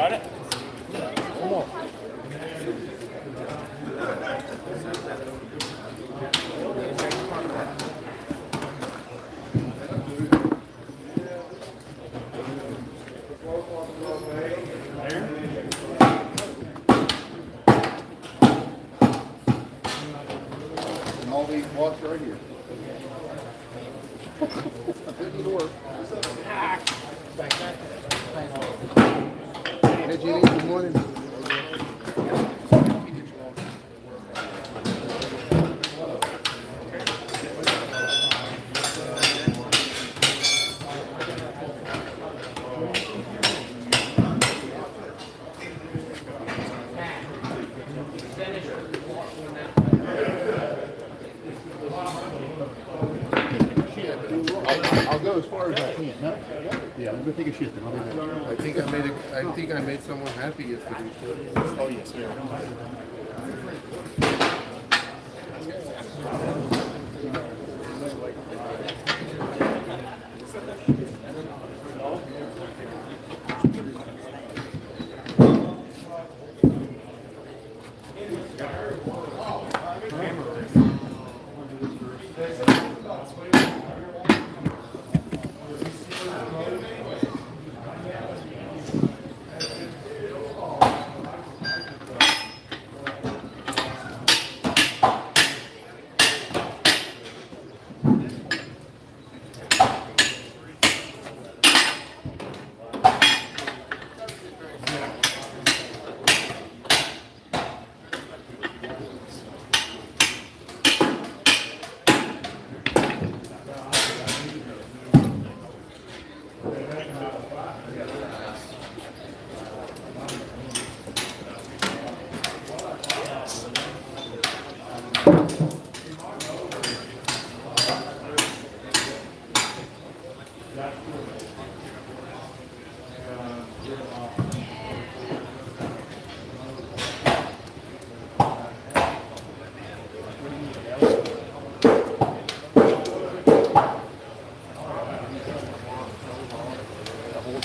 Got it? Almost. And all these watts right here. Didn't work. Hey, Jenny, good morning. I'll go as far as I can. No? Yeah, I'm gonna take a shit then. I'll be there. I think I made someone happy yesterday. Oh, yes, sir.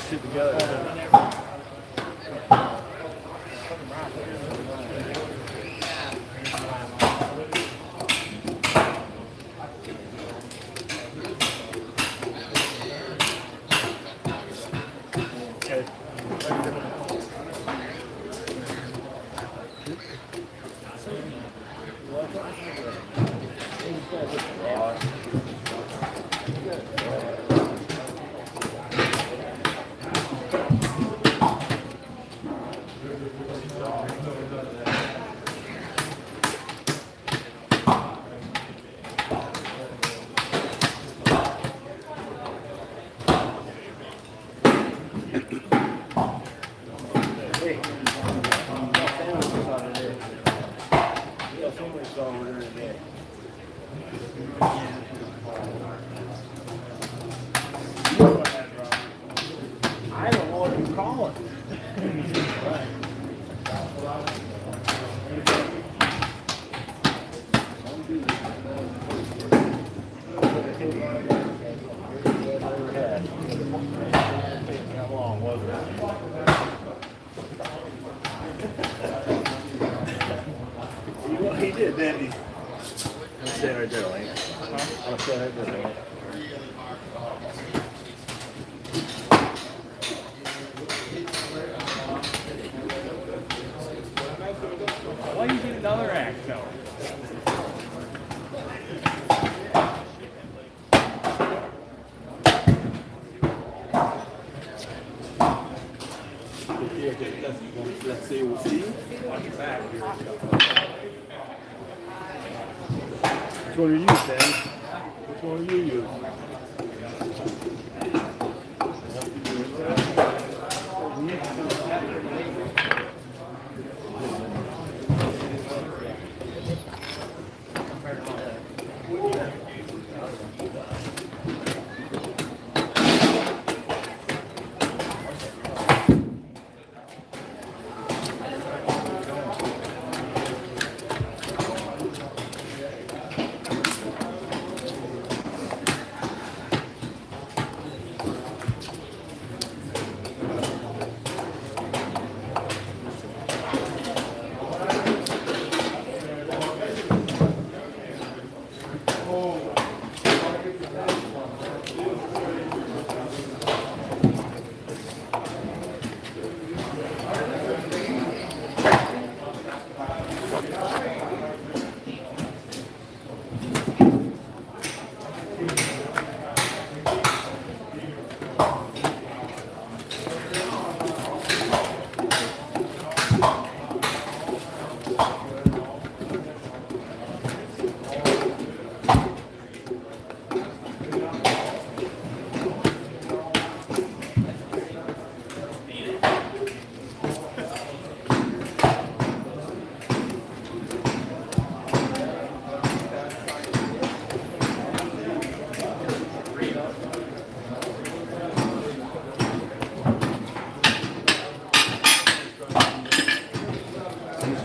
Shit together. I don't know what you call it. How long was it? Well, he did, didn't he? I'm staying right there, Lane. I'm staying right there, Lane. Why you get another act, though? Let's see, we'll see. Which one are you, Sam? Which one are you using?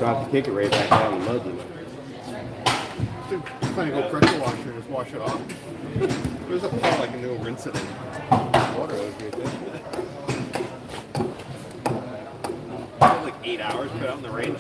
So I have to kick it right back down in the mud, you know. Just find a good pressure washer and just wash it off. There's a pot I can do a rinse it in. Water hose right there. Like 8 hours, put it out in the rain.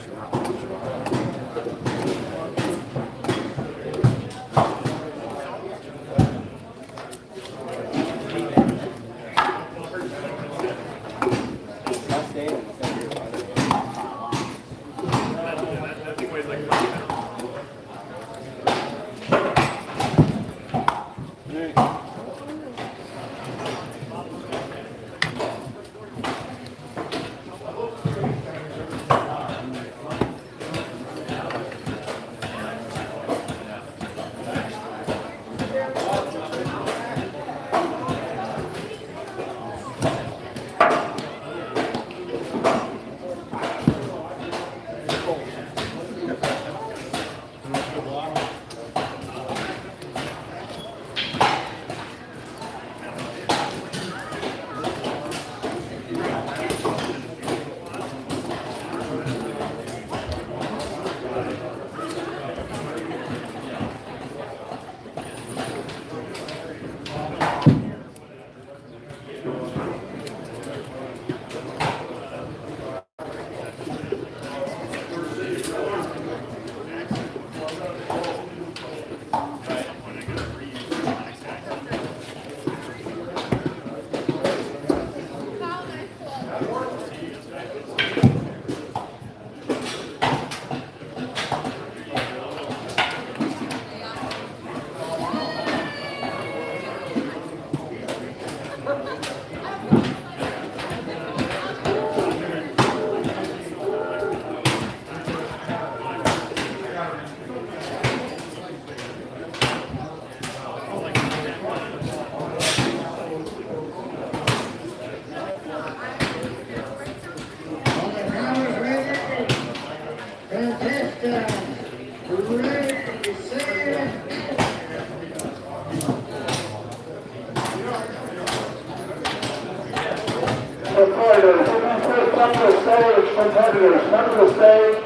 Competitors, come to the stage.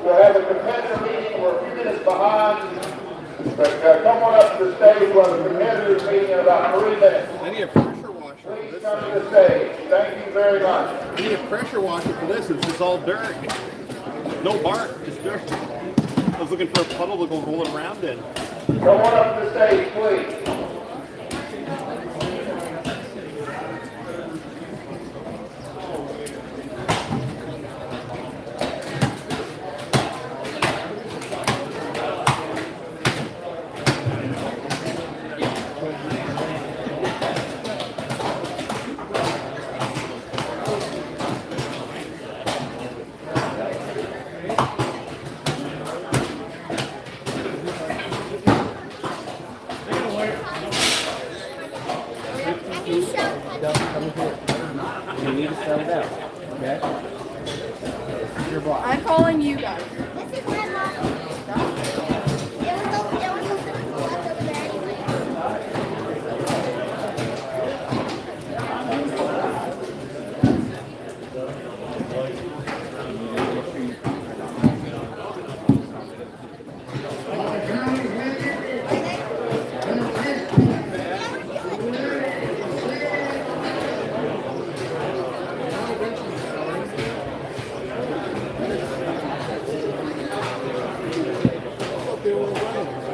We'll have a competitor meeting. We're a few minutes behind. But come on up to the stage. We'll have a competitors meeting in about 3 minutes. I need a pressure washer for Please this come thing. to the stage. Thank you very much. I need a pressure washer for this. It's just all dirt. No bark, just dirt. I was looking for a puddle to go rolling around in. Come on up to the stage, please. I'm calling you guys. This is my mom. There was no left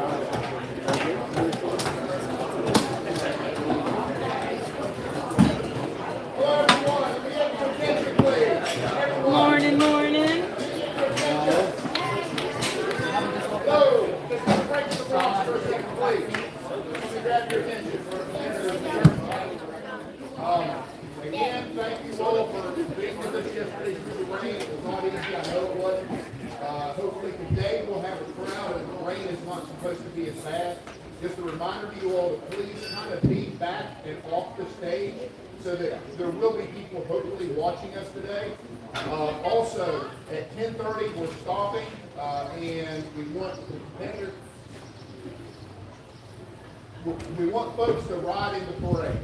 over there anyway. Morning, morning. Again, thank you all for being with us yesterday through the rain. It was not easy, I know it wasn't. Hopefully today we'll have a crowd and the rain is not supposed to be as bad. Just a reminder to you all to please kind of be back and off the stage so that there will be people hopefully watching us today. Also, at 10:30 we're stopping and we want the competitors. We want folks to ride in the parade,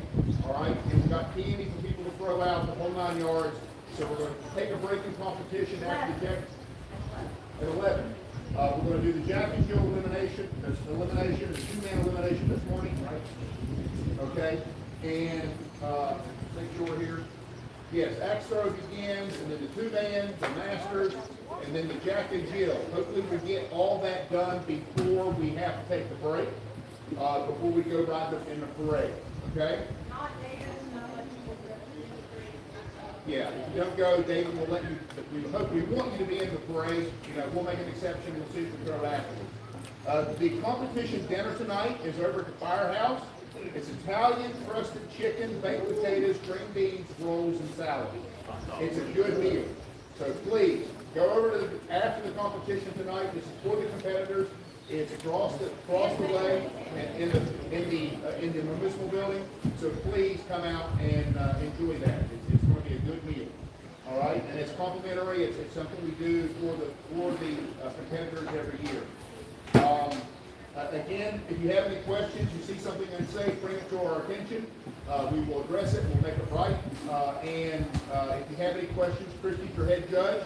all right? And we've got candy for people to throw out the whole 9 yards. So we're going to take a break in competition after the at 11. We're going to do the Jack and Jill elimination. There's an elimination, there's a two-man elimination this morning, right? Okay, and make sure we're here. Yes, axe throw begins, and then the two-man, the masters, and then the Jack and Jill. Hopefully we get all that done before we have to take the break, before we go ride in the parade, okay? Yeah, if you don't go, David will let you, we want you to be in the parade. You know, we'll make an exception, we'll see if we throw it afterwards. The competition dinner tonight is over at the Firehouse. It's Italian crusted chicken, baked potatoes, green beans, rolls, and salad. It's a good meal. So please, go over to after the competition tonight to support the competitors. It's across the way in the municipal building. So please come out and enjoy that. It's going to be a good meal. All right, and it's complimentary. It's something we do for the competitors every year. Again, if you have any questions, you see something unsafe, bring it to our attention. We will address it. We'll make it right. And if you have any questions, Christy's your head judge.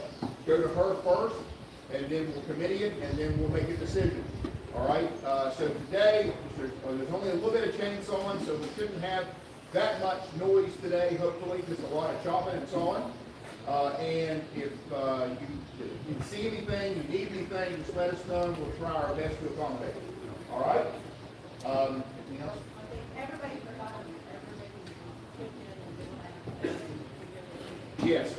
Go to her first, and then we'll committee it, and then we'll make a decision. All right. So today, there's only a little bit of chainsawing, so we shouldn't have that much noise today. Hopefully, just a lot of chopping and sawing. And if you see anything, you need anything, just let us know. We'll try our best to accommodate. All right. Anything else? Yes,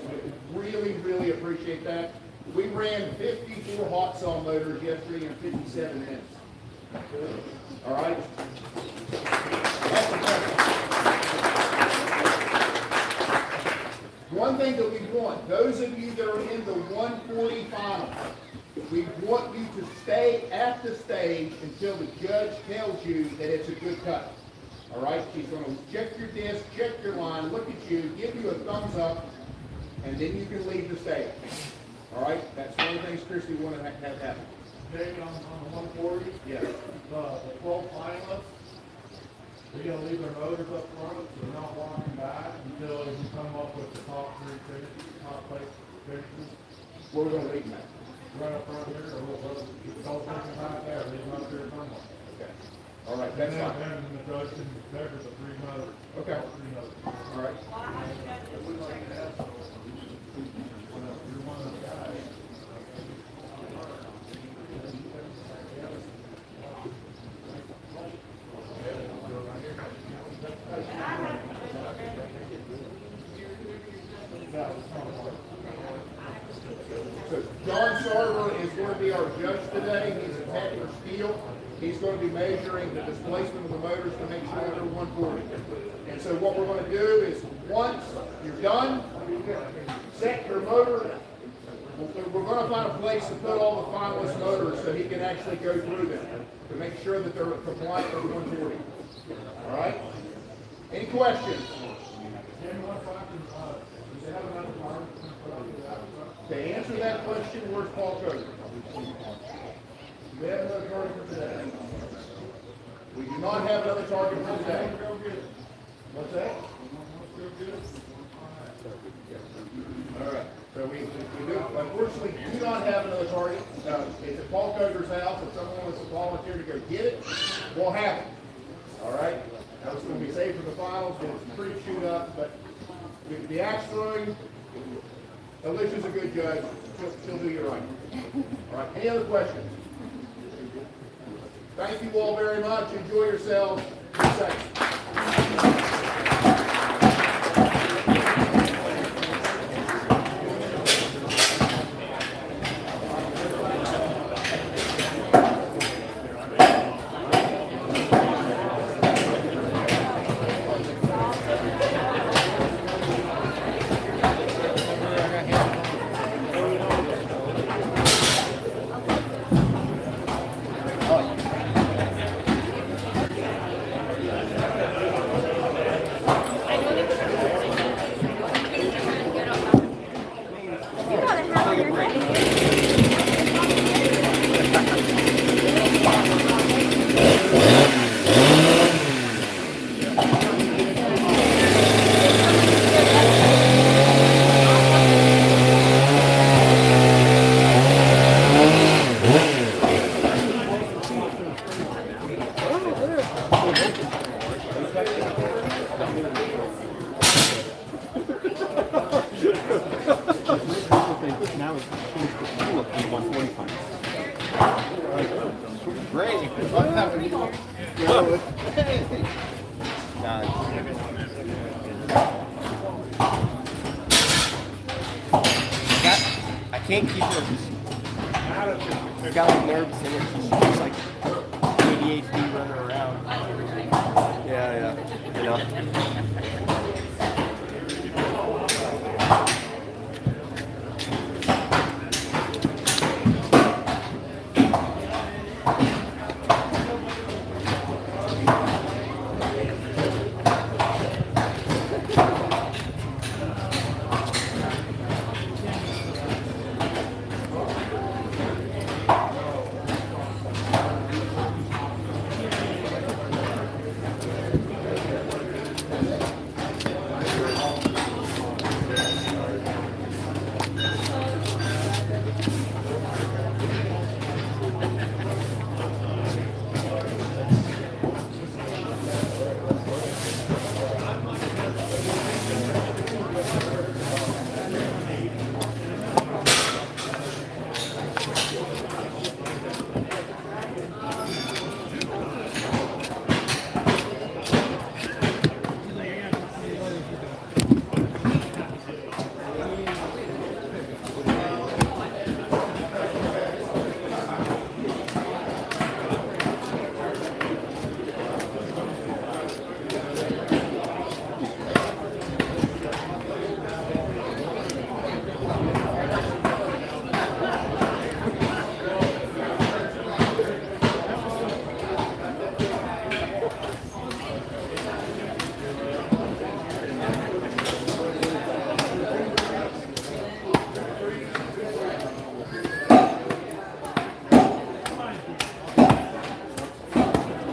really, really appreciate that. We ran 54 hot saw motors yesterday in 57 minutes. All right. One thing that we want, those of you that are in the 140 final, we want you to stay at the stage until the judge tells you that it's a good cut. All right? She's going to check your disc, check your line, look at you, give you a thumbs up, and then you can leave the stage. All right? That's one of the things Christy wanted to have happen. David, on the 140, Yeah. the 12 finalists, we're going to leave their motors up front, so they're not walking back until you come up with the top three finishes, top place finishes. Where we're going to leave them at? Right up front here, or we'll keep those looking back there, leave them up there somewhere. Okay. All right, And that's then, fine. then the judge can measure the three motors. Okay. All three motors. All right. You're one of the guys. So John Sarver is going to be our judge today. He's a tech for steel. He's going to be measuring the displacement of the motors to make sure they're 140. And so what we're going to do is once you're done, set your motor. We're going to find a place to put all the finalist motors so he can actually go through them to make sure that they're compliant with 140. All right? Any questions? To answer that question, where's Paul Coker? We have another target for today. We do not have another target for today. What's that? All right. So we do, unfortunately, do not have another target. It's at Paul Coker's house. If someone wants to volunteer to go get it, we'll have it. All right. That was going to be saved for the finals. It's pretty shoot up, but the axe throwing, Alicia's a good judge. She'll do you right. All right. Any other questions? Thank you all very much. Enjoy yourselves. Be safe. can't keep her. It's got like nerves in it. She's like ADHD running around. Yeah.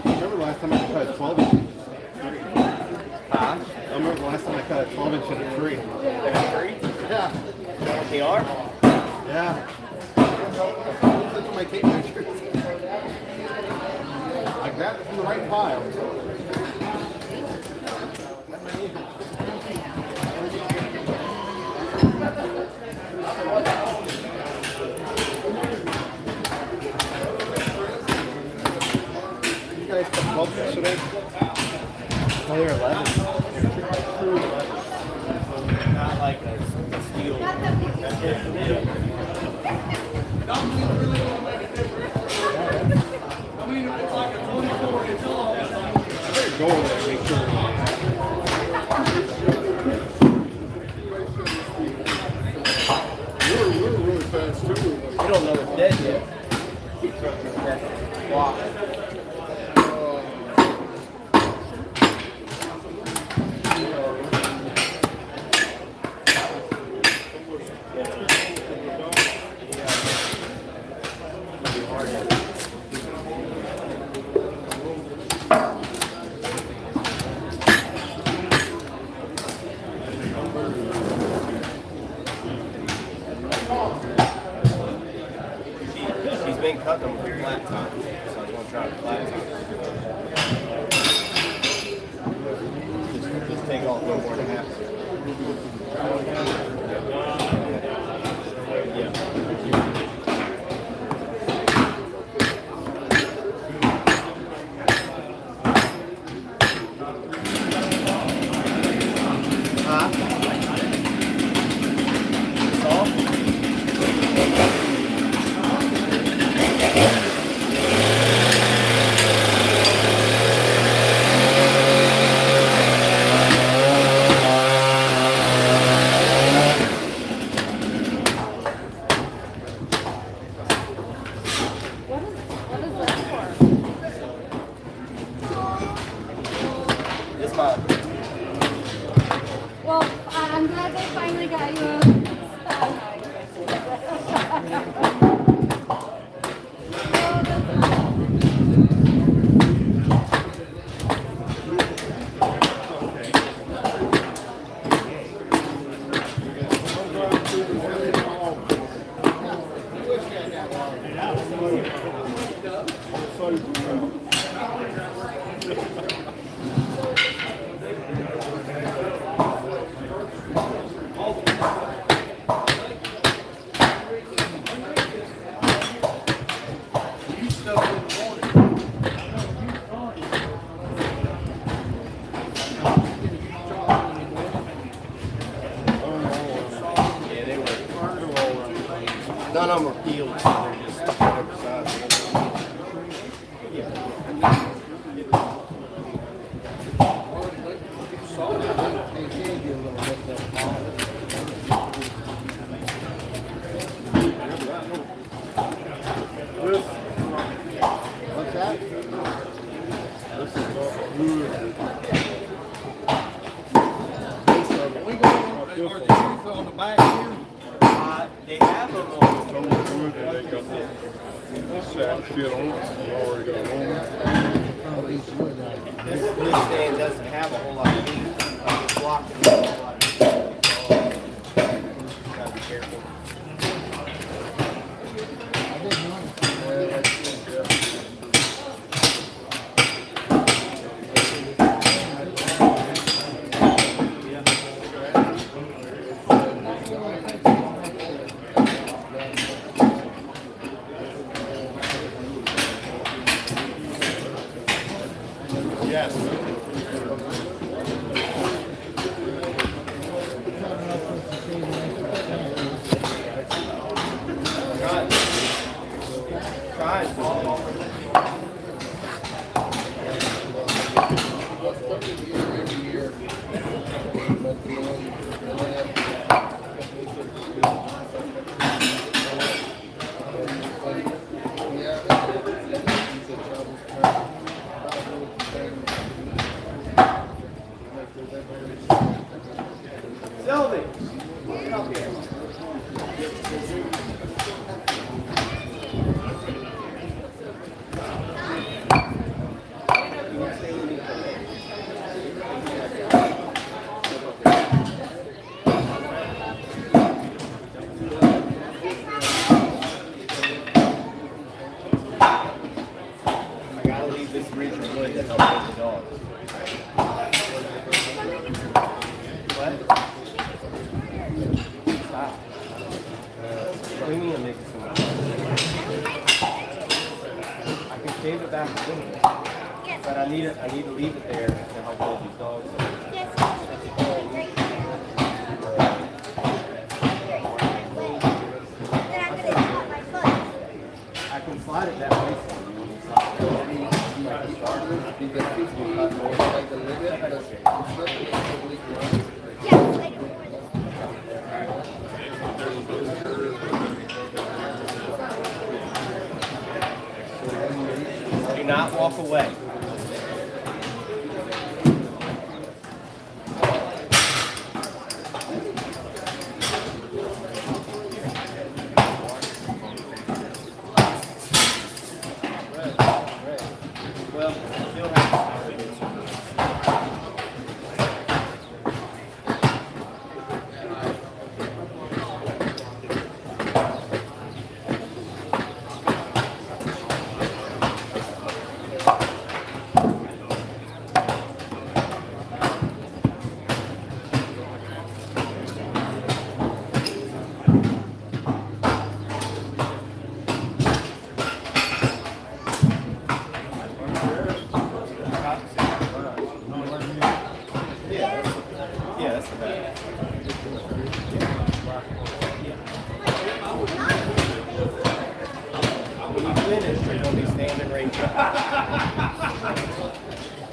Remember last time I cut a 12 inch? Huh? I remember the last time I cut a 12 inch in a tree. Yeah. What they are? Yeah. That's what my tape measures. I grabbed it from the right pile. You guys cut 12 inch today? Oh, they're 11. True 11. Not like a steel. I better go over there and make sure. You're really fast too. You don't know it's dead yet. Wow. She's been cutting them with flat top, so I was going to try the flat top. Just take off no more than half. This mine. Well, I'm glad they finally got you a None of them are peeled, so they're just whatever size. What's that? On the back here. They have them on. Some of the wood that they got the sack shit on it. You already got it on. This stand doesn't have a whole lot of meat. It's blocked in a whole lot of meat. Gotta be careful. But I need to leave it there to help all these dogs. I can slide it that way. Do not walk away.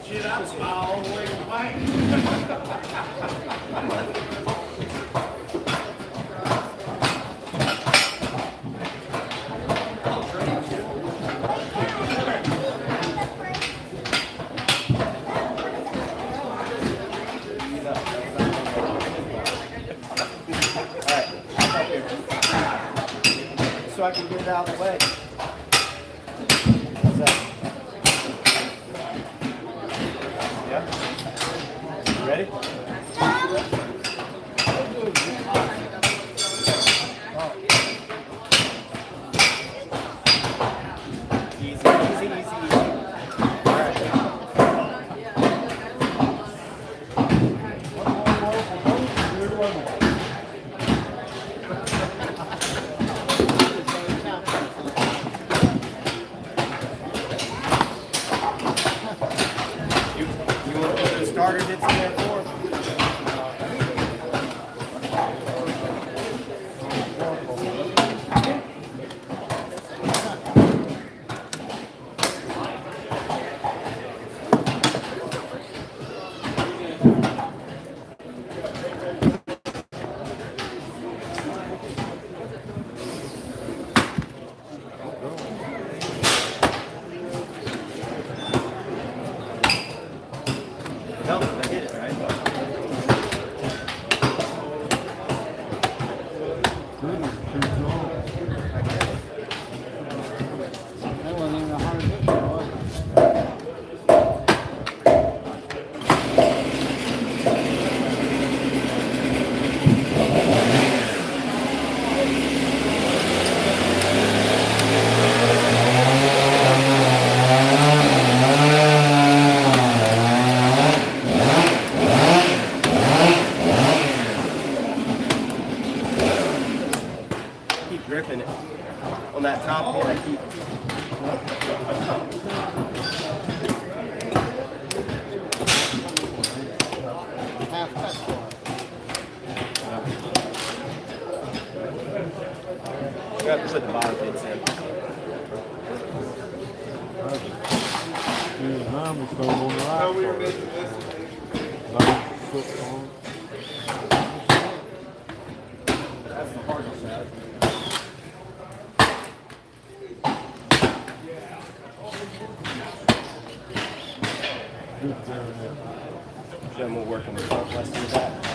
Shit, I smile all the way to the bank. So I can get it out of the way. How's that? Yeah? You ready? Easy, easy, easy, easy. All right. You want to put the starter hits in there for? gripping it. On that top hand, I keep. Half touch. You have to put the bottom bits in. I'm just going on the right. That's the hardest side. Then we'll work on the front less than that.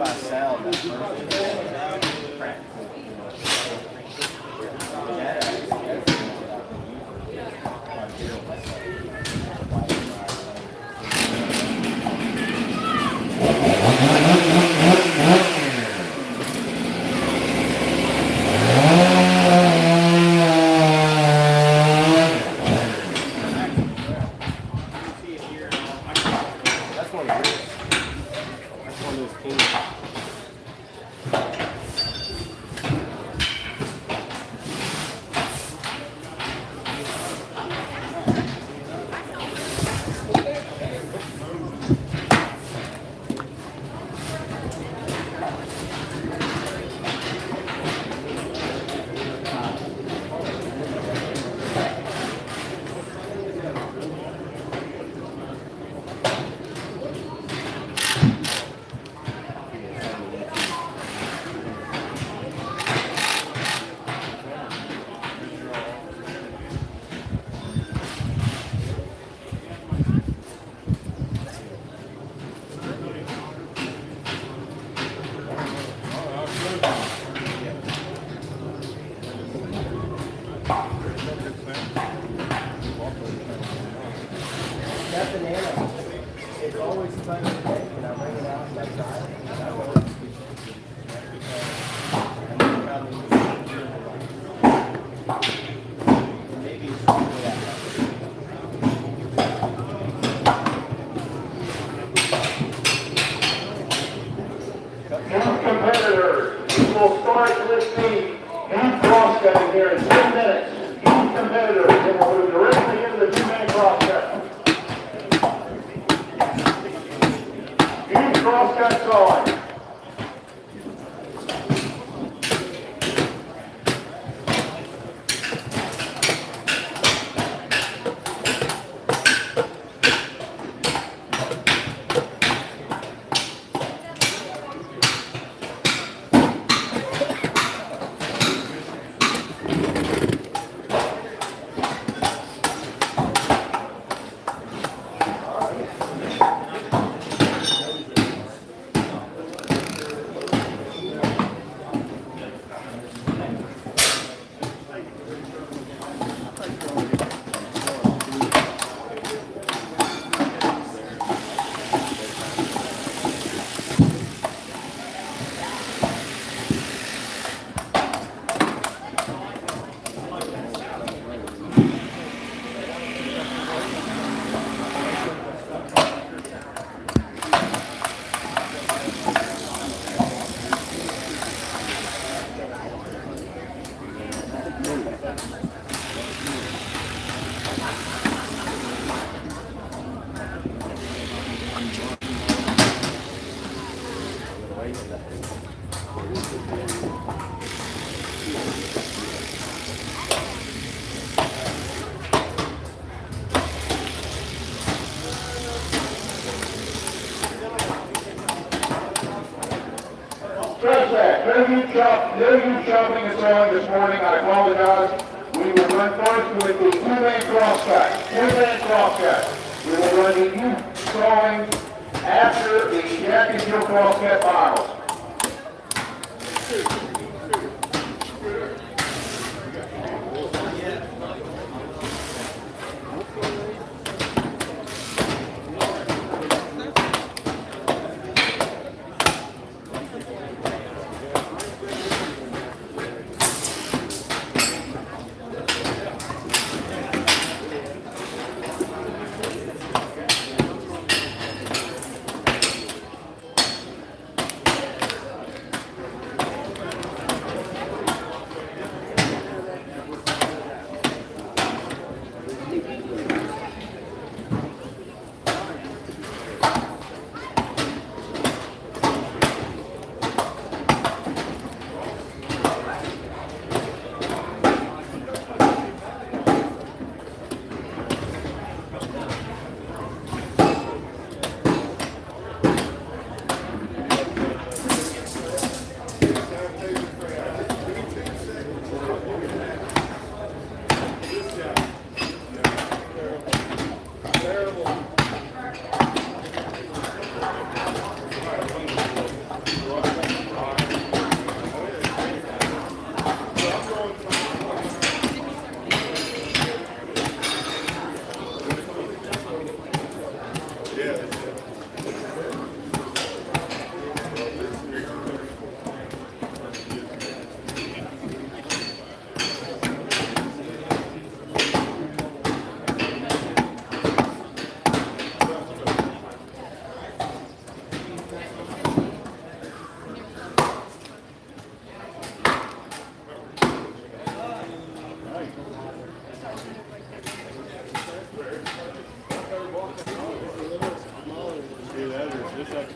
by sound. That first crack. That's one of yours. That's one of those kings. That banana, it's always fun to take, and I bring it out and I try it, and I always maybe it's really that. Now, competitors, we will start with the crosscut here in 10 minutes. Each competitor will move directly into the two-man crosscut. Each crosscut on. Stretch that. No Woodchopping is on this morning. I apologize. We will run first with the two-man crosscut. Two-man crosscut. We will run the youth sawing after the Jack and Jill crosscut finals.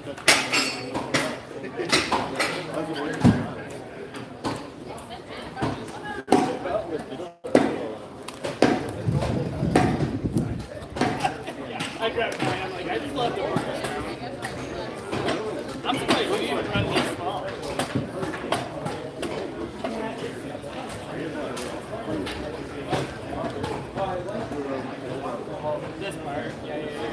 I grabbed mine. I'm like, I just love the work. I'm surprised you even run this small. This part, yeah.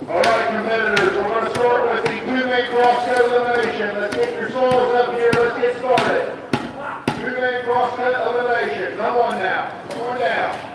All right, competitors, we're going to start with the two-man crosscut elimination. Let's get your saws up here. Let's get started. Two-man crosscut elimination. Come on now. Come on down.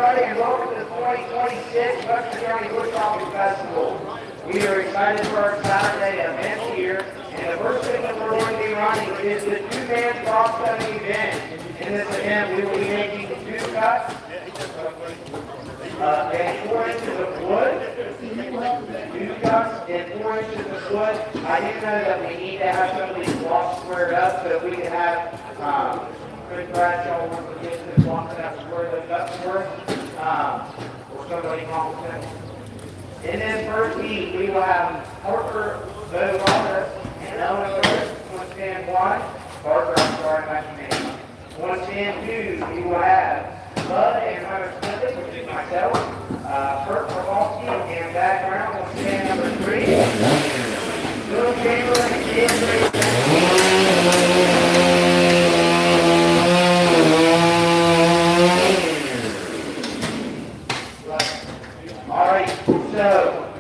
everybody, and welcome to the 2026 Webster County Woodchopping Festival. We are excited for our Saturday event here, and the first thing that we're going to be running is the two-man cross-cutting event. In this event, we will be making 2 cuts and 4 inches of wood. 2 cuts and 4 inches of wood. I do know that we need to have some of these blocks squared up so that we can have Chris Bradshaw wants to get this block that square those up for us, or somebody competent. In this first heat, we will have Parker, Bo Walker, and Ellen Burris, 110-1. Parker, I'm sorry, that's your name. 110-2, we will have Bud and Hunter Smith, which is myself, Kurt Kowalski, and background, 110 number 3. Little Chamberlain, and Alright, so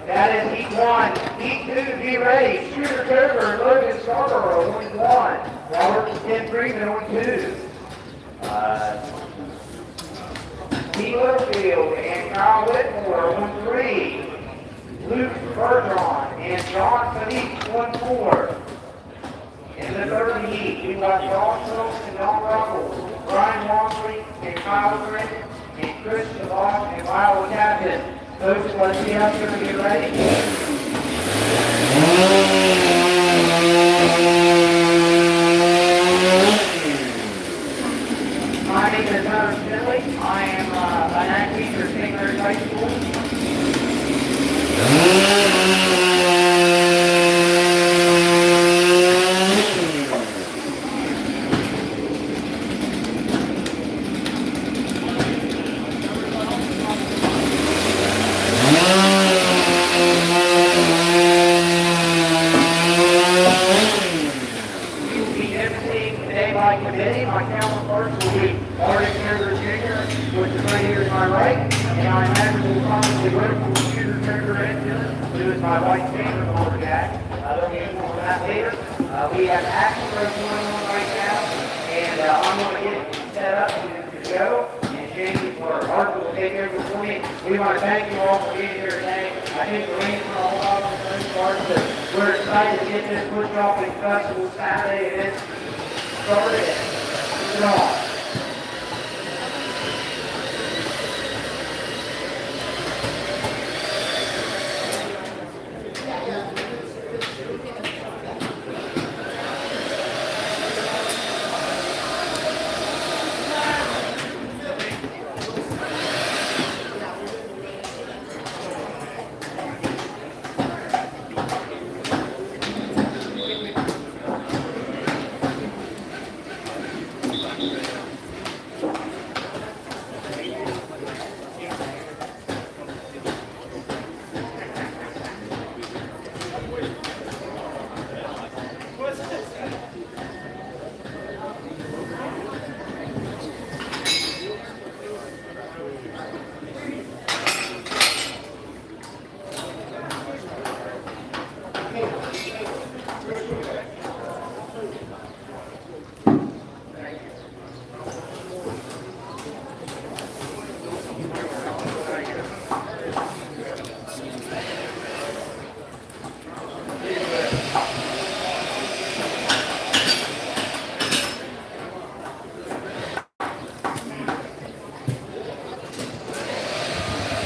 that is heat 1. Heat 2, be ready. Shooter Coker and Logan Scarborough, 1-1. Robert Ken Freeman, 1-2. Pete Littlefield and Kyle Whitmore, 1-3. Luke Bergeron and John Fanique, 1-4. In the third heat, we have John Phillips and Don Ruckles, Brian Walmsley and Kyle Green, and Chris Shabbat and Lyle Captain. Folks, let's see how you're going to get ready. My name is Hunter Finley. I am an ag teacher at St. Mary's High School. My counterparts will be Arctic Trigger Jr., which is right here to my right, and I imagine we'll probably work with Shooter Trigger Engine, who is my white chamber motor guy. They'll be more on that later. We have action rope going on right now, and I'm going to get it set up to go, and Jamie or Arthur will take over for me. We want to thank you all for being here today. I think the rain for all of us in this part, but we're excited to get this Woodchopping Festival Saturday event started. No.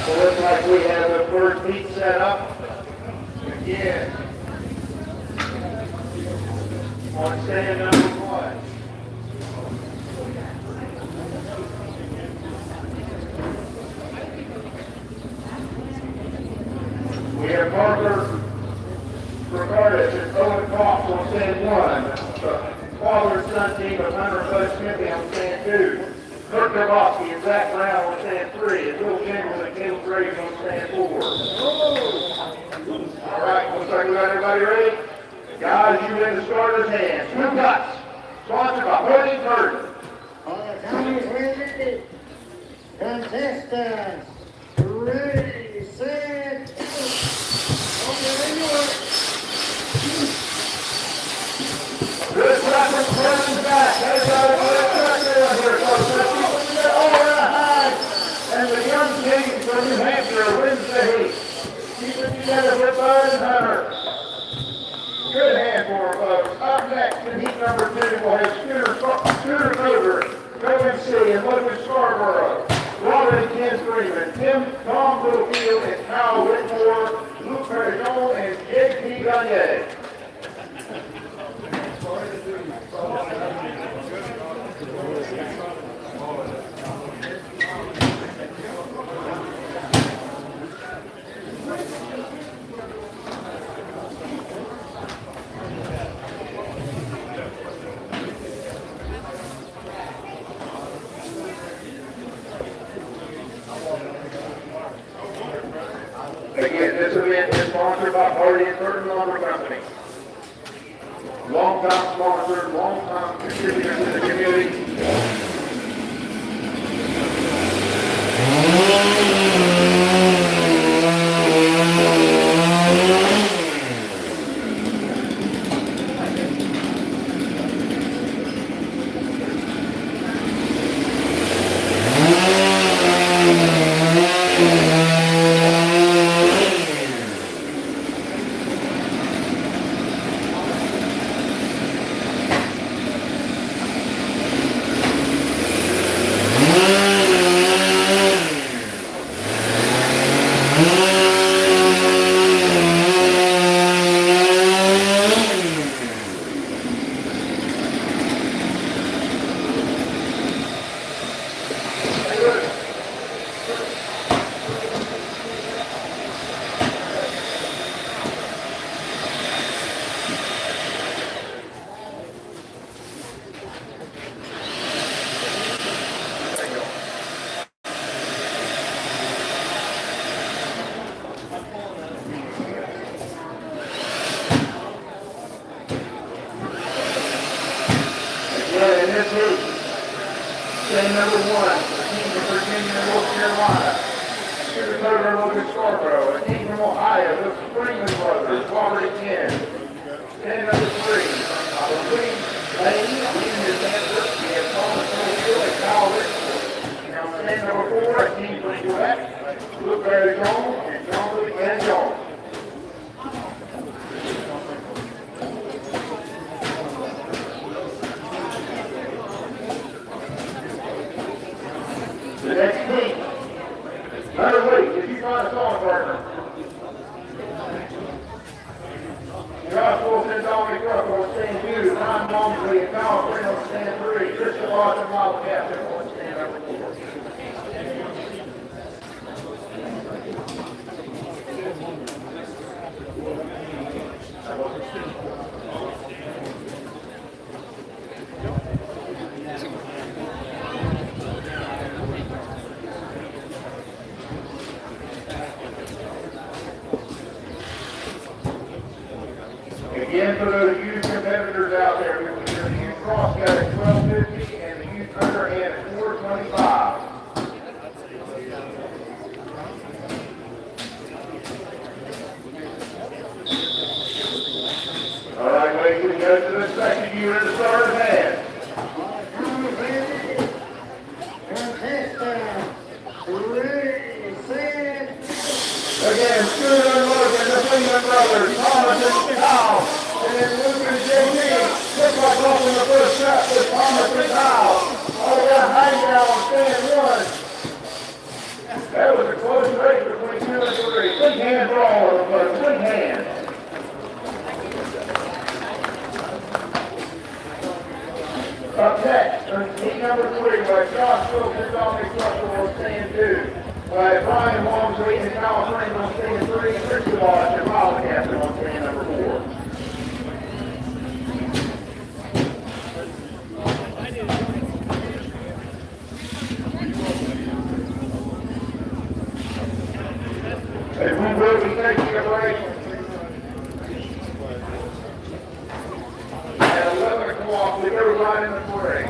Looks like we have the first heat set up. Again, on stand number 1. We have Parker Ricardis and Owen Cox on stand 1. The father and son team of Hunter Bud Smithy on stand 2. Kurt Kowalski and Zach Brown on stand 3, and Bill Chamberlain and Caleb Graves on stand 4. All right, looks like we got everybody ready. Guys, you in the starter's hands. 2 cuts, sponsored by Hoodie Burton. On the count of 3, contestants, ready, set, go. Okay, you work. Good shot from front to back. That's how it works right there. All right. And the Jennifer Bud Hunter. Good hand for her, folks. Up next in heat number 2, we'll have Scooter Motor, OMC, and Lucas Scarborough. Robert and Ken Freeman, Tom Littlefield, and Kyle Whitmore, Luke Perrigon, and J.P. Gagne. Again, this event is sponsored by Hardy and Burton Lumber Company. Long-time sponsor, long-time contributor to the community. Stand number 1, a team from Virginia and North Carolina. Scooter Motor, Lucas Scarborough. A team from Ohio, the Freeman brothers, Robert and Ken. Stand number 3, the Queen Lane, Junior Dancer, we have Thomas Littlefield and Kyle Whitmore. Now stand number 4, a team from Quebec, Luke Perrigon and Jean-Luc Gagnon. The next team, Hunter Lee, did you find a song partner? Josh Wilson, Dominic Russell on stand 2, Ron Walmsley and Kyle Green on stand 3, Christian Lawson, Miles Captain on stand number 4. Again, for those youth competitors out there, we will use the Crosscut at 1250 and the youth under at 425. All right, ladies and gentlemen, to the second unit of starting hand. Again, Scooter and Luke and the Freeman brothers, Thomas and Kyle, and then Luke and JP. Looks like opening the first shot with Thomas and Kyle. Oh, we got a hang down on stand 1. That was a close race between 2 and 3. Big hand for all of them, folks. Big hand. Up next, team number 3, by Josh Wilson, Dominic Russell on stand 2. By Brian Walmsley and Kyle Green on stand 3, Christian Lawson and Miles Captain on stand number 4. And we will be taking a break at 11 o'clock. We go right in the break.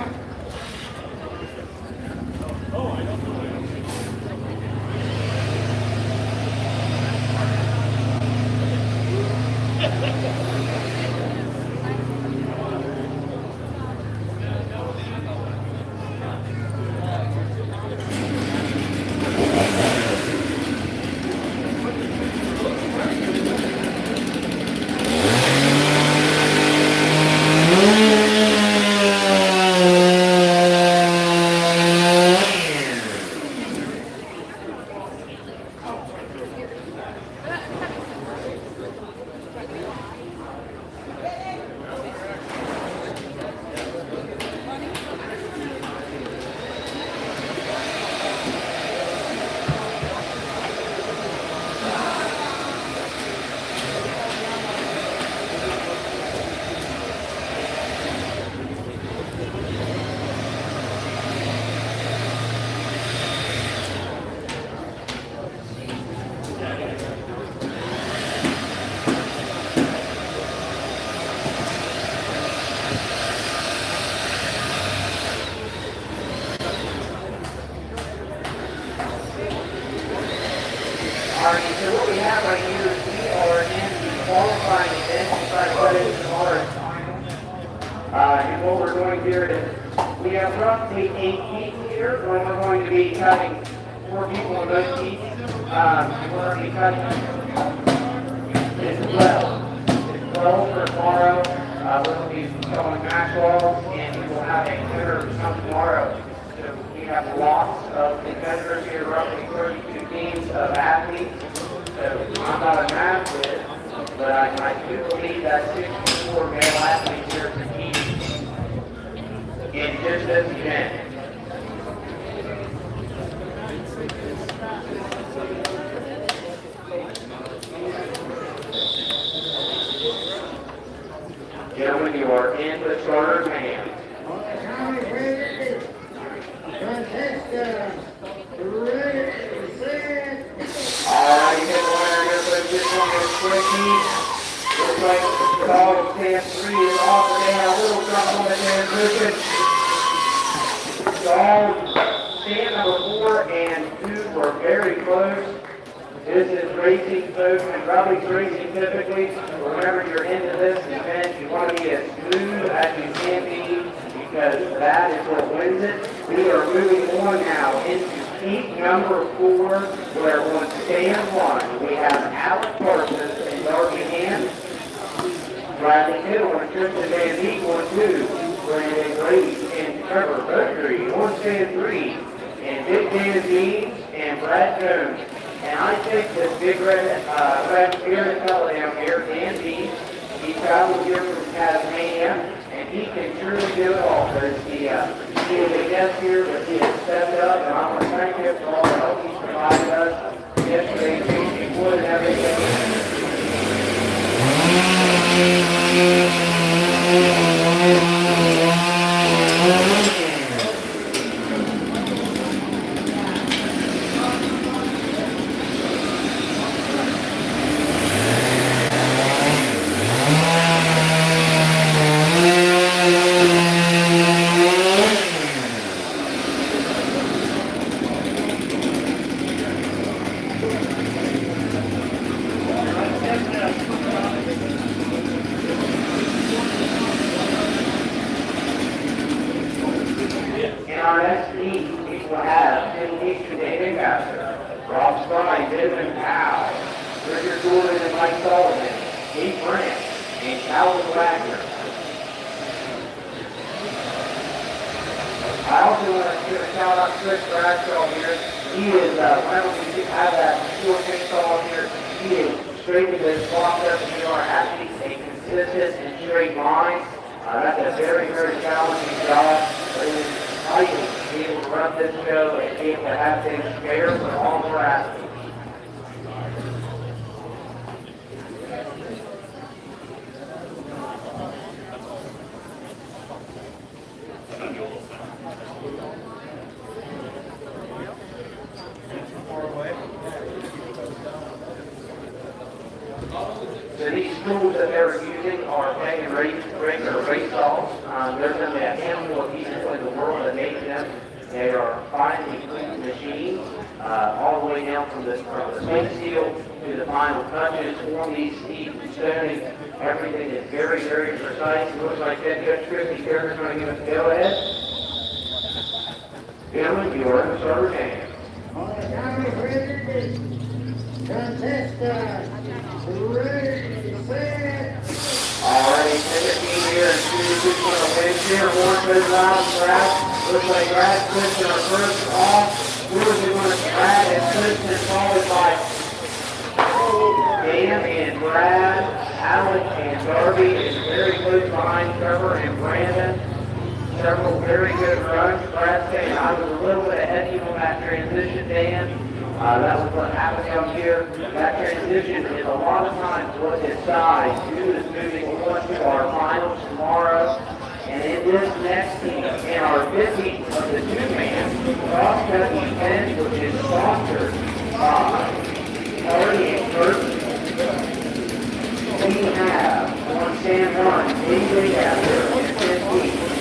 here. We have roughly 8 people here, and we're going to be cutting 4 people in those teeth. We're going to be cutting it's 12. It's 12 for tomorrow. We're going to be showing match walls, and we will have a winner come tomorrow. So we have lots of competitors here, roughly 32 teams of athletes. So I'm not a math kid, but I do believe that 64 male athletes here compete in just this event. Gentlemen, you are in the starter's hands. Alright, you get the winner here for this one is quick heat. Looks like the dog stand 3 is off and they have a little trouble in the transition. Dog stand number 4 and 2 were very close. This is racing, folks, and rally's racing typically. Whenever you're into this event, you want to be as smooth as you can be because that is what wins it. We are moving on now into heat number 4, where on stand 1, we have Alex Parsons and Darby Hand, Bradley Kittle and Tristan Van Beek on 2, Brandon Grace and Trevor Buttery on stand 3, and Dick Dan Deans and Brad Jones. And I think this big red spirit fellow down here, Dan Deans, he traveled here from Tasmania, and he can truly do it all. Because he is a guest here, but he has stepped up, and I want to thank him for all the help he's provided us yesterday, chasing wood and everything. So these tools that they're using are peg and regular race saws. There's only a handful of people in the world that make them. They are finely tuned machines, all the way down from the paint seal to the final touches on these teeth and stoning. Everything is very, very precise. It looks like that Judge Christie Turner's going to give us a go ahead. Gentlemen, you are in the starter's hands. Alright, 17 here and 2 for the win here. One goes out and Brad. Looks like Brad Clifton are first off. We're going to Brad and Clifton followed by Dan and Brad. Alec and Darby is very close behind Trevor and Brandon. Several very good runs. Brad saying I was a little bit ahead of you on that transition, Dan. That was what happened out here. That transition is a lot of times what decides who is moving on to our finals tomorrow. And in this next team, in our 50 of the 2-man Crosscut event, which is sponsored by Hardy and Curtin, we have on stand 1, DJ After, and 15.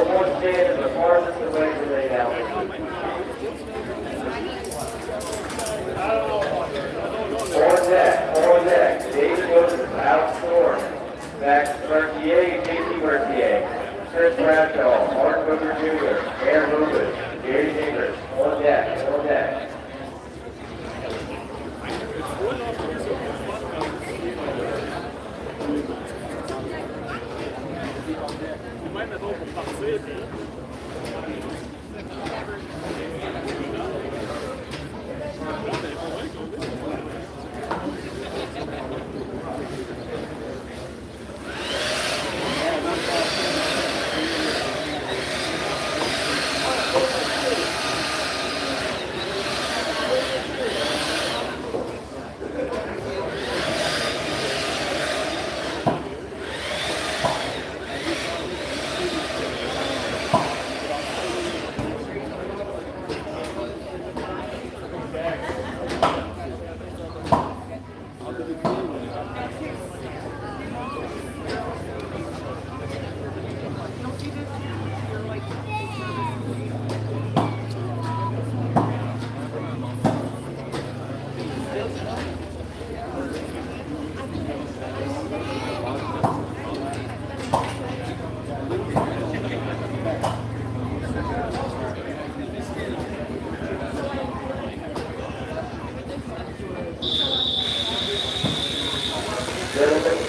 from one stand to the farthest away from the altitude. On deck, David Wilson, Alex Storm, Max Mercier, Casey Mercier, Chris Bradshaw, Mark Booker Jr., Aaron Rubin, Gary Ingers, on deck.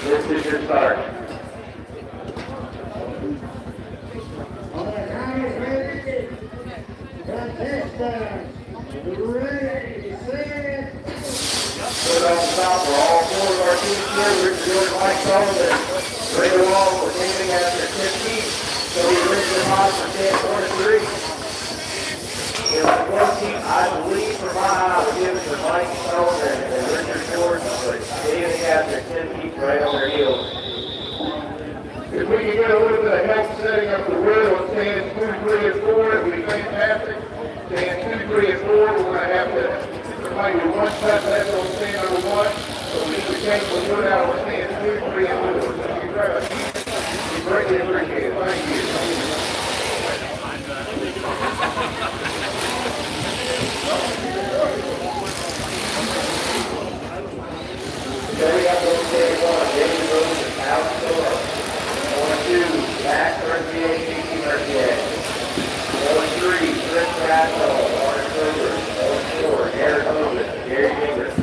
This is your start. All right, now it's ready. Contest time. Ready, set. Put on top for all four of our teams here. Richard George, Mike Sullivan, Ray Wall for leaving after 10 feet. So he Richard Haas for 10-43. It was 14, I believe, for my eye, was given to Mike Sullivan and Richard George, but leaving after 10 feet right on their heels. If we can get a little bit of help setting up the wheel on stands 2, 3, and 4, it'd be fantastic. Stand 2, 3, and 4, we're going to have to, somebody with one step left on stand number 1, so we can change the wood out on stands 2, 3, and 4. So you grab it. We greatly appreciate it. Thank you. So we have those stand 1, David Rose and Alex Storm. 1-2, Max Mercier, Casey Mercier. 1-3, Chris Bradshaw, Mark Silver. 1-4, Aaron Rubin, Gary Ingers.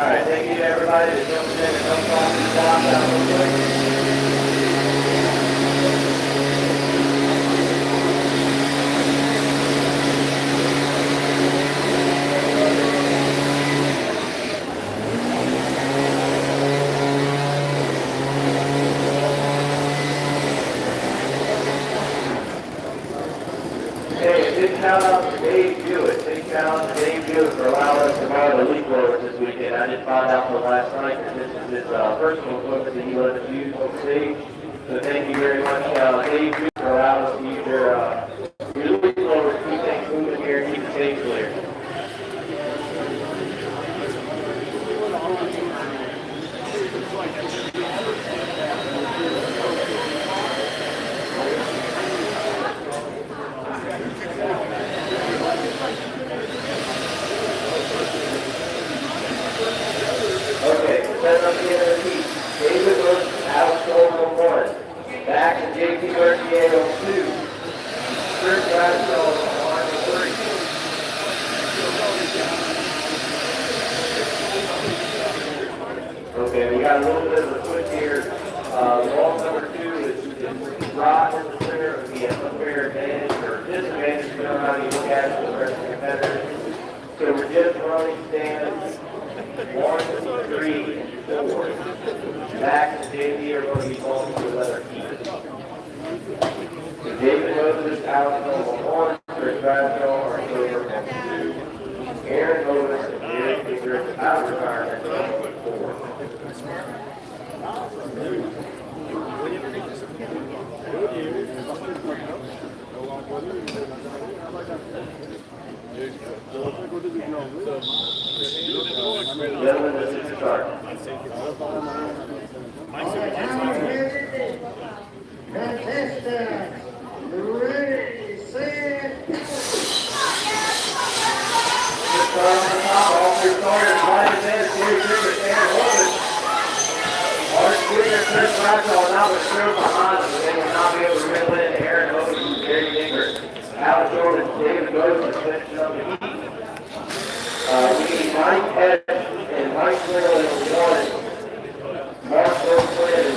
right, thank you to everybody that jumped in and helped off these blocks out real quick. Hey, big shout out to Dave Hewitt. Big shout out to Dave Hewitt for allowing us to borrow the leaf blower this weekend. I just found out from last night that this is his personal equipment that he let us use on stage. So thank you very much, Dave Hewitt, for allowing us to use your leaf blower to keep things moving here and keep the stage clear. Okay, set up the end of the piece. David Bush, Alex Goldman on 1. Back to JP Berthier on 2. Chris Bradshaw on 3. Okay, we got a little bit of a switch here. Wall number 2 is Rod in the center. We have unfair advantage or disadvantage, depending on how you look at it, for the rest of the competitors. So we're just running stands 1, 3, and 4. Back and JD are going to be going to the letter E. So David Moses, Alex Noble 1, Chris Bradshaw are over at 2. Aaron Moses and Jared Kicker out of retirement at 4. Gentlemen, this is the start. Contestant, ready, set, Start on the top, all three starters, line advance, Gary Kicker, Aaron Moses. Art Squeaker, Chris Bradshaw, now with Screw behind them, but they will not be able to reel in Aaron Moses and Gary Kicker. Alex Jordan, David Moses, finishing up the heat. We need Mike Hedge and Mike Swindle in 1. Mark Flynn.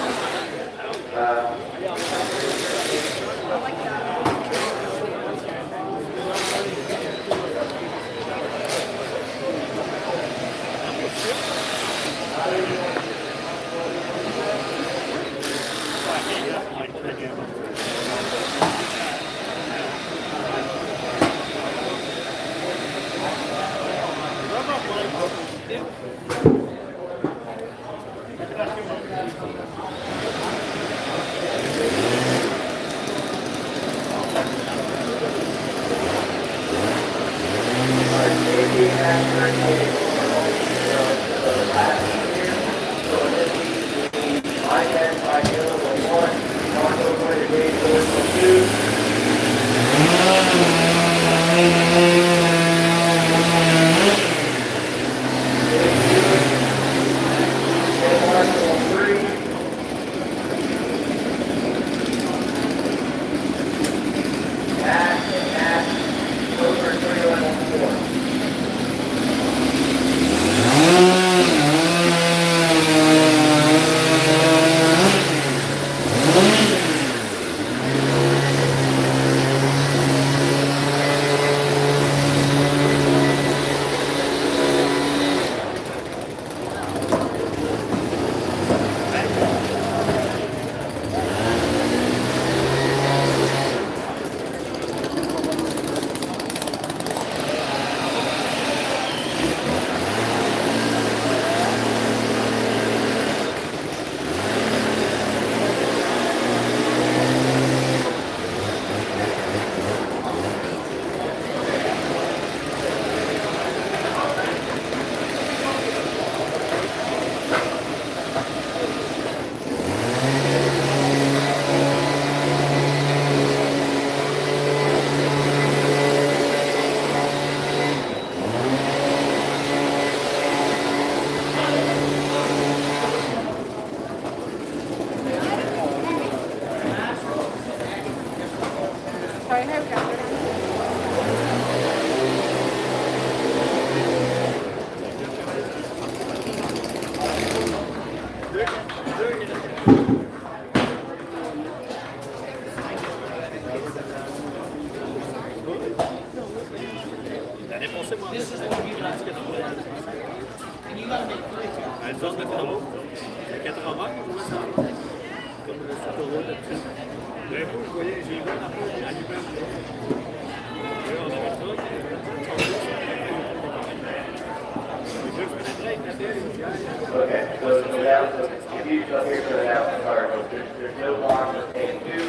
Okay, so the announcement, if you come here for the announcement, sorry, but there's no box for can two,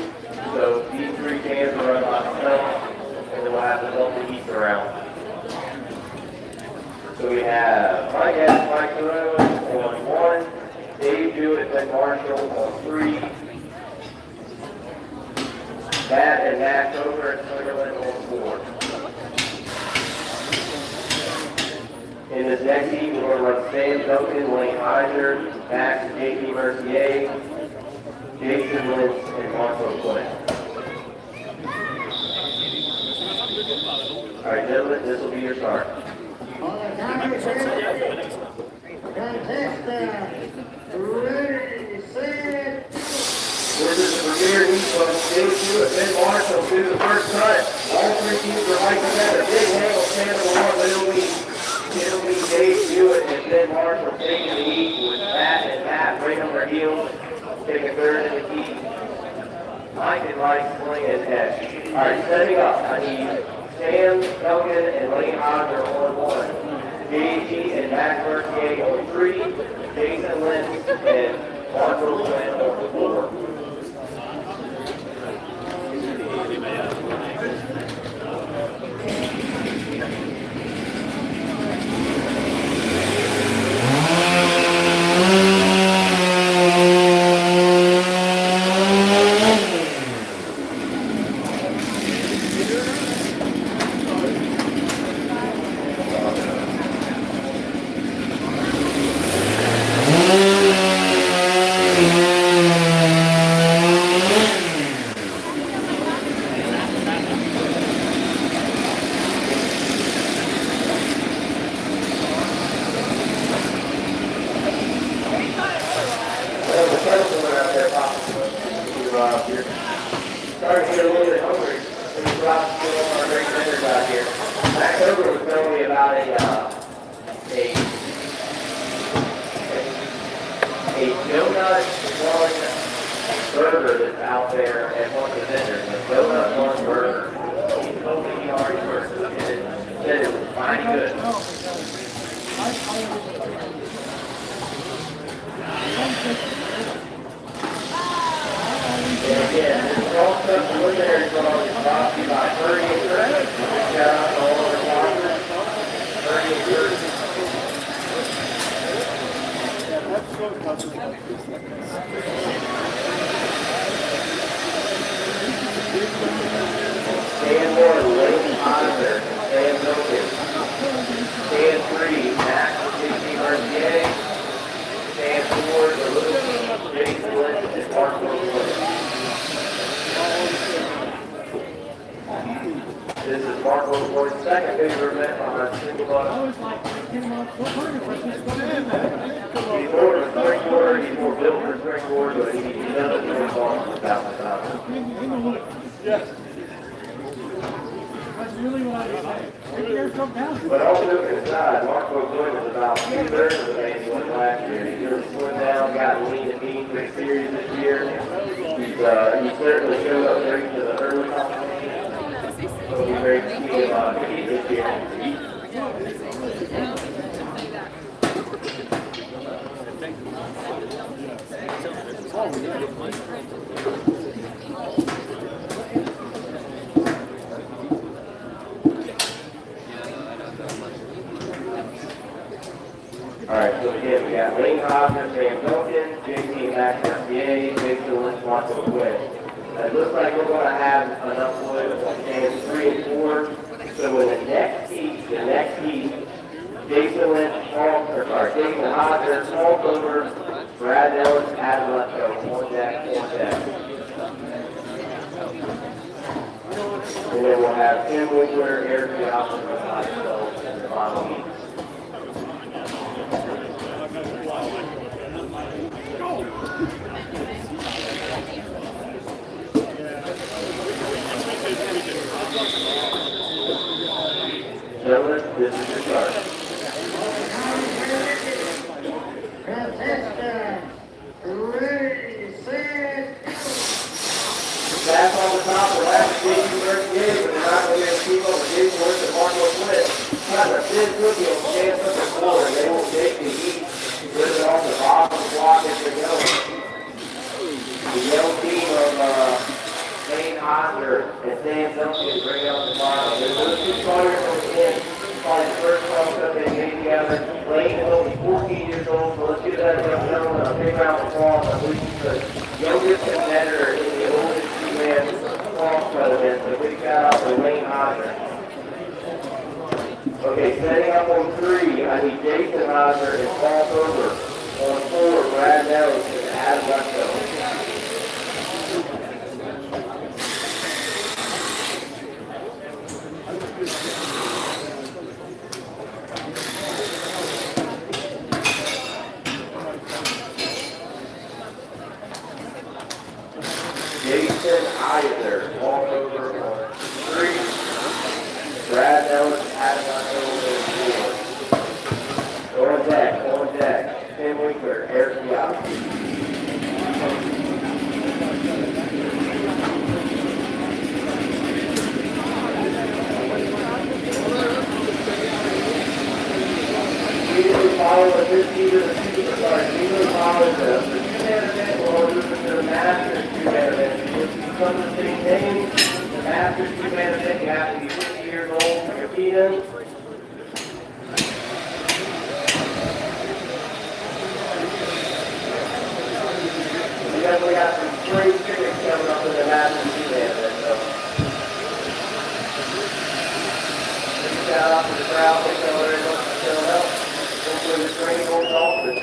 so these three cans will run by themselves, and then we'll have the double heat around. So we have Mike S. Mike Thoreau on 1, Dave Jewett and Marshall on 3, Matt and Matt Cover and Sutherland on 4. In this next heat, we're going to run Sam Duncan, Wayne Heiser, Max J.P. Mercier, Jason Lynch, and Marco Quinn. All right, gentlemen, this will be your start. All right, now you're ready. Contest, ready, set. This is the premier heat from Dave Jewett and Marshall to the first cut. All three teams are right together. Big hang on channel 1, little lead. It'll be Dave Jewett and Ben Marshall taking the heat with Matt and Matt right on their heels, taking third in the heat. Mike and Mike Sling and Ed. All right, setting up. I need Sam Duncan and Lane Hodger on 1. J.G. and Matt Mercier on 3. Jason Lynch and Marco Quinn on 4. But also inside, Marco Quinn is about 2/3 of the man he was last year. He really slowed down, got lean and mean pretty serious this year. He certainly showed up great to the early competition. So it'll be great to see him compete this year. All right, so again, we got Lane Hodger, Sam Duncan, J.T. Max Mercier, Jason Lynch, Marco Quinn. It looks like we're going to have enough wood on cans 3 and 4. So in the next heat, Jason Lynch, Jason Hodger, Paul Clover, Brad Ellis, Adam Lefko, 1 deck, 1 deck. And then we'll have Tim Winkler, Eric Johnson, and myself in the final heat. Contestant, ready, set, go. Back on the top, the last Jason Murphy, but they're not going to be able to keep up with Jason Murphy and Marco Flint. Got a thin cookie on the stand up the floor, and they won't take the heat. Put it off the bottom block as they go. The yellow team of Lane Hosler and Sam Duncan bring out the final. There's those two players on the end. Probably the first cross-up they made together. Lane is only 14 years old, so let's give that gentleman a big round of applause. I believe he's the youngest competitor in the oldest two-man cross-cut event. So big shout out to Lane Hosler. Okay, setting up on 3, I need Jason Hosler and Paul Thurber. On 4, Brad Nellis and Adam Webster. Jason Either, Paul Thurber on 3, Brad Nellis, Adam Webster on 4. Tim Winkler, Eric Diop. Immediately follow the 15 to the superstar. Immediately follow the two-man event will move into the Masters two-man event. If you become the same name, the Masters two-man event, you have to be 50 years old to compete in. We definitely got some great tickets coming up in the Masters two-man event, so. Big shout out to the crowd. Thank you very much for showing up. Hopefully the train goes off, but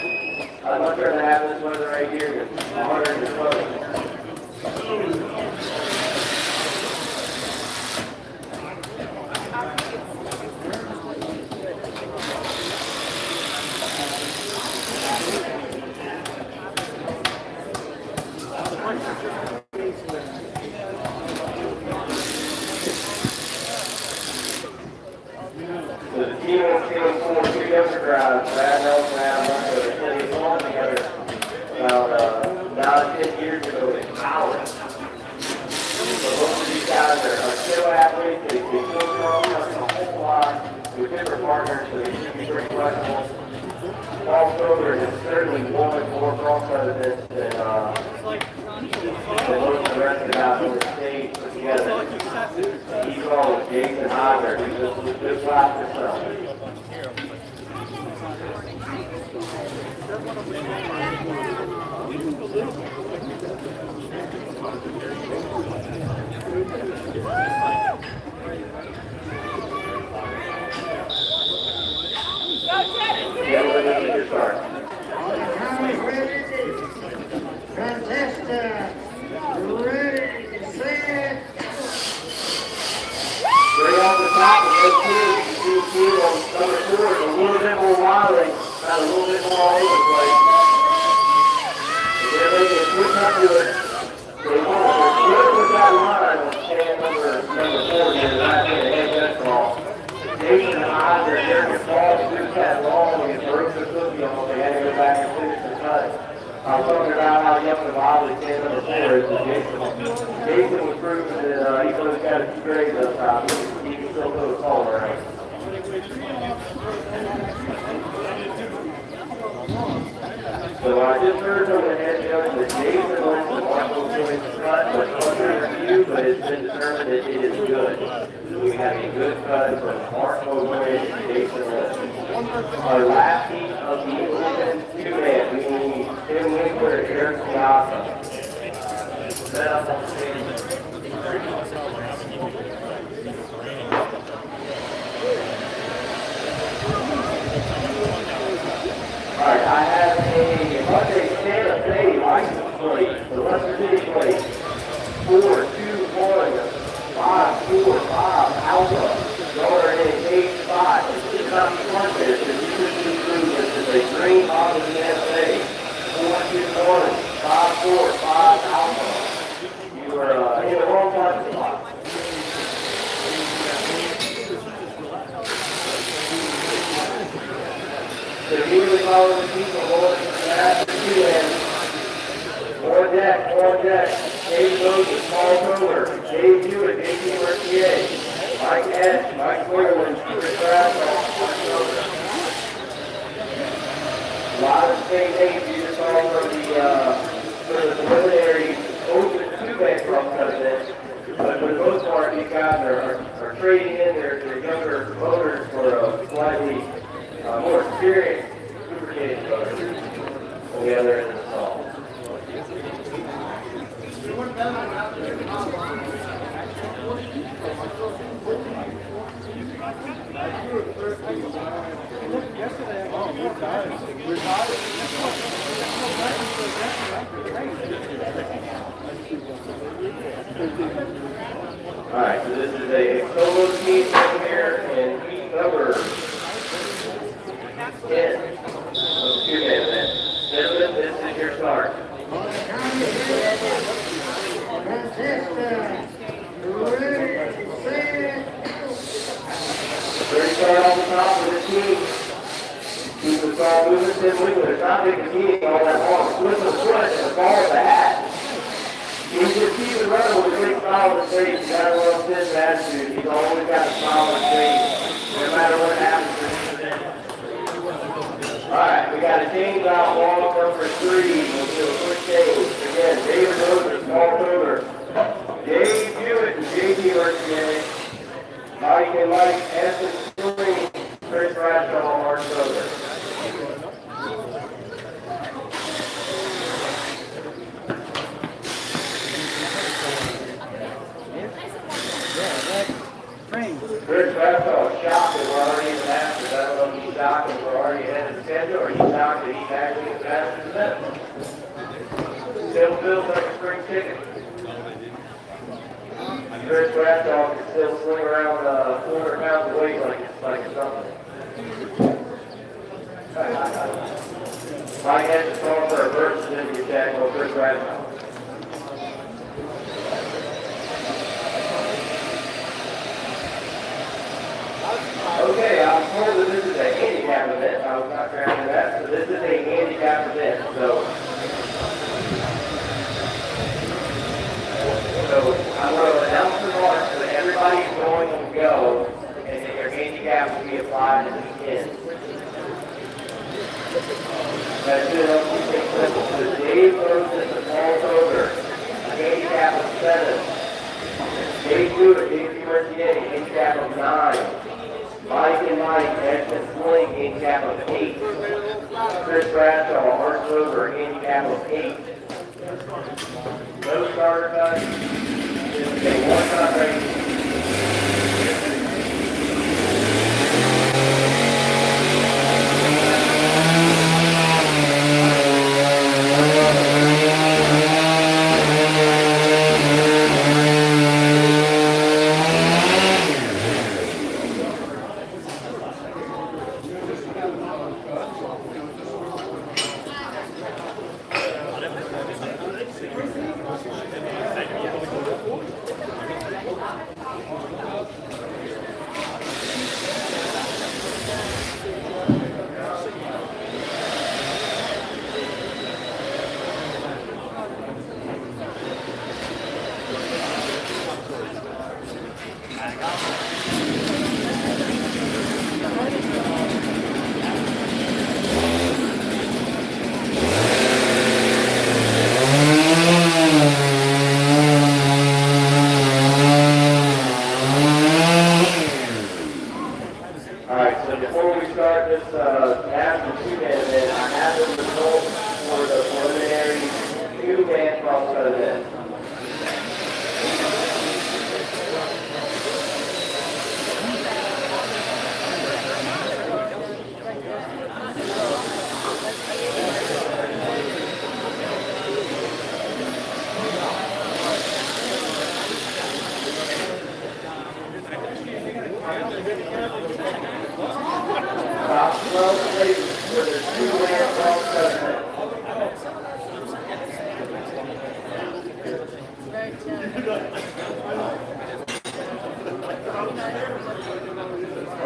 I'd much rather have this weather right here than 120. So the team is feeling for 2 younger guys, Brad Nelson and Adam Webster. They played along together about 10 years ago in college. So both of these guys are still athletes. They still strong, a whole lot with different partners, so they should be pretty flexible. Paul Thurber has certainly won more cross-cut events than most of the rest of the guys on the stage put together. He's on with Jason Hosler, who's a good class himself. Contestant, ready, set, Straight off the top of this team, you see on number 4 is a little bit more wildly, not a little bit more all over the place. They're making a switch up to it. They want to good with that line on stand number 4 here, right there, the head judge call. Jason Hosler, Derek Paul, threw that long and broke the cookie on. They had to go back and finish the cut. I was talking about how young and wobbly stand number 4 is with Jason. Jason was proving that even though he's got a few grades up top, he can still throw the ball around. So I just heard from the head judge that Jason wants to Marco Flint's cut, but under review, but it's been determined that it is good. We have a good cut from Marco Flint and Jason Lynch. Our last heat of the Olympian two-man, we need Tim Winkler and Eric Diop. Set up on the stage. Alright, I have a Monday Santa Fe license plate, the Webster City plate, 421-545 Alpha, daughter in age 5. It's not the front there, so you couldn't be through this. It's a green bottle of Santa Fe, 421-545 Alpha. You were in the wrong parking lot. So immediately following the people, together in the stall. Alright, so this is a solo team right here in heat number 10 of 2 minutes. Gentlemen, this is your start. Ready to start off the top of the team. Keep the ball moving, then wiggle. It's not big skiing all that long. Switch the foot and the ball at the hat. You just keep it running with a great smile on his face. He's got a little sense of attitude. He's always got a smile on his face, no matter what happens. Alright, we got a change out wall number 3. We'll do a quick change. Again, David Moses, Paul Kroger, Dave Hewitt, and J.D. Mercier, Mike and Mike, Anthony Swing, Chris Bradshaw, Mark Kroger. Chris Bradshaw, shocked that we're already in the Masters. I don't know if he's shocked that we're already ahead of the schedule, or he's shocked that he's actually in the Masters event. Still feels like a spring ticket. Chris Bradshaw can still swing around 400 pounds of weight like it's something. Mike has to call for a birth certificate check on Chris Bradshaw. Okay, I was told that this is a handicap event. I was not grounded that, so this is a handicap event. So I'm going to announce the mark so that everybody's going to go, and then your handicap will be applied at the end. That's it. So Dave Moses and Paul Kroger, handicap of 7. Dave Hewitt, J.P. Mercier, handicap of 9. Mike and Mike, Edmund Sling, handicap of 8. Chris Bradshaw, Mark Kroger, handicap of 8. No starter cut. Okay, one cut race.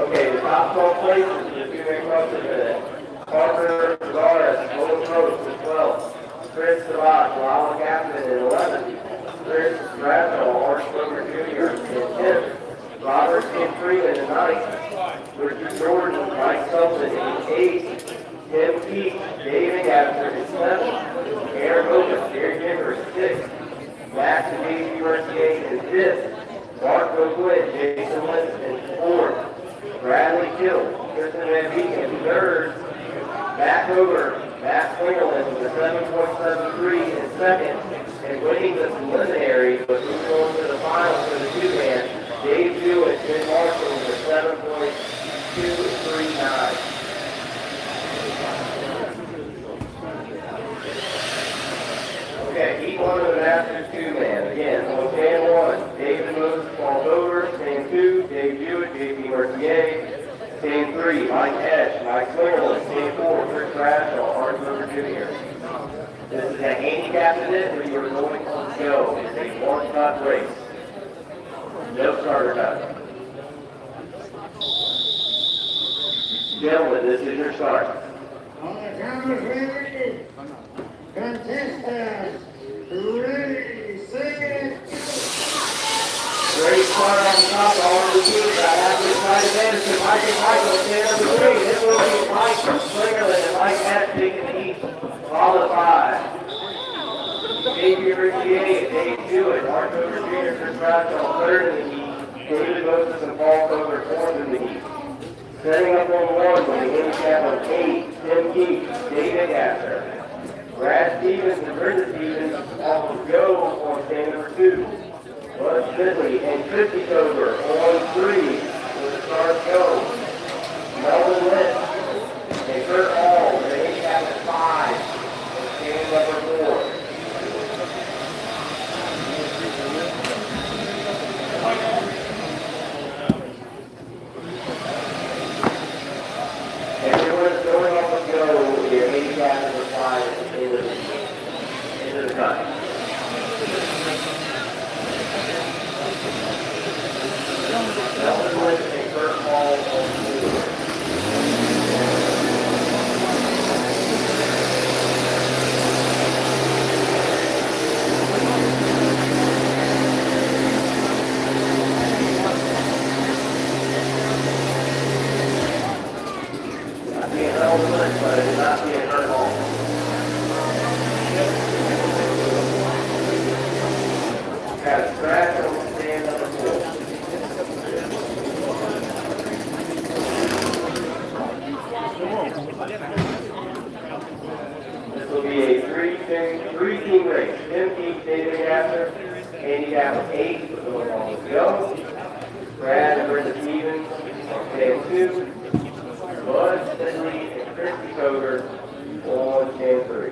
Okay, the top 12 places in the two-man CrossFit event. Parker Tavares, Gold Coast at 12. Chris Savage, Lala Captain at 11. Chris Bradshaw, Mark Kroger Jr. at 10th. Robert Kim Freeman at 9th. Richard Jordan, Mike Sullivan at 8th. Tim Keith, David Abner at 7th. Aaron Hogan, Gary Denver at 6th. Max and J.C. Mercier at 5th. Mark O'Quinn, Jason Winston at 4th. Bradley Kill, Kristen Van Beek at 3rd. Matt Hoover, Matt Slinger 7.73 in second, and winning the preliminary, but moving on to the final for the two-man, Dave Jewett, Ben Marshall with 7.239. Okay, heat one of the Masters two-man. Again, on stand one, David Moses, Paul Dover. Stand two, Dave Jewett, JP Mercier. Stand three, Mike Esch, Mike Swingerland. Stand four, Chris Bradshaw, Art Dover Jr. This is a handicap event where you are going on go. It's a one-cut race. No starter cut. Gentlemen, this is your start. On the count of three, contestants, ready, set, Great start on top, all of the teams. I have to try to manage to Mike and Michael, stand number three. This will be Mike from Swingerland and Mike Esch taking the heat. Followed by J.P. Richier, Dave Jewett, Mark Dover Jr., Chris Bradshaw, third in the heat. David Moses and Paul Dover, fourth in the heat. Setting up on one with a handicap of 8, Tim Keith, David Gasser. Brad Stevens and Brenda Stevens off of go on stand number 2. Bud Finley and Christy Dover on 3 with the start go. Melvin Lynch and Kurt Hall with a handicap of 5 on stand number 4. Everyone's going off the go with your handicap number 5 into the cut. Melvin Lynch and Kurt Hall on 4. But it is not being hurt all. Got a scratch on stand number 4. This will be a three-team race. Tim Keith, David Gasser, handicap of 8 with the one on the go. Brad and Brenda Stevens on stand 2. Bud Finley and Christy Dover on stand 3.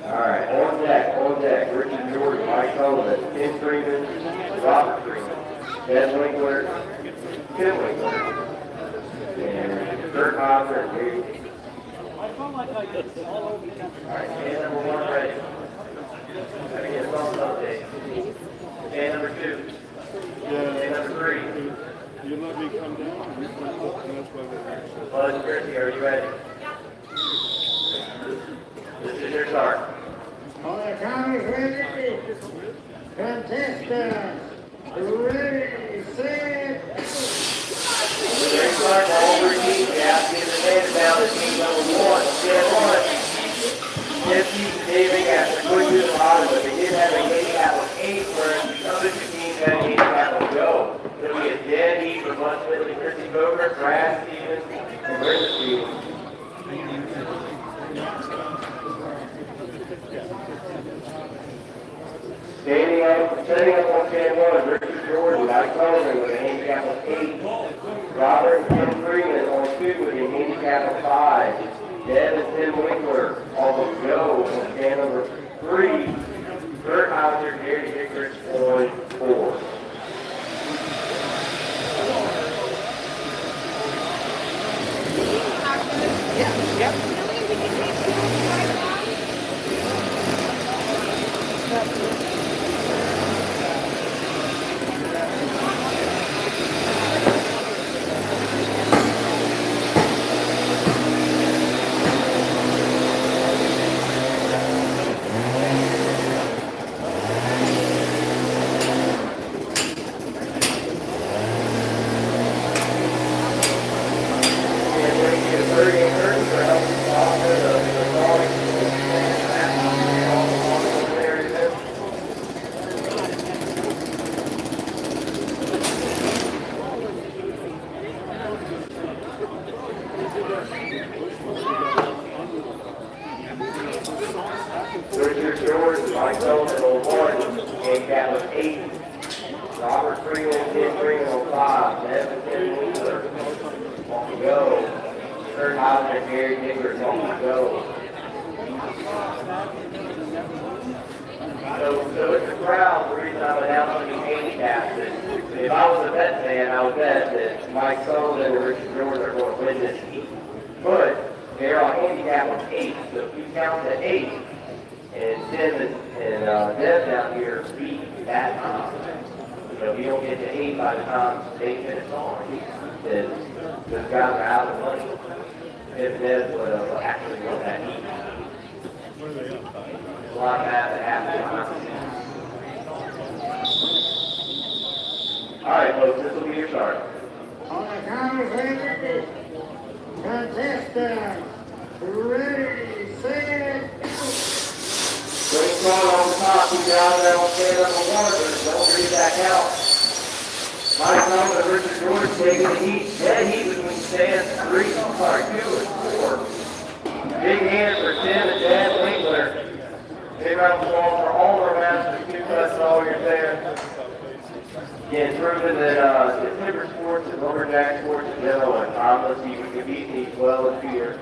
Alright, on deck, Richard Jordan, Mike Sullivan, Tim Freeman, Robert Freeman, Ben Winkler, Tim Winkler, and Kurt Hopper and Dave. Alright, stand number 1 ready. Gotta get a thumbs up, Dave. Stand number 2. Stand number 3. You let me come down? Bud and Christy, are you ready? This is your start. on the count of three, contestants, ready, set, Great start, all three teams. You have to get the data down to team number 1. Stand 1. Deputy David Gasser couldn't do the bottom, but they did have a handicap of 8, whereas the other two teams had a handicap of go. It'll be a dead heat for Bud Finley, Christy Boger, Brad Stevens, and Brenda Stevens. Setting up on stand 1, Richard Jordan, Mike Sullivan with a handicap of 8. Robert and Tim Freeman on 2 with a handicap of 5. Deb and Tim Winkler on the go on stand number 3. Kurt Hauser, Gary Dickrich on 4. Mike Sullivan on 1, handicap was 8. Robert Freeman, 10 Freeman on 5. Nevin 10 Wheeler, off the go. Third Heisman, Gary Niggers, off the go. So it's a crowd. The reason I'm announcing these handicaps is if I was a bet fan, I would bet that Mike Sullivan and Richard George are going to win this heat. But they're on handicap of 8. So if you count to 8, and Tim and Deb down here beat that time, if you don't get to 8 by the time 8 minutes on, then those guys are out of money. If Deb would have actually won that heat. A lot of that happened. All right, folks, this will be your start. On the count of 3, contestant, ready, set, Great throw on the top, keep your eyes out on stand number 1, but don't read that count. Mike Sullivan and Richard George taking the heat, dead heat between stands 2 and 4. Big hand for Tim and Dan Winkler. Big round of applause for all our masters, 2 cuts and all your fans. Again, proving that the timber sports and lumberjack sports in general are timeless. You can compete these well into your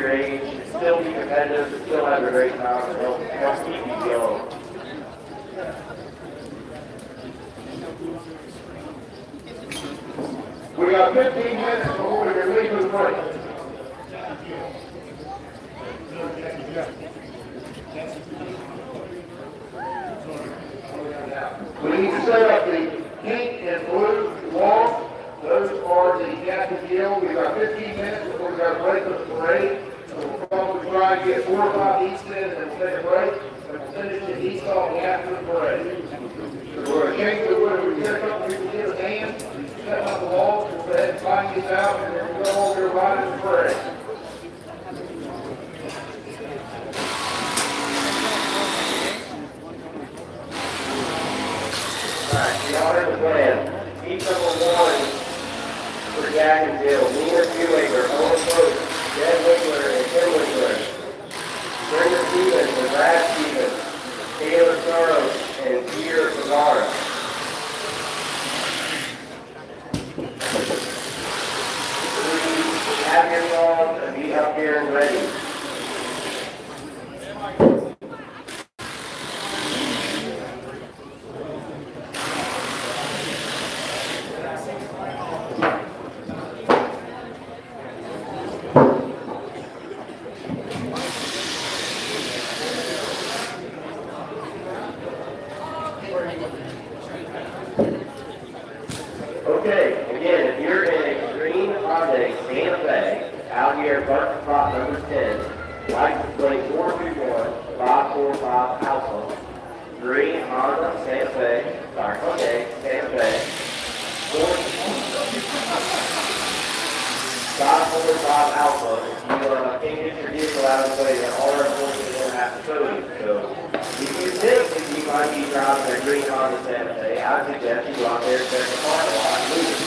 age, and still be competitive, and still have a great time, and help keep you young. We got 15 minutes before we release the break. We need to set up the pink and blue walls. Those are the Captain Gill. We've got 15 minutes before we got to break up the parade. So we'll probably try and get 4 or 5 east in and then take a break. And we'll finish the east off after the parade. So we're going to change the wood. We set a couple people get a hand, set up the walls, we'll go ahead and find these out, and then we'll go over right in the parade. Alright, y'all have a plan. Heat number 1 for Jack and Jill. Nina Shoemaker, Owen Post, Jed Winkler, and Tim Winkler. Brendan Stevens and Brad Stevens, Taylor Soros, and Peter Pagara. Please have your songs and be up here and ready. Okay, again, if you're in Extreme Hyundai Santa Fe, out here at parking spot number 10, license plate 421 545 Alpha, green Honda Santa Fe, Hyundai Santa Fe, 545 Alpha. If you can't get your vehicle out of the way, then all our employees don't have to tow you. So if you think that you might be driving a green Honda Santa Fe, I suggest you go out there and check the parking lot and move it.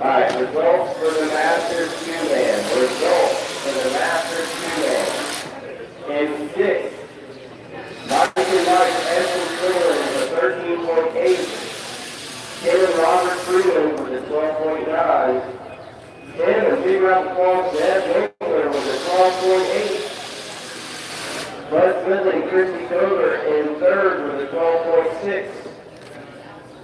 Alright, results for the Masters Q-Man. Results for the Masters Q-Man. In sixth, Michael Mike Edward Freeland with a 13.8. Kevin Robert Freeland with a 12.9. Tim and Big Round Falls Dad Winkler with a 12.8. Bud Smith and Christy Cover in third with a 12.6.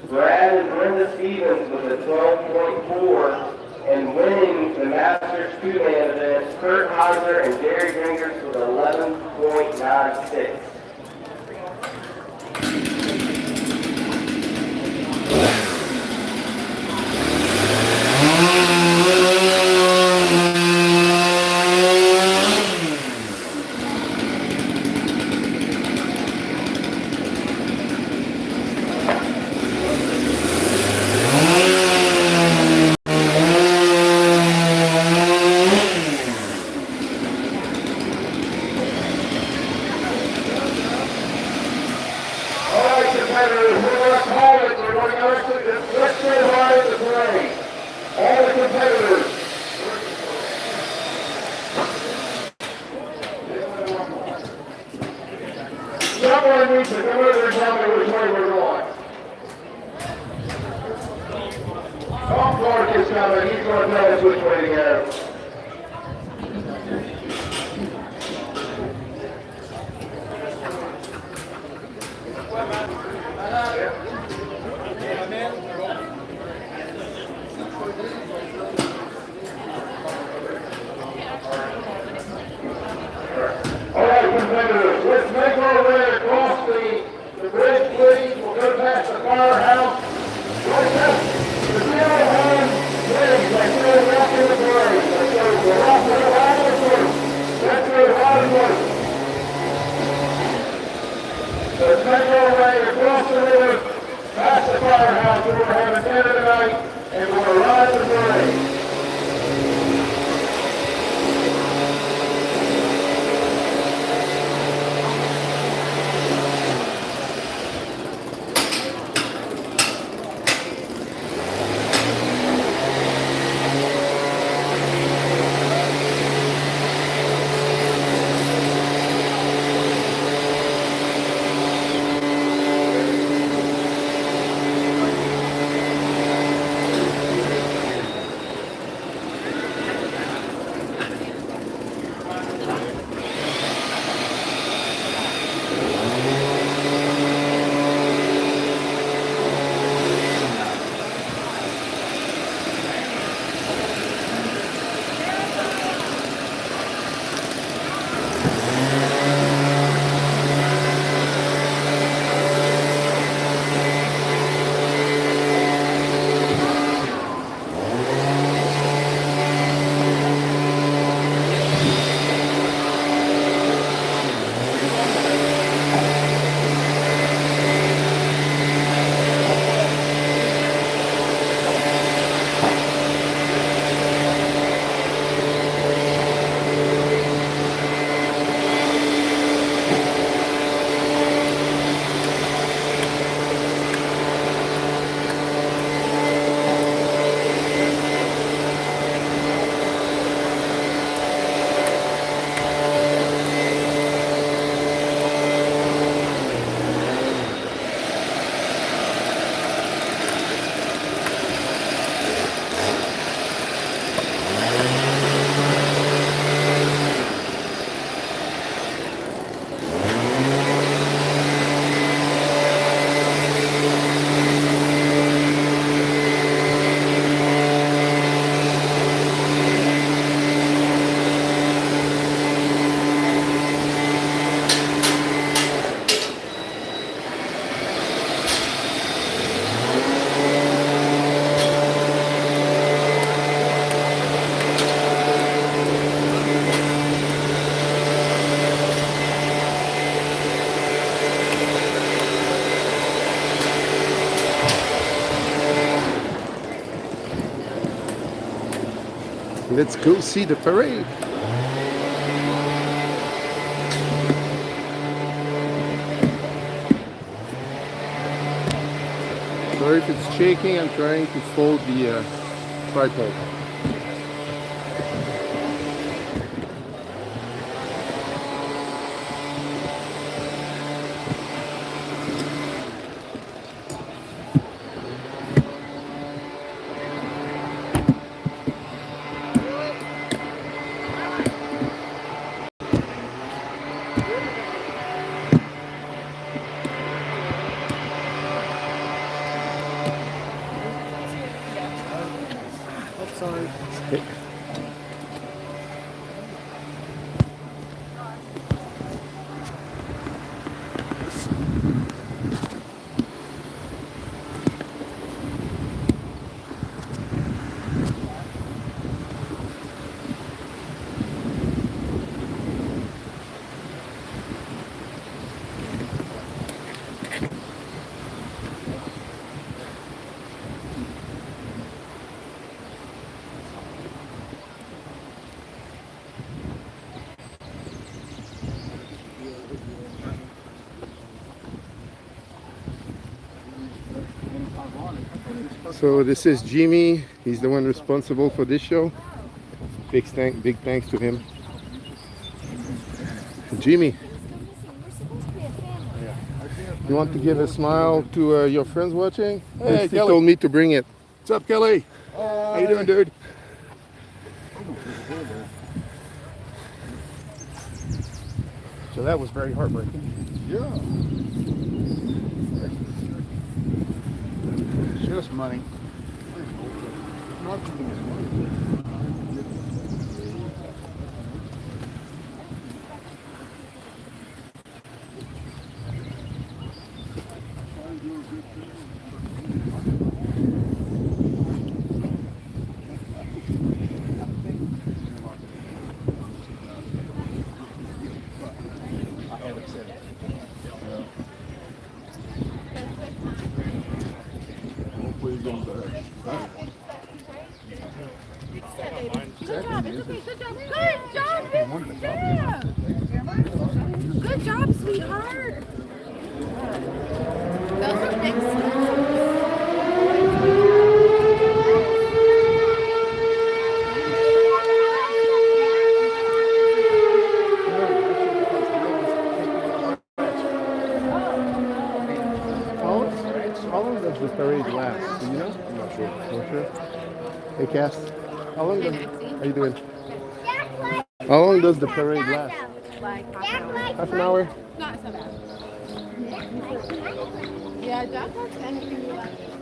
Brad and Brenda Stevens with a 12.4, and winning the Masters two-man event, Kurt Heiser and Gary Gringers with 11.96. Someone needs to come over and tell me which way we're going. Tom Clark is coming. He's going to tell us which way to go. All right, competitors, let's make our way across the bridge, please. We'll go past the firehouse. Right past the zero hand bridge. Let's go walk in the parade. Let's go walk in the line of work. Let's go line of work. Let's make our way across the river, past the firehouse, where we're having dinner tonight, and we'll ride the parade. Let's go see the parade. Sorry if it's shaking, I'm trying to fold the tripod. Sorry. So this is Jimmy. He's the one responsible for this show. Big thanks to him. Jimmy, you want to give a smile to your friends watching? Hey, Kelly told me to bring it. What's up, Kelly? How you doing, dude? So that was very heartbreaking. Yeah. It's just money. Good job, sweetheart. Those are big How long does the parade last? Do you know? I'm not sure. Not sure. Hey, Cass. How long does? How you doing? How long does the parade last? like Half an hour. not so bad. Yeah, Jack likes anything you like.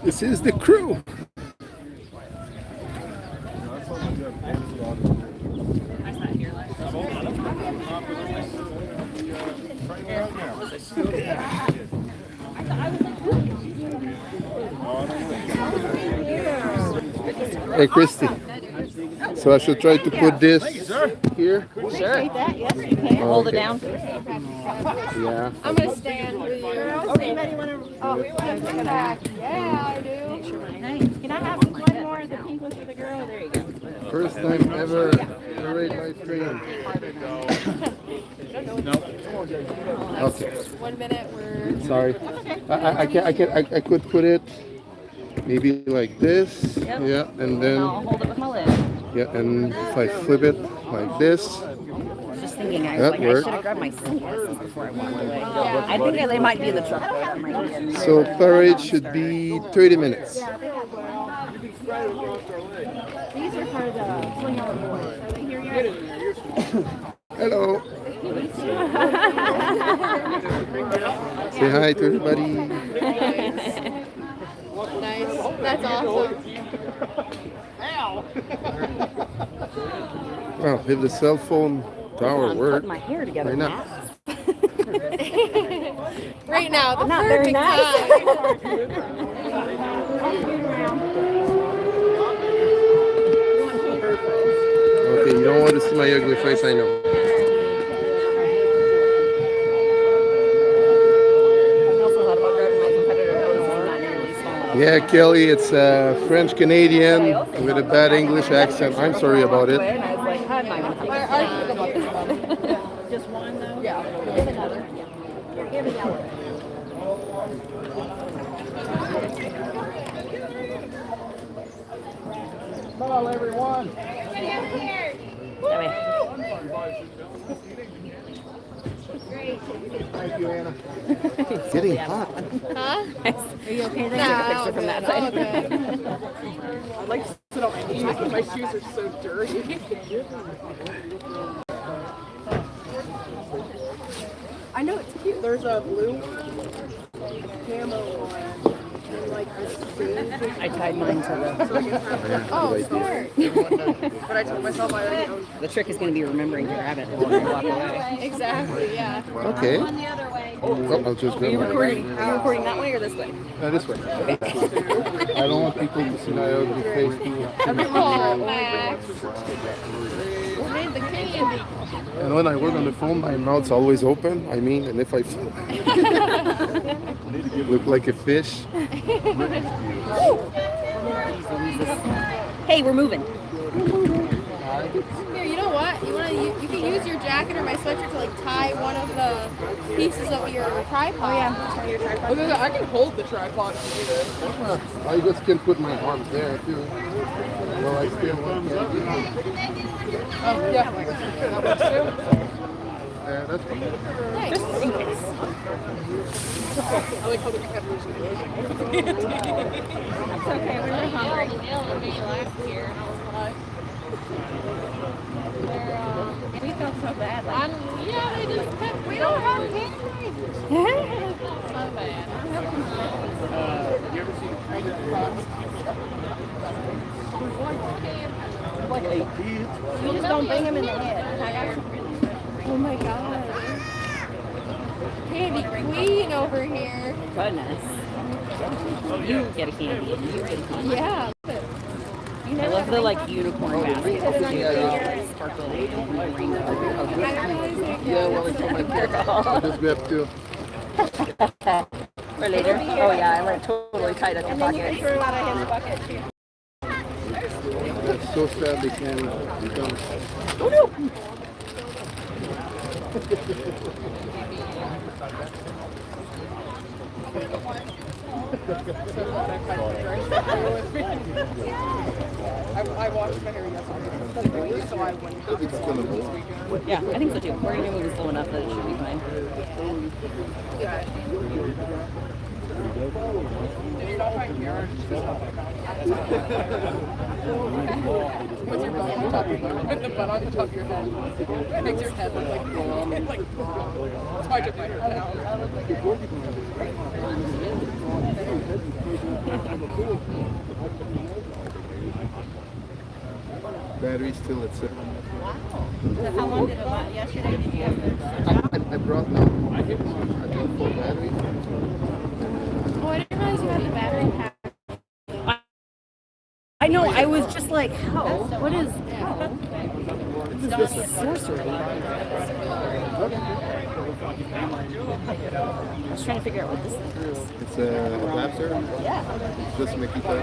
This is the crew. Hey, Christy. So I should try to put this here? Sure. That, yes, you can. Hold it down. Yeah. I'm going to stand with you. Anybody want to? Oh, we want to bring it back. Yeah, I do. Can I have one more of the pink one for the girl? There you go. First time ever parade live stream. Okay. 1 minute, we're... Sorry. I could put it maybe like this. Yep. Yeah, and then I'll hold it with my lid. yeah, and if I flip it like this, I was just thinking, I was that like, I worked. should have grabbed my sunglasses before I walked away. I think they might be in the truck. That might be in So parade should be 30 minutes. These are for the swing on the board. Are they here yet? Hello. Say hi to everybody. Nice. That's awesome. Well, if the cell phone tower I'm worked, putting my hair together. why not? Right now, the Not very perfect nice. time. Okay, you don't want to see my ugly face, I know. Yeah, Kelly, it's a French Canadian with a bad English accent. I'm sorry about it. Just one, though? Yeah. Give another. Give it yellow. Hello, everyone. Thank you, Anna. It's getting hot. Huh? Are you okay there? No, Take a picture from that side. I'd like to sit on my knees because my shoes are so dirty. I know it's cute. There's a blue one, a camo one, and like this beige. I tied mine to the... Oh, smart. But I told myself I already owned. The trick is going to be remembering to grab it before I walk away. Exactly, yeah. Okay. Oh, I'll just Are grab you my recording that way or this way? this way. I don't want people to see my ugly face too. Oh, Max. We made the candy. And when I work on the phone, my mouth's always open. I mean, and if I look like a fish. Hey, we're moving. Here, you know what? You can use your jacket or my sweatshirt to like tie one of the pieces of your tripod. Oh yeah, tie your tripod. I can hold the tripod if you do this. I just can put my arms there too. Well, I still want to. Oh yeah, that works too. That's fine. Nice. I like how the peppers. It's okay, we were hungry. We felt so bad. Yeah, they just kept, we don't have candy. So bad. You ever seen Tiger Fox? Like 8 feet. You just don't bang him in the head. Oh my god. Candy queen over here. Goodness. You get a candy. You get a candy. Yeah. I love the like unicorn baskets. Sparkle rainbow. Yeah, well, it's on my Just grab two. For later. Oh yeah, I like totally tied up your pockets. Threw out of his bucket too. It's so sad they can't become. Oh no! I washed my hair yesterday, so I wouldn't have to wash it this weekend. Yeah, I think so too. We're gonna be moving slow enough that it should be fine. And you're not my hair, it's just with your butt on top of your head. With the butt on top of your head. It makes your head look like that's why I took my hair down. Battery still at 7. Wow. How long did it last? Yesterday did you have I brought no. I got full battery. Oh, I didn't realize you had the battery pack. I know, I was just like, how? What is how? This is sorcery. I was trying to figure out what this thing is. It's a Webster. Yeah. It's just Makita.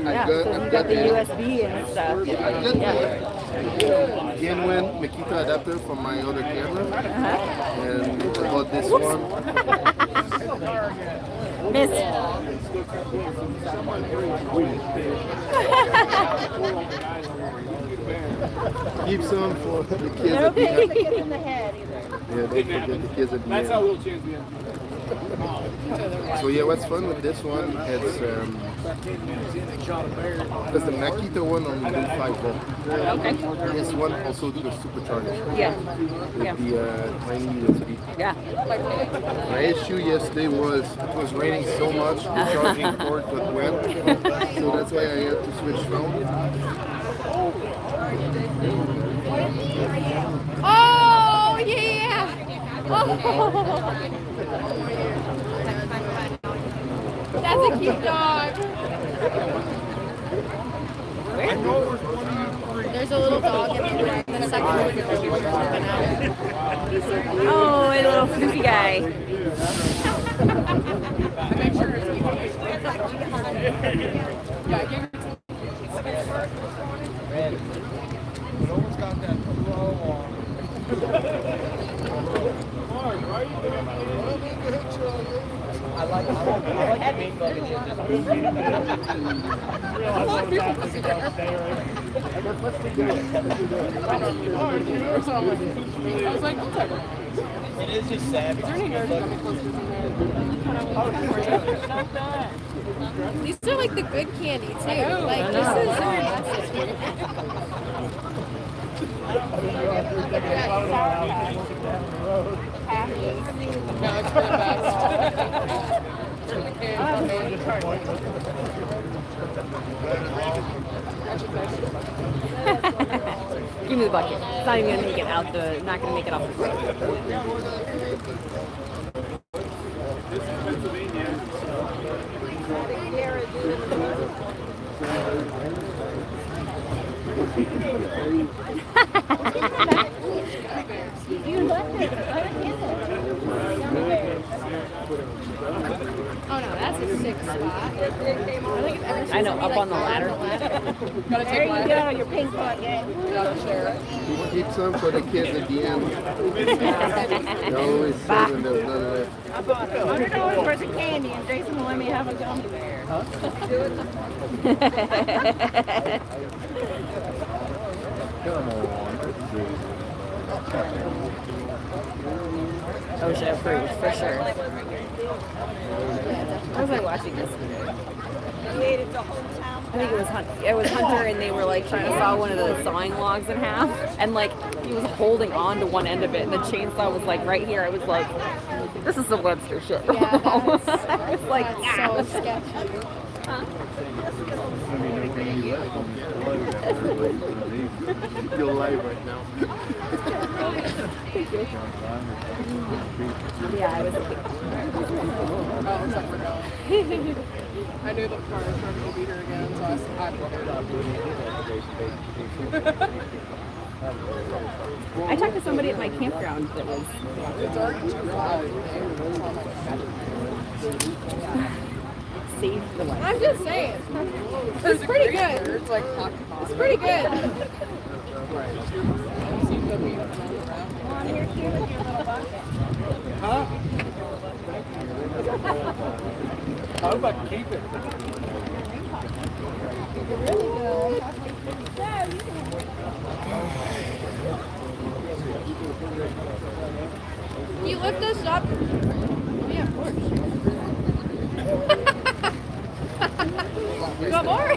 Yeah, so you got the USB and stuff. I got the genuine Makita adapter from my other camera. And I bought this one. Miss. Keep some for the kids at the Okay. end. Get in the head either. Yeah, don't forget the kids at the That's how end. we'll choose the end. So yeah, what's fun with this one, it's because the Makita one only do 5 volt. Okay. This one also do the supercharger. Yeah. With Yeah. the tiny USB. Yeah. My issue yesterday was it was raining so much, the charging cord got wet, so that's why I had to switch phone. Oh yeah! Oh. That's a cute dog. There's a little dog in the back. The second one is jumping out. Oh, a little floofy guy. I like the main bug. It is just sad. These are like the good candy too. Like this Give me the bucket. It's not even gonna make it out the. Not gonna make it off the floor. You left it. Oh no, that's a sick spot. I know, up on the ladder. Gotta There you go, your pink bucket. Gotta share it. Keep some for the kids at the end. They always say when there's none left. I bought $100 worth of candy and Jason will let me have a gummy bear. OSHA approved, for sure. I was like watching this. I think it was Hunter, and they were like trying to saw one of the sawing logs in half, and like he was holding on to one end of it, and the chainsaw was like right here. I was like, this is some Webster shit. Yeah, I was like, so sketchy. You're live right now. yeah, I was. I knew the car was trying to beat her again, so I I talked to somebody at my campground that was. It's already too loud. Save the life. I'm just saying. It's pretty good. It's like It's pretty good. Huh? How about keep it? Can you lift this up? Yeah, of course. You got more?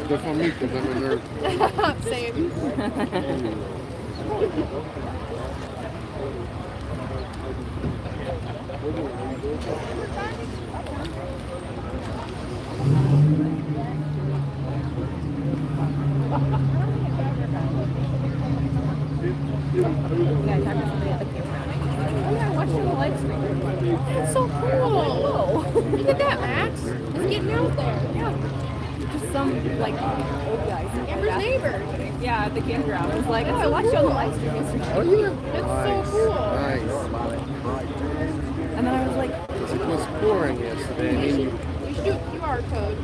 They're for me because I'm a nerd. Same. That's so cool. Look at that, Max. It's getting out there. Yeah. some like old guy. Amber's neighbor. Yeah, at the campground. I was like, oh, I watched you on the live stream yesterday. Oh yeah. That's so cool. Nice. And then I was like, Because it was pouring yesterday. I mean, You should do a QR code.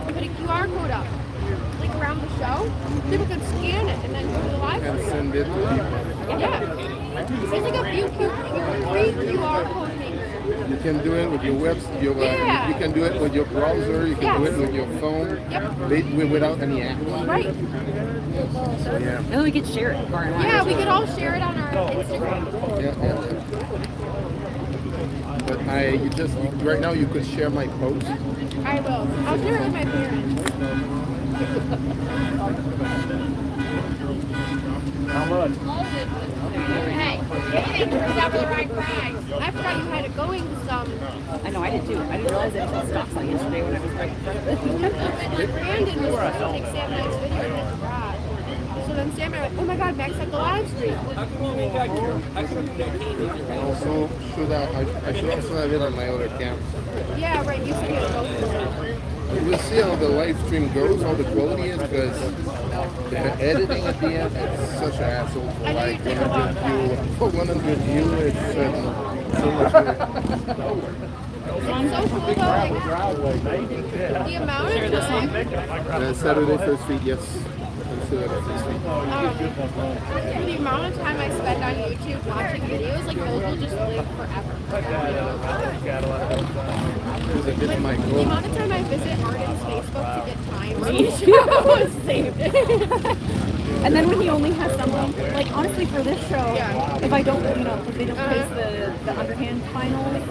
You put a QR code up, like around the show. People can scan it and then go to the live and stream. send it to people. Yeah. There's like a few free QR code makers. You can do it with your website. Yeah. You can do it with your browser. You can do it with your phone. Without any app. Right. So yeah. and then we could share it far and wide. Yeah, we could all share it on our Instagram. Yeah. But right now you could share my post. I will. I'll share it with my parents. How much? Hey, you didn't have the right price. I forgot you had it going to some. I know, I did too. I didn't realize it until stopped sign yesterday when I was right in front of it. Brandon was supposed to take Sam and I's video in his garage. So then Sam and I went, oh my god, Max had the live stream. Also, I should also have it on my other camera. Yeah, right, you should get both. We'll see how the live stream goes, how the quality is, because the editing at the end is such an hassle for like 100 views. For 100 views, it's so much work. It's so cool though, like, the amount of time. Saturday First Feed, yes. Saturday First Feed. The amount of time I spend on YouTube watching videos, like those will just live forever. Because I did my The goal. amount of time I visit Arden's Facebook to get times on the show. Same. And then when he only has someone, like honestly for this show, if I don't, because they don't place the underhand finals.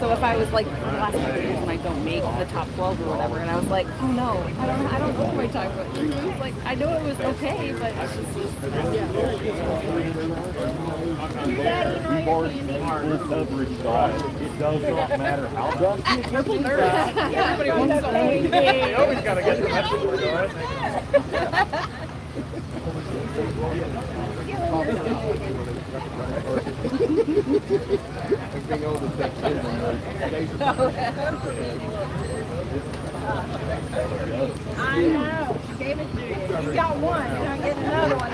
So if I was like for the last couple years when I don't make the top 12 or whatever, and I was like, oh no, I don't know my time, but it's like I know it was okay, but it's just We've already full coverage diet. It does not matter how dusty it gets. everybody wants something. They always got to get the message right. Bring all the text in I know. She gave it to you. You got one, and I'm getting another one.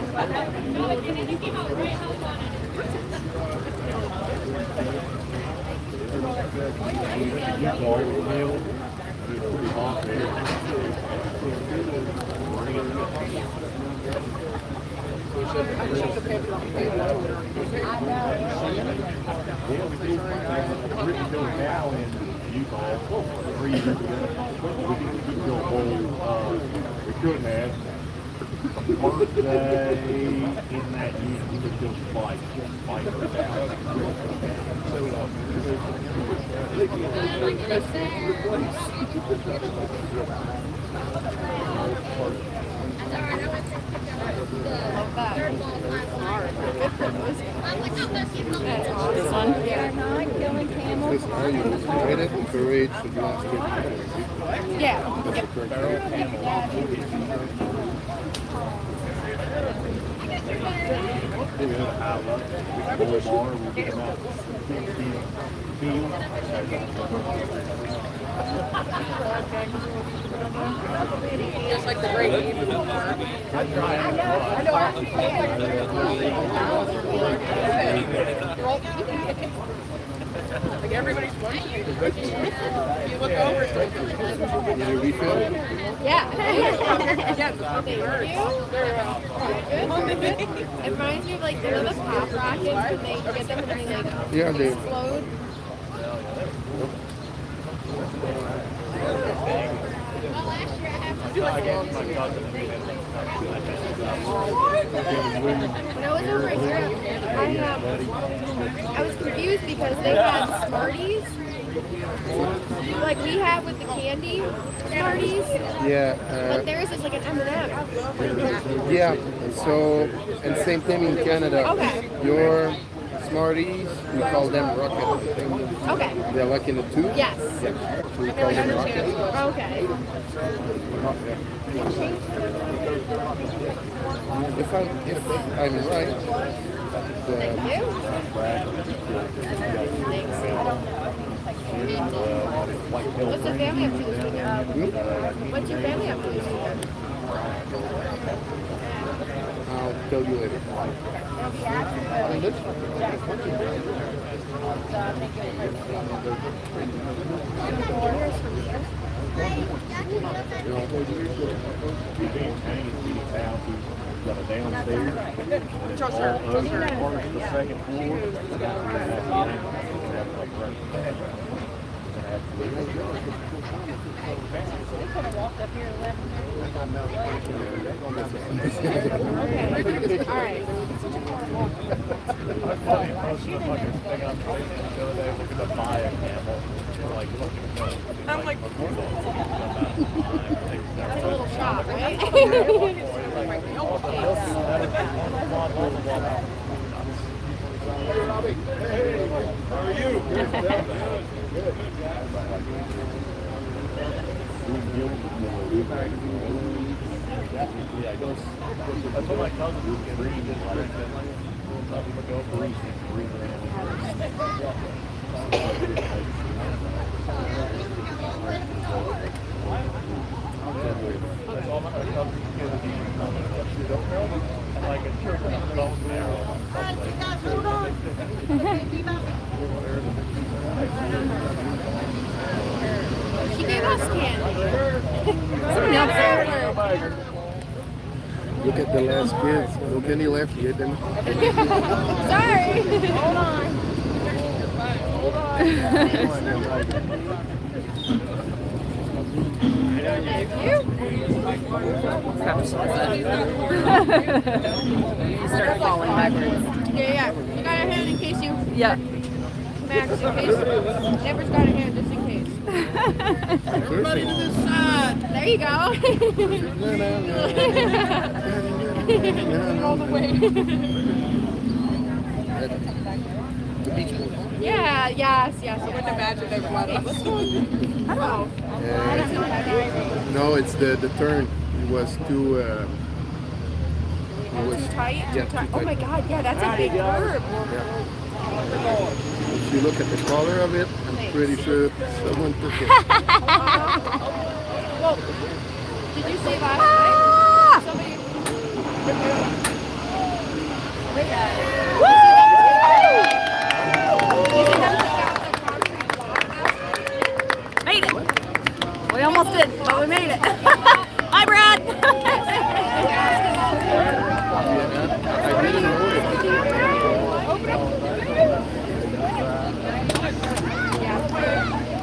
We could have birthday in that year. We could just fight her This one? This are you excited and parade should last 50 minutes. Yeah. That's the correct Just like the gravy. Like everybody's watching you. You look over it. Need a refill? Yeah. It reminds me of like the pop rockets when they get them and they like Yeah, they explode. When I was over here, I was confused because they had Smarties, like we have with the candy Smarties, yeah. but theirs is like an M&M. Yeah. So, and same thing in Canada. Okay. Your Smarties, we call them rocket. Okay. They're like in the tube. Yes. Yeah. So we call them rocket. Okay. If I'm right, Thank you. Thanks. What's the family up to this weekend? What's your family up to this weekend? I'll tell you later. Got a downstairs. It's all up first the second floor. I'm like, that's a little shot, right? That's what my cousin was getting. She gave us candy. Someone else ordered. Look at the last kids. Look any left yet. Then. Sorry. Hold on. Thank you. You start falling backwards. Yeah. You got a hand in case you. Yeah. Max, in case. Never's got a hand just in case. Everybody to this side. There you go. All the way. Yeah, yes. I wouldn't imagine they would let us. Oh. No, it's the turn. It was too. It was Too tight? Yeah, Too tight. Oh my god, yeah, that's a big curve. If you look at the color of it, I'm pretty sure someone took it. Well, did you see last night? Somebody. Made it. We almost did, but we made it. Hi, Brad.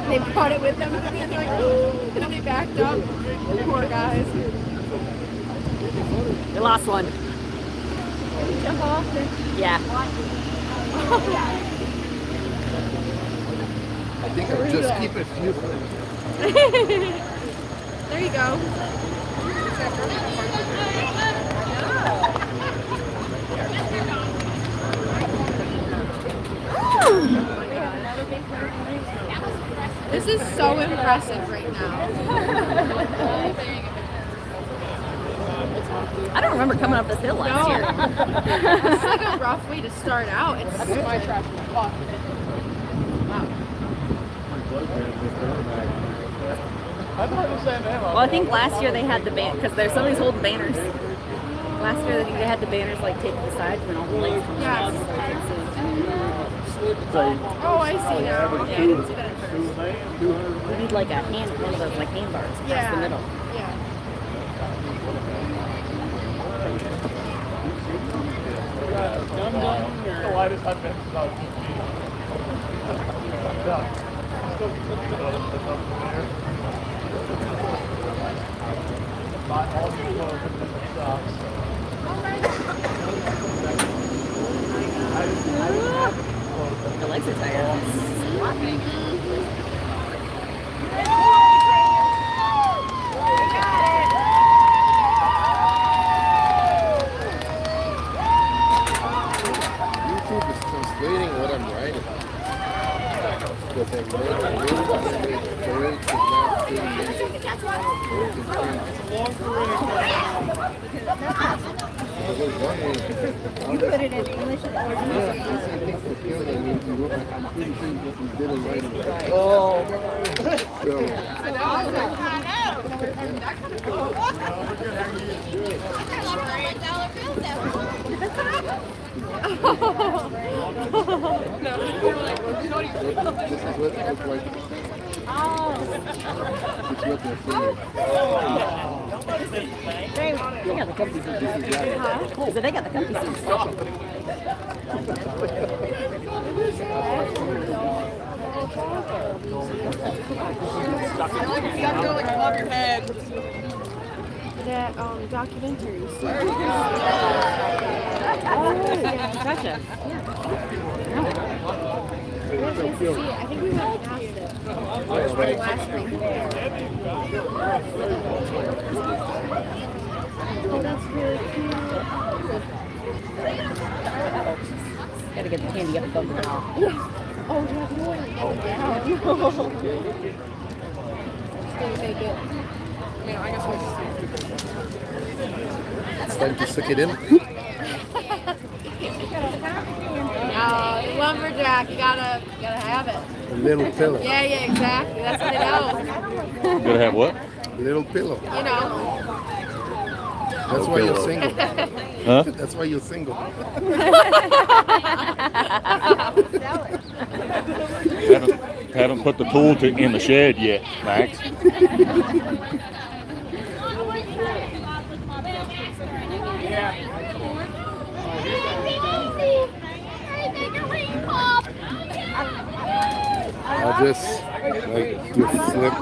They brought it with them and they backed up. Poor guys. We lost one. Jump off. Yeah. I think I'll just keep it few. There you go. This is so impressive right now. I don't remember coming up this hill last year. It's like a rough way to start out. It's my track. Wow. Well, I think last year they had the band because there's somebody's holding banners. Last year I think they had the banners like taped to the sides and all the lights from the sides. Oh, I see now. Yeah, I didn't see that at first. We need like a hand, one of those like handbars across the middle. Yeah. The lightest I've been about 15 The legs are tired. YouTube is translating what I'm writing. Because I'm really translate correct is You put it in English and I think for him, I mean, I'm pretty sure he didn't write it. Oh. This is what it looks like. It's what they're feeling. They got the comfy seats. Huh? They got the comfy seats. Stop going above your head. That documentary. Oh, yeah. Gotcha. We went to see it. I think we went past it. Last week. Oh, that's really cute. Gotta get the candy up above the mouth. Oh, yeah, you want to go down. Just gonna take it. I guess we'll It's time to suck it in. Lumberjack, you gotta have it. A little pillow. Yeah, exactly. That's what it knows. Gotta have what? A little pillow. You know. That's why you're single. Huh? That's why you're single. Haven't put the tool in the shed yet, Max. I'll just like do a flip.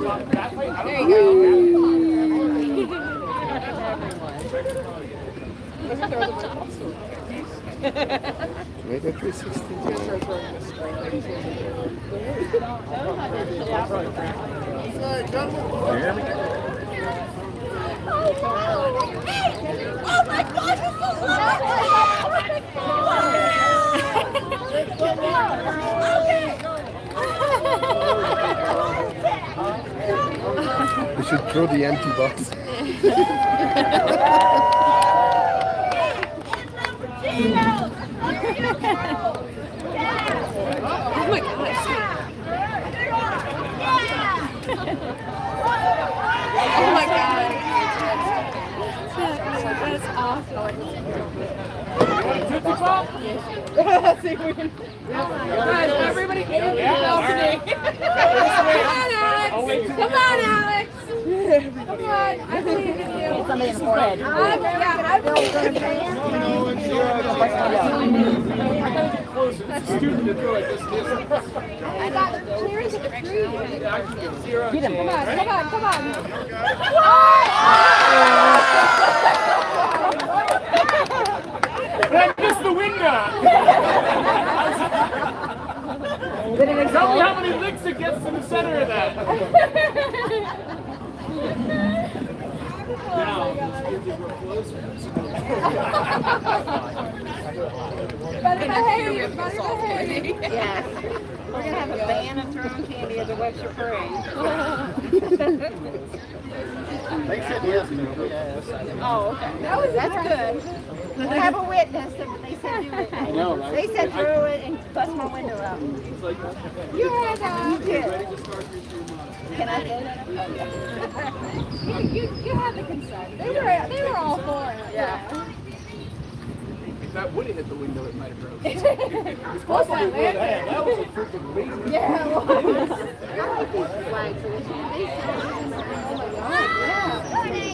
There you go. Make a 360. Oh my gosh, We should throw the empty box. Oh my gosh. Oh my god. That's awesome. Let's see if we can. Guys, everybody get in the balcony. Come on, Alex. Come on. I believe in you. Somebody in the forehead. I believe in you. I got clearance of the tree. Get him. Come on. I missed the window. Tell me how many licks it gets to the center of that. Better behave. Yes. We're going to have a ban of throwing candy at the Webster Parade. They said yes to me. Oh, okay. That's good. We have a witness, but they said do it. I know, right? They said throw it and bust my window out. You had You did. Can I do that? you had the consent. They were all for it. Yeah. If that would have hit the window, it might have broken. It's close to that. That was a freaking amazing. Yeah, it was. I like these flags. They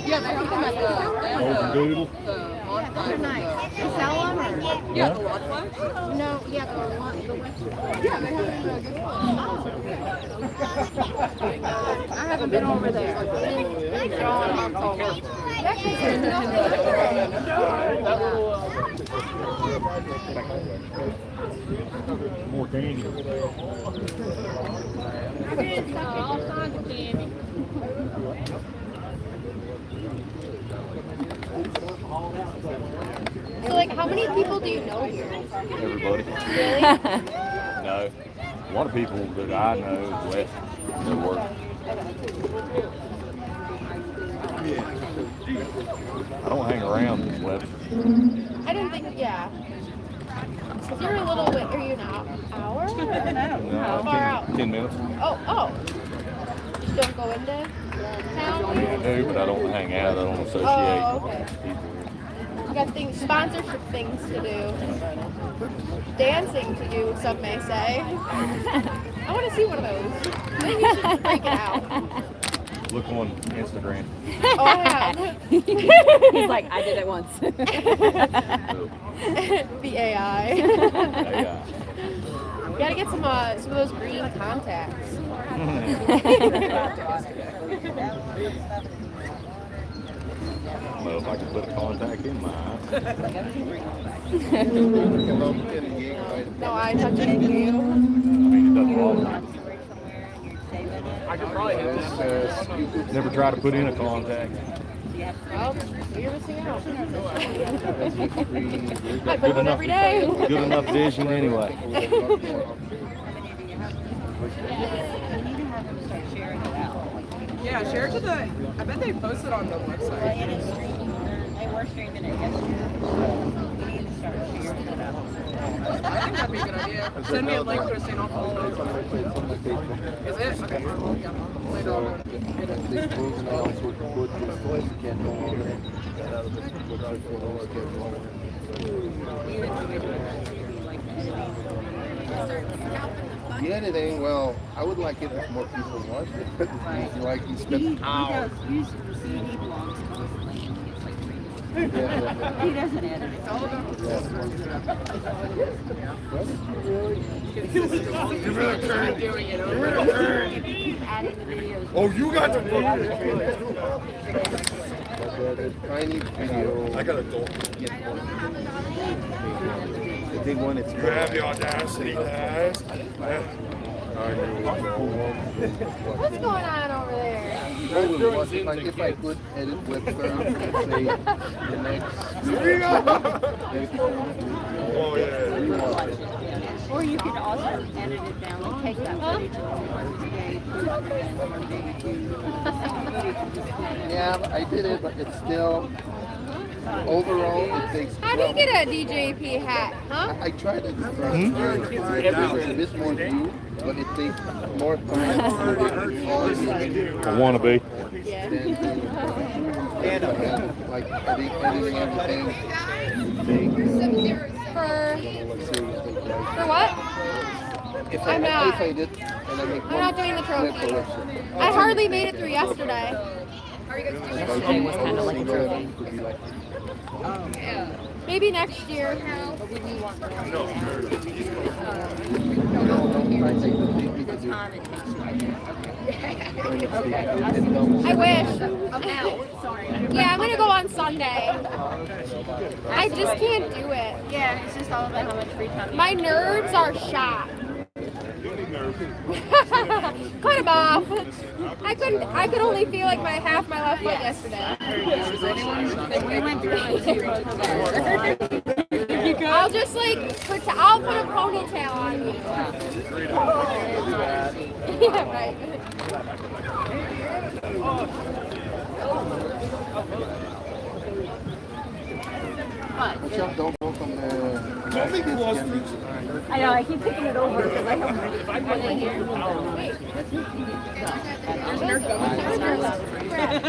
Yeah, they have them at Golden Doodle. They're nice. They sell them? Or? Yeah, the lot flags. No, yeah, the Webster. Yeah, they have them good ones. I haven't been over there. They're all in October. More candy. All kinds of candy. So, like, how many people do you know here? Everybody. Really? No. A lot of people that I know left their work. I don't hang around in Webster. I didn't think, yeah. So you're a little bit, are you an hour? No, How far out? 10 minutes. Oh. don't go into town? I do, but I don't hang out. I don't associate. Oh, okay. You got things, sponsorship things to do. Dancing to do, some may say. I want to see one of those. I think you should break it out. Look on Instagram. Oh, I have. He's like, I did it once. The AI. Yeah. You gotta get some of those green contacts. Well, if I could put a contact in my eye. No eye touching you. I mean, it doesn't bother me. I could probably hit this. Never try to put in a contact. Well, you're missing out. I put one every day. Good enough vision anyway. Yeah, share it to the. I bet they posted on the website. They were streaming it yesterday. We need to start sharing it out. I think that'd be a good idea. Send me a link, Christine. I'll follow it. Is it? Okay. Yeah. Later on. The editing, well, I would like it if more people watch it. Like you spend hours. He CD blogs constantly. He doesn't edit. It's all about the doing it over. adding the videos. Oh, you got the I need video. I got a dope. The big one, it's You have the audacity, guys. What's going on over there? Like if I could edit Webster and say the next. Oh yeah. Or you could also edit it down and take that footage Yeah, I did it, but it's still overall it takes. How do you get a DJP hat, huh? I tried it first a bit more view, but it takes more time. I want to be. Yeah. Like editing everything. For what? If I'm not. If I did, and I make I'm not doing the trophy. I hardly made it through yesterday. Yesterday was kind of like a trophy. Maybe next year. I wish. Yeah, I'm gonna go on Sunday. I just can't do it. Yeah, it's just all about how much free time. My nerves are shot. Cut them off. I could only feel like half my left foot yesterday. We went through it. I'll just I'll put a ponytail on you. Yeah, right. Don't go from the. I know, I keep picking it over because I have my here. Brad,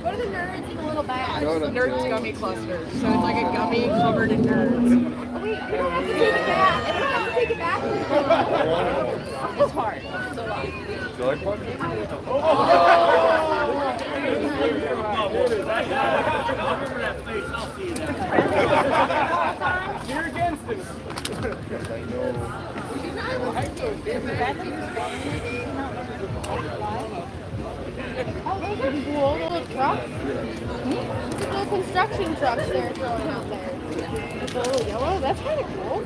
what are the nerds in the little bag? Nerds gummy clusters. So it's like a gummy covered in nerds. Oh, wait, you don't have to take it back. You don't have to take it back. It's hard. It's a lot. You're against him. Oh, those are cool little trucks. Little construction trucks they're throwing out there. It's a little yellow. That's kind of cool.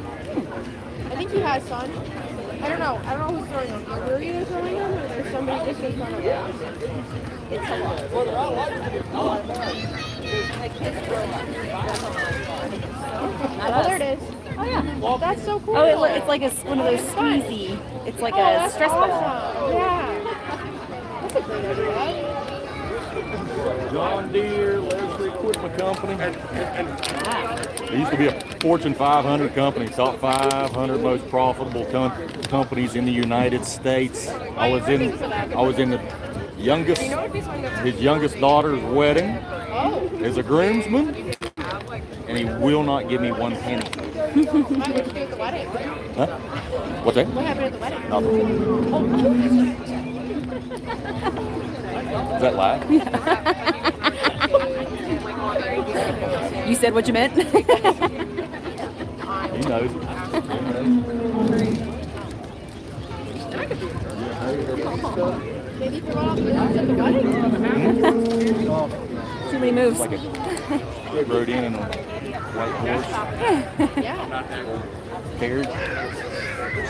I think he has sun. I don't know who's throwing them. We're either throwing them or there's somebody just in front of us. It's a lot. Well, they're all like Oh, there it is. Oh, yeah. That's so cool. Oh, it's like one of those squeezy. It's like a stress ball. Yeah. That's a great idea. John Deere Leslie Equipment Company. It used to be a Fortune 500 company, top 500 most profitable companies in the United States. I was in the youngest, his youngest daughter's wedding is a groomsman, and he will not give me one penny. What did you do at the wedding? Huh? What's that? What happened at the wedding? Nothing. Is that live? You said what you meant? He knows. Maybe for one of the moves at the wedding? Too many moves. Like a rode in a white horse. Yeah. Carriage.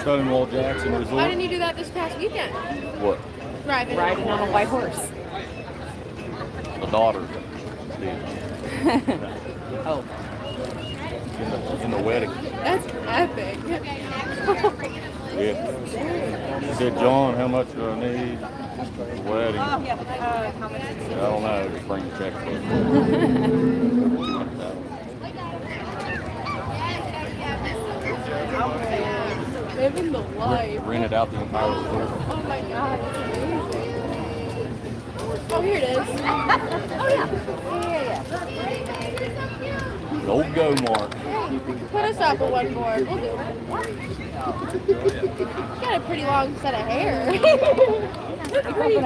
Stonewall Jackson Resort. Why didn't you do that this past weekend? What? Riding on a white horse. The daughter did. Oh. In the wedding. That's epic. Yeah. She said, John, how much do I need for the wedding? I don't know. Just bring the check for it. Living the life. Rented out the entire resort. Oh my god, it's amazing. Oh, here it is. Oh yeah. The old go mark. Put us up with one more. We'll do it. You got a pretty long set of hair. pretty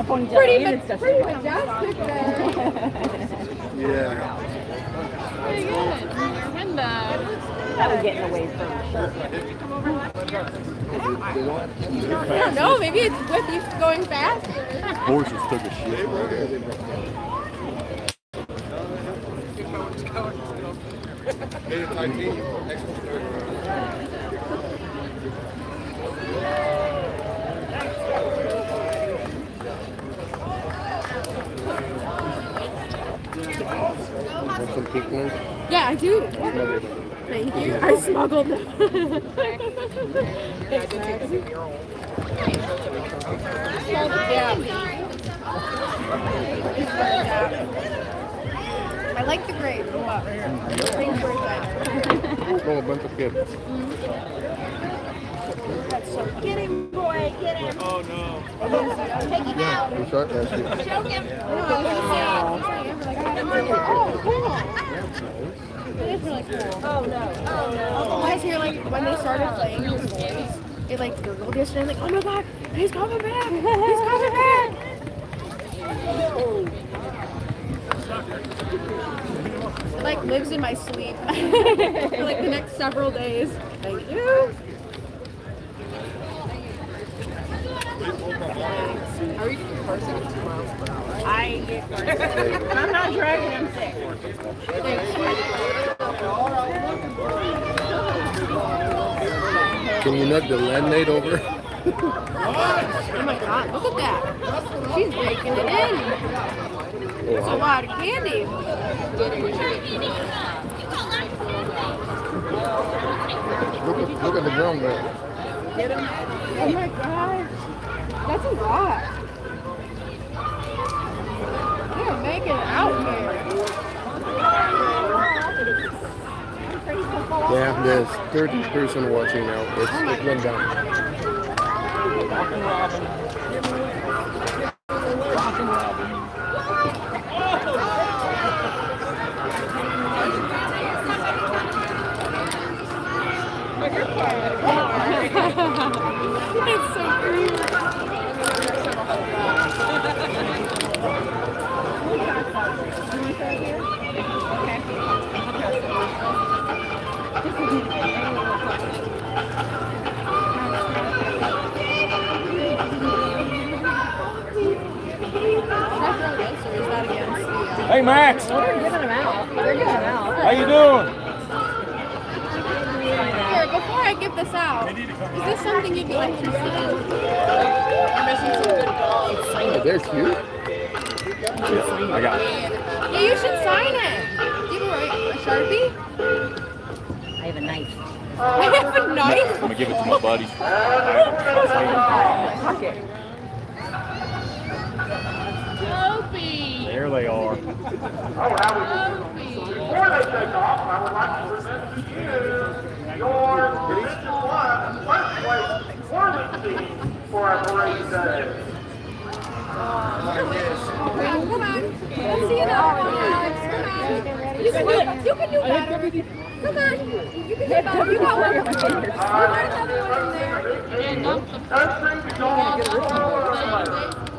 majestic there. Yeah. Pretty good. And That was getting away from I don't know, maybe it's with you going faster. Horses took a shit. Want some picnic? Yeah, I do. Thank you. I smuggled them. I like the grape. Thanks for that. Oh, a bunch of kids. That's so get him, boy, get him. Oh no. Take him out. We shot last year. Choke him. No, I was gonna say, oh, cool. It is really cool. Oh no. Oh no. You guys hear like when they started playing the boys, it like gurgled yesterday, like, oh my god, he's coming back! He's coming back! It like lives in my sleep for like the next several days. Thank you. Are you parsing at 2 miles per hour? I get but I'm not dragging him sick. Can you knock the laminate over? Oh my god, look at that. She's breaking it in. It's a lot of candy. Look at the ground there. Get him. Oh my god. That's a lot. They're making it out here. Yeah, there's 30 person watching now. It went down. It's so cute. Hey Max! They're giving them out. They're giving them out. How you doing? Here, before I give this out, is this something you'd be like to see? I'm missing some good balls. Oh, they're cute. Yeah, I got it. Yeah, you should sign it. Do you have a Sharpie? I have a knife. I have a knife? I'm gonna give it to my buddies. Opie! There they are. Before they take off, I would like to present to you your Division 1 first place performance team for our parade day. can do better. Come on. You can do better. You got one of them.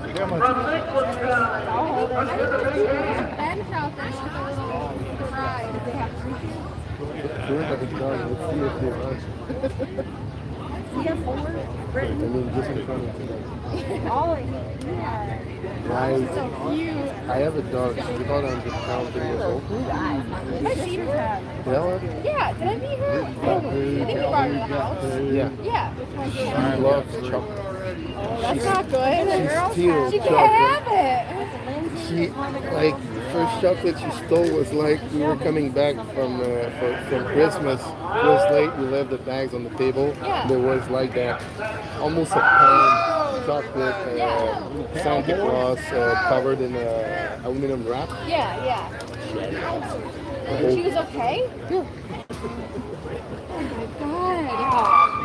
You got another one in there. Ben's out there with a little fry. Does they have sushi? Let's see if they run. We have 4. I mean, just in front of me. Oh, yeah. Nice. So cute. I have a dog. She's about 100 pounds, 3 years old. Did I meet her? Yeah? Yeah, did I meet her? I think you brought her to the house. Yeah. Yeah. She loves chocolate. That's not good. Steals She can't chocolate. have it. She, like, first chocolate she stole was like we were coming back from Christmas. It was late. We left the bags on the table. Yeah. There was like that, almost a pound chocolate Santa Claus covered in aluminum wrap. Yeah, yeah. She was okay? Yeah. Oh my god.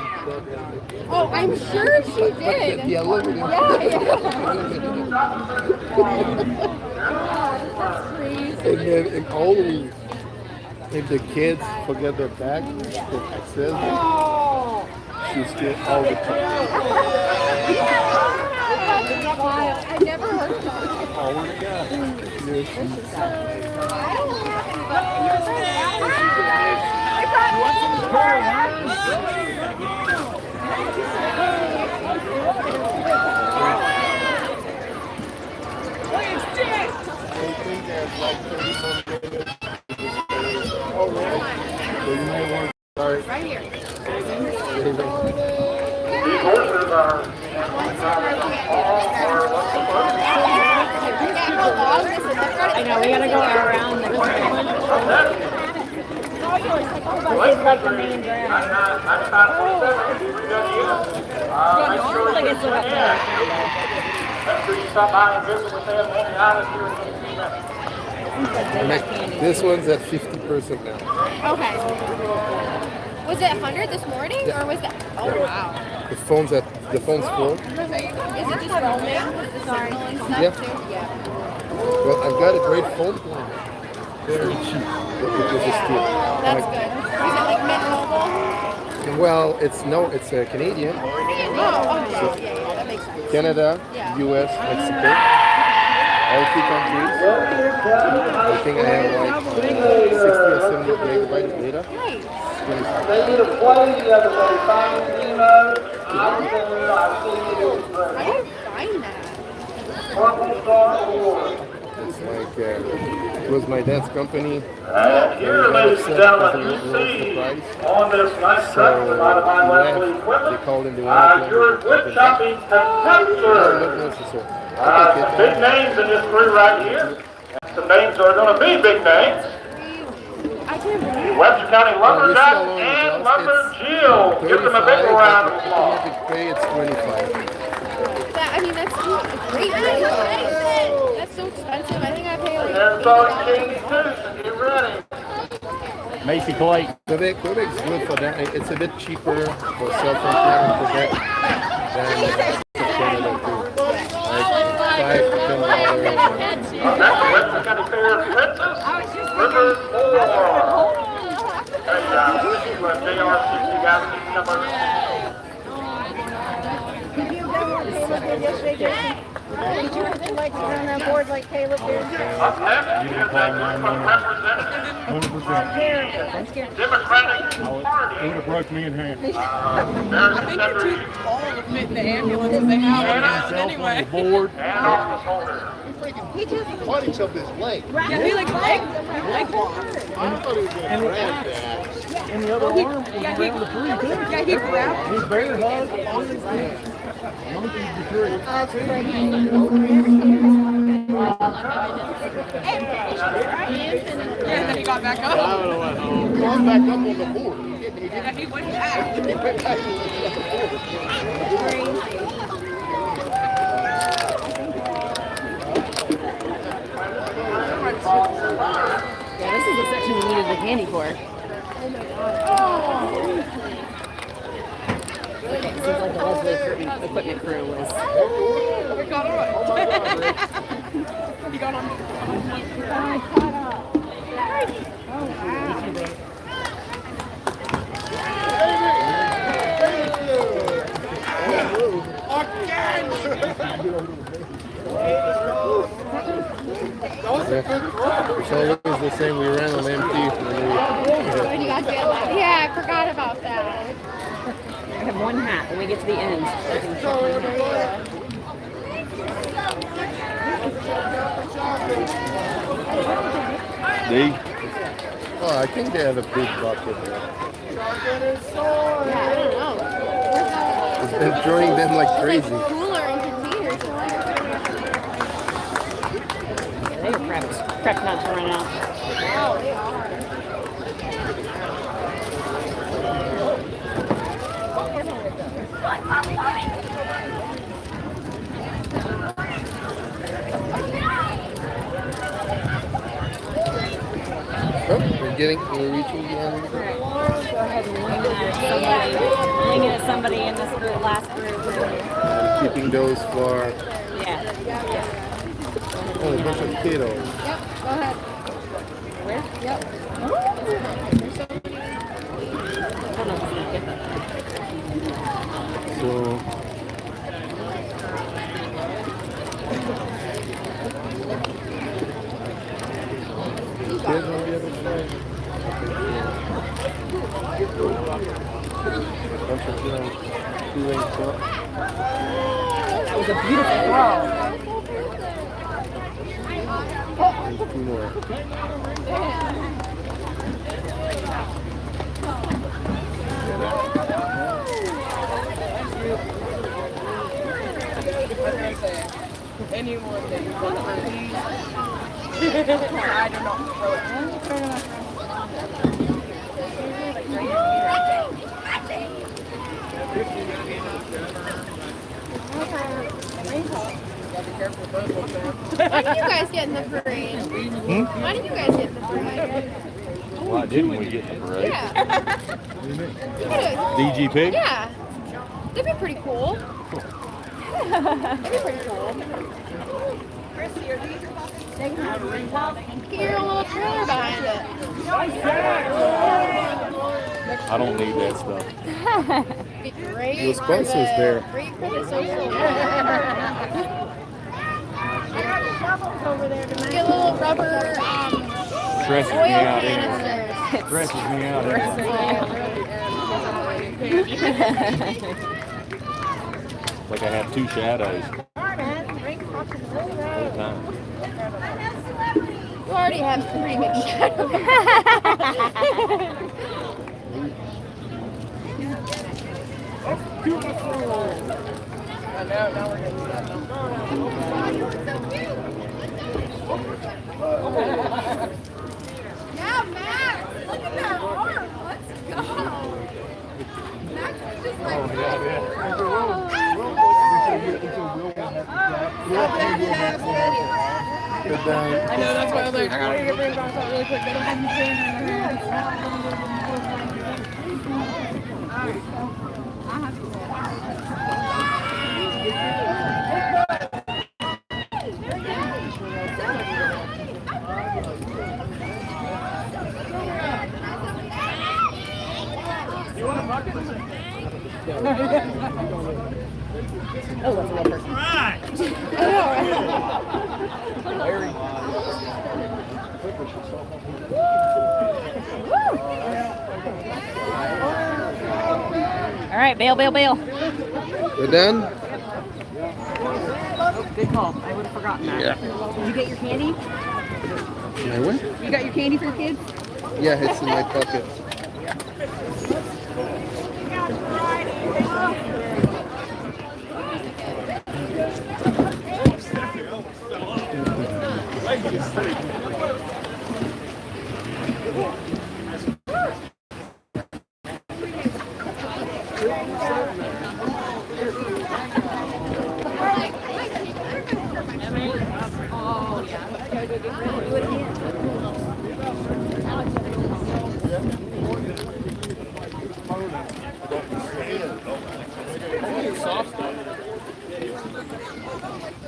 Oh, I'm sure she did. Yeah, look at it. That's crazy. And then always, if the kids forget their bag, the access, she steals all the chocolate. That's wild. I never heard of that. Oh my god. Right here. I know, we gotta go around the corner. It's like the main drag. Like it's like This one's at 50% now. Okay. Was it 100 this morning, or was that? Oh wow. The phone's full. Is it just roaming? Is the signal and stuff Yeah. too? Yeah. Well, I've got a great phone plan. Very cheap. Which is a steal. That's good. Is it like Mint Mobile? Well, it's Canadian. Oh, okay. Yeah, that makes sense. Canada, Yeah. US, Mexico. All 3 countries. I think I have like 60 or 70 megabytes of data. Nice. They need a play the other day. Find Nemo. I'm there. I see you. How do you find that? Purple Star Award. It's like, it was my dad's company. Here, ladies and gentlemen, you see on this nice custom out of my level equipment, They called him the your woodchopping conductor. Not necessary. Some big names in this crew right here. Some names are going to be big names. Webster County Lumberjack and Lumberjill. Give them a big round of applause. Automatic pay, it's 25. That's great. That's so expensive. I think I pay like. There's our King Tooth. Get ready. Macy Clay. Quebec's good for that. It's a bit cheaper for self-employed in Quebec than Canada too. Like $5 to $10. That's the Webster County Fair Princess River 4. Hey, JR60 guys, keep number. Did you like to run on board like Caleb did? Up next, here's that group of representatives. Democratic Party. It would have broke me in half. I think you're too tall to fit in the ambulance as they have right now anyway. Board. And office holder. He just caught himself his leg. Yeah, he like leg walk. I thought he was going to grab that. And the other arm was around the tree, too. Yeah, he grabbed. He bear hugged on his head. Monkey's the tree. Yeah, and then he got back up. I don't know what home. He got back up on the board. Yeah, he went back. He went back on the board. Yeah, this is the section we needed the candy for. It seems like the Leslie equipment crew was. We got on. He got on. Oh wow. It's always the same. We ran on empty. When you guys get that. Yeah, I forgot about that. I have one hat when we get to the end. I can check my hat. D. Oh, I think they have a big bucket there. Yeah, I don't know. It's been throwing them like crazy. Cooler and containers. They are prepped not to run out. Oh, they are. Oh, we're reaching the end. Go ahead and wing it at somebody in this group, last group. Keeping those for Yeah. a bunch of kiddos. Yep, go ahead. Where? Yep. Hold on, I'm gonna get that. So kids on the other side. Bunch of kids doing stuff. That was a beautiful throw. There's two more. Anyone that you want to release, I do not throw Why did you guys get in the parade? Why did you guys get in the parade? Why didn't we get the parade? Yeah. DGP? Yeah. That'd be pretty cool. That'd be pretty cool. Get your own little trailer behind it. I don't need that stuff. Be great. Your sponsor's there. Great for the social. Get a little rubber Stresses me oil out anyway. canisters. Stresses me out anyway. Like I have two shadows all the time. You already have a pretty big shadow. now we're getting Yeah, Max! Look at that arm! Let's go! Max is just like... Good down. I know, that's why I was like, I gotta get rid of that really quick. They don't have You want a bucket? Oh, that's a real person. All right, bail. We're done? Oh, good call. I would have forgotten that. Yeah. Did you get your candy? My what? You got your candy for your kids? Yeah, it's in my pocket.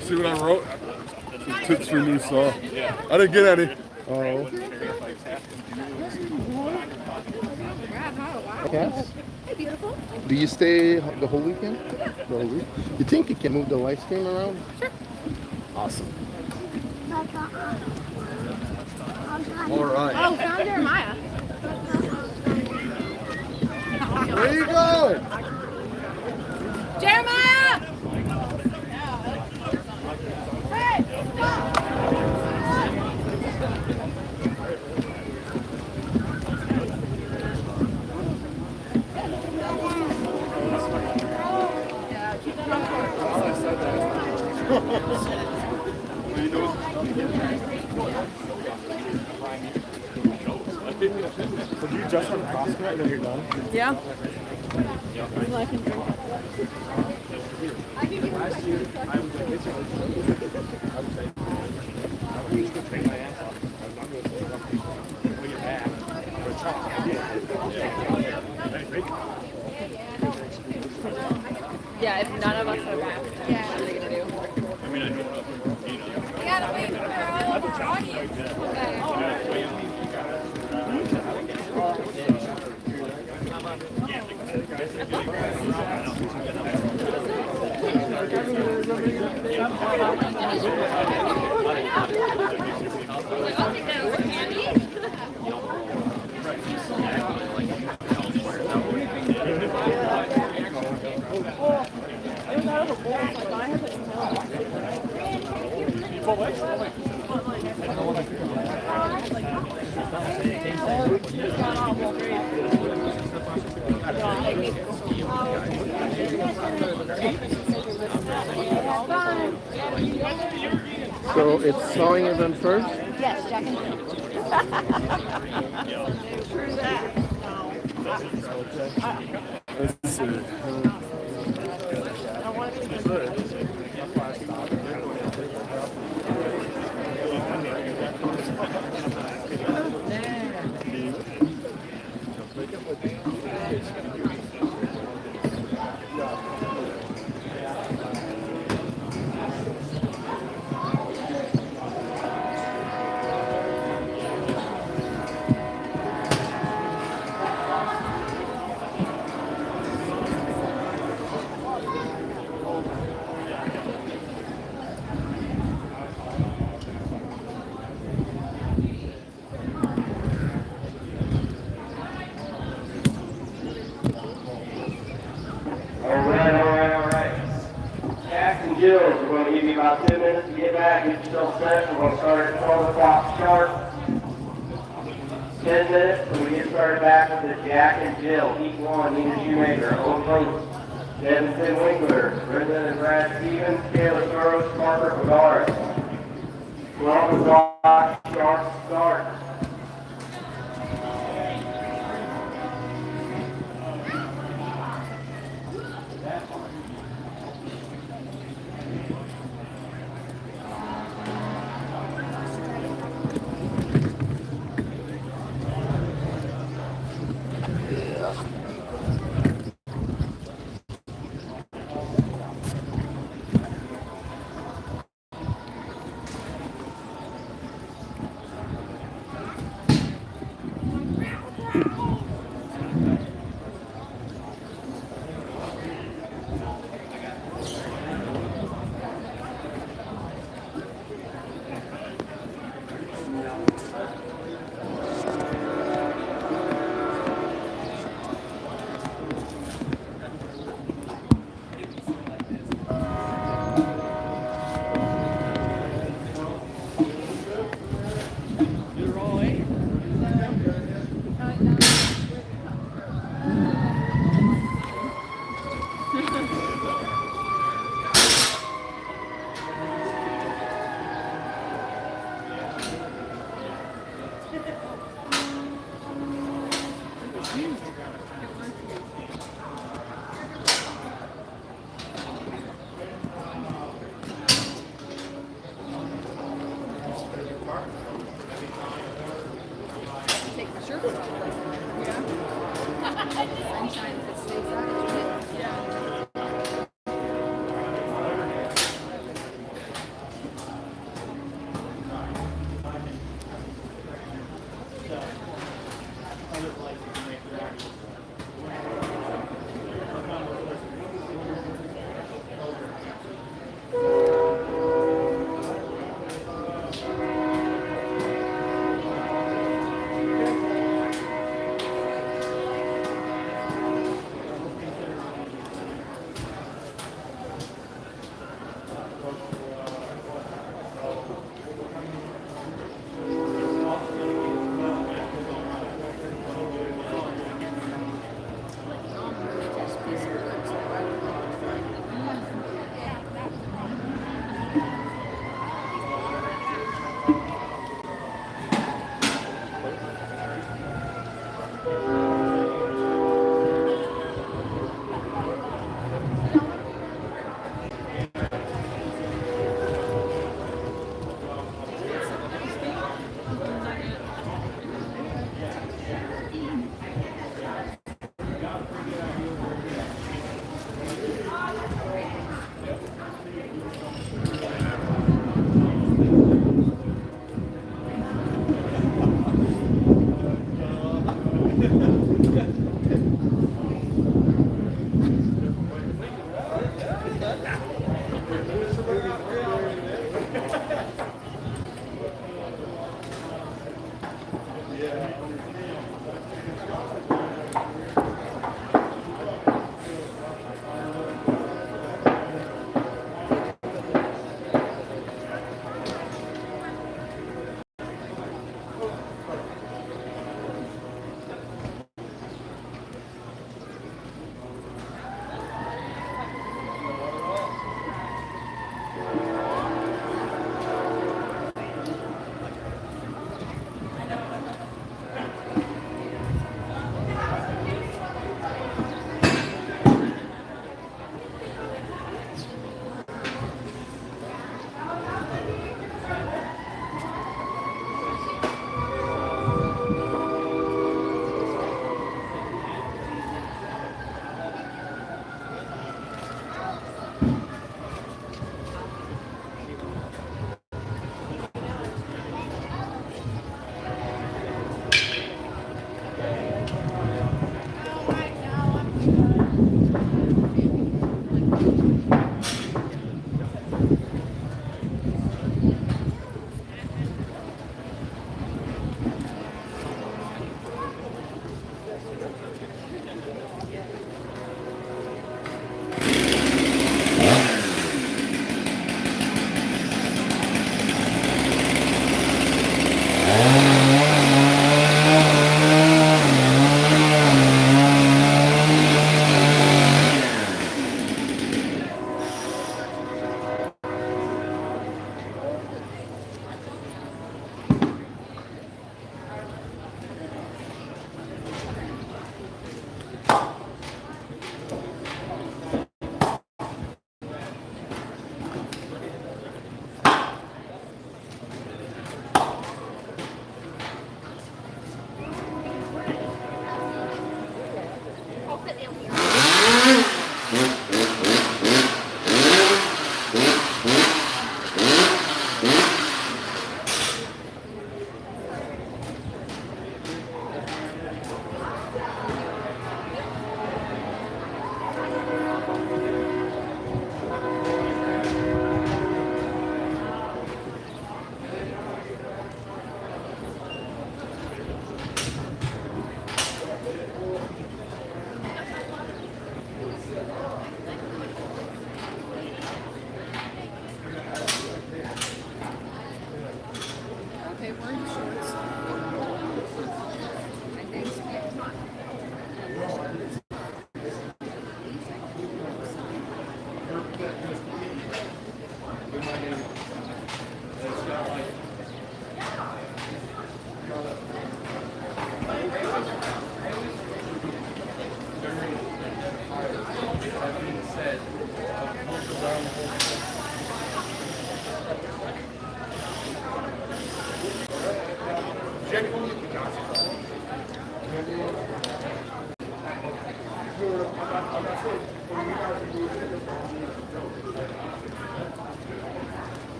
See what I wrote? Some tips for new saw. I didn't get any. Oh. Yes. Hey, beautiful. Do you stay the whole weekend? The whole week? You think you can move the live stream around? Sure. Awesome. All right. Oh, found Jeremiah. Where you go? Jeremiah! Hey, stop! Would you just run Crosscut and then you're done? Yeah. Well, I can drink it. Yeah, if none of us are back, what are they gonna do? We gotta wait for all of our audience. So it's sawing event first? Yes, Jack and Let's see. All right. Jack and Jill, we're going to give you about 10 minutes to get back, get yourself set. We're going to start at 12 o'clock sharp. 10 minutes, and we get started back with the Jack and Jill. Each one, Nina Shoemaker, Owen Clinton, Devin Winkler, Brenda and Brad Stevens, Kayla Soros, Parker Pagaris. 12 o'clock sharp start. Take the shirt off. Yeah. Sunshine that stays out. Yeah.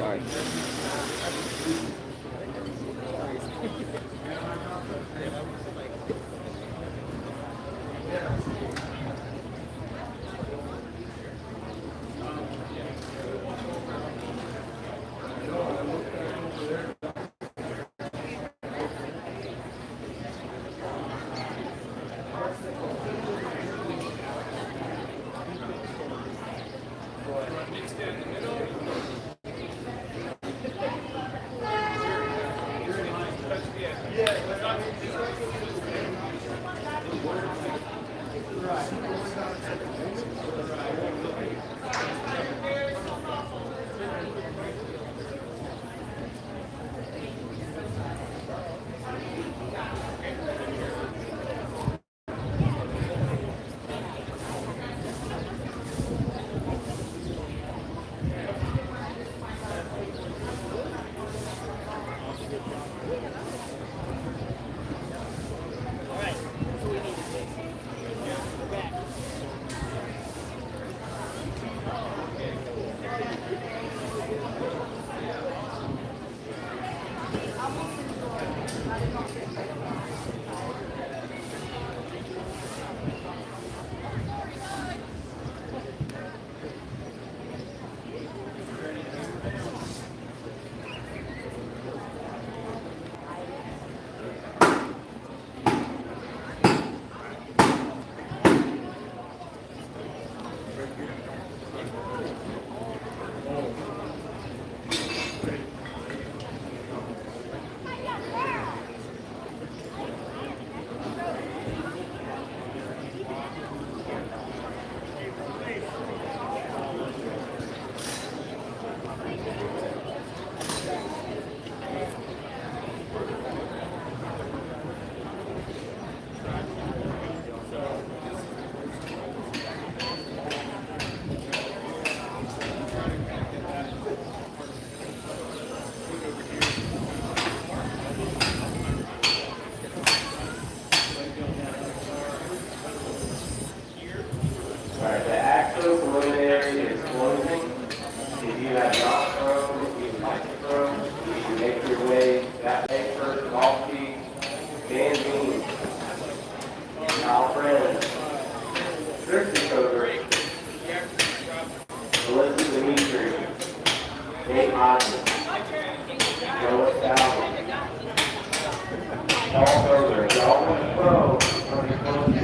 Sorry. Alright, the actual preliminary is closing. If you have not thrown, if you'd like to throw, you can make your way that way first, golf tee, Dan Bean, Kyle Friend, Tristan Coder, Melissa Dimitri, Nate Hodgson, Noah Stalvin, Paul Coder, Dalton Pro, Tony Close,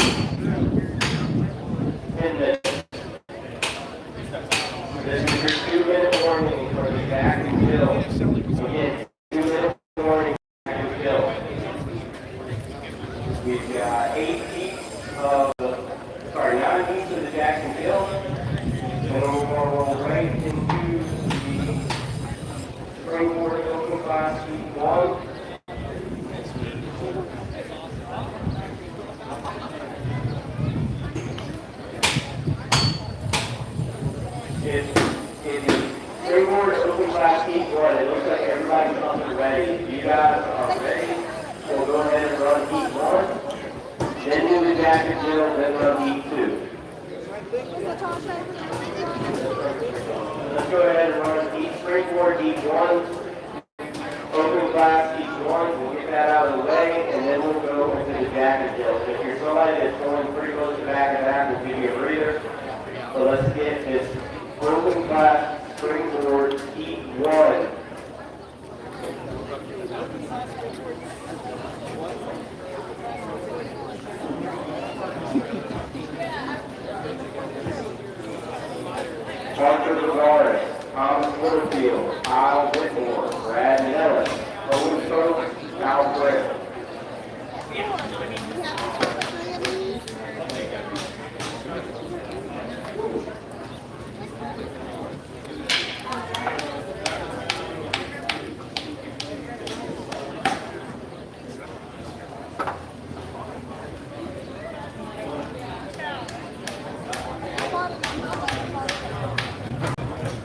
10 minutes. This is your 2-minute warning for the Jack and Jill. Again, 2-minute warning, Jack and Jill. We've got 8 feet of, 9 feet of the Jack and Jill. And then we're going to roll right into the springboard open class feet 1. Springboard open class heat 1. It looks like everybody's up and ready. If you guys are ready, we'll go ahead and run heat 1. Then do the Jack and Jill, then run heat 2. Let's go ahead and run heat springboard heat 1. Open class heat 1. We'll get that out of the way, and then we'll go into the Jack and Jill. So if you're somebody that's going pretty close to back and back, we'll give you a breather. So let's get this open class springboard heat 1. 4, Brad Nellis. Owen Coach, Kyle Blair.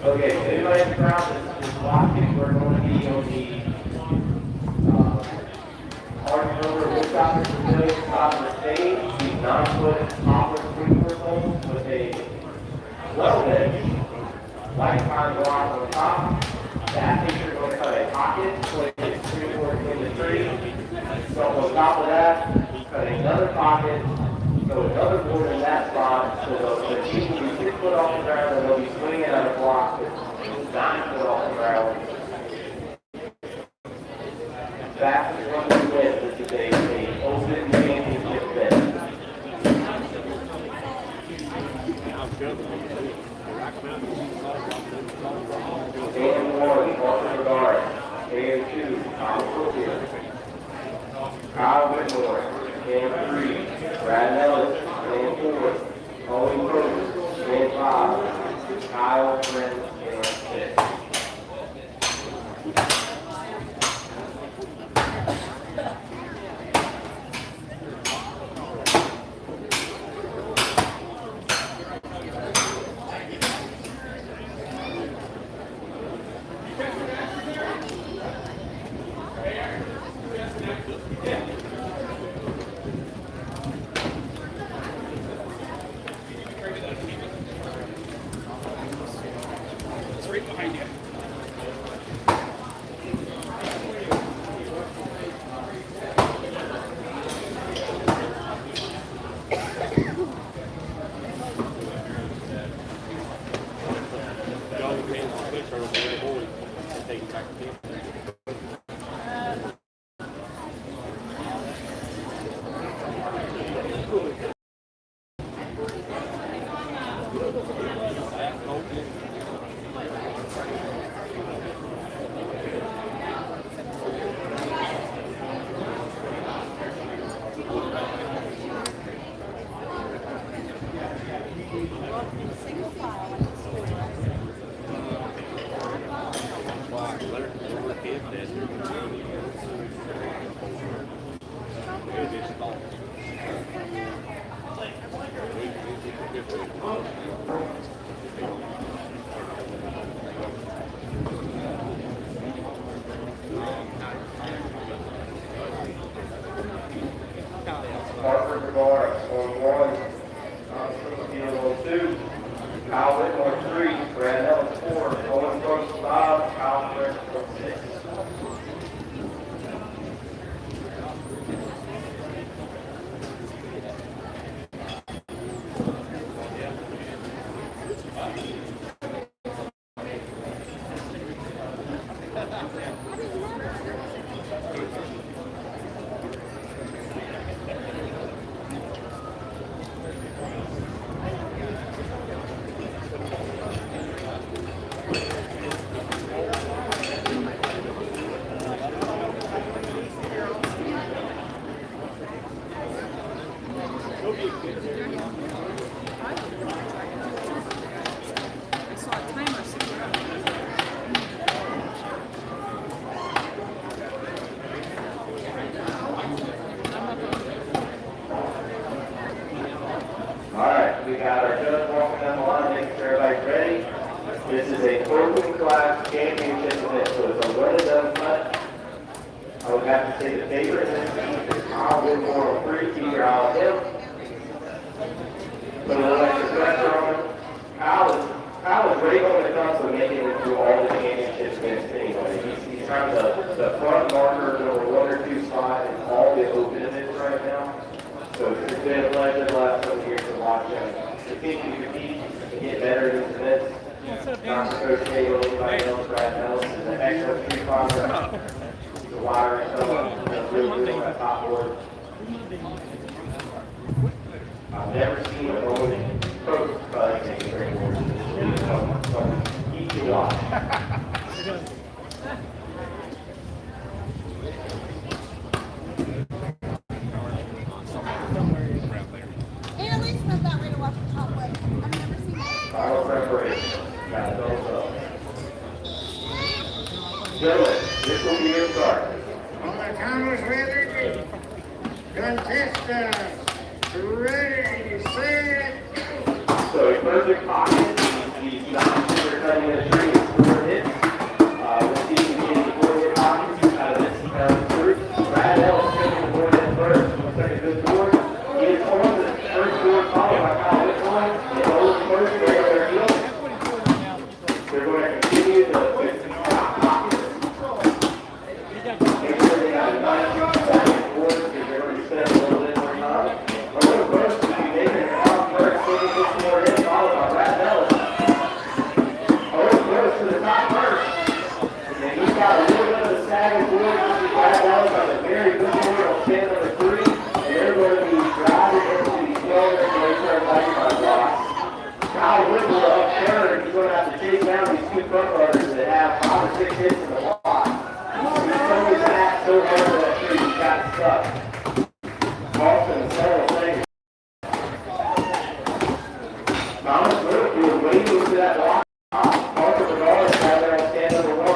Okay, so anybody in the crowd is blocking, we're going to be on the Orange River Woodchopping Pavilion top of the stage, the 9-foot poplar sprinkler pole with a 12-inch lifetime block on the top. That picture is going to cut a pocket, place it springboard in the tree. So on top of that, cut another pocket, so another board in that spot, so the team will be 6 foot off the ground and they'll be swinging at a block that's 9 foot off the ground. Fastest running win. This is a open championship bet. And 1, Arthur Regard. And 2, Tom Cooper. Kyle Whitmore. And 3, Brad Nellis. And 4, Owen Cruz. And 5, Kyle Prince. And 6. Parker Guevara on 1, Field on 2, Kyle Whitmore 3, Brad Ellis 4, Owen Brooks 5, Kyle Prince on 6. Alright, we got our judge walking down the line, making sure everybody's ready. This is a open class championship event, so it's a one and done cut. I would have to say the favorite in this team is Kyle Whitmore on 3, keep your eye on him. Put a little extra pressure on him. Kyle is great when it comes to making it through all the championships against anybody. He's kind of the front marker over 1 or 2 spots in all the open events right now. So it's been a pleasure the last couple of years to watch him continue to compete and get better in these events. Dr. Coach Cagle, anybody else, Brad Nellis, is an excellent street fighter. He's a wire and someone that's really good on that top board. I've never seen a Roman coach fight a great board. Easy to watch. counters ready. Contestants, ready, set. So a perfect pocket. He's not super cutting the tree. It's 4 hits. We'll see if we can get 4 hit pockets out of this group. Brad Ellis taking the board in first. Looks like a good board. He is on the first board, followed by Kyle Whitmore. They hold first, they're their heel. They're going to continue the top pockets. Make sure they got a nice second board because they're going to spend a little bit more time. A little close to be making it on first, taking this more in, followed by Brad Ellis. A little close to the top first. And he's got a little bit of a sagging board. Brad Ellis on a very good board on stand number 3. And they're going to be driving into the 12 and they turn back by blocks. Kyle Whitmore up third, he's going to have to chase down these 2 front runners that have 5 or 6 hits in the block. He's throwing his hat so hard to that tree, he got stuck. Austin and several things. Thomas Littlefield waiting for that block. Parker Bernard is out there on stand number 1.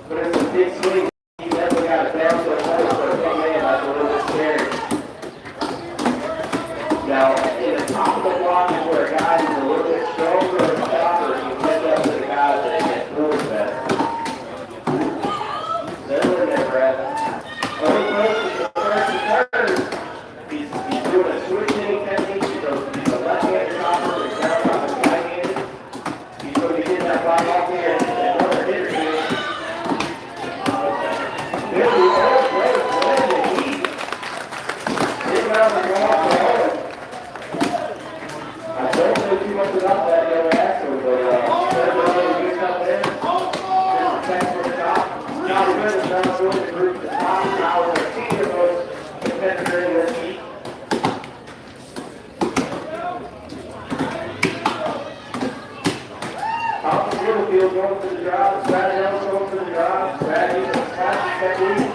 But it's a big swing. He definitely got it down to the hole for a big man. That's a little bit scary. Now, in the top of the block is where a guy is a little bit stronger and stronger. You catch up to the guys that get forward better. They're in there, Brad. Only close to the first and third. He's doing a switch hitting technique. He's a left-handed chopper. He's down on the right-handed. He's going to be getting that block off here and another hitter here. There's the old play. What is the heat? Big round of block for Owen. I don't know too much about that young actor, but there's a little good stuff there. There's a check for the top. Johnny Good is now going to group the top. Now we're a senior most competitor in this heat. Thompson Littlefield going for the drive. Brad Ellis going for the drive. Brad using a slashing technique.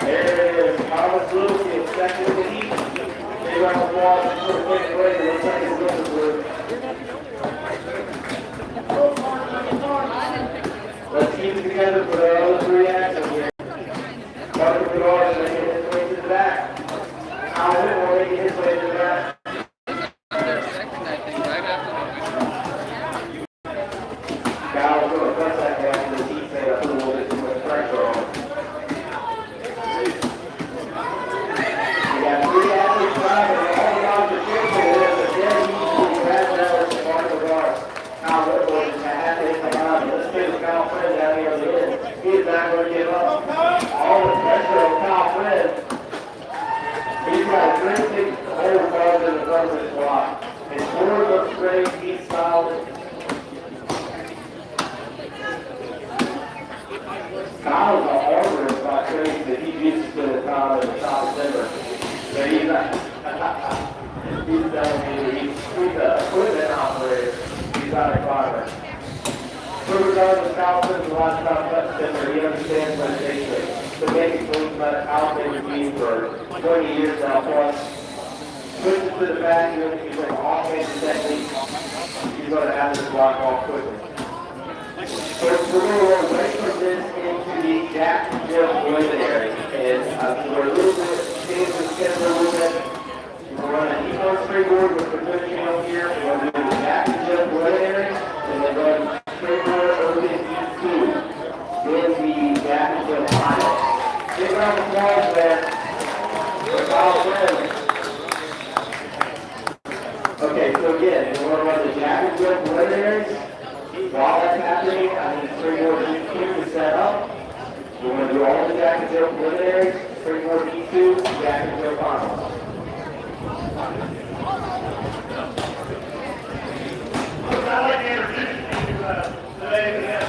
There it is. Thomas Littlefield, second in the heat. They run the ball and sort of take it away. It looks like it's going to work. Let's keep it together for the other 3 actions here. Parker Bernard is making his way to the back. Kyle Whitmore making his way to the back. Kyle's going to press that guy after the heat made up a little bit too much pressure on him. We got 3 athletes driving, all the odds are changing. There's a dead heat between Brad Ellis and Parker Bernard. Kyle Whitmore is going to have to hit the line. Let's get Kyle Friend down here on the end. He is not going to give up. All the pressure on Kyle Friend. He's got a great big hole ball in the front of his block. His board looks great. He's solid. Kyle's an arborist by trade, but he's used to spending time in the top center. But he's not. He's telling me he's a equipment operator. He's not a climber. So regardless, Kyle spends a lot of time touch center. He understands what it takes to make it clean about how they would be for 20 years now plus. Pushes to the back, he's like an offensive technique. He's going to have this block off quickly. So we're going to run away from this into the Jack and Jill preliminary. And we're a little bit, changing the schedule a little bit. We're running an equal springboard with the good channel here. We're going to do the Jack and Jill preliminary. And then run springboard over to E2 in the Jack and Jill final. Big round of applause there. For Kyle Friend. Okay, so again, we're going to run the Jack and Jill preliminaries. While that's happening, I need 3 more D2 to set up. We're going to do all the Jack and Jill preliminaries, 3 more D2, Jack and Jill finals. I'd like to introduce you today. We have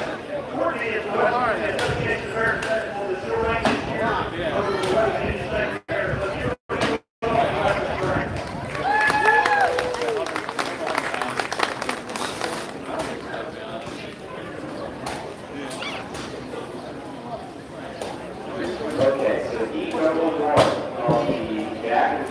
coordinated Webster Association of American Festival, the Shore Rank this year. Over the Webster Secretary. Okay, so heat number 1 on the Jack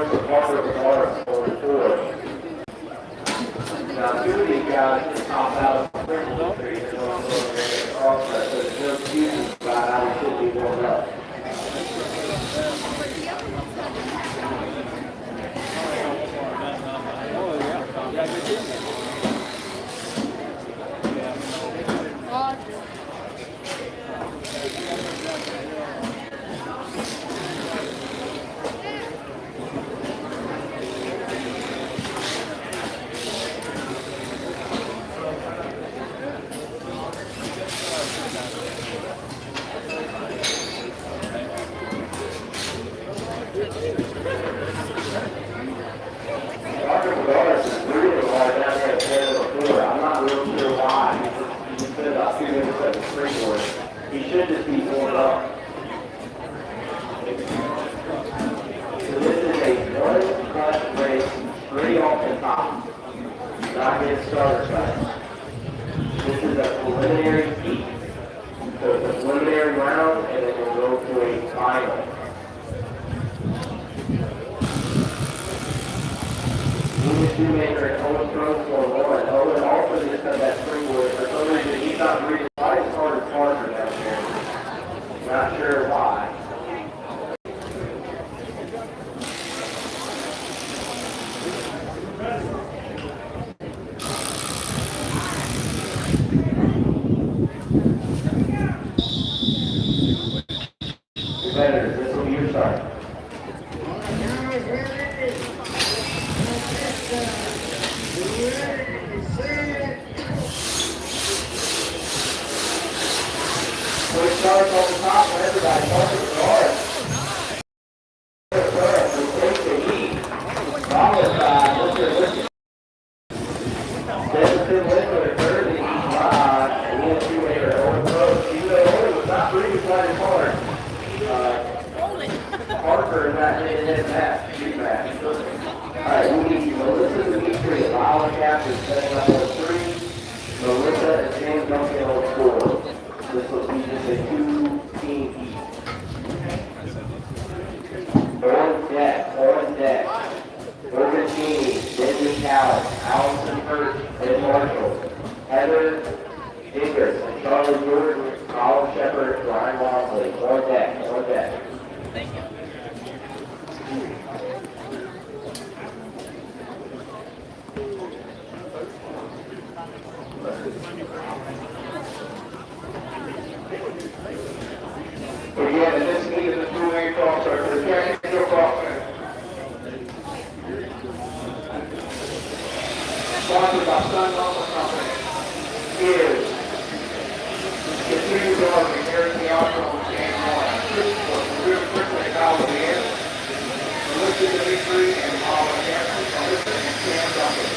first with Parker Bernard on 4. Now, 2 of these guys just top out of the Springfield Street. They're going to go over there and Crosscut, so there's no excuses about how they should be warmed up. Dr. Bernard is really hard down there at the end of the floor. I'm not real sure why. He just spent about 2 minutes at the springboard. He should just be warmed up. So this is a one-cut race, 3 off the top. Not his starter cut. This is a preliminary heat. So it's a preliminary round, and then we'll go to a final. Shoemaker and Owen throws for 1. Owen also just cut that springboard. For some reason, he's not breathing quite as hard as Parker down there. Not sure why. Competitors, this will be your start. Quick starts on the top for everybody. Parker Bernard. Will take the heat. Followed by Mr. Davidson Liquid, third in each ride. And Ian Shoemaker, Owen Brooks. Even though Owen was not breathing quite as hard, Parker in that head-to-head match, shoot match. All right, we need Melissa Dimitri, Lila Captain, setting up on 3. Melissa and James Duncan on 4. This will be just a 2-team heat. On deck. Morgan Cheney, Benjamin Callis, Allison Hurt, Ed Marshall, Heather Ingers, and Charlie Jordan, Colin Shepard, Ryan Walmsley. On deck. Thank you. Again, in this meet in the 2-lane crossover, the championship crosscut. Sponsored by Sun Lumber Company. Is continued on the American Opera on Stand 1. Really quickly, Kyle at the end. Melissa Dimitri and Paula Jackson, Melissa and Sam Duncan.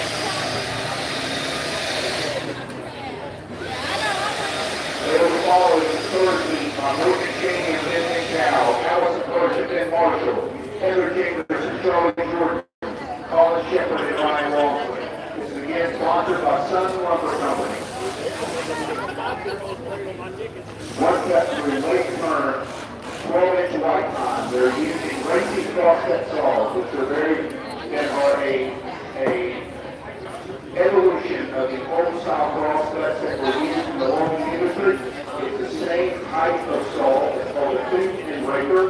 They will follow in the 3rd heat by Morgan Cheney and Benjamin Cow, Allison Bush and Ben Marshall, Heather Chambers and Charlie Jordan, Colin Shepard and Ryan Walmsley. This is again sponsored by Sun Lumber Company. One cut through late turn, 12-inch white pine. They're using racing crosscut saws, which are a evolution of the old style crosscuts that were used in the logging industry. It's the same type of saw. It's called a tooth and raker.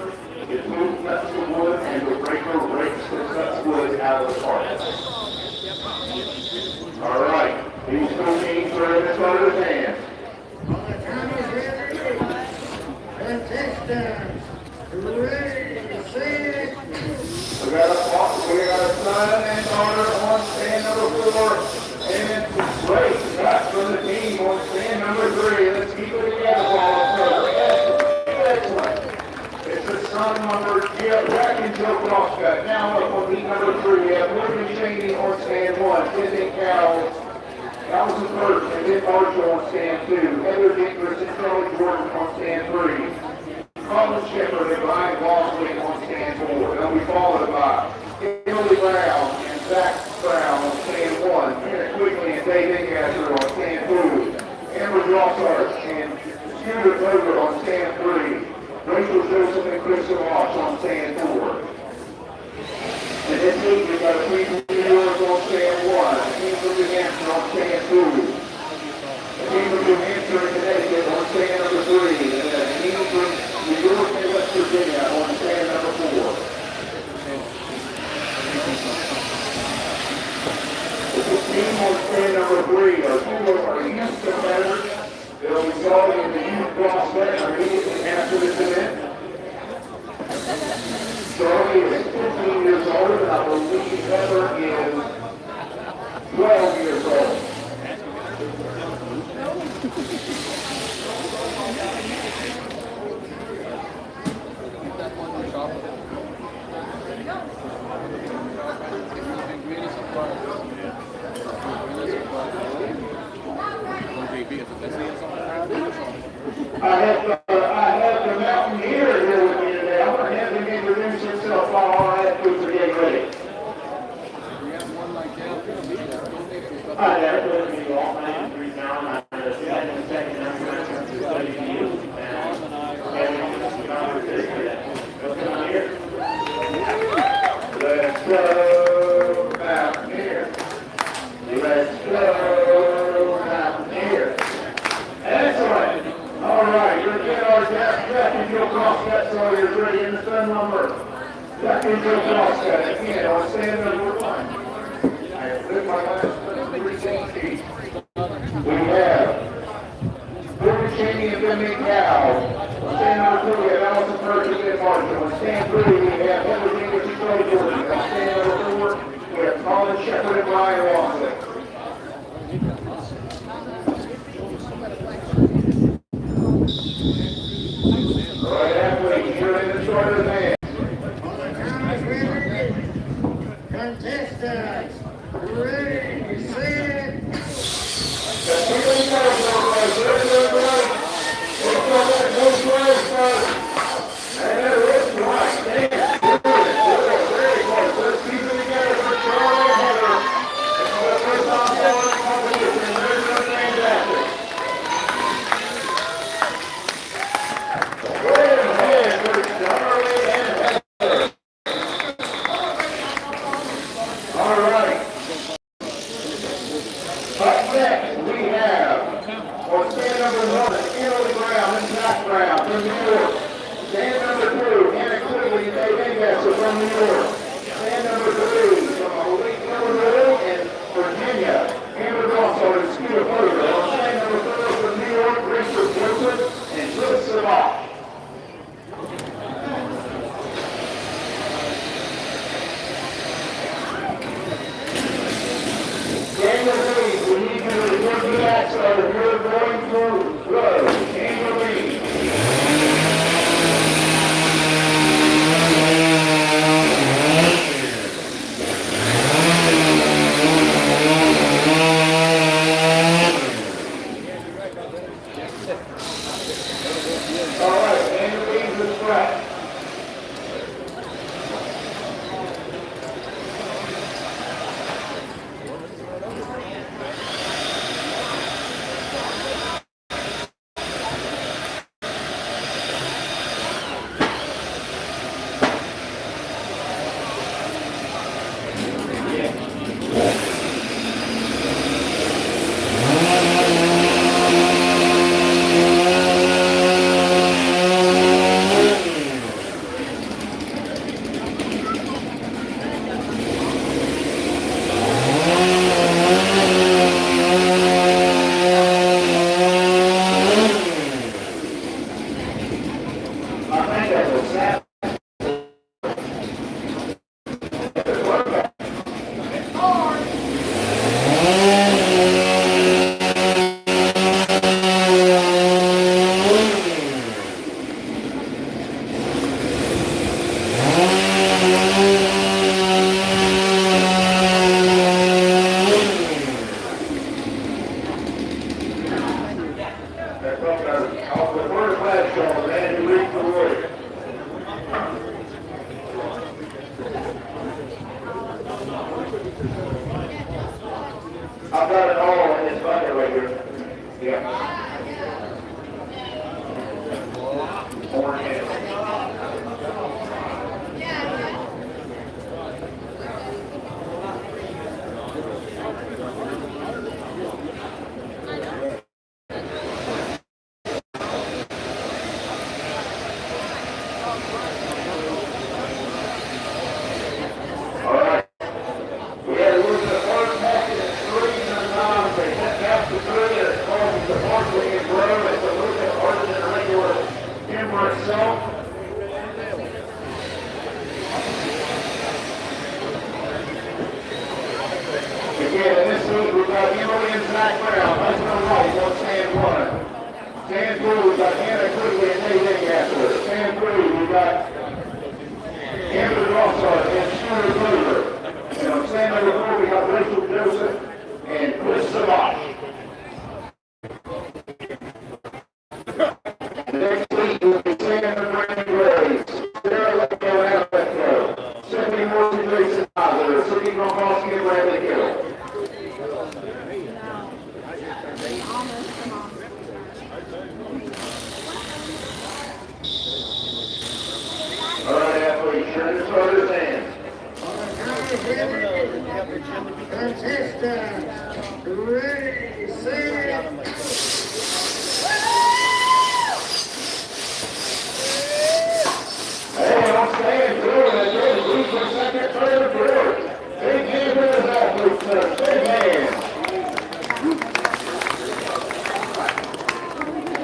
It moves cuts the wood, and the raker rakes the cuts wood out of the part. All right, these 2 teams are in the starter's hands. We got a son and daughter on stand number 4, and great back from the team on stand number 3. Let's keep it together, Paul. Excellent. It's the son number Jack and Joe Crosscut. Now up on heat number 3, we have Morgan Cheney on stand 1, Benjamin Cowell, Allison Burke, and Ben Marshall on stand 2, Heather Dinklage and Charlie Jordan on stand 3. Colin Shepard and Ryan Walmsley on stand 4. They'll be followed by Emily Brown and Zach Brown on stand 1. Kenneth Quigley and Dave Ingasser on stand 2. Amber Drossart and Stuart Berger on stand 3. Rachel Joseph and Chris Walsh on stand 4. And got a team from New York on stand 1, a team from New Hampshire on stand 2, a team from New Hampshire and Connecticut on stand number 3, and a team from New York and West Virginia on stand number 4. The team on stand number 3 are 2 of our youth competitors. They'll be starting in the youth Crosscut immediately after this event. Charlie is 15 years old, and I believe Heather is 12 years old. I have the Mountaineer here with me today. I'm going to have him introduce himself while all our athletes are getting ready. Hi there, good to meet you all. My name is Reed Brown. I'm the second number of the study field. Let's go Mountaineer. Let's go Mountaineer. Excellent. All right, you're getting our track and field crosscut, so you're ready in the sun number. Track and field crosscut again on stand number 1. I have put my last 316. We have Gordon Cheney and Ben McDowell. On stand number 2, we have Allison Perkins and Marshall. On stand 3, we have Heather Dingus and Joey Jordan. On stand number 4, we have Colin Shepard and Ryan Walmsley. Right athlete, you're in the start of the band. Contestants, ready, set. I've got it all in this bucket right here. Yeah. Orange. background. Let's go right. One stand one. Stand through. We've got Anna Quigley and Nate Ingasser. Stand through. We've got Amber Rossard and Stuart Glover. And on stand number 4, we got Rachel Joseph and Chris Savant. Next week will be stand number 3 Graves. Sarah Leo and Alberto. 70 more to Jason Positive. City Gronkowski and Bradley Hill. All right, athletes, turn the starters in. Contestants, ready, set. Hey, I'm staying through and good. Who's for second, third, fourth? Big hand for the athletes, sir. Big hand.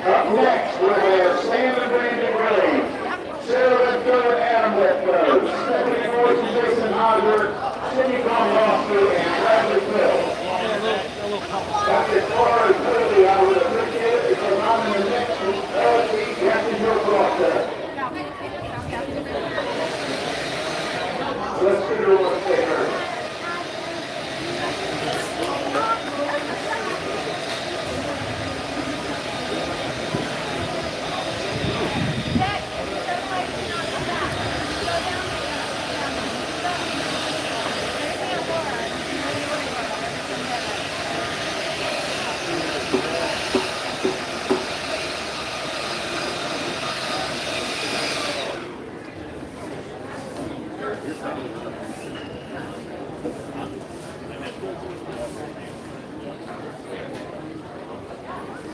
Up next, we have Sam and Brandon Graves, Sarah Lithgow and Adam Lithgow, Stephanie Morris and Jason Osborne, Cindy Gronkowski and Bradley Hill. Dr. Flora is Quigley, I would appreciate it because I'm in the next week, you have to do a Crosscut. Let's figure out what's there.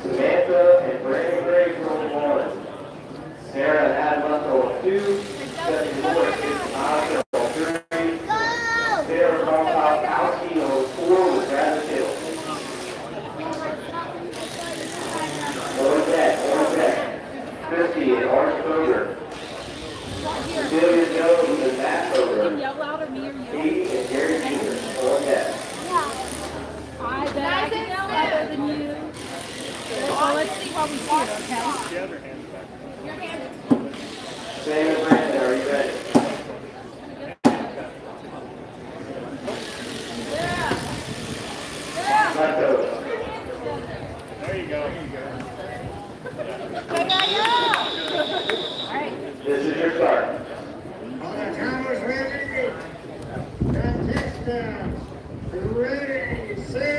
Samantha and Brandon Graves roll 1. Sarah and Adam Russell 2. Stephanie Morris and Oscar roll 3. Sarah Gronkowski rolls 4 with Bradley Hill. Orange Christy and Orange Boger. Celia Jones and Matt Boger. Yell louder, me or you? Katie and Gary Jr. Orange I bet I can yell louder than you. Well, let's see how we do it, okay? The other hand's back. Your hand. Sam and Brandon, are you ready? Let go. There you go. This is your start. On the timers ready, contestants, ready, set.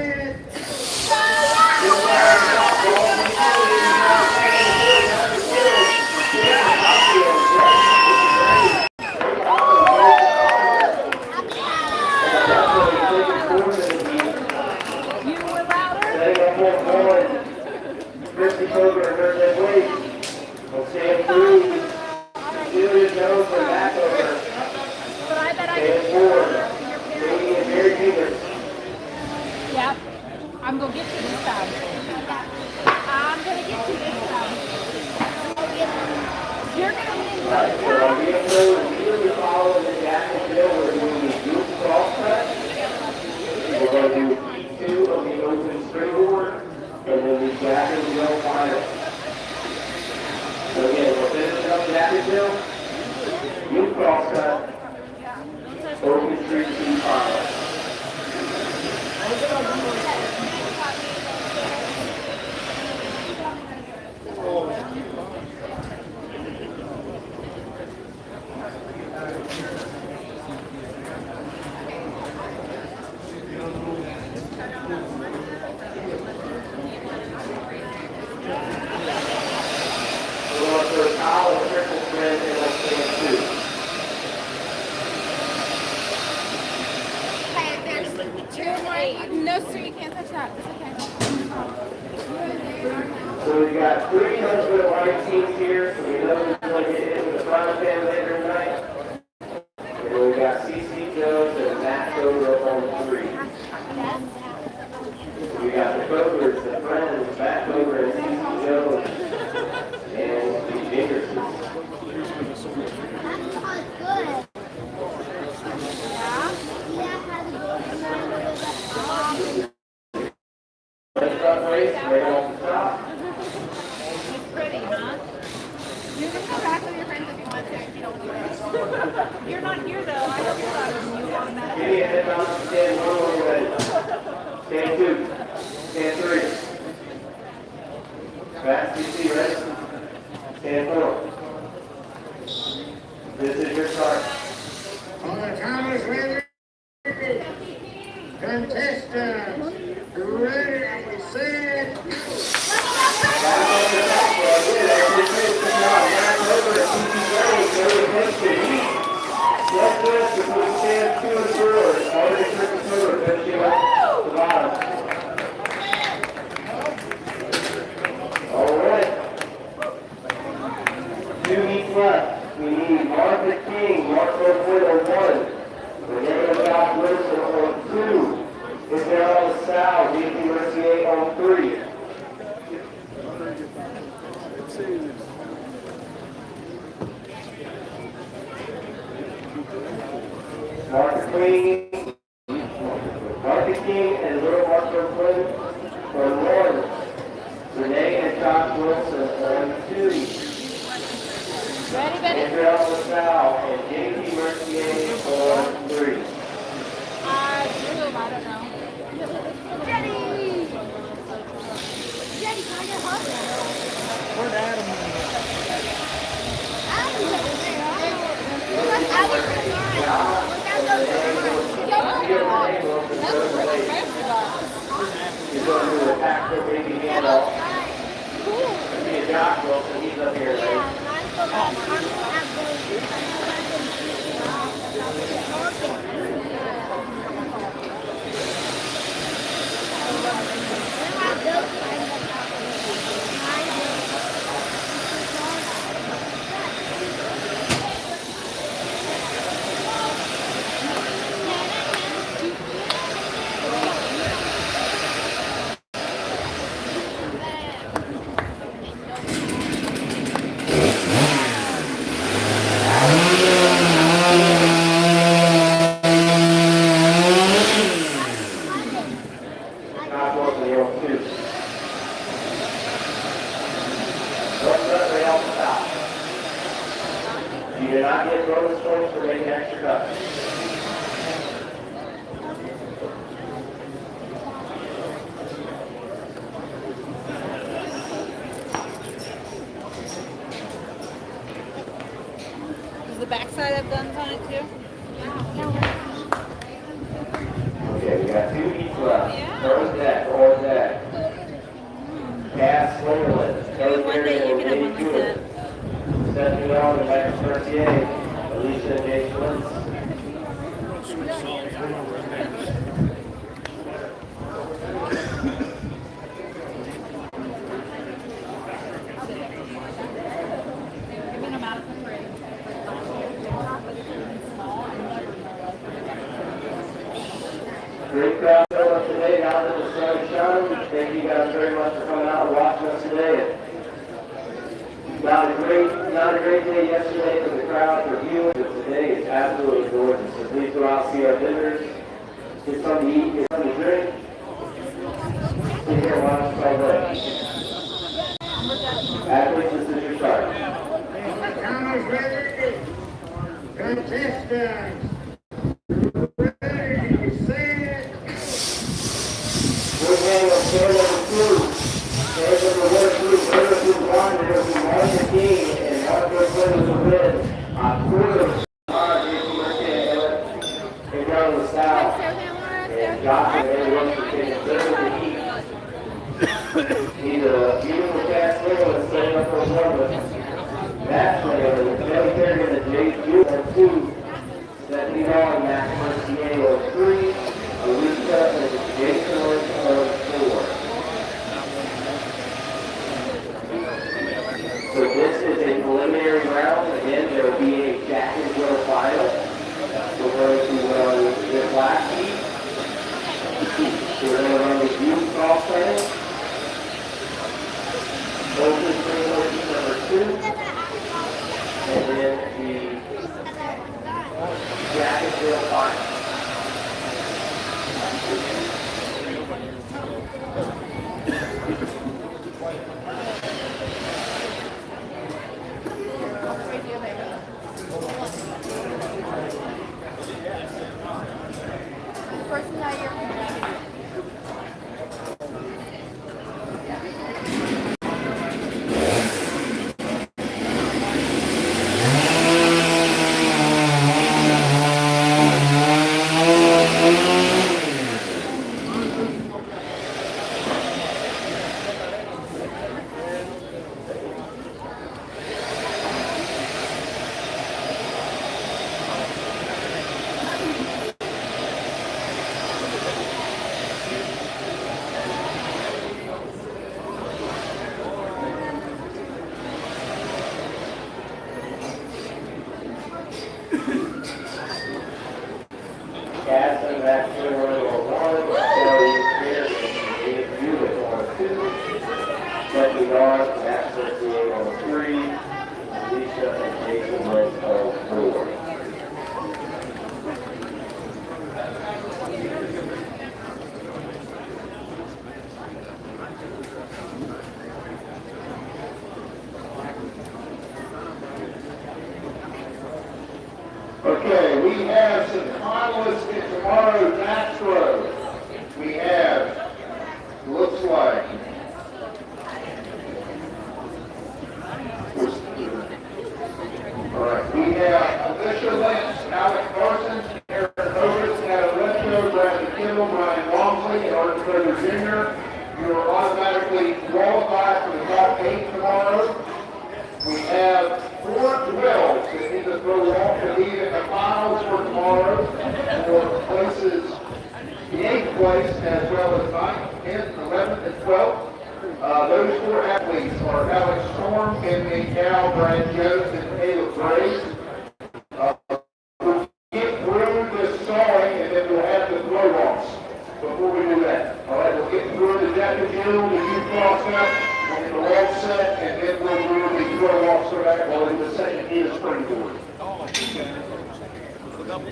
Christy Coger and her dead weight. We'll stand through. Celia Jones and back over. But I bet I Stand forward. Katie and Mary Jr. Yep. I'm going to get you this time. I'm going to get you this time. You're going to win this Alright, so time. on the intro, immediately following the Jacksonville, we're doing the group crosscut. We're going to do E2 of the open springboard, and then the Jacksonville final. So again, we're finishing up Jacksonville, group crosscut, open street team final. No, sir, you can't touch that. It's okay. So we've got 3 husband and wife teams here, so we know who's going to get into the final 10 later tonight. And then we've got CC Jones and Matt Coger up on 3. We got the Cogers, the friends, Matt Coger and CC Jones, and the Dickersons. Give me a head down, stand 1 when you're ready. Stand 2. Stand 3. Fast DC, ready? Stand 4. This is your start. On the timers ready. Contestants, ready, set, Webster between stands 2 and 4. Already tripping through. Finishing up the bottom. All right. 2 heats left. We need Martha King, Mark Oakwood on 1. Renee Josh Wilson on 2. Isabel Sal, JP Mercier on 3. Martha King and Little Mark Oakwood on 1. Renee and Josh Wilson on 2. Ready, Betty? Isabel Sal and JP Mercier on 3. I don't know. Jenny! Jenny, can I get a hug? Where'd Adam? Adam's over there. You're going to do a pack for baby handoff. There'll be a Josh Wilson, he's up here, right? You do not get bonus points for making extra cuts. Does the backside have guns on it too? Okay, we got 2 heats left. First deck, or deck. Cass Slingerland, Kelly Perry, and Renee Jewett. Stephanie Young and Max Mercier, Alicia and Jay Schwitz. Great crowd showing up today. Now that the sun is shining, thank you guys very much for coming out and watching us today. Not a great day yesterday for the crowd for viewing, but today is absolutely gorgeous. So please go out and see our vendors. Get something to eat, get something to drink. Sit here and watch us all day. Athletes, this is your start. timers ready. Contestants, ready, set, We're going on stand number 2. Stand number 1, 2, winner through 1, there'll be Martha King and Mark Oakwood with the win. Quarter of JP Mercier and down the south. And Josh and Eddie Webster taking third of the heat. He's a beautiful cast player and setting up for a run with that player. Kelly Perry and Jay Jewett on 2. Stephanie Hall and Max Mercier on 3. Alicia and Jason Lynch on 4. So this is a preliminary round. Again, there will be a jacket winner final. So we're going to run this last heat. We're going to run the youth golf training. Open training heat number 2. And then the jacket winner final. General Brian Walmsley and Arthur Carter Jr. You are automatically qualified for the top 8 tomorrow. We have 4 12s that need to throw off to leave in the finals for tomorrow for places, the 8th place as well as 9th, 10th, 11th, and 12th. Those 4 athletes are Alex Storm, Anthony Cal, Brian Jones, and Caleb Grace. We'll get through this sawing and then we'll have the throw-offs before we do that. All right, we'll get through the jacket drill, the youth crosscut, and the wall set, and then we'll do the throw-offs so that while the second is springboard. One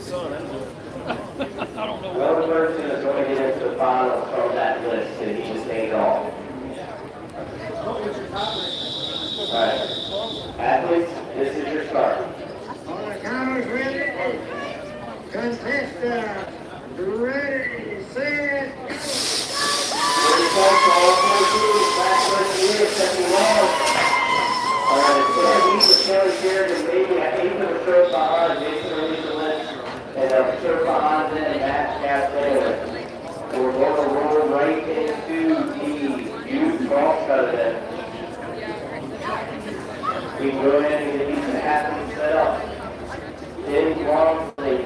person is going to get into the finals from that list, and he just made it all. Alright, athletes, this is your start. On the counters ready, contestant ready, set, go. 30 points for all 4 back first year, second long. Alright, it's going to be the Kelly Sheridan, and maybe an eighth of a stroke behind Jason Elizabeth, and a stroke behind them, and Matt Castell. We're going to roll right into the youth crosscut event. We can go ahead and get these athletes set up. Tim Walmsley,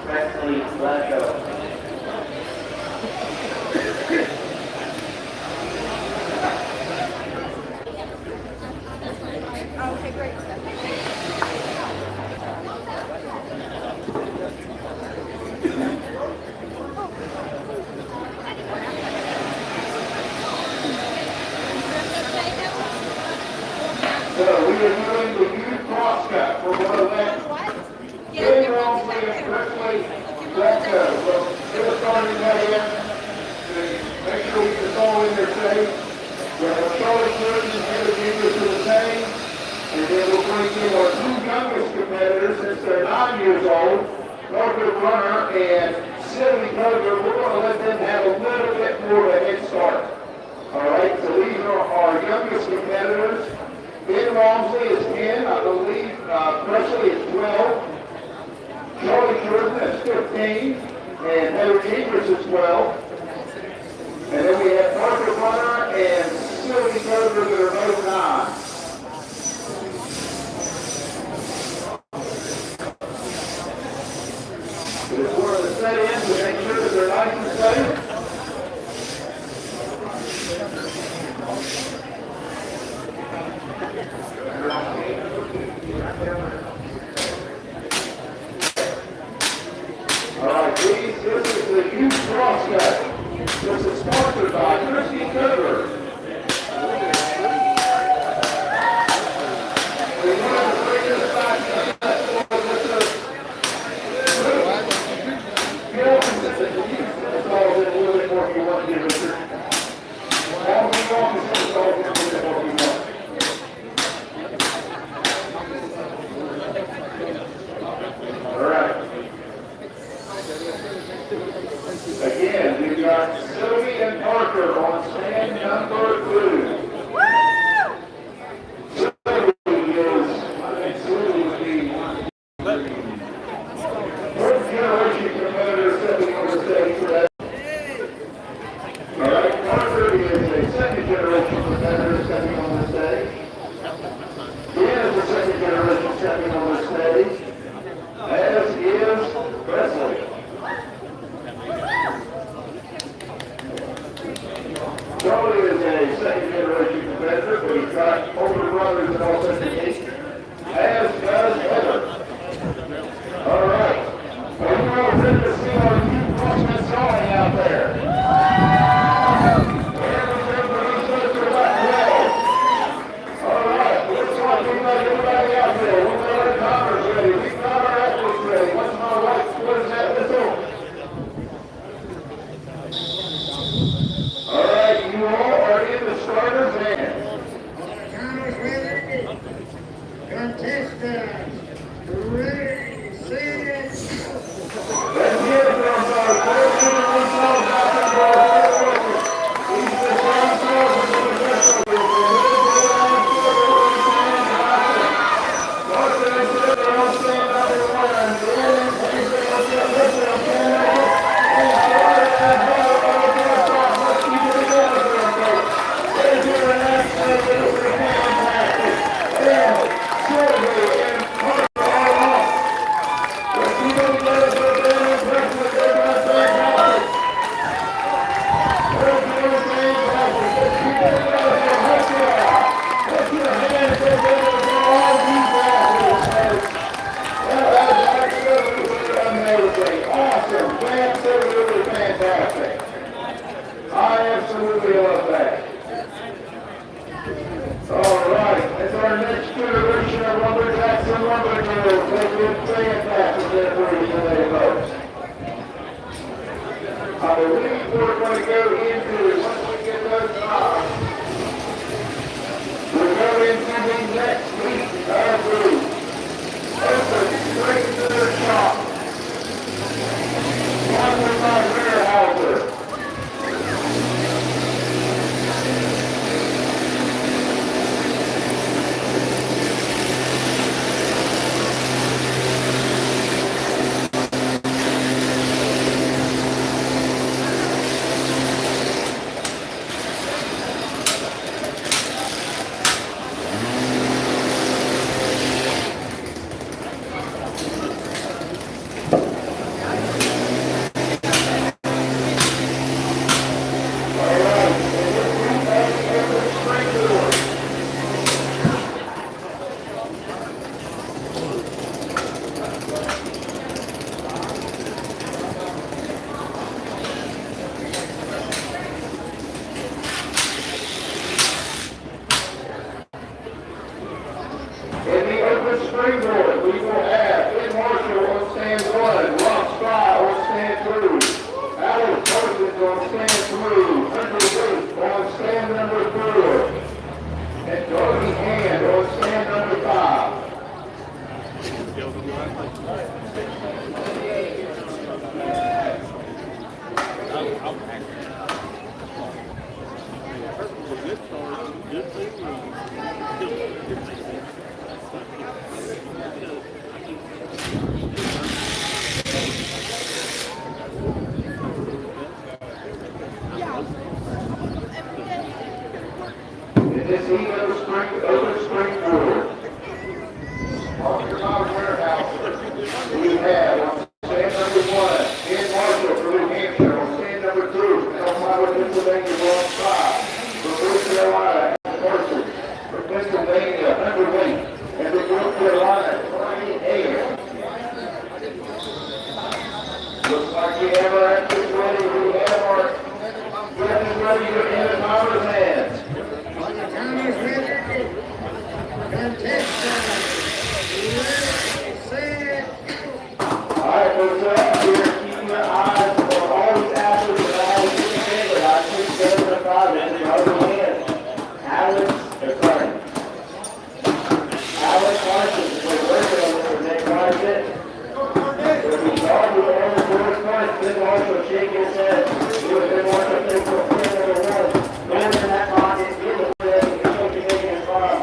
Presley Flecko. Okay, great. So we are doing the youth crosscut for one of them. Tim Walmsley and Presley Flecko. So get us started that in. Make sure we get all in there safe. We're going to show it through and get the juniors to the same. And then we'll bring in our 2 youngest competitors since they're 9 years old. Northwood Runner and Sylvie Coger. We're going to let them have a little bit more of a head start. All right, so these are our youngest competitors. Ben Walmsley is 10, I believe Presley is 12. Charlie Jordan is 15, and Heather Ingers is 12. And then we have Parker Runner and Sylvie Coger that are both 9. Before the set ends, we make sure that they're nice and safe. All right, please, this is the youth crosscut. This is sponsored by Christy Cover. We want to bring this back to Again, we've got Sylvie and Parker on stand number 2. Sylvie is the first generation competitor stepping on the stage for that. All right, Parker is a second generation competitor stepping on the stage. Ben is a second generation stepping on the stage, as is Presley. Charlie is a second generation competitor, but he's got older brothers and all such things, as does Heather. All right. Are you all ready to see our new crosscut sawing out there? Everybody's ready for that. All right. Looks like we've got everybody out there. We've got our timers ready. We've got our athletes ready. What's my right? What is that? Let's go. All right, you all are in the starter's hand. On the counters ready, I believe we're going to go into, once we get those jobs, we'll go into the next week of the open straight to the shop. One with my warehouser. In the open springboard, we will have in Marshall on stand 1, Ross Fry on stand 2, Alex Parsons on stand 3, Hunter Waite on stand number 4, and Darby Hand on stand number 5. In this heat open springboard, on your warehouse, we have on stand number 1, in Marshall for New Hampshire, on stand number 2, Ohio, Pennsylvania, Ross Fry, for North Carolina, Parsons, for Pennsylvania, Hunter Waite, and for North Carolina, Brian Ayers. Looks like we have our actors ready, we have our weapons ready to enter Power's hands. Counter's ready. Contestant. Ready, set. All right, folks, we're keeping your eyes on all these athletes that I have in the family. I think they're the five in the other hand. Alex Parsons is working on this for next 5 minutes. If we start with all the first points, Ben Marshall shake his head. Ben Marshall takes the point number 1. Goes in that pocket, get the play, he's going to be making his farm.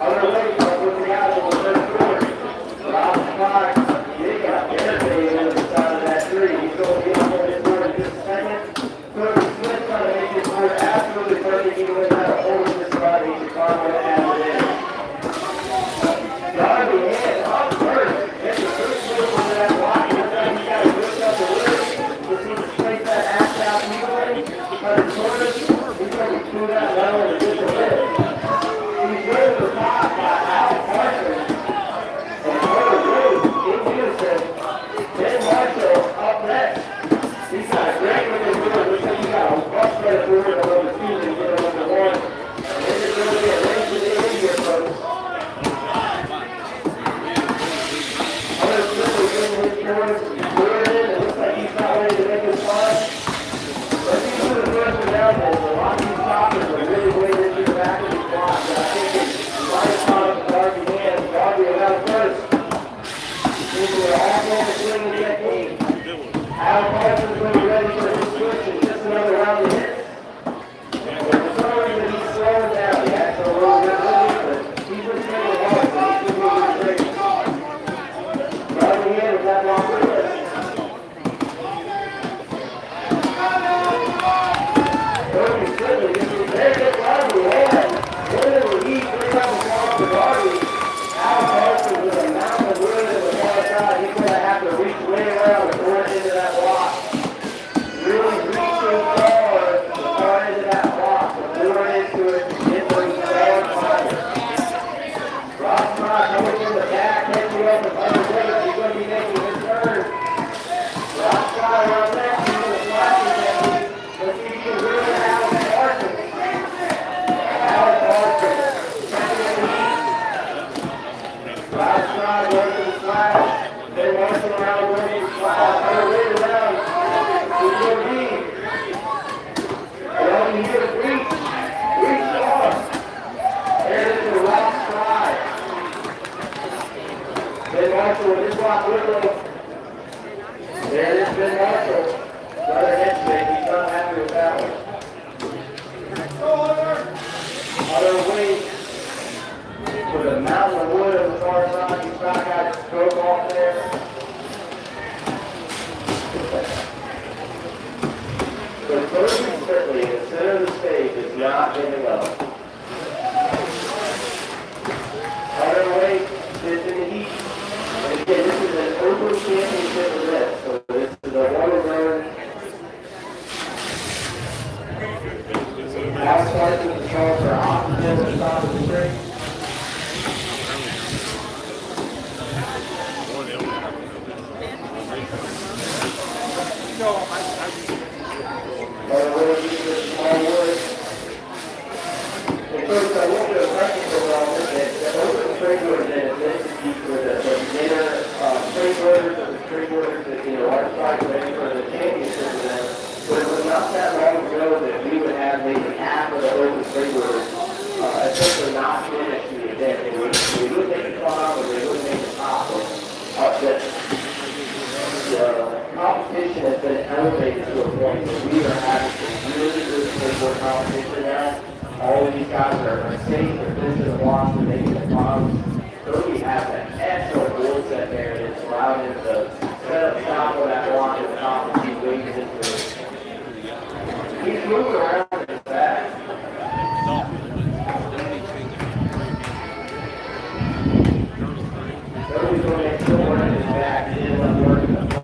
Other way, with the out of the third quarter. Rob Clark, they got innovated on the side of that 3. He's going to be on his board in just a second. Cody Smith trying to make his board absolutely perfect, even without a hold in this spot. He's a car with an ass in. Darby Hand up first. Gets the first move over that block. Looks like he's got to lift up the lid. We'll see him straight that ass out easily. But it's sort of, he's going to screw that level and get the lid. He's ready to block by Alex Parsons. And Cody Rose in unison. Ben Marshall up next. He's got a great looking board. Looks like he's got a much better board than number 2 than number 1. And this is going to be a race to the end here, folks. It looks like he's not ready to make his punt. Let's see who the first one down is. A lot of these toppers are really waiting to the back of these blocks. And I think it's right upon Darby Hand. Darby around first. This is an all-in swinging technique. Alex Parsons is going to be ready for his switch in just another round of hits. And for some reason he's slowing down. He has a little bit of relief, but he's been swinging hard, so he's going to be great. Darby Hand is that long with us. Cody Smith gets his very good Darby Hand. Literally, he brings up the ball to Darby. Alex Parsons with a mountain of wood in the far side. He's going to have to reach way around and throw it into that block. not been to go. Other way is in the heat. And again, this is an open championship event, so this is a one-and-done. Now starting to control for oxygen at the top of the string. Other way is just small wood. And folks, I want to do a practical development that the open sprinklers that is meant to be for the beginner sprinklers or the sprinklers that are starting ready for the championship event. But it was not that long ago that we would have maybe half of the open sprinklers essentially not finished the event. And we would make the top or we would make the top of this. The competition has been elevated to a point where we are having some really good skateboard competition now. All of these guys are safe, they're finishing the blocks, they're making the bombs. So we have an excellent rule set there that's allowing them to set up shop on that block at the top and keep waiting into it. He's moving around in his back. Nobody's going to make sure we're in his back. He didn't let work in the front.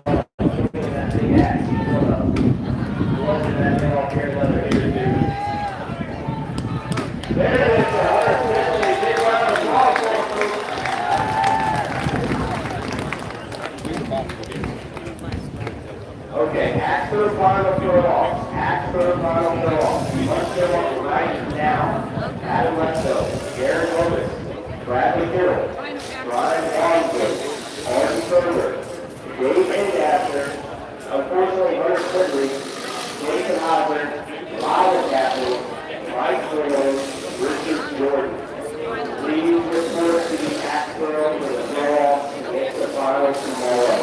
That big ass. He's going to blow in that thing all here and let her hear it. There it is, big round of applause for him, folks. Okay, axe for the final throw-off. Axe for the final throw-off. You must go up right now. Adam Lesto, Garen Lopez, Bradley Hill, Ryan Wadsworth, Arden Furler, Dave Endasser, unfortunately Hunter Quigley, Jason Hopper, Lyle Kaplan, Mike Swillow, Richard Jordan. Please report to the axe throw for the throw-off against the finals tomorrow.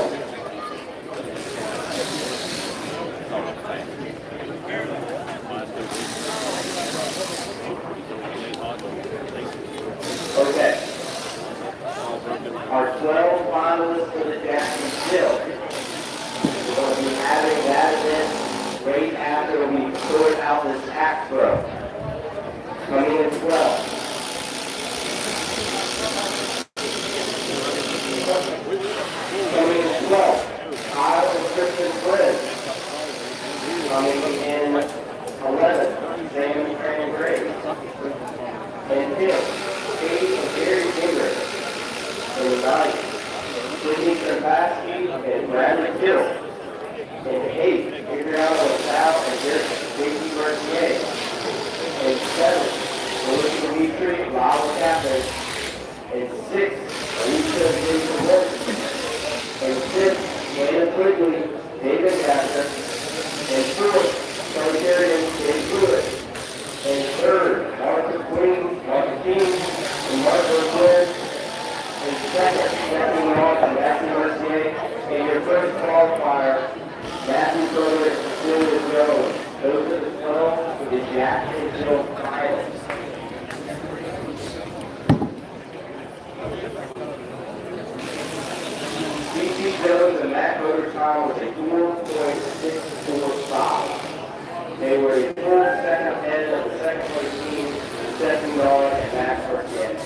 Okay. Our 12 finalists for the Jackson Hill. We're going to be having that event right after we sort out this axe throw. Coming in 12. Coming in 12. Kyle and Christian Flynn. Coming in 11. Sam and Gray. And 10. Katie and Gary Gingrich. And 9. Sydney Krapowski and Bradley Hill. And 8. Adriana LaSalle and J.C. Mercier. And 7. Melissa Dimitri, Lyle Kaplan. And 6. Alicia Jason Wilson. And 6. Dana Quigley, David Gasser. And 4th, Solitarian Dave Pruitt. And 3rd, Martha Queen, Martha King, and Martha Flynn. And 2nd, Stephanie Moss and Matthew Mercier. And your first qualifier, Matthew Burler and Cecilia Jones. Those are the 12 for the Jacksonville finals. C.T. Jones and Matt Motor's time was a 4.645. They were a full second ahead of the second place team, Stephen Miller and Max Burkett.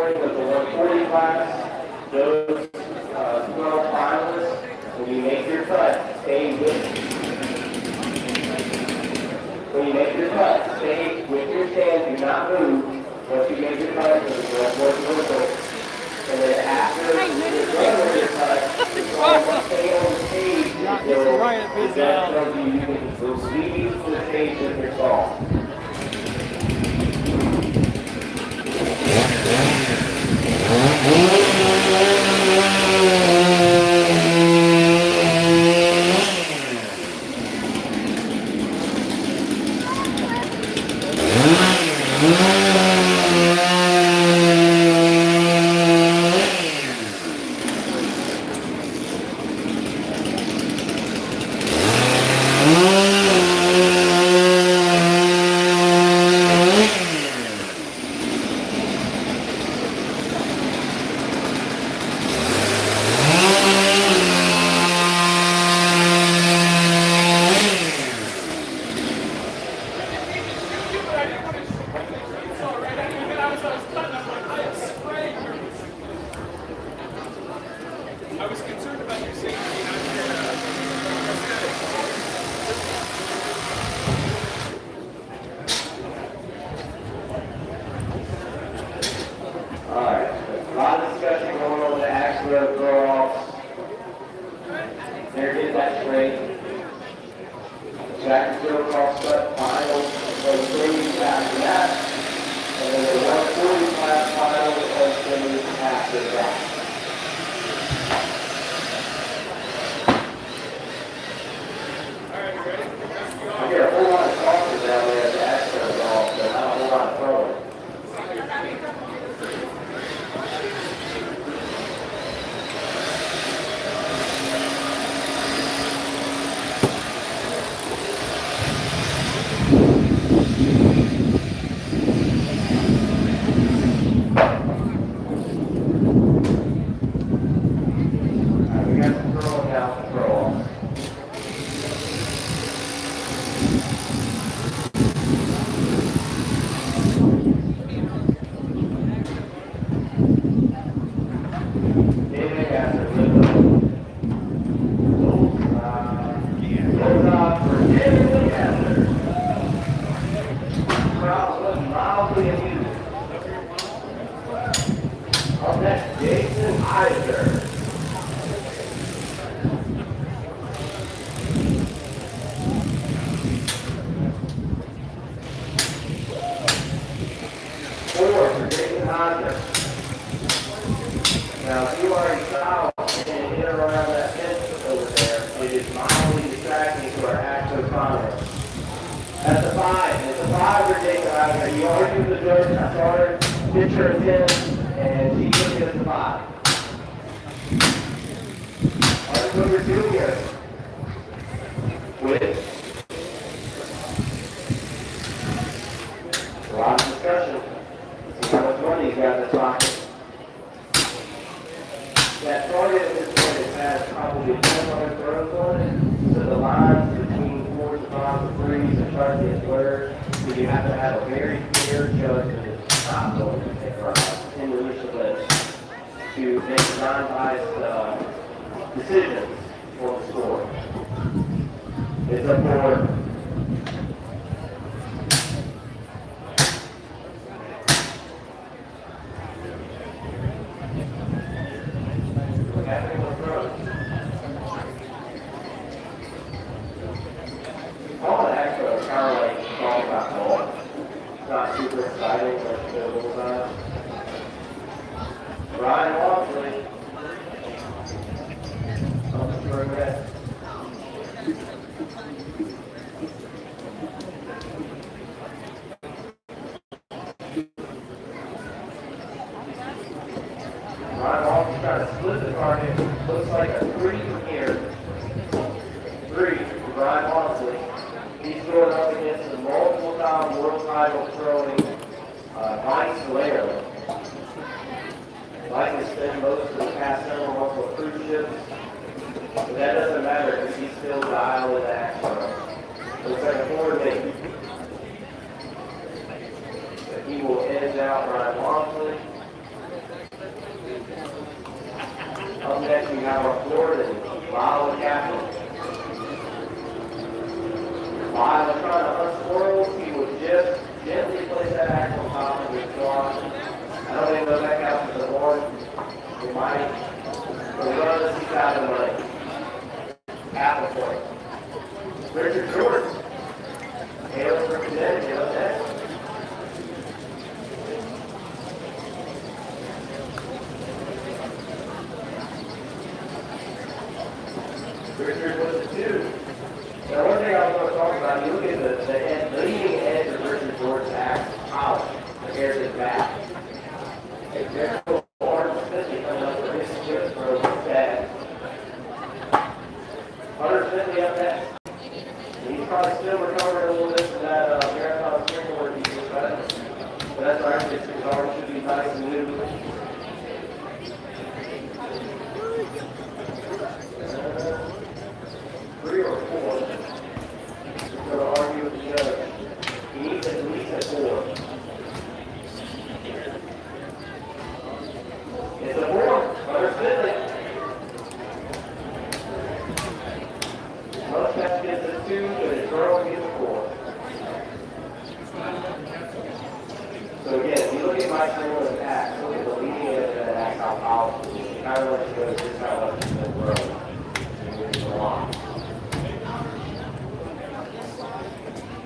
scoring with the 140 class. Those 12 finalists, when you make your cut, stay with When you make your cut, stay with your stand, do not move. Once you make your cut, you go towards the whistle. And then after you're done with your cut, stay on the stage until the judge tells you you can proceed to the stage with your song. Crosscut final, those things after that, and then the 140 class final, those things after that. I hear a whole lot of talking down there at the Astro golf, but not a whole lot of throwing. Now, if you are in south and in or around that fence over there, it is mildly distracting to our active finals. At the 5 we're taking out here. You already do the judge, I saw her picture of him, and she took it at the 5. Article number 2 here. With a lot of discussion. See how much money he's got in his pocket. That target at this point has probably 100 throws on it, so the lines between 4s and 5s and 3s are starting to get blurred, so you have to have a very clear judge that is not going to take right in the initial list to make non-biased decisions for the score. It's up for all the extra is kind of like all about ball. It's not super exciting, but it's a little time. Ryan Walkley. I'm sure that. Ryan Walkley's trying to split the target. Looks like a 3 from here. 3 from Ryan Walkley. He's going up against the multiple-time world title throwing Mike Solero. Mike has spent most of the past several months on cruise ships, but that doesn't matter because he's still dialed in action. Looks like a 4-8. But he will edge out Ryan Walkley. Up next, we have our Florida and Lyle and Captain. Lyle was trying to unsquirrel. He would just gently place that axe on top of his squad. I don't even know if that counts as a horn. We might. Regardless, he's out of the money. Apple point. Richard Jordan. Hails from Connecticut up next. Richard was a 2. Now, one thing I was going to talk about, you look at the leading edge of Richard Jordan's axe out compared to his back. It's very hard, especially coming up with his chip for that. 150 up next. He's probably still recovering a little bit from that marathon springboard he just got. But that's all right, his arm should be nice and new. 3 or 4. He's going to argue with the judge. He needs at least a 4. It's a 4. Understood. Mustache gets a 2, but his girl gets a 4. So again, if you look at my single axe, look at the leading edge of that axe, how powerful it is. It kind of lets you know just how much it's been grown. It's a lot.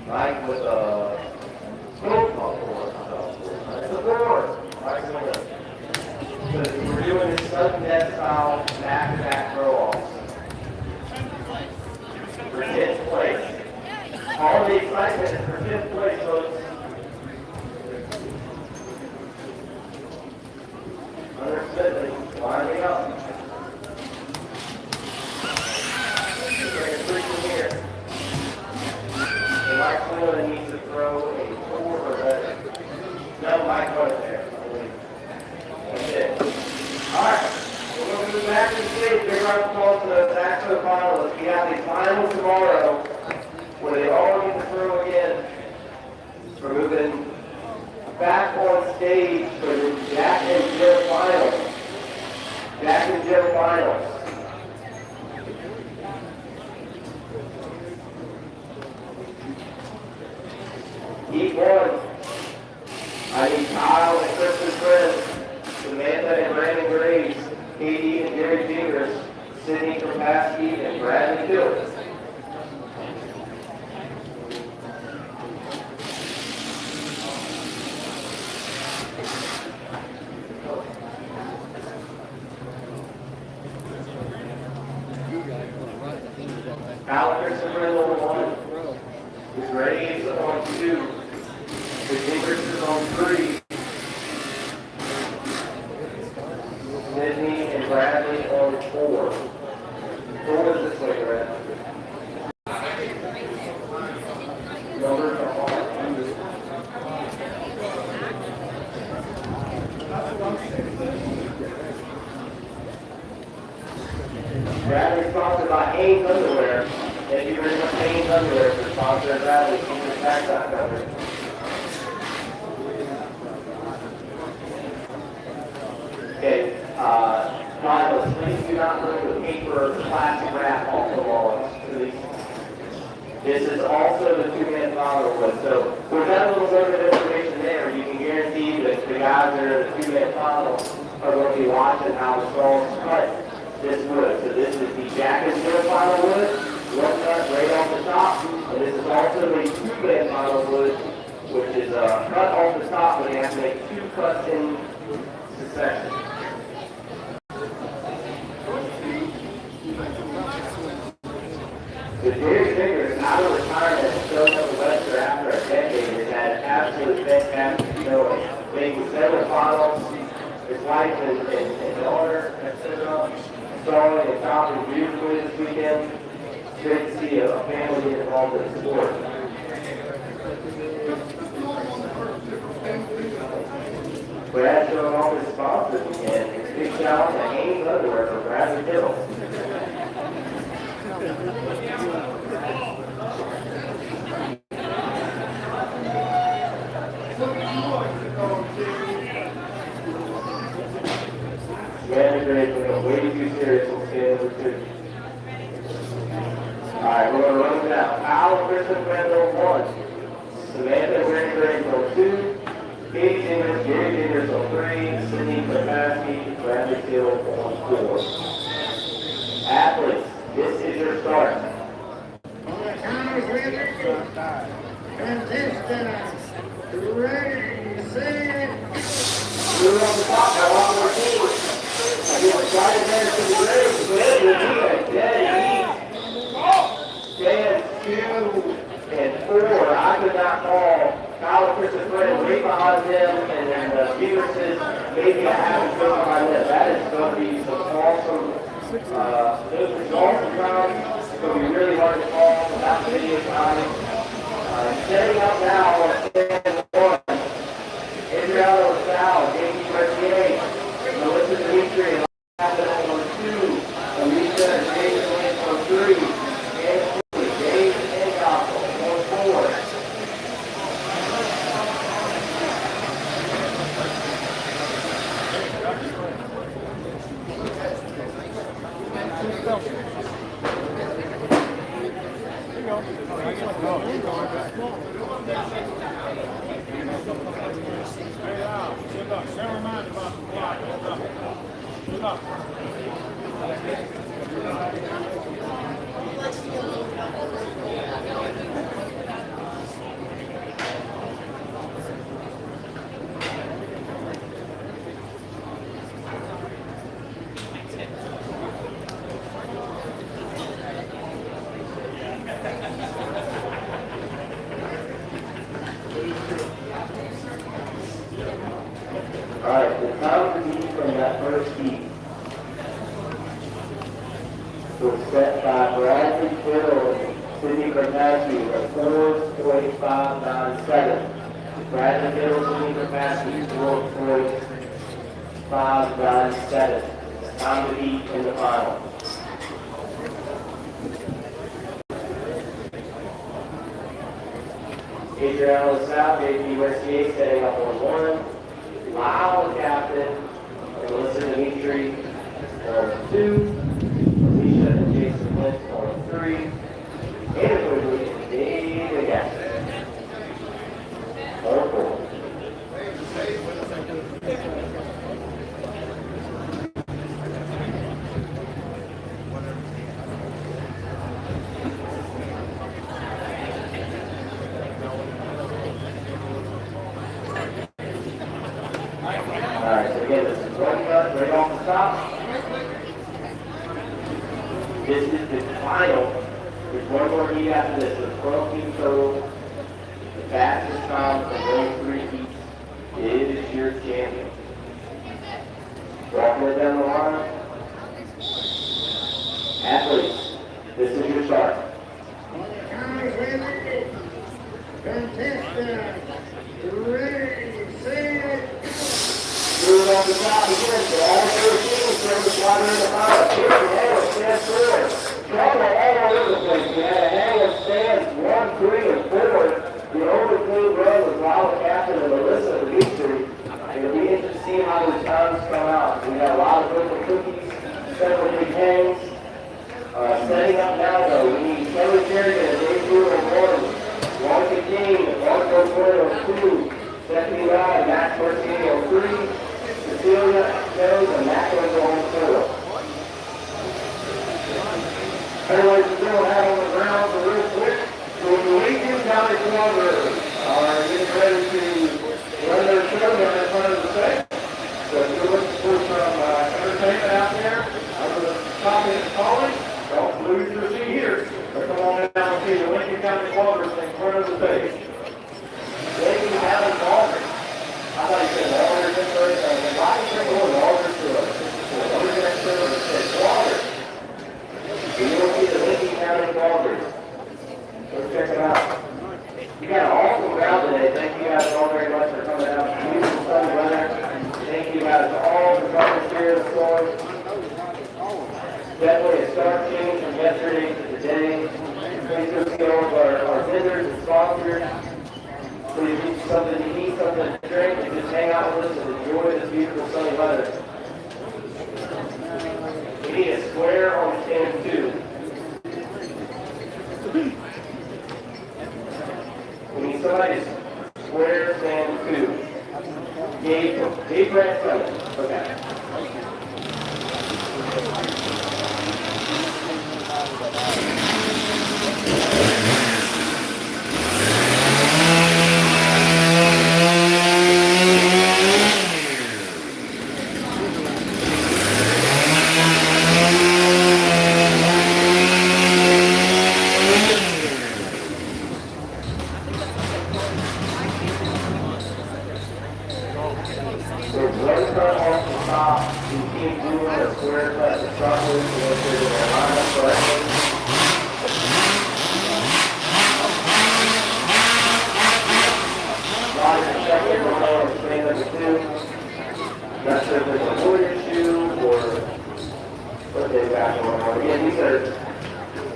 Right, with a profile board. It's a board. Right, so we're doing this sudden death style back-to-back throw-offs. For 10th place. All the excitement is for 10th place, folks. Understood, lining up. Let's bring a 3 from here. Mike Florida needs to throw a 4 or better. No, Mike wasn't there. That's it. Alright, we're going to move back to the stage. Big round of applause to the national finalists. We have the final tomorrow where they all get to throw again. We're moving back on stage for the Jack and Jill finals. Jack and Jill finals. Heat 1. I need Kyle and Kristen Friend, Samantha and Brandon Graves, Katie and Jerry Fingers, Sydney Kropaski and Bradley Hill. Kyle and Kristen Friend on 1. His Graves on 2. The Gingrich is on 3. Sydney and Bradley on 4. 4 is this way, Brad. Numbers are on. Bradley sponsored by Hanes Underwear. If you bring up Hanes Underwear for sponsor Bradley, you can attack that number. Okay, finalists, please do not bring the paper or plastic wrap off the walls. This is also the 2-man final list. So we've got a little bit of information there. You can guarantee that the guys that are in the 2-man final are going to be watching how the stalls cut this wood. So this is the Jack and Jill final wood. 1 cut right off the top. And this is also the 2-man final wood, which is cut off the top, but you have to make 2 cuts in succession. The Jerry Fingers, out of retirement, showed up at Webster after a decade. Has had absolutely fantastic showing. Making 7 finals. His wife and daughter have set up, installing and topping beautifully this weekend. It's great to see a family get involved in the sport. Brad showing off his sponsors again. Big shout out to Hanes Underwear for Bradley Hill. Samantha Grayson, way too serious on scale number 2. Alright, we're going to run it out. Kyle Kristen Randall 1. Samantha Grayson 2. Katie Dingers, Gary Dingers on 3. Sydney Krapaski, Bradley Hill on 4. Athletes, this is your start. Counters ready. Contestants, ready, set. Move on the top, now on the forward. I get excited there to the race. Good, Stand 2 and 4. I could not call. Kyle Christmas Friend right behind them, and then the Peterson maybe a half a foot behind them. That is going to be some awesome. Those results are coming. It's going to be really hard to call without the video time. Setting up now on stand 1. Adriano Sal, J.D. Mercier, Melissa Dimitri, and Lana on 2. Alicia and James Lynch on 3. And James Hancock on 4. Never mind about the block. Good luck. Alright, the time to beat from that first heat was set by Bradley Hill and Sidney Krapaski at 4.597. Bradley Hill, Sidney Krapaski, 4.597. Time to beat in the final. Adriano South, J.P. Mercier setting up on 1. Lyle, the captain, and Melissa Dimitri on 2. Alicia and Jason Lynch on 3. And quickly, Dave again. On 4. Alright, so again, this is one cut right off the top. This is the final. There's one more heat after this. There's 12 team total. The fastest time from those 3 heats is your champion. Walking it down the line. Athletes, this is your start. Counters ready. Contestants, ready, set. Move on the top again, so all 13 from the water in the bottom. Here's the hang of stand 4. Trouble all over the place. We had a hang of stands 1, 3, and 4. The only clean run was Lyle Captain and Melissa Dimitri. It'll be interesting to see how those times come out. We got a lot of purple cookies, several big hangs. Setting up now though, we need Kelly Kerrigan and Dave Brewer on 1. Monica King and Marco Ford on 2. Stephanie Rye and Max Martini on 3. Cecilia Jones and Matt on 4. Ladies and gentlemen, out on the ground for real quick. So the Lincoln County Collaborators are getting ready to run their show down in front of the stage. So if you're looking for some entertainment out there, I'm going to stop in and call it. Don't lose your seat here. But come on down and see the Lincoln County Collaborators in front of the stage. Lincoln County Collaborators. I thought you said Walters in first. Why do you think Walters to us? Walters next to us said Walters. You will see the Lincoln County Collaborators. Let's check it out. You got an awesome crowd today. Thank you guys all very much for coming out. Beautiful sunny weather. Thank you guys all for coming here this morning. Definitely a stark change from yesterday to today. Please go see all of our vendors and sponsors. Please eat something to eat, something to drink, and just hang out with us and enjoy this beautiful sunny weather. top, the team doing a square cut to truck with to make sure that they're lined up correctly. Body check everyone on stand number 2. Not sure if there's a wood issue or what they've got going on. Again, these are,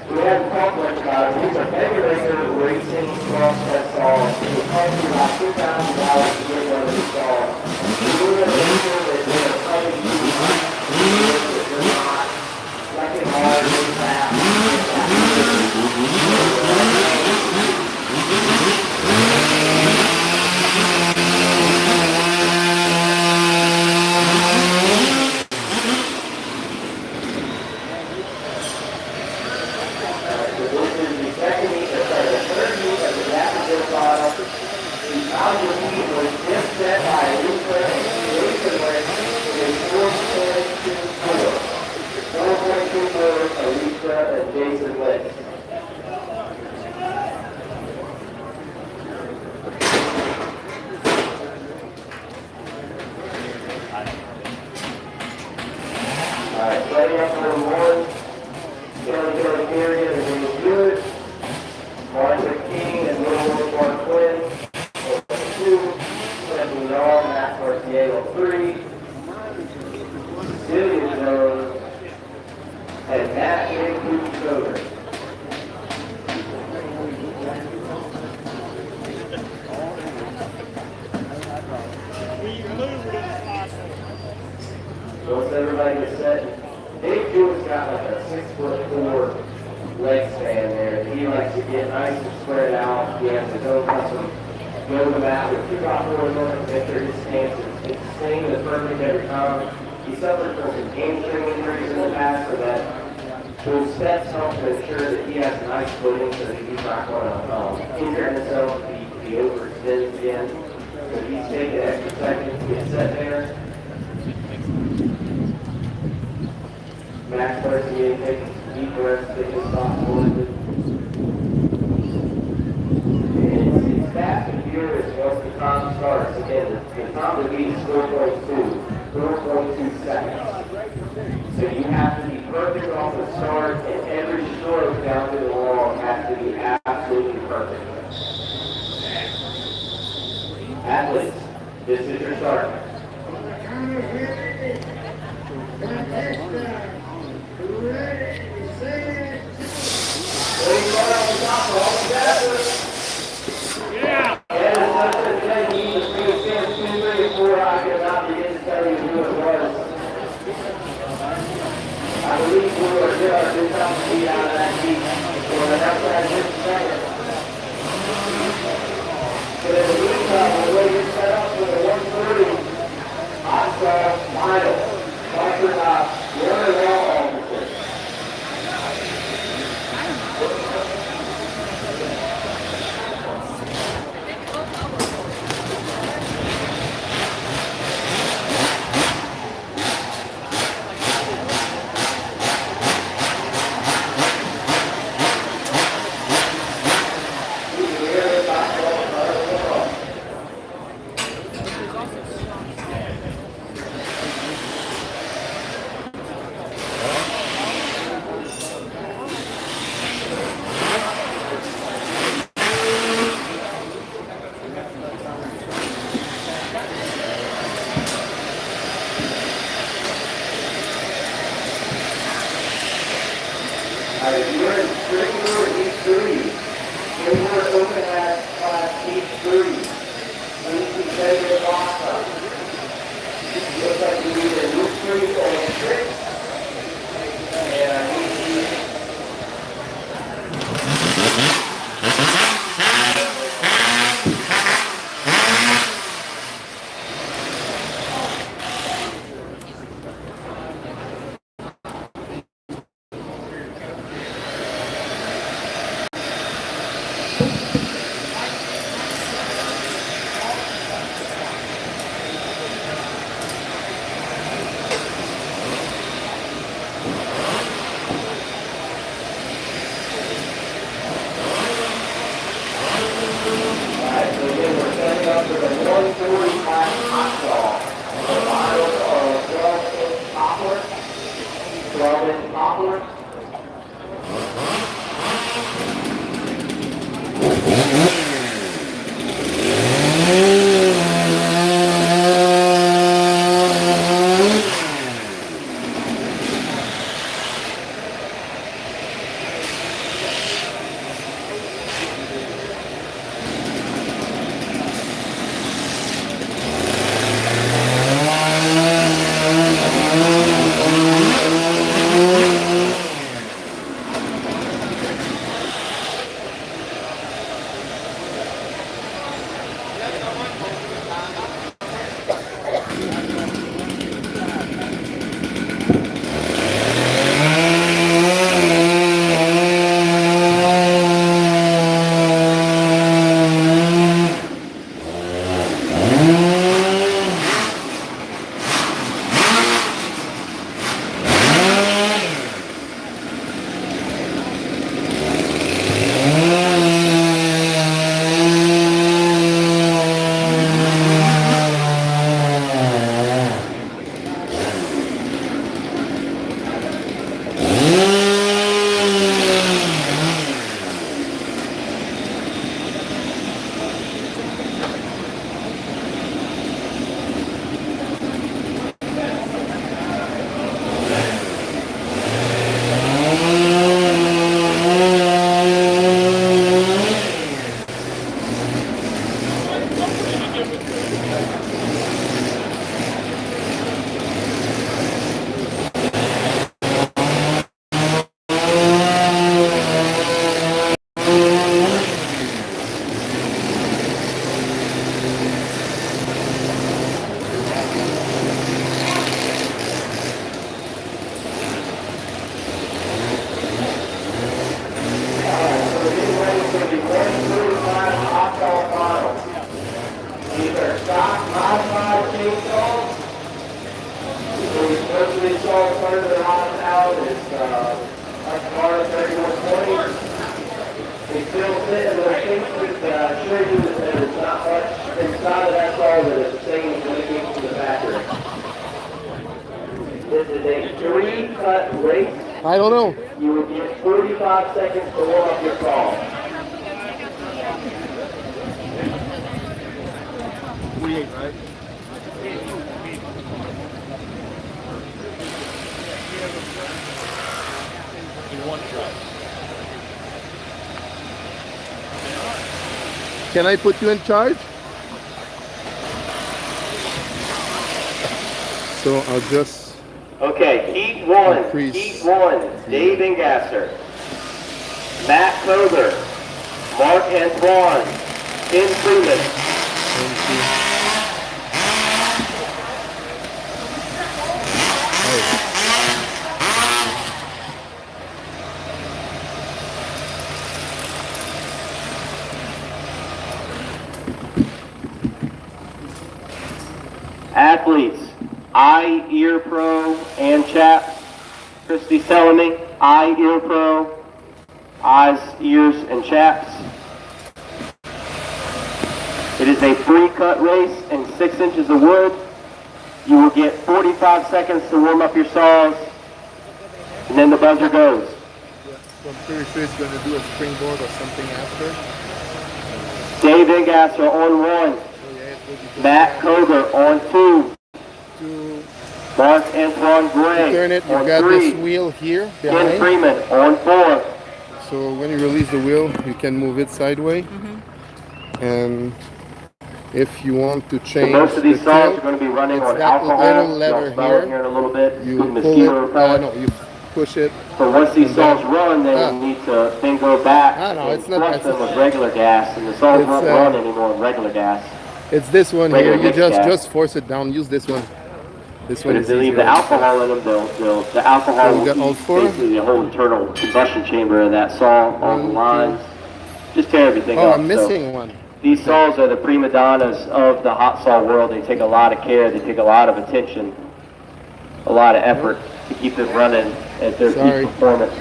we haven't talked much about it. These are regular racing crosscut saws. It will cost you about $2,000 to get one installed. We're going to make sure that they're cutting you that they're not wrecking hard and fast. Once everybody is set, Dave Jewell's got like a 6'4" leg span there. He likes to get nice and spread out. He has to go custom yoga mat with 2 by 4s on it to make sure his stance is staying as perfect every time. He suffered from some hamstring injuries in the past, so that those steps help to ensure that he has nice footing so that he's not going to injure himself if he overextends again. So he's taking an extra second to get set there. Max starts again, taking some deep breaths, taking his thoughts forward. And it's fast and furious once the time starts. Again, the time to beat is 4.2 seconds. So you have to be perfect off the start, and every stroke down to the wall has to be absolutely perfect. Athletes, this is your start. Yeah. And as I said today, you need to be a 2, 3, 4. I cannot begin to tell you who it was. I believe we were just out to beat out of that heat for an outside 50 seconds. But in the meantime, the way you're set up for the 130 hot sauce final. Dr. Warner Law Officer. these saws under the hot out is Car 3120. They still sit in those things, but I assure you that there's not much inside of that saw that is the same as when it came from the factory. This is a 3-cut race. I don't know. You will get 45 seconds to warm up your saw. 48, right? In one shot. Can I put you in charge? So I'll just Okay, heat one. increase. Heat one. Dave Ingasser, Matt Koger, Mark Antoine, Ken Freeman. Athletes, Eye, Ear Pro, and Chaps. Christy's telling me, Eye, Ear Pro, Eyes, Ears, and Chaps. It is a 3-cut race and 6 inches of wood. You will get 45 seconds to warm up your saws, and then the buzzer goes. So I'm pretty sure it's going to do a springboard or something after. Dave Ingasser on 1. Matt Koger on 2. Mark Antoine Gray Turn it, you've on got 3. this wheel here Ken behind. Freeman on 4. So when you release the wheel, you can move it sideways. And if you want to So change most of these the saws tilt, are going to be running it's on that alcohol. little lever You'll smell it here. here in a little bit. You Good pull mosquito it. repellent. No, you push it. But once these and saws then- run, then you need to then go back no, and it's not- flush it's- them with regular gas, and the saws It's, won't run anymore with regular gas. It's this one Regular here. You mixed gas. just force it down. Use this one. This But one if is they leave easier. the alcohol in them, the alcohol So we will got all eat 4? basically the whole internal combustion chamber of that saw, all the lines. Just tear everything Oh, up. I'm missing one. These saws are the prima donnas of the hot saw world. They take a lot of care, they take a lot of attention, a lot of effort to keep them running at their Sorry. peak performance.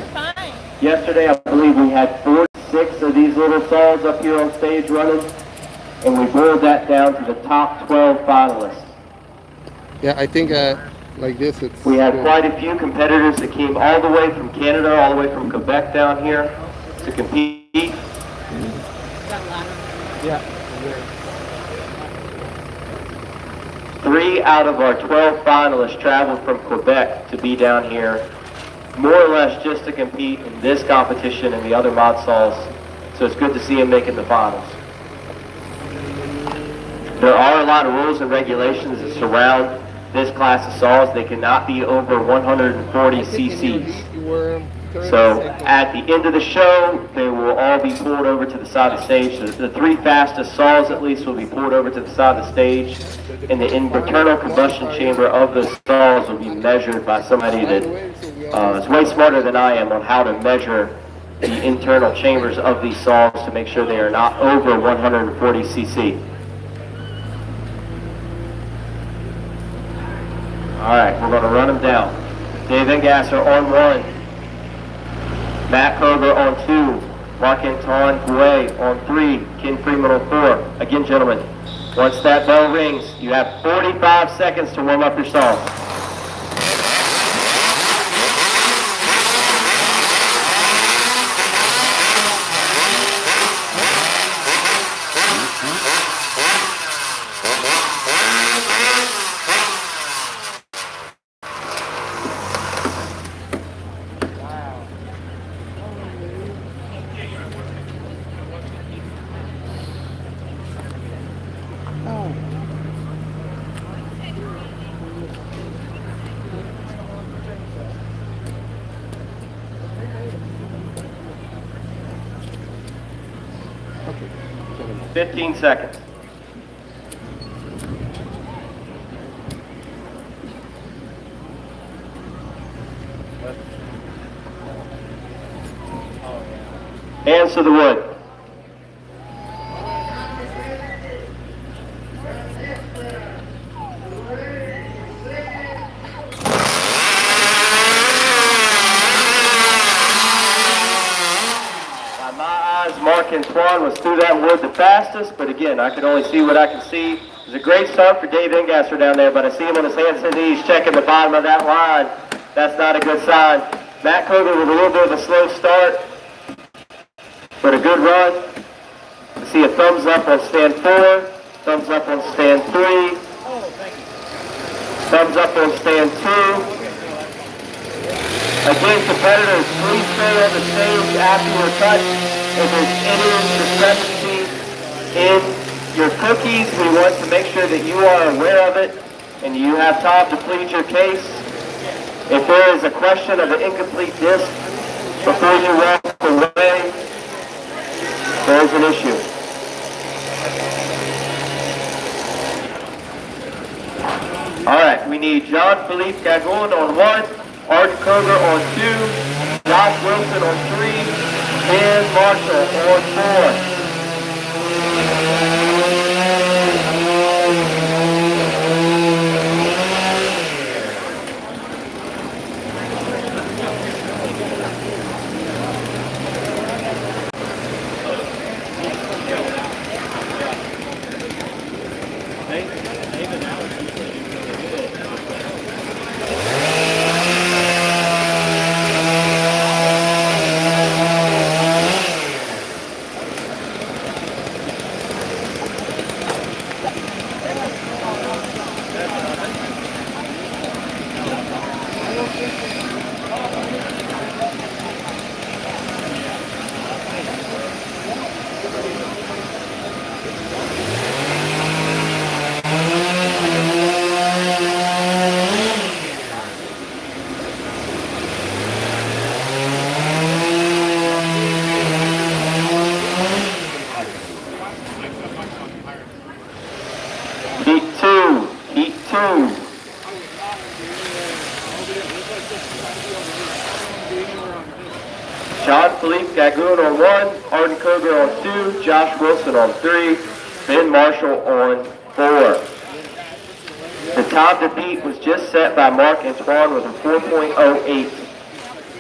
Yesterday, I believe we had 46 of these little saws up here on stage running, and we boiled that down to the top 12 finalists. Yeah, I think like this, it's. We had good. quite a few competitors that came all the way from Canada, all the way from Quebec down here to compete. Yeah. 3 out of our 12 finalists traveled from Quebec to be down here, more or less just to compete in this competition and the other mod saws. So it's good to see them making the finals. There are a lot of rules and regulations that surround this class of saws. They cannot be over 140 cc's. So at the end of the show, they will all be pulled over to the side of the stage. The 3 fastest saws at least will be pulled over to the side of the stage. And the internal combustion chamber of the saws will be measured by somebody that is way smarter than I am on how to measure the internal chambers of these saws to make sure they are not over 140 cc. All right, we're going to run them down. Dave Ingasser on 1. Matt Koger on 2. Mark Antoine Gouet on 3. Ken Freeman on 4. Again, gentlemen, once that bell rings, you have 45 seconds to warm up your saws. Okay. 15 seconds. Hands to the wood. Mark Antoine was through that wood the fastest, but again, I can only see what I can see. It was a great start for Dave Ingasser down there, but I see him on his hands and knees checking the bottom of that line. That's not a good sign. Matt Koger with a little bit of a slow start, but a good run. I see a thumbs up on stand 4, thumbs up on stand 3, thumbs up on stand 2. Again, competitors, please stay on the stage after your cut. If there's any discrepancy in your cookies, we want to make sure that you are aware of it and you have time to plead your case. If there is a question of an incomplete disc before you walk away, there is an issue. All right, we need John Philippe Gagoun on 1. Art Koger on 2, Josh Wilson on 3, and Marshall on 4. John Philippe Gagoun on 1, Arden Koger on 2, Josh Wilson on 3, Ben Marshall on 4. The time to beat was just set by Mark Antoine with a 4.08.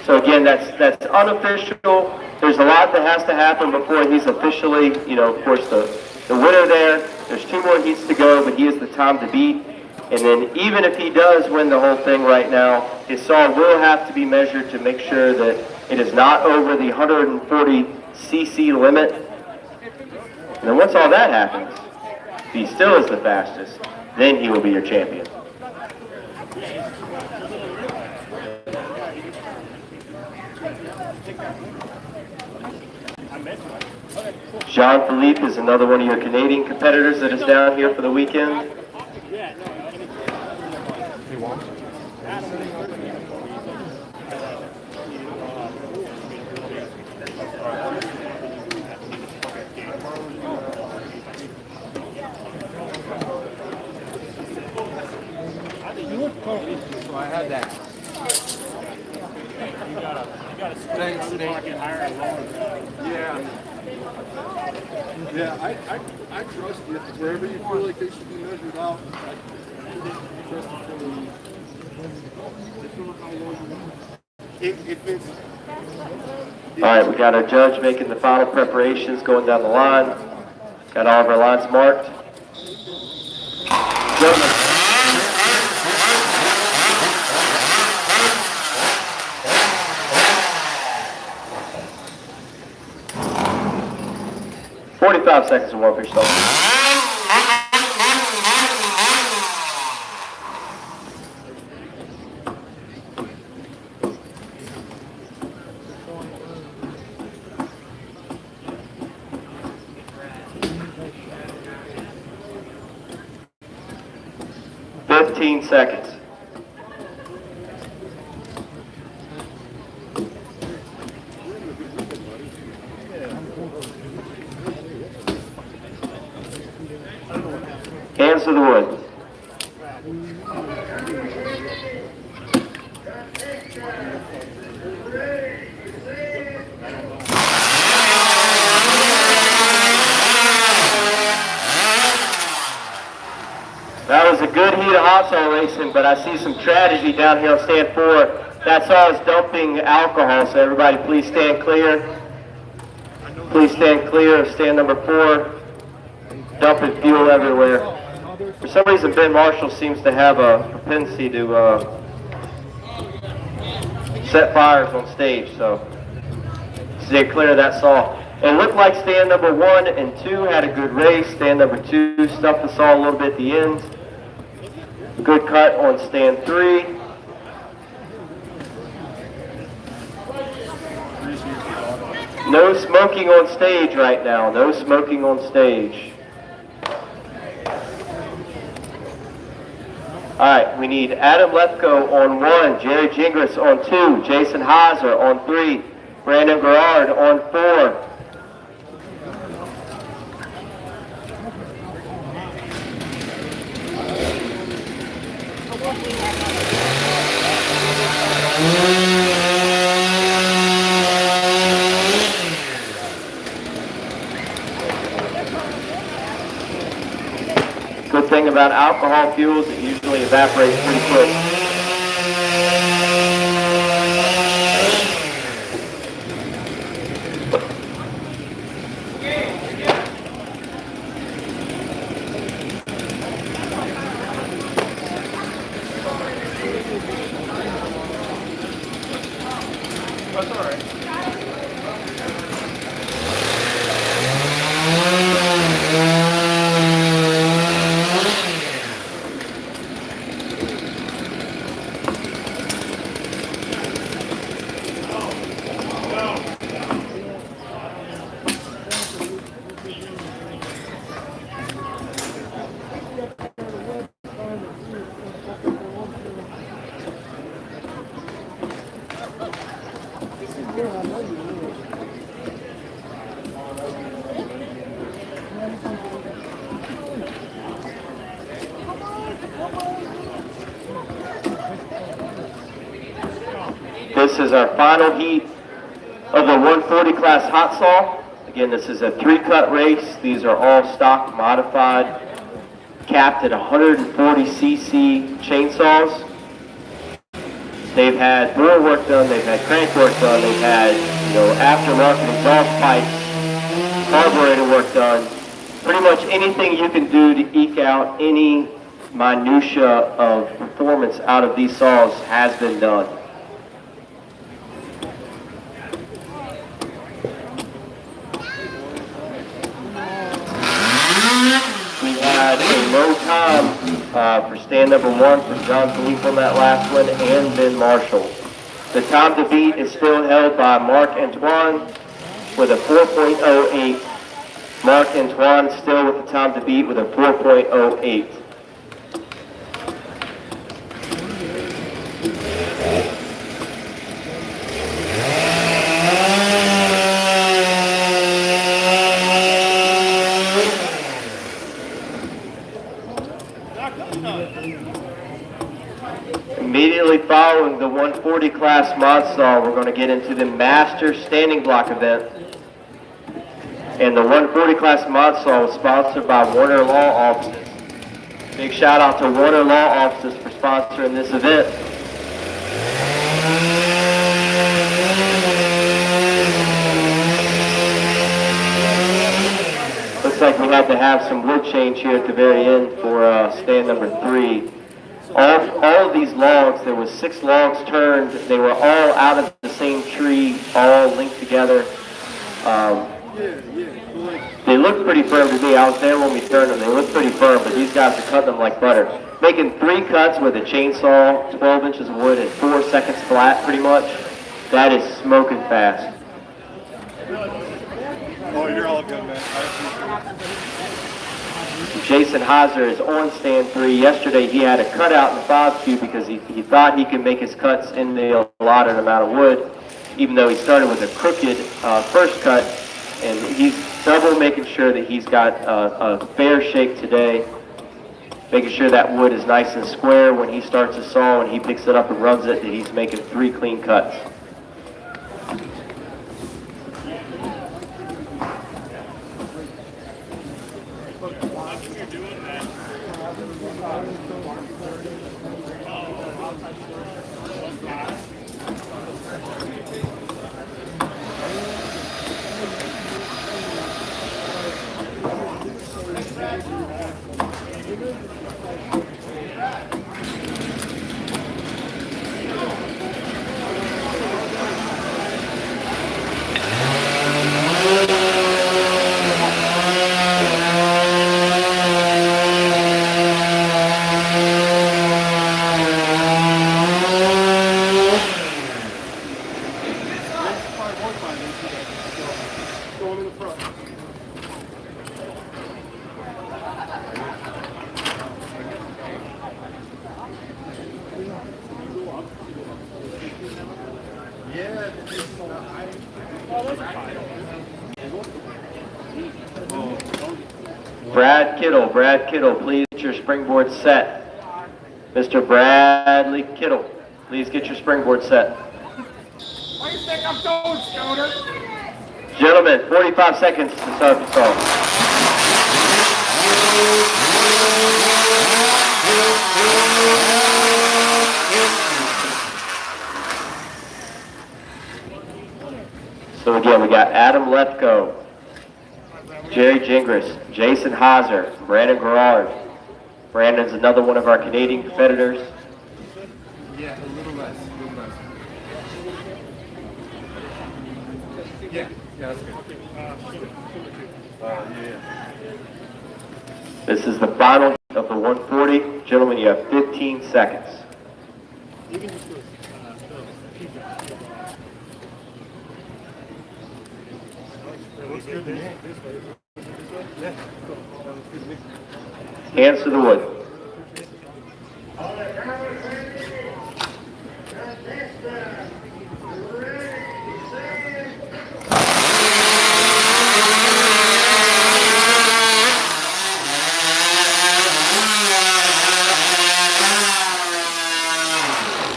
So again, that's unofficial. There's a lot that has to happen before he's officially, of course, the winner there. There's 2 more heats to go, but he is the time to beat. And then even if he does win the whole thing right now, his saw will have to be measured to make sure that it is not over the 140 cc limit. And then once all that happens, if he still is the fastest, then he will be your champion. Jean-Philippe is another one of your Canadian competitors that is down here for the weekend. So I had that. You gotta split higher and lower. Yeah, I trust you. Wherever you feel like they should be measured out, I trust you. If it's... All right, we got our judge making the final preparations, going down the line. Got all of our lines marked. Gentlemen. 45 seconds of warm pitch stall. Seconds. Hands to the wood. That was a good heat of hot saw racing, but I see some tragedy down here on stand 4. That saw is dumping alcohol, so everybody please stand clear. Please stand clear of stand number 4. Dumping fuel everywhere. For some reason, Ben Marshall seems to have a propensity to set fires on stage, so stay clear of that saw. It looked like stand number 1 and 2 had a good race. Stand number 2 stuffed the saw a little bit at the end. Good cut on stand 3. No smoking on stage right now. No smoking on stage. All right, we need Adam Lefko on 1, Jerry Gingras on 2, Jason Heiser on 3, Brandon Gerard on 4. Good thing about alcohol fuels, it usually evaporates pretty quick. That's all right. This is our final heat of the 140 class hot saw. Again, this is a 3-cut race. These are all stock modified, capped at 140 cc chainsaws. They've had bore work done, they've had crank work done, they've had, aftermarket exhaust pipes, carburetor work done. Pretty much anything you can do to eke out any minutia of performance out of these saws has been done. We had a low time for stand number 1 from John Philippe on that last one, and Ben Marshall. The time to beat is still held by Mark Antoine with a 4.08. Mark Antoine still with the time to beat with a 4.08. Immediately following the 140 class mod saw, we're going to get into the master standing block event. And the 140 class mod saw was sponsored by Warner Law Offices. Big shout out to Warner Law Offices for sponsoring this event. Looks like we had to have some wood change here at the very end for stand number 3. All of these logs, there was 6 logs turned. They were all out of the same tree, all linked together. They looked pretty firm to me. I was there when we turned them. They looked pretty firm, but these guys are cutting them like butter. Making 3 cuts with a chainsaw, 12 inches of wood, and 4 seconds flat, pretty much. That is smoking fast. Oh, you're all good, man. Jason Heiser is on stand 3. Yesterday he had a cutout in the 5 because he thought he could make his cuts in the allotted amount of wood, even though he started with a crooked first cut, and he's double making sure that he's got a fair shake today, making sure that wood is nice and square when he starts the saw and he picks it up and runs it, that he's making 3 clean cuts. Brad Kittle, please get your springboard set. Mr. Bradley Kittle, please get your springboard set. What do you think I'm doing, Scooter? Gentlemen, 45 seconds to start the song. So again, we got Adam Lefko, Jerry Gingras, Jason Hauser, Brandon Garrard. Brandon's another one of our Canadian competitors. Yeah, a little less. Yeah, that's good. This is the final of the 140. Gentlemen, you have 15 seconds. Hands to the wood.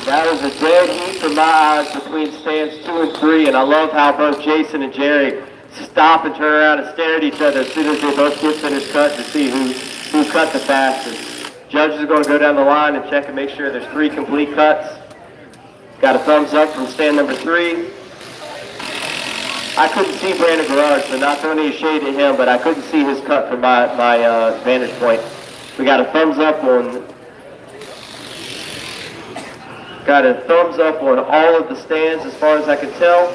That was a dead heat from my eyes between stands 2 and 3, and I love how both Jason and Jerry stop and turn around and stare at each other as soon as they both get finished cut to see who cut the fastest. Judges are going to go down the line and check and make sure there's 3 complete cuts. Got a thumbs up from stand number 3. I couldn't see Brandon Garrard, so not throwing any shade at him, but I couldn't see his cut from my vantage point. We got a thumbs up on all of the stands as far as I can tell.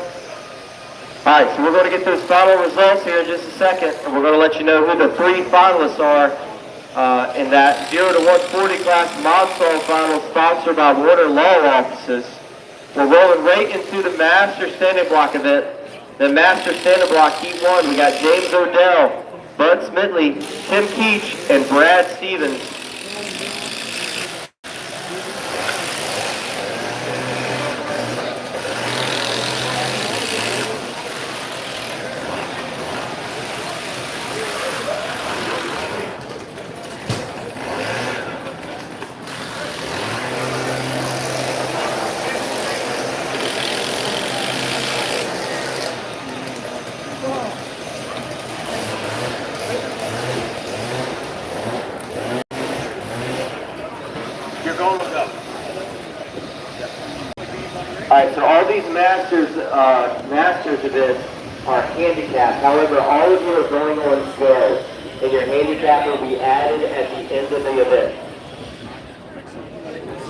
All right, so we're going to get those final results here in just a second, and we're going to let you know who the 3 finalists are in that 0 to 140 class Monstall final sponsored by Warner Law Offices. We're rolling right into the Master Standing Block event. The Master Standing Block Heat 1, we got James Odell, Bud Smidley, Tim Keach, and Brad Stevens. All right, so all these masters events are handicapped. However, all of you are going on scales, and your handicap will be added at the end of the event.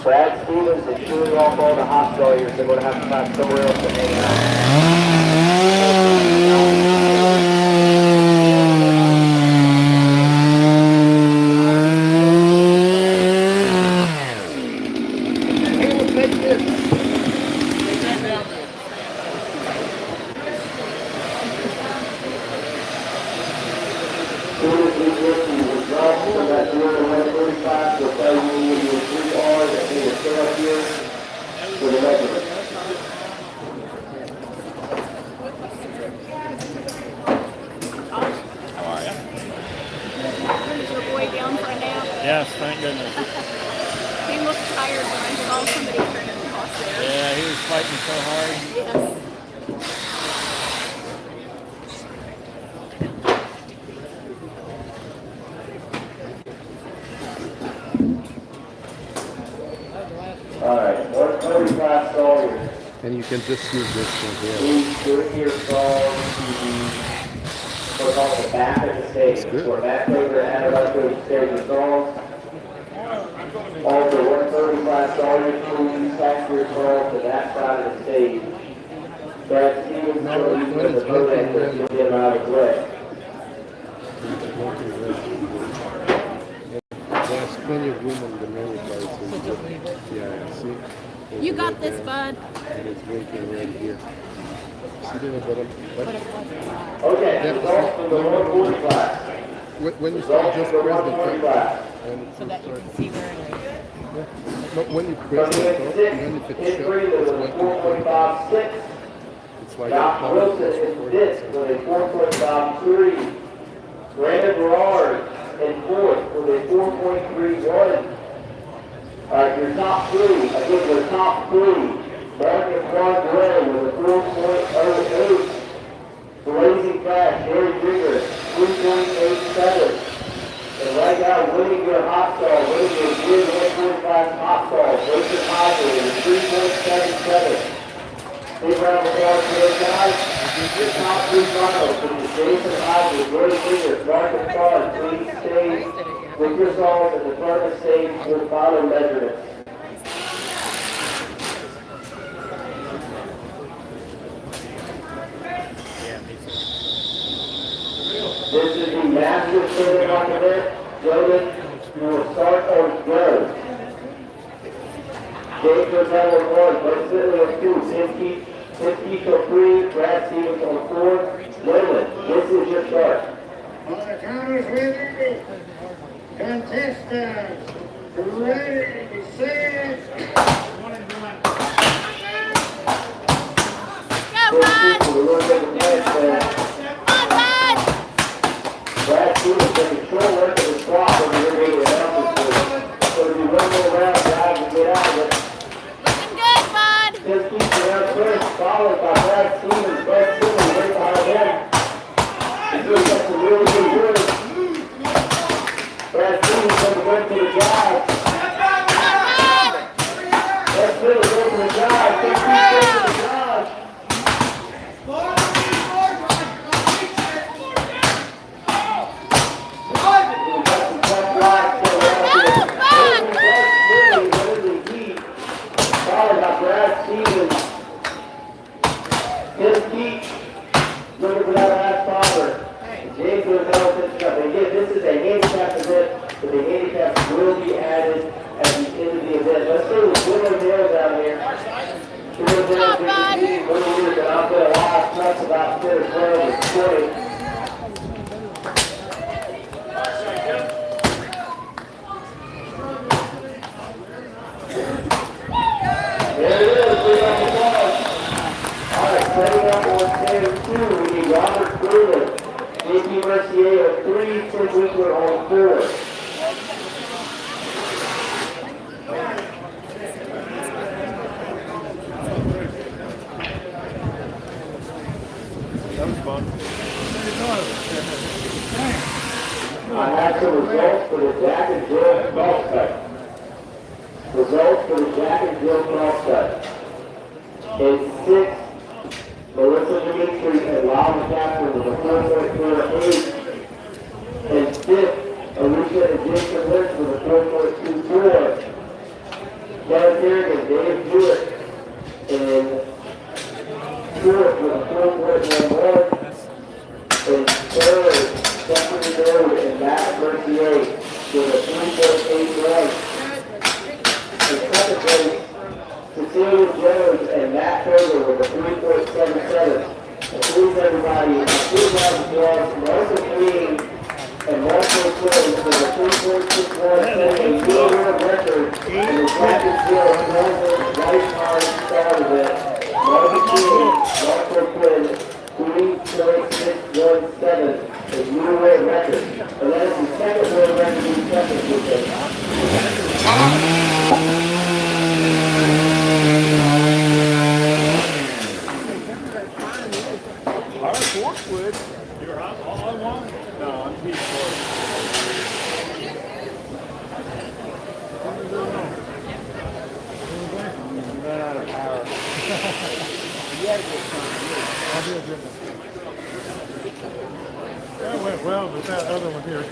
Brad Stevens is shooting off all the hot failures. They're going to have to find somewhere else to hang Yes, thank goodness. He looked tired when I saw somebody turn in the cross there. Yeah, he was fighting so hard. Yes. All right, 135 Sawyer. And you can just use this one here. Please bring your song to put on the back of the stage. So Matt Kramer and Adam Lefko stage the songs. Also, 135 Sawyer, please pass your song to that side of the stage. Brad Stevens is going to use the boat anchor to get him out of the way. There's plenty of room on the memory card. Yeah, see? You got this, bud. And it's working right here. See the bottom? Okay, results from the 140 class. When you start, just press the top. So that you can see where it is. Yeah. No, when you press the top, even if it's shut, it's going to why I Josh got Wilson is fifth with a 4.53. Brandon Berard in fourth with a 4.31. All right, your top three, again, your top three. Marcus Juan Gray with a 4.08. Blazing fast, Jerry Grigger, 3.87. And right now, winning your hot stall, winning your Gear 145 hot stall, Jason Heiser with a 3.77. Big round of applause for those guys. Your top three finals for the Jason Heiser, Jerry Grigger, Marcus Juan, please stay with your stalls at the front of the stage for final measurements. This is the master serving on event. Gentlemen, you will start on go. Jacob number one, Blake Sidley on two, Tim Keith on three, Brad Stevens on four. Gentlemen, this is your start. On the counters with contestants, ready, set. Go, Brad Stevens taking short work of the squat over here getting it out this week. So if you run more around, guys, and get out of it. Looking good, bud. Tim Keith around first, followed by Brad Stevens, Brad Stevens right behind him. He's doing some really good work. Brad Stevens going to go to the drive. Brad Stevens going to the drive. Tim Keith going to the drive. Brad Stevens, Tim Keith, looking for that last popper. James Gonzalez, again, this is a handicap event, but the handicaps will be added at the end of the event. Let's see what's Willow Dale down here. Willow Dale's been competing for years, and I've got a lot of trucks about 10 or 12 and 20. There it is, big on the ball. All right, setting up on stand two, we need Robert Freeland, JP Mercier on three, Tim Winkler on four. That was fun. I have some results for the Jack and Jill Crosscut. Results for the Jack and Jill Crosscut. In sixth, Melissa Dimitri and Lyle McCaffrey with a 4.48. In fifth, Alicia and Jason Lynch with a 4.24. Kevin Kerrigan, Dave Hewitt in fourth with a 4.11. In third, Stephanie Road and Matt Mercier with a 3.81. In second place, Cecilia Jones and Matt Kroger with a 3.77. And please everybody, please have applause for Marshall Green and Marshall Quinn with a 3.61, a new world record in the Jack and Jill lifetime start event. Marshall Quinn, 3.617, a new world record. And that is the second world record in seconds with him. All right, Forkwood. You're all I want. No, I'm Pete Fork. You ran out of power. You had to get something. I'll do a different. That went well, but that other one here.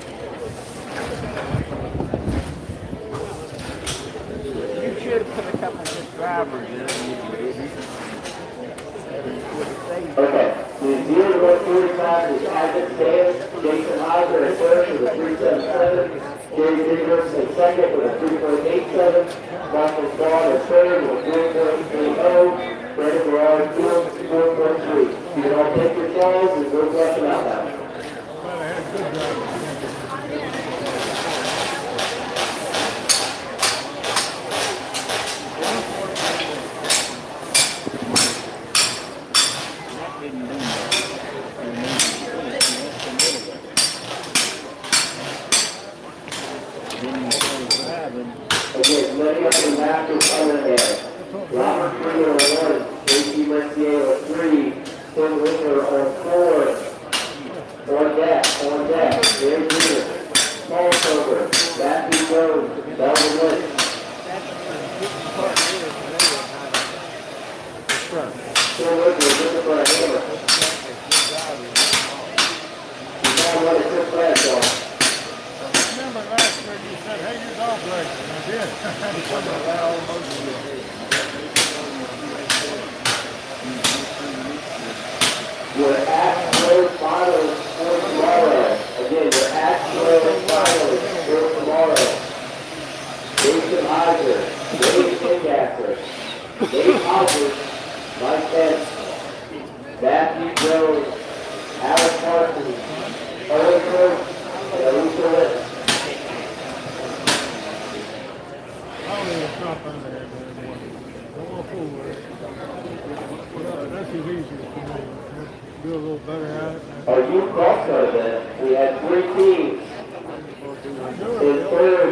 You should have put a couple of good drivers in maybe. Okay, the 0 to 145 is Isaac Sands, Jason Heiser at first with a 3.77, Jerry Diggs in second with a 3.87, Michael Swan at third with a 4.30, Brandon Berard fourth, 4.3. You can all take your calls and go brush them out now. Still looking for a hammer. He's on another quick flag, y'all. Remember last year you said, hey, your dog legs, and I did. Your Astro finals for tomorrow. Again, your Astro finals for tomorrow. Jason Heiser, Dave Kingasser, Dave Hauser, Mike Pence, Matthew Jones, Alex Parsons, Owen Cook, and Alicia Litz. I don't even stop under there anymore. Don't want to fool with it. That's as easy for me. Do a little better at it. Our youth crosscut event, we had 3 teams. In third,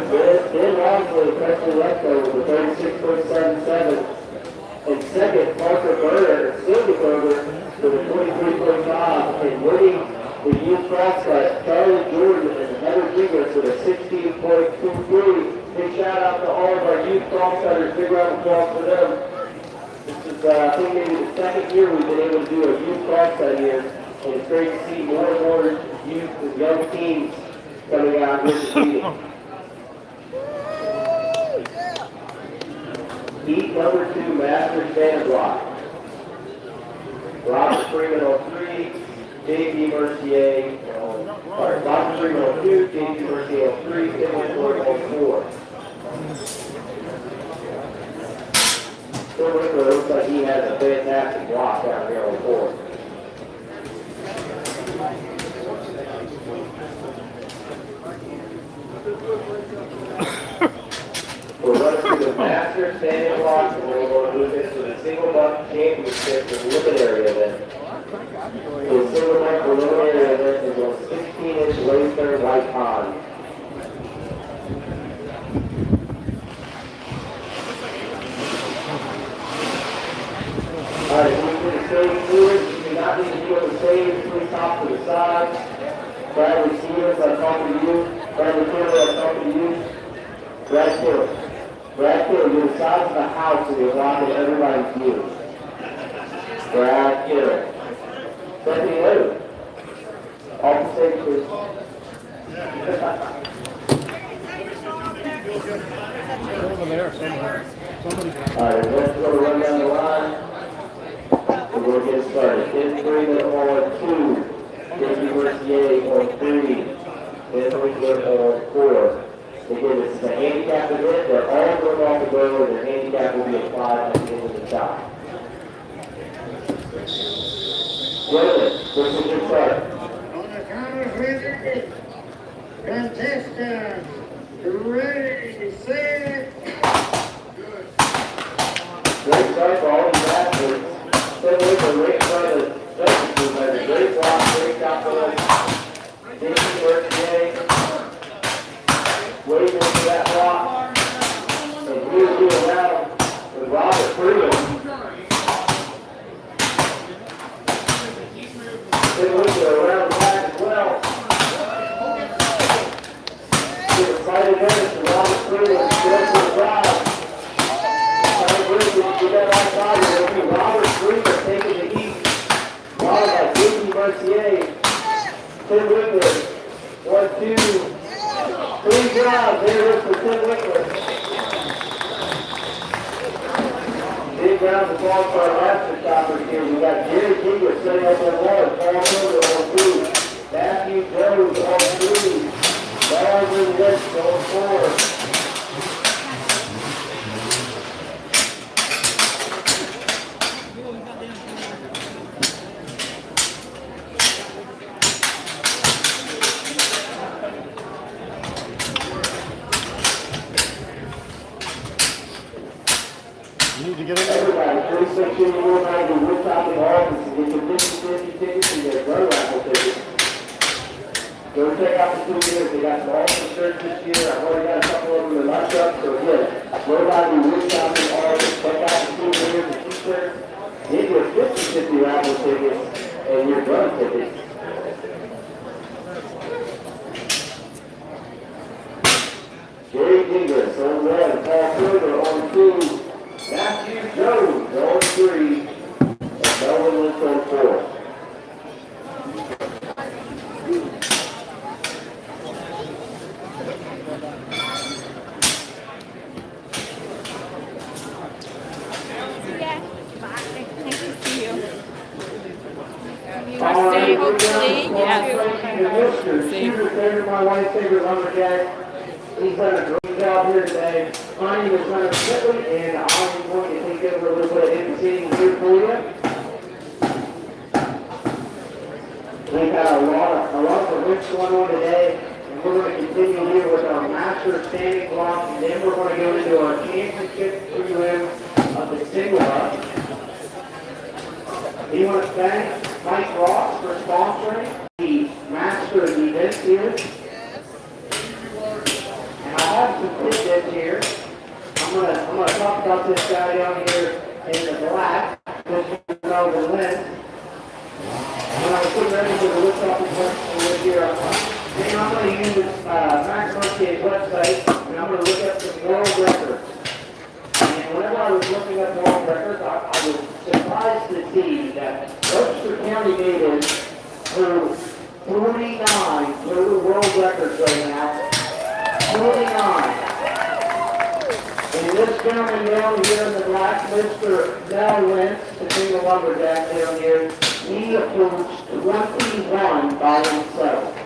Ben Walmsley, Preston Lefko with a 36.77. And second, Parker Burner, Cindy Kroger with a 23.5. And winning the youth crosscut, Charlie Jordan and Heather Jingles with a 16.23. Big shout out to all of our youth crosscutters. Big round of applause for them. This is, I think, maybe the second year we've been able to do a youth crosscut here. And it's great to see more and more youth and young teams coming out here to see it. Heat number 2, Masters Band Block. Robert Freeman on 3, J.D. Mercier on, Robert Freeman on 2, J.D. Mercier on 3, Tim Whitworth on 4. Tim Whitworth looks like he has a fantastic block out here on 4. We're running through the Master Standing Block, and we're going to move into the Single Buck Championship preliminary event. The Single Buck preliminary event is on 16-inch Webster White Pond. Alright, we do the same fluid. You do not need to do the same. Please top to the side. Bradley Stevens, I'm talking to you. Bradley Taylor, I'm talking to you. Brad Taylor. Brad Taylor, you're the size of the house and you're blocking everybody's view. Brad Taylor. Stephanie Lou. Off the stage, please. Over there somewhere. Alright, let's go run down the line. We're going to get started. In 3 on 2. J.D. Mercier on 3. Ben Winkler on 4. Again, this is a handicap event. They're all going off the go, and their handicap will be applied at the end of the shot. Gentlemen, this is your start. On the counters with it. Contestants, ready, set. Great start for all these athletes. Ben Winkler right in front of the judges group has a great block, great shot for them. J.D. Mercier. Waiting for that block. And here's the around with Robert Freeman. Then Winkler around the back as well. Give a slight advantage to Robert Freeman. Good for the drive. Trying to get that outside. It'll be Robert Freeman taking the heat. Followed by J.D. Mercier. Tim Winkler. 1, 2. 3 drives, there it is for Tim Winkler. Big round of applause for our master stoppers here. We got Jerry Giger setting up on 1, Paul Miller on 2, Matthew Jones on 3, Baldwin West on 4. Everybody, 316 World Night in Woodchopping office and get your 50/50 tickets and your gun raffle tickets. Go check out the souvenirs. They got some awesome shirts this year. I've already got a couple of them in my truck. So again, go by the Woodchopping office, check out the souvenirs and t-shirts. Get your 50/50 raffle tickets and your gun tickets. Jerry Giger on 1, Paul Kroger on 2. Matthew Jones on 3, Hopefully, yes. Shooter's favorite, my wife's favorite lumberjack. He's done a great job here today. My name is Hunter Whitley, and I'm going to take over a little bit of emceeing here for you. We've had a lot of events going on today, and we're going to continue here with our master standing block, and then we're going to go into our championship prelim of the single up. We want to thank Mike Ross for sponsoring the master of the events here. And I have some tidbits here. I'm gonna talk about this guy down here in the black, this is Melvin Lynn. When I was getting ready for the Woodchopping question this year, then I'm going to use Max Muncie's website, and I'm going to look up some world records. And whenever I was looking up world records, I was surprised to see that Webster County natives hold 49 total world records right now. 49. And this gentleman down here in the black, Mr. Mel Wentz, the king of lumberjack down here, he approached 21 by himself.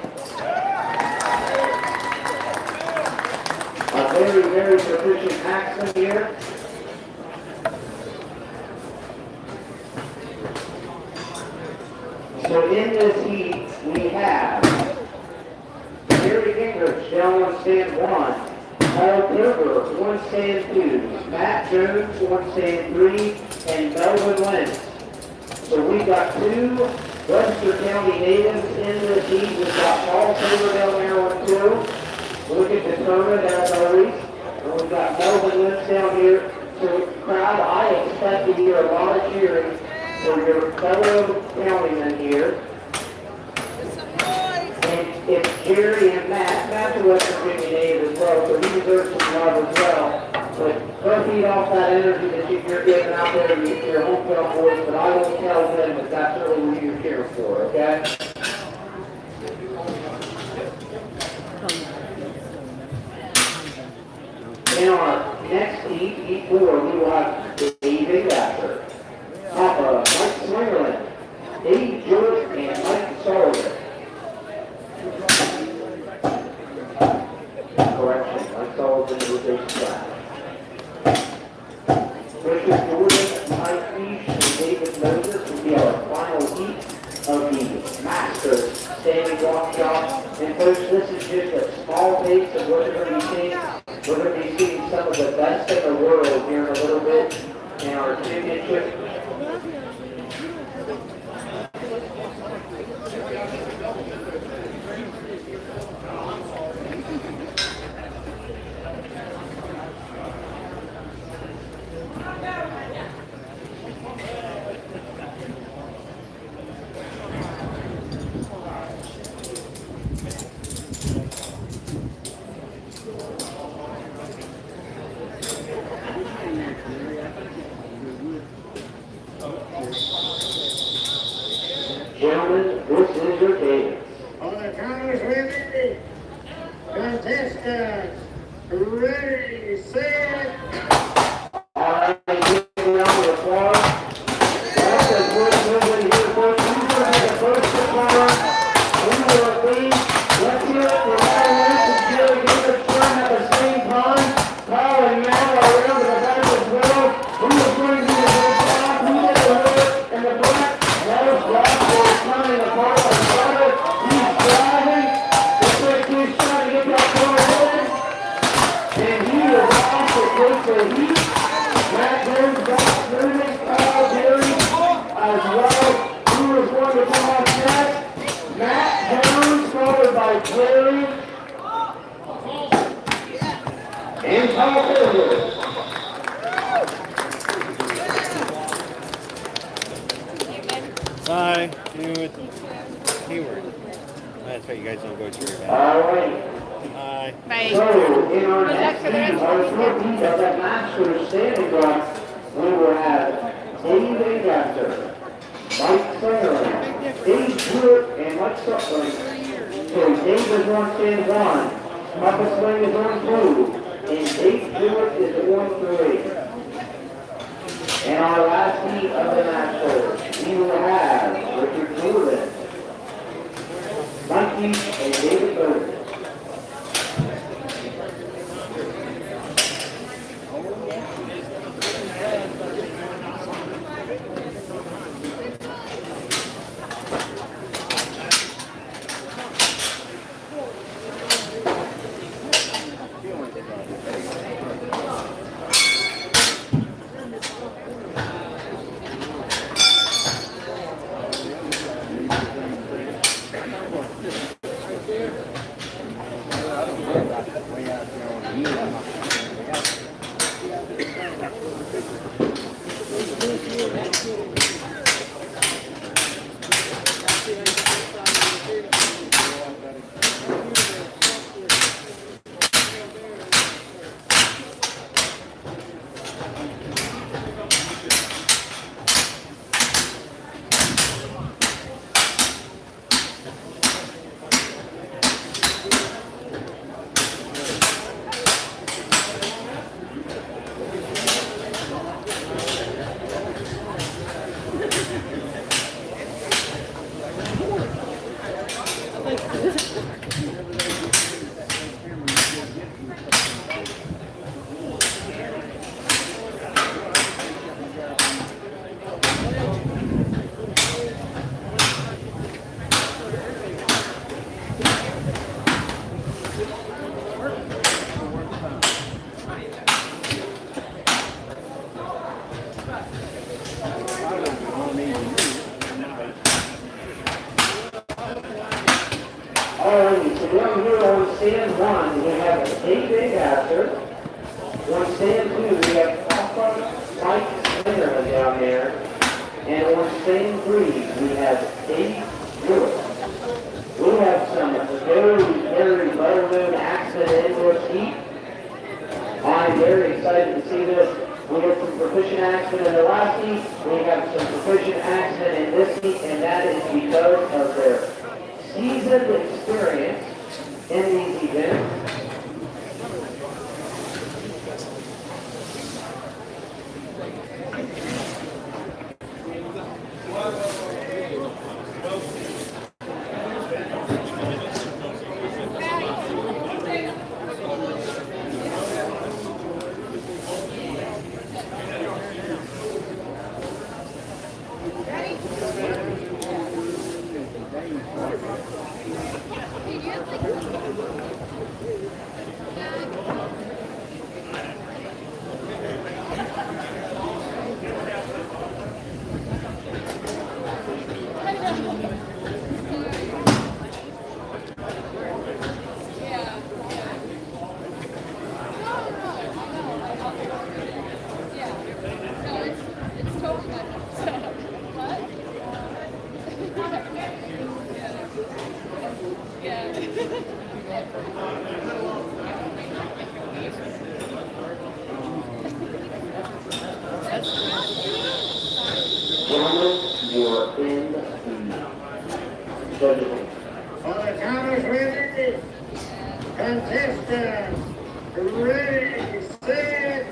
A very, very proficient axeman here. So in this heat, we have Gary English down on stand 1, Paul Pilger, 1 stand 2, Matt Jones, 1 stand 3, and Melvin Lynch. So we've got 2 Webster County natives in this heat. We've got Paul Pilger down there on 2, looking determined as always. And we've got Melvin Lynch down here. So crowd, I expect to hear a lot of cheering for your fellow countymen here. And it's Jerry and Matt. Matt's a West Virginia native as well, so he deserves some love as well. But don't feed off that energy that you're getting out there to your hometown boys, but I won't tell them that that's really what you're cheering for, okay? In our next heat, heat 4, we will have Dave Webster, Papa Mike Slingerland, Dave George, and Mike Sullivan. Correction, Mike Sullivan is a flat. Richard Jordan, Mike Fish, and David Moses will be our final heat of the Masters standing block shot. And folks, this is just a small taste of what you're going to be seeing. We're going to be seeing some of the best in the world here in a little bit in our championship. Gentlemen, this is your game. On the count of 3, contestants, ready, set. All right, give me a round of applause. That's a good movement here, folks. Who's going to be the first to fire? Who will it be? Let's hear it for all this and Jerry Davis trying at the same time. Paul and Matt are around to the back as well. Who is going to be the big shot? Who is the winner in the black? That is Webster coming apart on the side. He's driving. Looks like he's trying to get that car moving. And he is off to take the heat. Matt Jones back moving. Kyle Jerry as well. Who is going to come off next? Matt Jones followed by Jerry. And Kyle Jerry. Hi, dude. Keyword. That's right, you guys don't go to your back. All right. Hi. Bye. So, in our next heat, our short heat of that Masters standing block, we will have Dave Webster, Mike Slingerland, Dave Stewart, and Mike Sutton. So Dave is on stand 1, Papa Sling is on 2, and Dave Stewart is on 3. And our last heat of the Masters, we will have Richard Jordan, Leach and David Bowden. Alrighty, so down here on stand 1, we have David Astor. On stand 2, we have Papa Mike Slingerman down there. And on stand 3, we have Dave Lewis. We have some very low-known accident indoor heat. I'm very excited to see this. We have some proficient accident in the last heat. We have some proficient accident in this heat, and that is because of their seasoned experience in these events. For the counters women, contestants, ready, set.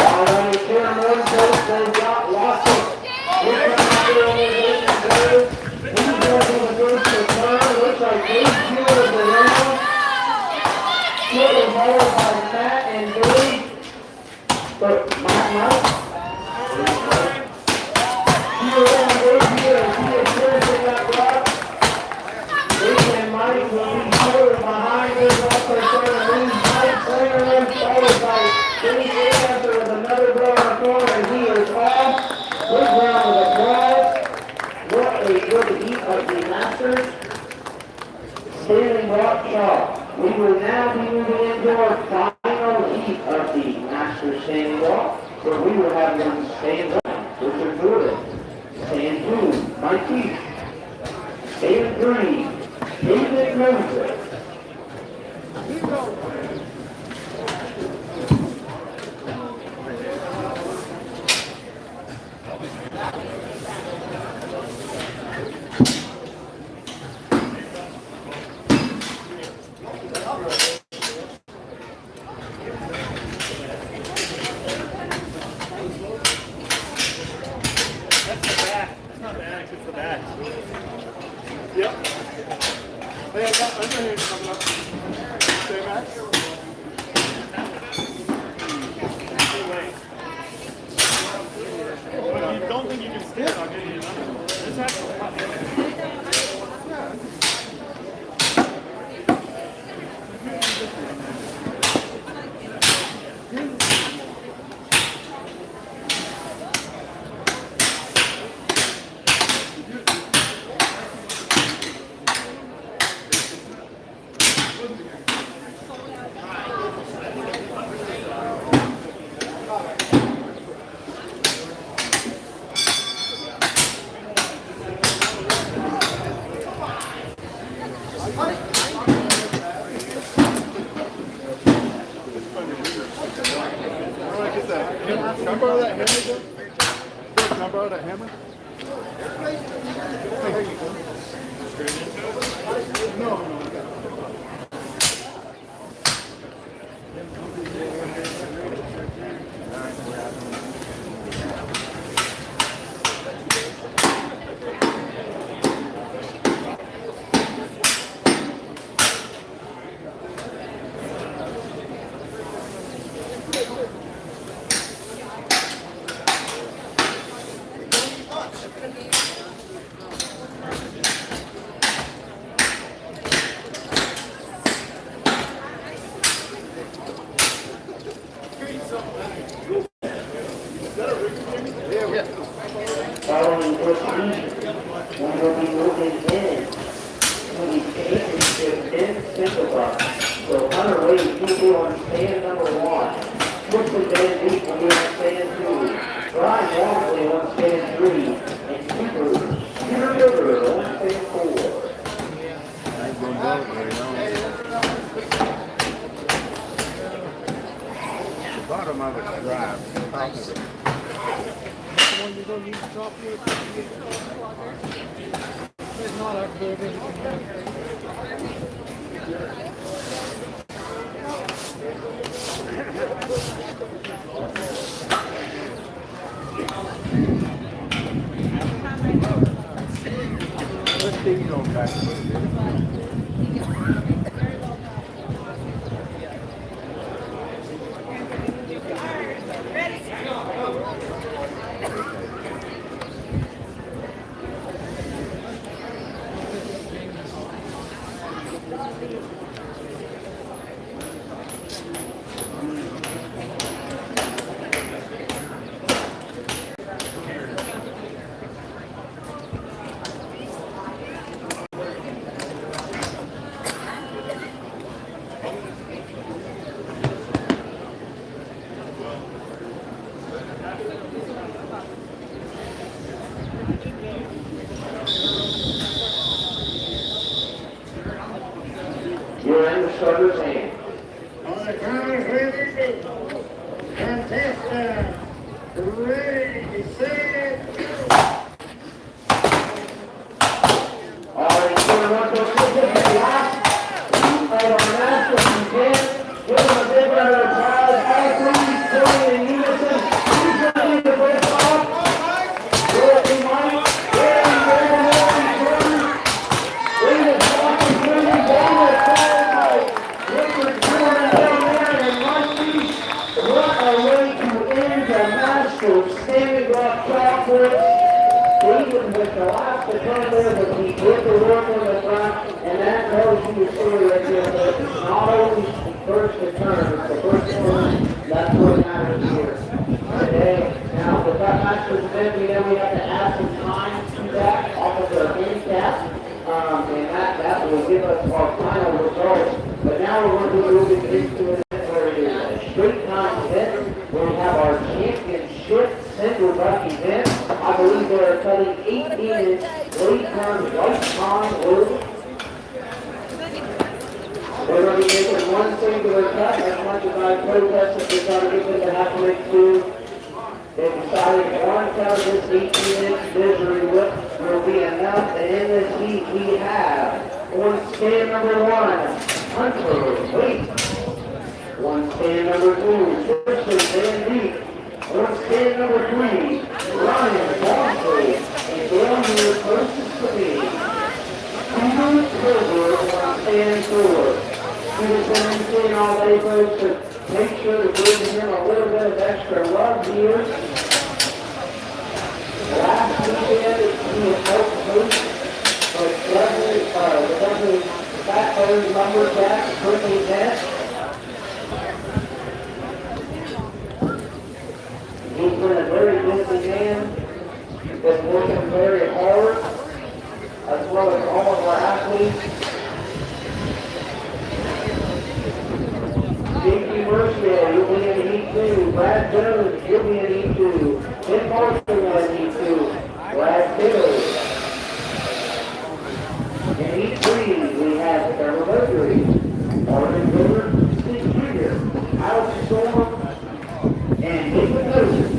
Alright, turn 1 coach, they've got lots of Who's going to the first return? Looks like Dave Hewitt is around. Short followed by Matt and Billy. But Mike. Hewitt and Dave Hewitt, he is finishing that block. Dave and Mike will be short behind us. Also trying to lose Mike Slingerman, followed by Dave Hewitt with another blow in the corner. He is off. Big round of applause. What a good heat of the Masters. Standing block shot. We will now be moving into our final heat of the Masters standing block, where we will have one stand 1, Richard Jordan. Stand 2, Mike Keith. Stand 3, David Moses. That's the back. It's not the axe, it's the back. Yep. Hey, I got underhand coming up. Stay back. But if you don't think you can stand, I'll get you another. This has to Can I borrow that hammer, Joe? Can I borrow that hammer? No. Following procedure, we will be moving in to the championship in single box. So Hunter Wade will be on stand number 1. Twisted Van Deep will be on stand 2. Brian Walmsley on stand 3. And Peter River on stand 4. The bottom of it drives, the top of it. One you're going to use the top here. It's not up there. Let's see you go back. You're in the starter's hand. All right, guys, ready? Contestant, ready, set, go. All right, so we want to take it to the last of our national event. Give them a big round of applause. Athletes playing in unison. Who's ready to break off? Dorothy Mike, Gary, David Johnson, Jimmy, David Paul, Richard Jordan, and Mike Leach. What a way to end the Masters Standing Rock Chocolate. Even with the last to come there, but he did the work on the front, and that tells you the story right there. But it's not always the first to turn, it's the first one. That's what matters here today. Now, with that Masters event, we know we have to add some time to that off of the handicap, and that will give us our final results. But now we're going to be moving into an event where it is a straight time event, where we have our championship single buck event. I believe they are cutting 18-inch late-term white pine wood. They're going to be making one singular cut, as much as I protested to try to get them to have to make two. They decided one cut of this 18-inch misery whip will be enough, and in this heat we have on stand number 1, Hunter Wade. On stand number 2, Twisted Van Deep. On stand number 3, Ryan Walmsley, and down here closest to me, Peter River. John Deere. Last weekend, he was most boost, but definitely Fat Lumberjack, Brittany Ness. He's been a very busy man, been working very hard, as well as all of our athletes. J.P. Mercier, you'll be in E2. Brad Jones, you'll be in E2. Tim Marshall will in E2. Brad Taylor. In E3, we have Trevor Mercury, Marvin Miller, Steve Jr., Alex Storm, and David Moses.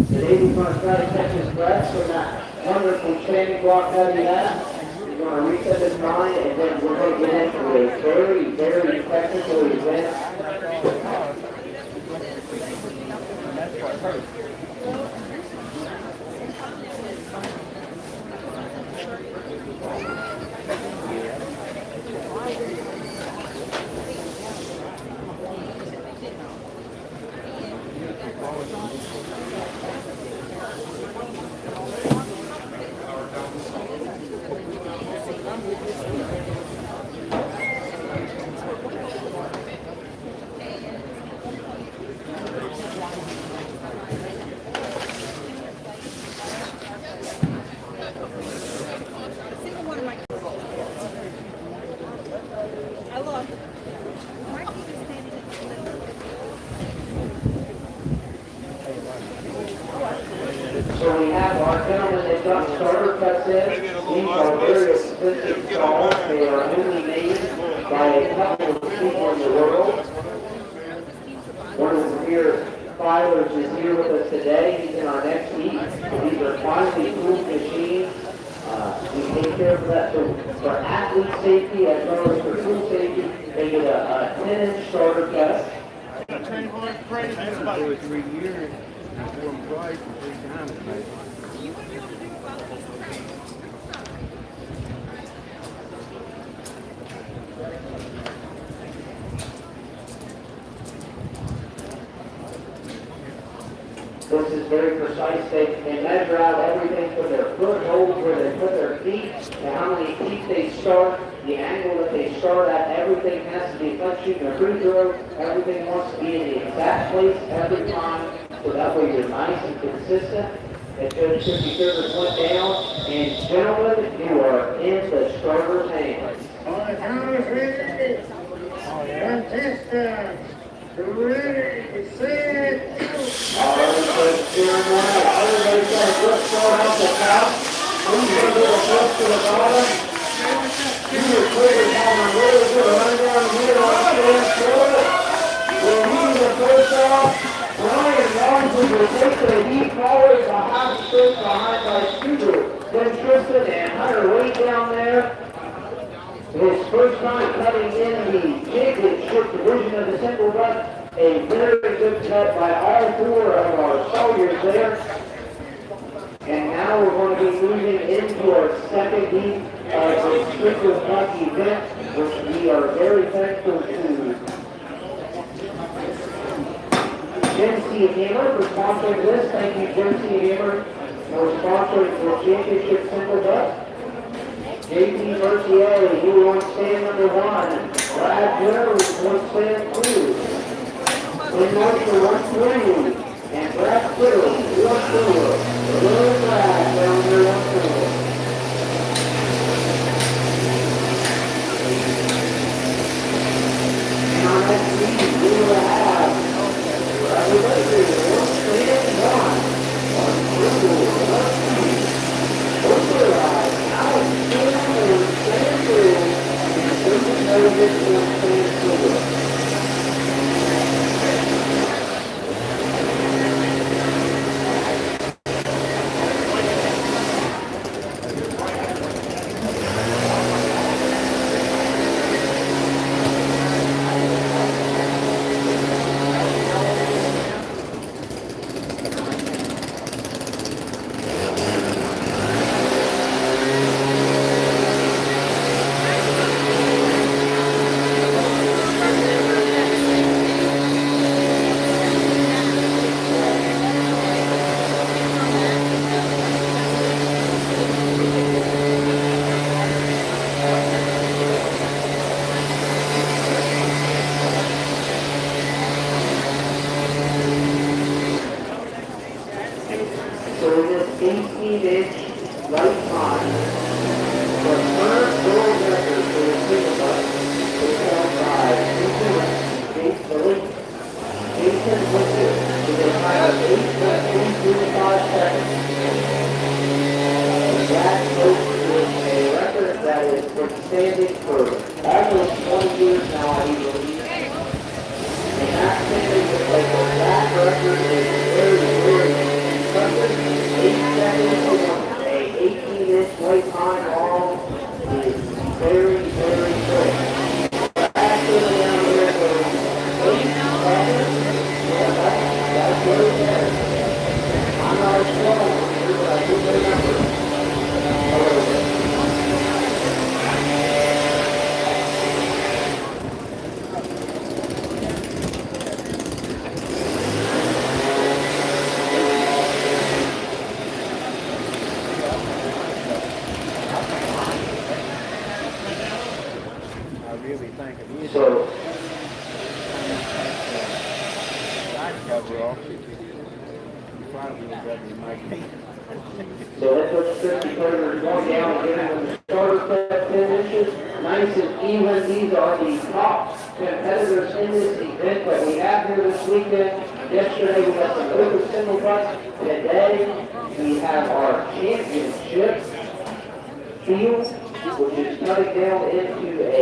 Today we're going to try to catch his breath from that wonderful training block that he had. He's going to reset his mind, and then we're going to get into a very, very technical event. So we have our gentlemen that got starter cuts in. These are very expensive saws. They are only made by a couple of people in the world. One of the premier filers is here with us today. He's in our next heat. These are finely tooled machines. We take care of that for athlete safety as well as for tool safety. They get a 10-inch starter cut. 2 or 3 years before I'm twice and 3 times, maybe. This is very precise. They measure out everything from their foot holes where they put their feet and how many feet they start, the angle that they start at. Everything has to be punching a free throw. Everything wants to be in the exact place every time. So that way you're nice and consistent. And Judge Christy Service went down. And gentlemen, you are in the starter's hands. On the count of 3, contestant, ready, set, go. All right, so steering one out. Everybody's got a good start off the top. Please get a little close to the bottom. You were clear on the really good run down the middle on the stand forward. We're leading the first off. Ryan Barnes will take the heat forward. It's a hot sprint behind by Stuber. Then Tristan and Hunter way down there. His first time cutting in the championship division of the Central West. A very good cut by all 4 of our Sawyers there. And now we're going to be moving into our second heat of the Strickland Cup event, which we are very thankful to Jim C. Hammer for sponsoring this. Thank you, Jim C. Hammer, for sponsoring the championship Central West. J.P. Mercier, he won stand number 1. Brad Jones won stand 2. In Marshall, 1 3. And Brad Kittle, 1 4. Little Brad down there, 1 4. And on that team, we will have Bradley Webster, 1 stand 1. 1 2. 1 2. Alex Storm, stand 2. And Jason Davis, 1 stand 4. 18-inch lifetime. The current world record for the single butt was held by Jason Webster with a time of 8.325 seconds. That is a record that has been standing for almost 20 years now, I believe. And that standing like that record is very impressive. 8 seconds for a 18-inch lifetime long is very quick. Actually, down here for 8 seconds, yeah, that's very good. I'm not as strong here, but I do remember a little bit. So, so that's what 50 quarters going down again when the starter set finishes. Nice and even. These are the top competitors in this event that we have here this weekend. Yesterday we had some open single butts. Today we have our championship field, which is cutting down into a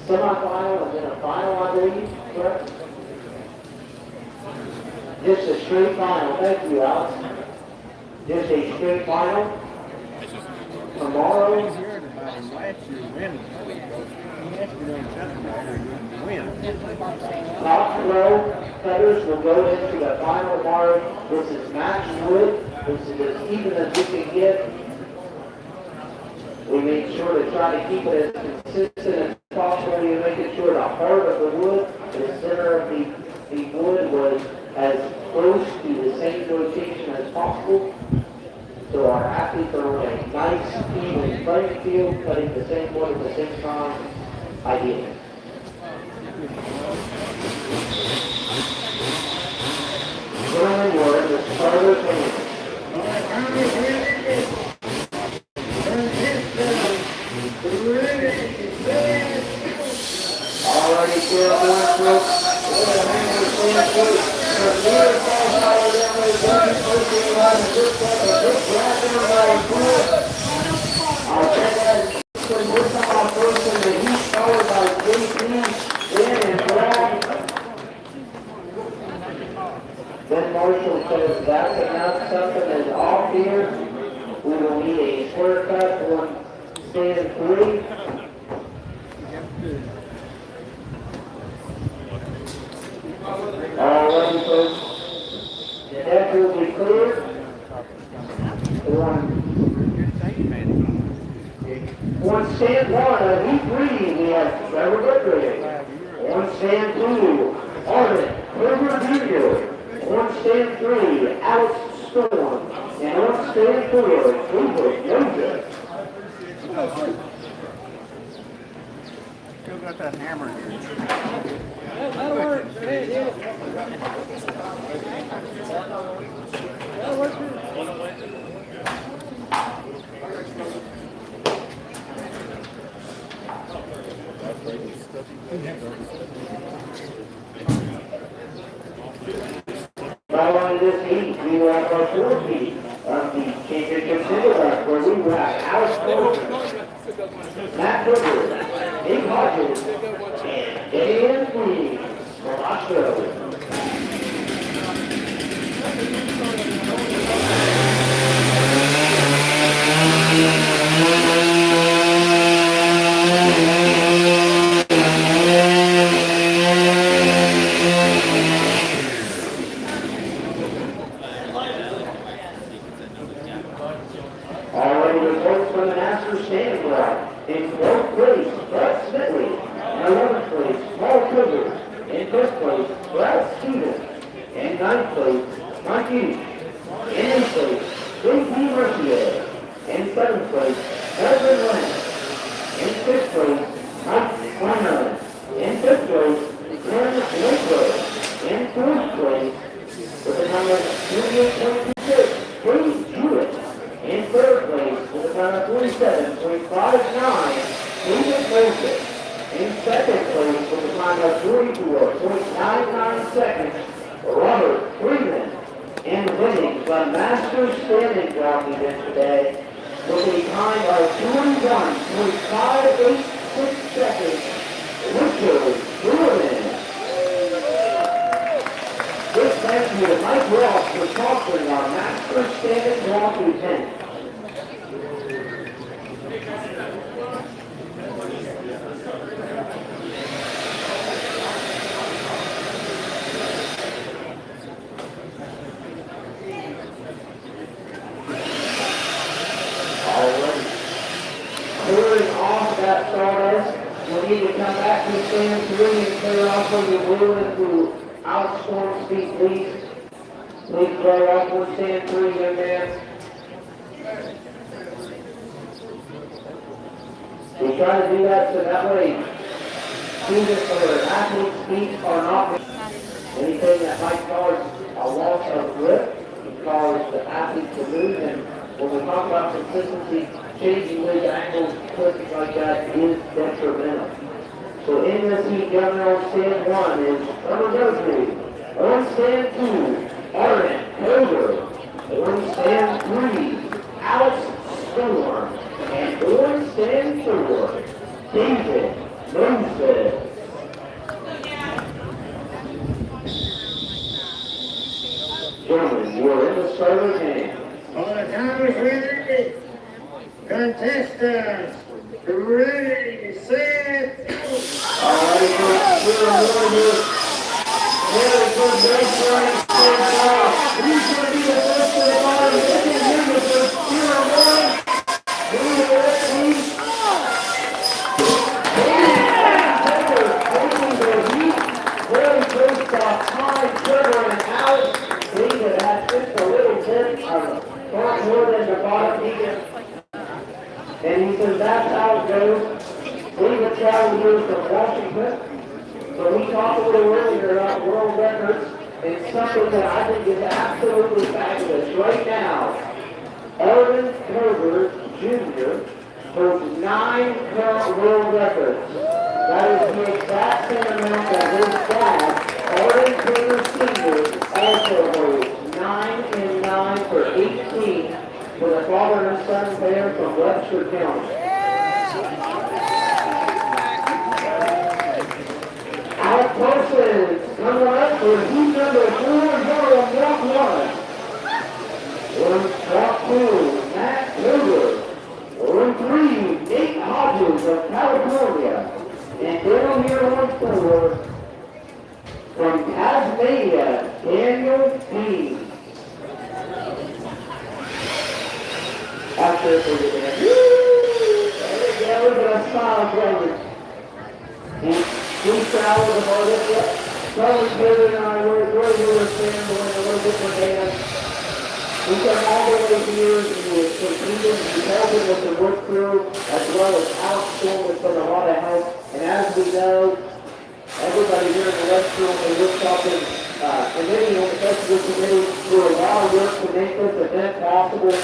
semifinal and then a final, I believe, correct? Just a straight final. Thank you, Alex. Just a straight final. Tomorrow. Top row cutters will go into the final tomorrow. This is match wood. This is as even as we can get. We made sure to try to keep it as consistent as possible. We're making sure the heart of the wood, the center of the wood was as close to the same rotation as possible. So our athletes are on a nice, even playing field, cutting the same wood at the same time, ideally. Gentlemen, we're in the starter's hand. Alrighty, clear up one stroke. I'll check that. Put this on first and the heat followed by JP, Dan, and Brad. Then Marshall says that's enough, something is off here. We will need a square cut on stand 3. Alrighty, folks. That will be clear. On stand 1 of heat 3, we have Trevor Goodrich. On stand 2, Arden Herbert Jr. On stand 3, Alex Storm. And on stand 4, Cooper Joseph. Still got that hammer here. That'll work. That'll work. Following this heat, we will have our 4th heat of the championship single rack, where we will have Alex Storm, Matt Booker, Nick Hodges, and Dan Lee from Australia. Already results from the Masters standing round. In 4th place, Brett Smitley. In 11th place, Paul Cougar. In 5th place, Brad Stevens. In 9th place, Mike Hughes. In 8th place, J.P. Mercier. In 7th place, Edwin Lynch. In 6th place, Mike Kleiner. In 5th place, Glenn Lakewood. In 4th place, with the number 2826, 27.59, Stephen Joseph. In second place with a time of 44.99 seconds, Robert Freeman. And winning the Masters Standing Jockey event today with a time of 21.586 seconds, Woodchopping. Big thank you to Mike Ross for sponsoring our Masters Standing Jockey event. Clearing off that stardust, we need to come back to stand 3 and clear off from the blue and to outstorm speed, please. Please clear off for stand 3, young man. We try to do that so that way students or athletes' feet are not anything that might cause a loss of grip, can cause the athlete to lose. And when we talk about consistency, changing leg angles, twists like that is detrimental. So in this heat, Governor, on stand 1 is Trevor Gosby. On stand 2, Aaron Koger. On stand 3, Alex Storm. And on stand 4, David Moses. Gentlemen, you are in the starter's hand. On the time is ready. Contestants, ready, set, go. All right, folks, we're on here. Very good race running. Who's going to be the first to the bottom? This is here with the 0-1. Moving away, please. Very close to time, Trevor and Alex. David had just a little bit of far more than the bottom. And he says that's how it goes. David traveled here from Washington. So we talked a little earlier about world records and something that I think is absolutely fabulous. Right now, Elvin Koger Jr. holds 9 current world records. That is the exact same amount that his dad, Elvin Koger Sr., also holds 9 and 9 for 18 for the father and son pair from Webster County. Alex Parsons coming up for heat number 4, yellow block 1. On block 2, Matt Koger. On 3, Nate Hodges of California. And down here on 4, from Tasmania, Daniel Dean. After it, we're going to look at a smile, brother. And we traveled the border. Charlie Taylor and I were standing in a little different band. We come all the way here to competed and helping with the work crew, as well as Alex Storm with a lot of help. And as we know, everybody here in the Webster and Woodchopping committee on the festival committee do a lot of work to make this event possible.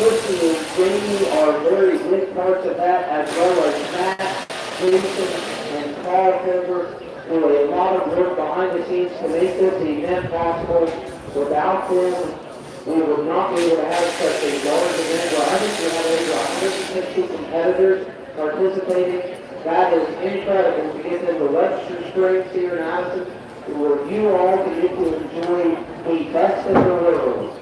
Christy and Jamie are very big parts of that, as well as Matt, Jason, and Carl Koger do a lot of work behind the scenes to make this event possible. Without them, we would not be able to have such a large event where I think we have over 150 competitors participating. That is incredible to get them the Webster Springs here in Addison, where you all can get to enjoy the best in the world.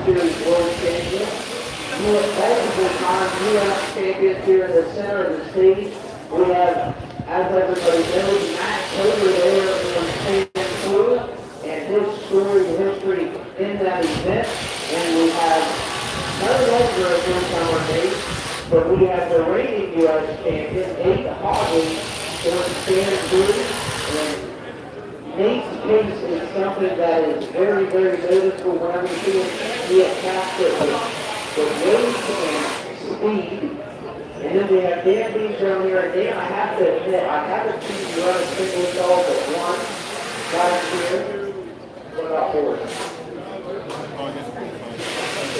Series World Champions. Multiple time U.S. champions here in the center of the stage. We have, as everybody knows, Matt Koger there from St. Louis and his story and history in that event. And we have none longer a first-timer Nate, but we have the reigning U.S. champion, Nate Hodges, on stand 3. And Nate's case is something that is very, very noticeable when I'm seeing he attached it with weight and speed. And then we have Dan Beach down here. And Dan, I have to admit, I haven't seen you run a single stall but one last year. What about Ford?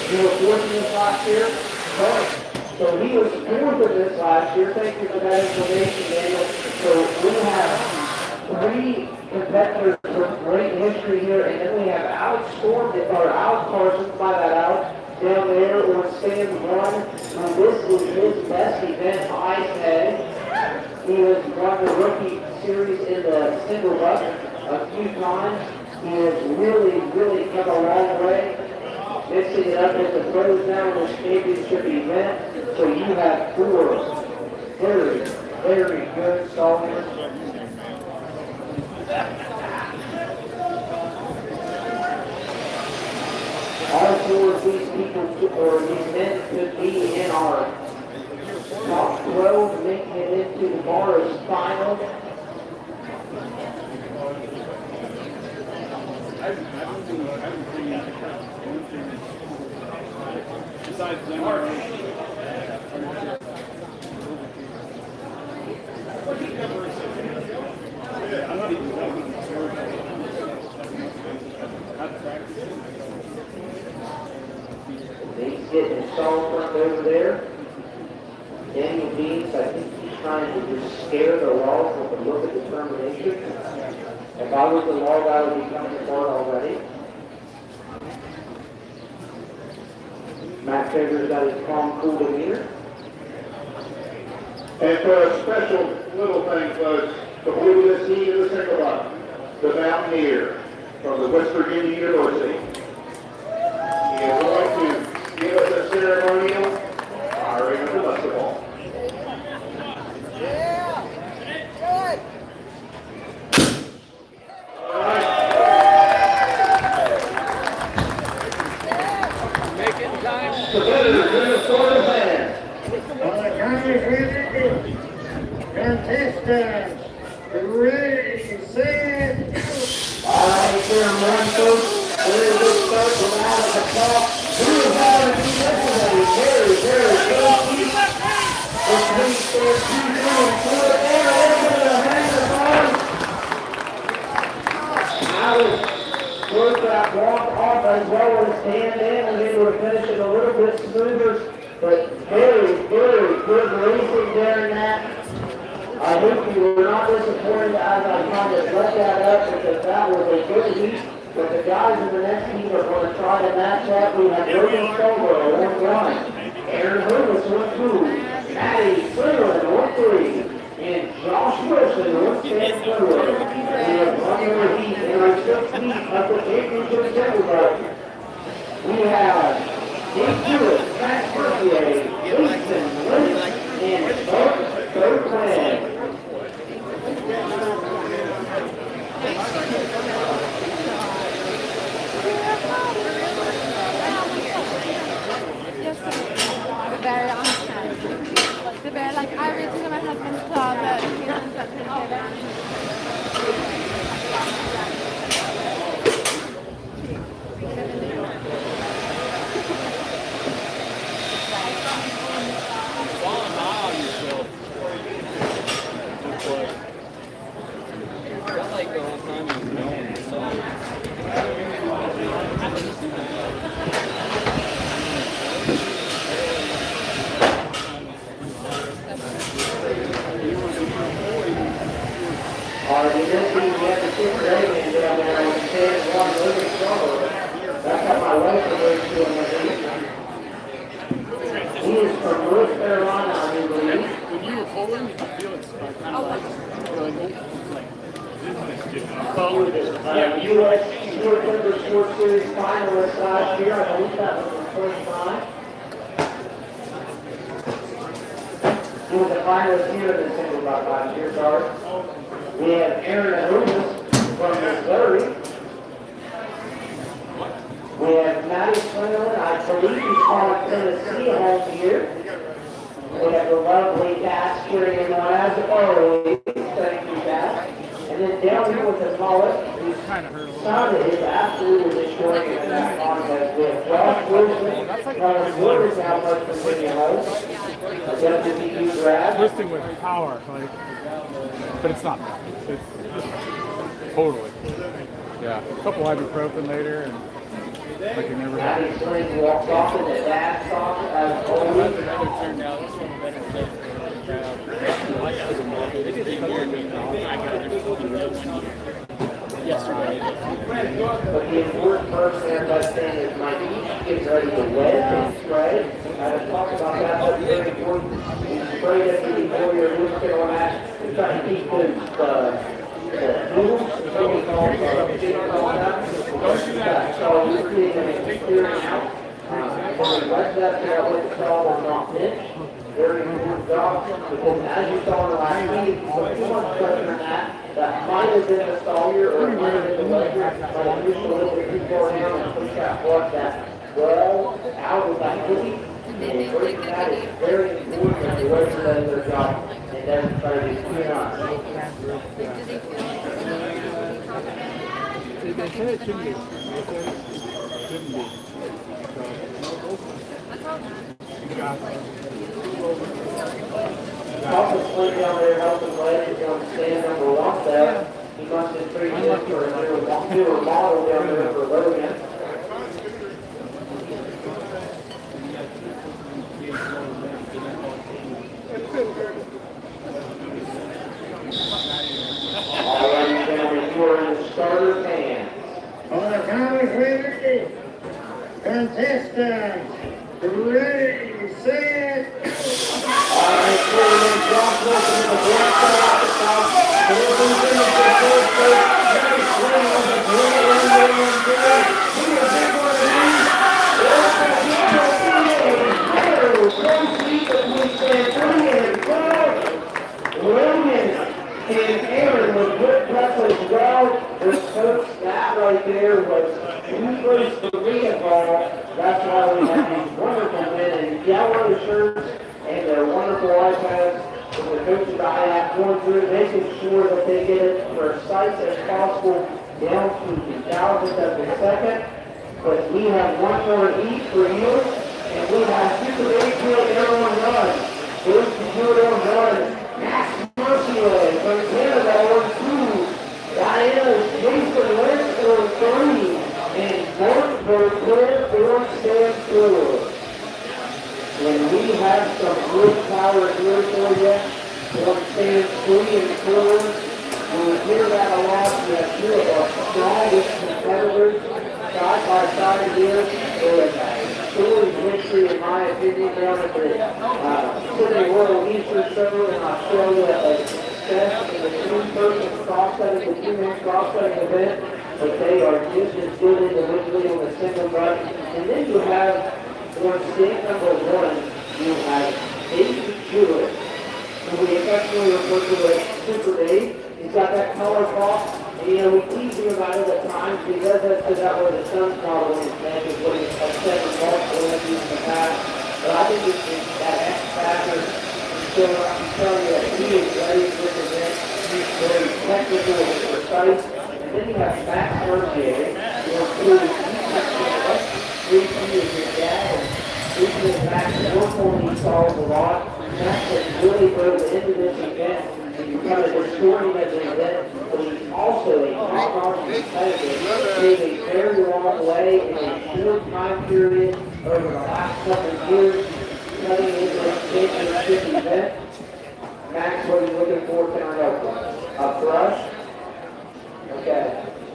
You were fourth in this last year? Right. So he was fourth in this last year. Thank you for that information, Daniel. So we have 3 competitors with great history here, and then we have Alex Carson, by that out, down there on stand 1. This is his best event I've had. He has won the rookie series in the single buck a few times. He has really, really come a long way. Mixing it up as the pros now in this championship event. So you have 4 very, very good stallers. All 4 of these people, or these men, could be in our top 12, making it into the Morris final. Besides them, He's getting his stall front over there. Daniel Deans, I think he's trying to just scare the log with a look of determination. If I was the log, I would be coming apart already. Matt Fager's got his calm, cool demeanor. And for a special little thing, folks, before we get see you in the single buck, the Mountaineer from the West Virginia University. He is going to give us a ceremonial firing of the muscle ball. Contestants, ready, set, go. All right, here, one, folks. We're going to start from out of the top. Who is out of the yesterday? Very, very close. Between stairs 2, 3, and 4. And over the hanger on. Alex broke that walk off as well as stand in, and they were finishing a little bit smoother, but very, very good racing during that. I hope you were not disappointed as I kind of let that up, because that was a good heat. But the guys in the next heat are going to try to match that. We have Logan Stovall on 1, Aaron Lewis on 2, Maddie Slingerland on 3, and Josh Wilson on 10 4. We have one more heat in our 6th heat of the championship single. We have Dave Hewitt, Matt Berthier, Jason Lynch, and Bo Clan. The bear, like I read to my husband's closet, he doesn't touch his head. That's how my wife relates to him. He is from North Carolina, I believe. When you were pulling, did you feel it kind of like U.S. Short Timber Sport Series finalist last year. I believe that was his first time. He was a finalist here in the single buck last year, sorry. We have Aaron Lewis from Missouri. We have Matty Slingerland, I believe he's from Tennessee home here. We have the lovely Cass cheering him on as always. Thank you, Cass. And then down here with the mullet, whose son is absolutely destroying it in that contest. We have Josh Wilson Notice how much Virginia holds. Adjusted DQ grab. Twisting with power, like, but it's not that. It's totally. Yeah, a couple ibuprofen later, and like it never happened. Abby Sling walks off in the dad sock as always. Yesterday. But the important first there by saying is my each gets ready to wet and spray. I have talked about that, that's very important. You spray that before you're looking on that. You're trying to keep those noodles, so we call chicken on that. So we're getting it clearing out. When we let that there with the saw will not pinch. Very important job, because as you saw in the last meeting, so too much pressure on that might have been the sawyer or it might have been the Webster, but it pushed a little bit too far down and pushed that blood, that wall out of that cookie. And breaking that is very important when the Webster does their job and doesn't try to be clean up. They said it shouldn't be. They said it shouldn't be. Also, Sling down there helping Blake is on stand number one there. He must have treated him for a newer model down there for Logan. All right, gentlemen, you are in the starter hands. On the count of three, contestants, ready, set. All right, gentlemen, Josh Wilson in the black side off the top. Wilson in the first place. Very Sling on the green one there on there. We a big one of these. Logan and Aaron with good press as well. The coach, that right there was useless to me involved. That's why we have these wonderful men in yellow shirts and their wonderful iPads. And the coaches I have going through, making sure that they get it precise as possible down to the thousandth of a second. But we have one more each for you, and we have Super 8 everyone runs. Those Super runs. Max Mercier from Canada on 2. Diana Jason Lynch on 3. And Mark Berger on stand 4. When we have some good power here for you, on stand 3 and 4, we'll hear that a lot. We have two of our strongest competitors side by side here. Story victory, in my opinion, down at the Sydney World Easter Show in Australia, a success in the two-person cross-cutting, the two-man cross-cutting event, but they are just as good individually on the single run. And then you have, on state number 1, you have Dave Jewett, who we affectionately refer to as Super Dave. He's got that color box. And, you know, we tease him about it at times. He does that so that way the sun's not on his neck is what he's said in multiple interviews in the past. But I think it's that X factor. So I'm telling you that he is ready to represent. He's very technical and precise. And then you have Max Mercier, who is Ricky is your dad. And Ricky and Max work on these calls a lot. Max has really grown into this event. And kind of distorting as an event, but he's also a top-notch competitor. Came a very long way in a short time period over the last couple of years, cutting into this championship event. Max, what are you looking for? Can I help you? A brush? Okay.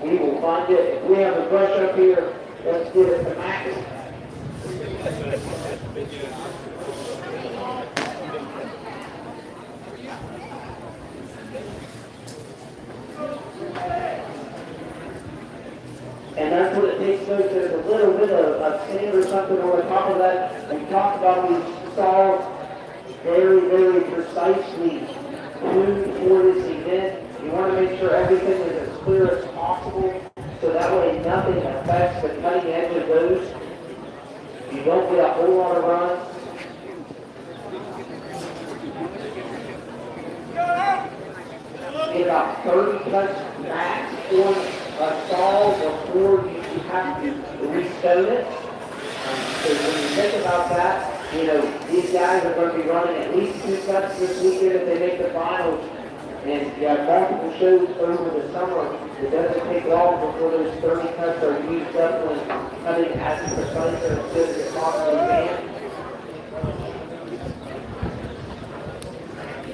We will find it. If we have a brush up here, let's give it to Max. And that's what it takes, folks. There's a little bit of sand or something over top of that. We talked about these saws very, very precisely tuned for this event. You want to make sure everything is as clear as possible, so that way nothing affects the cutting edge of those. You don't get a whole lot of runs. Get about 30 cuts max on a saw before you have to restone it. So when you take a that. You know, these guys are going to be running at least 2 cuts this weekend if they make the finals. And you have multiple shows over the summer. It doesn't take long before those 30 cuts are used up and coming at the precise as good as it possibly can.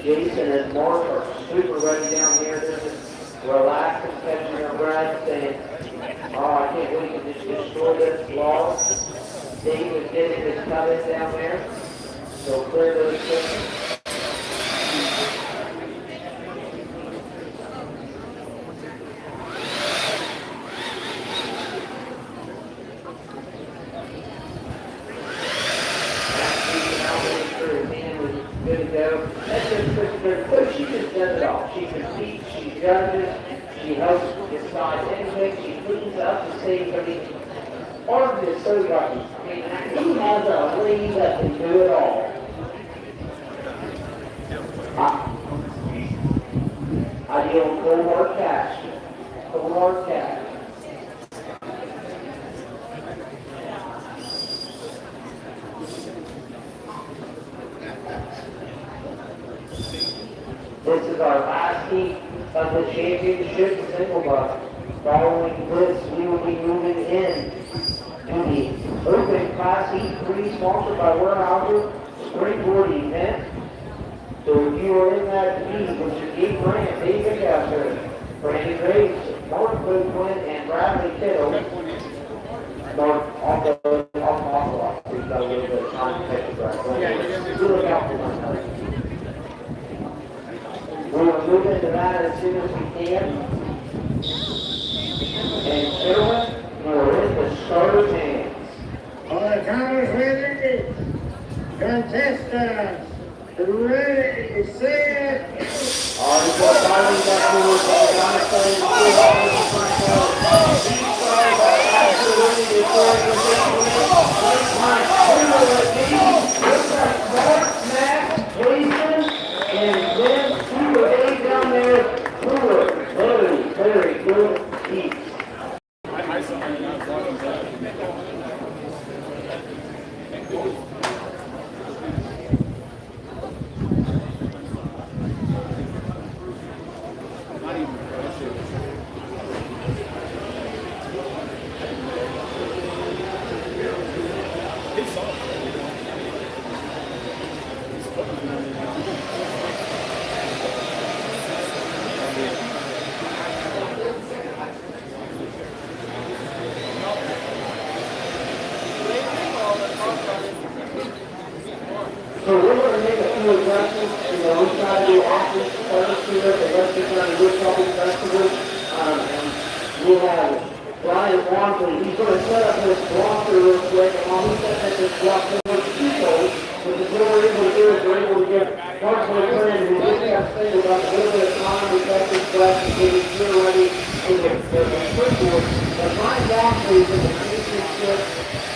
Jason and Mark are super ready down here. They're just relaxing, catching their breath, saying, oh, I can't wait to just destroy this log. Dave is getting his cut in down there. So clear those things. Good to go. That's just Christopher. Coach, she just does it all. She competes, she judges, she helps decide anything, she cleans up the stage. I mean, Arden is so lucky. I mean, he has a lady that can do it all. I deal with cold hard cash. Cold hard cash. This is our last heat of the championship single buck. Following this, we will be moving in to the Open Class Heat 3 sponsored by Weyerhaeuser Springboard event. So if you are in that heat, which is Gabe Grant, Dave Vickasser, Brandon Graves, Mark Quinn, and Bradley Kittle. Mark, also, we've got a little bit of time to catch the breath. So look out for one another. We will move into that as soon as we can. And gentlemen, we're in the starter's hands. All the counters ready. Contestants, ready, set. All right, before filing that move, the Jonathan, the front row. These guys are absolutely destroying the and then down there, very, very good heat. So we're going to make a few adjustments. You know, we try to do athletes first here at the Webster County Woodchopping Festival. And we'll have Brian Wamsley. He's going to set up his blocker real quick. And while he's setting up his blocker, which is what we're able to do is we're able to get Marshall Curran, who didn't have to think about a little bit of time to catch his breath and get his gear ready in the switchboard. But Brian Wamsley is in the championship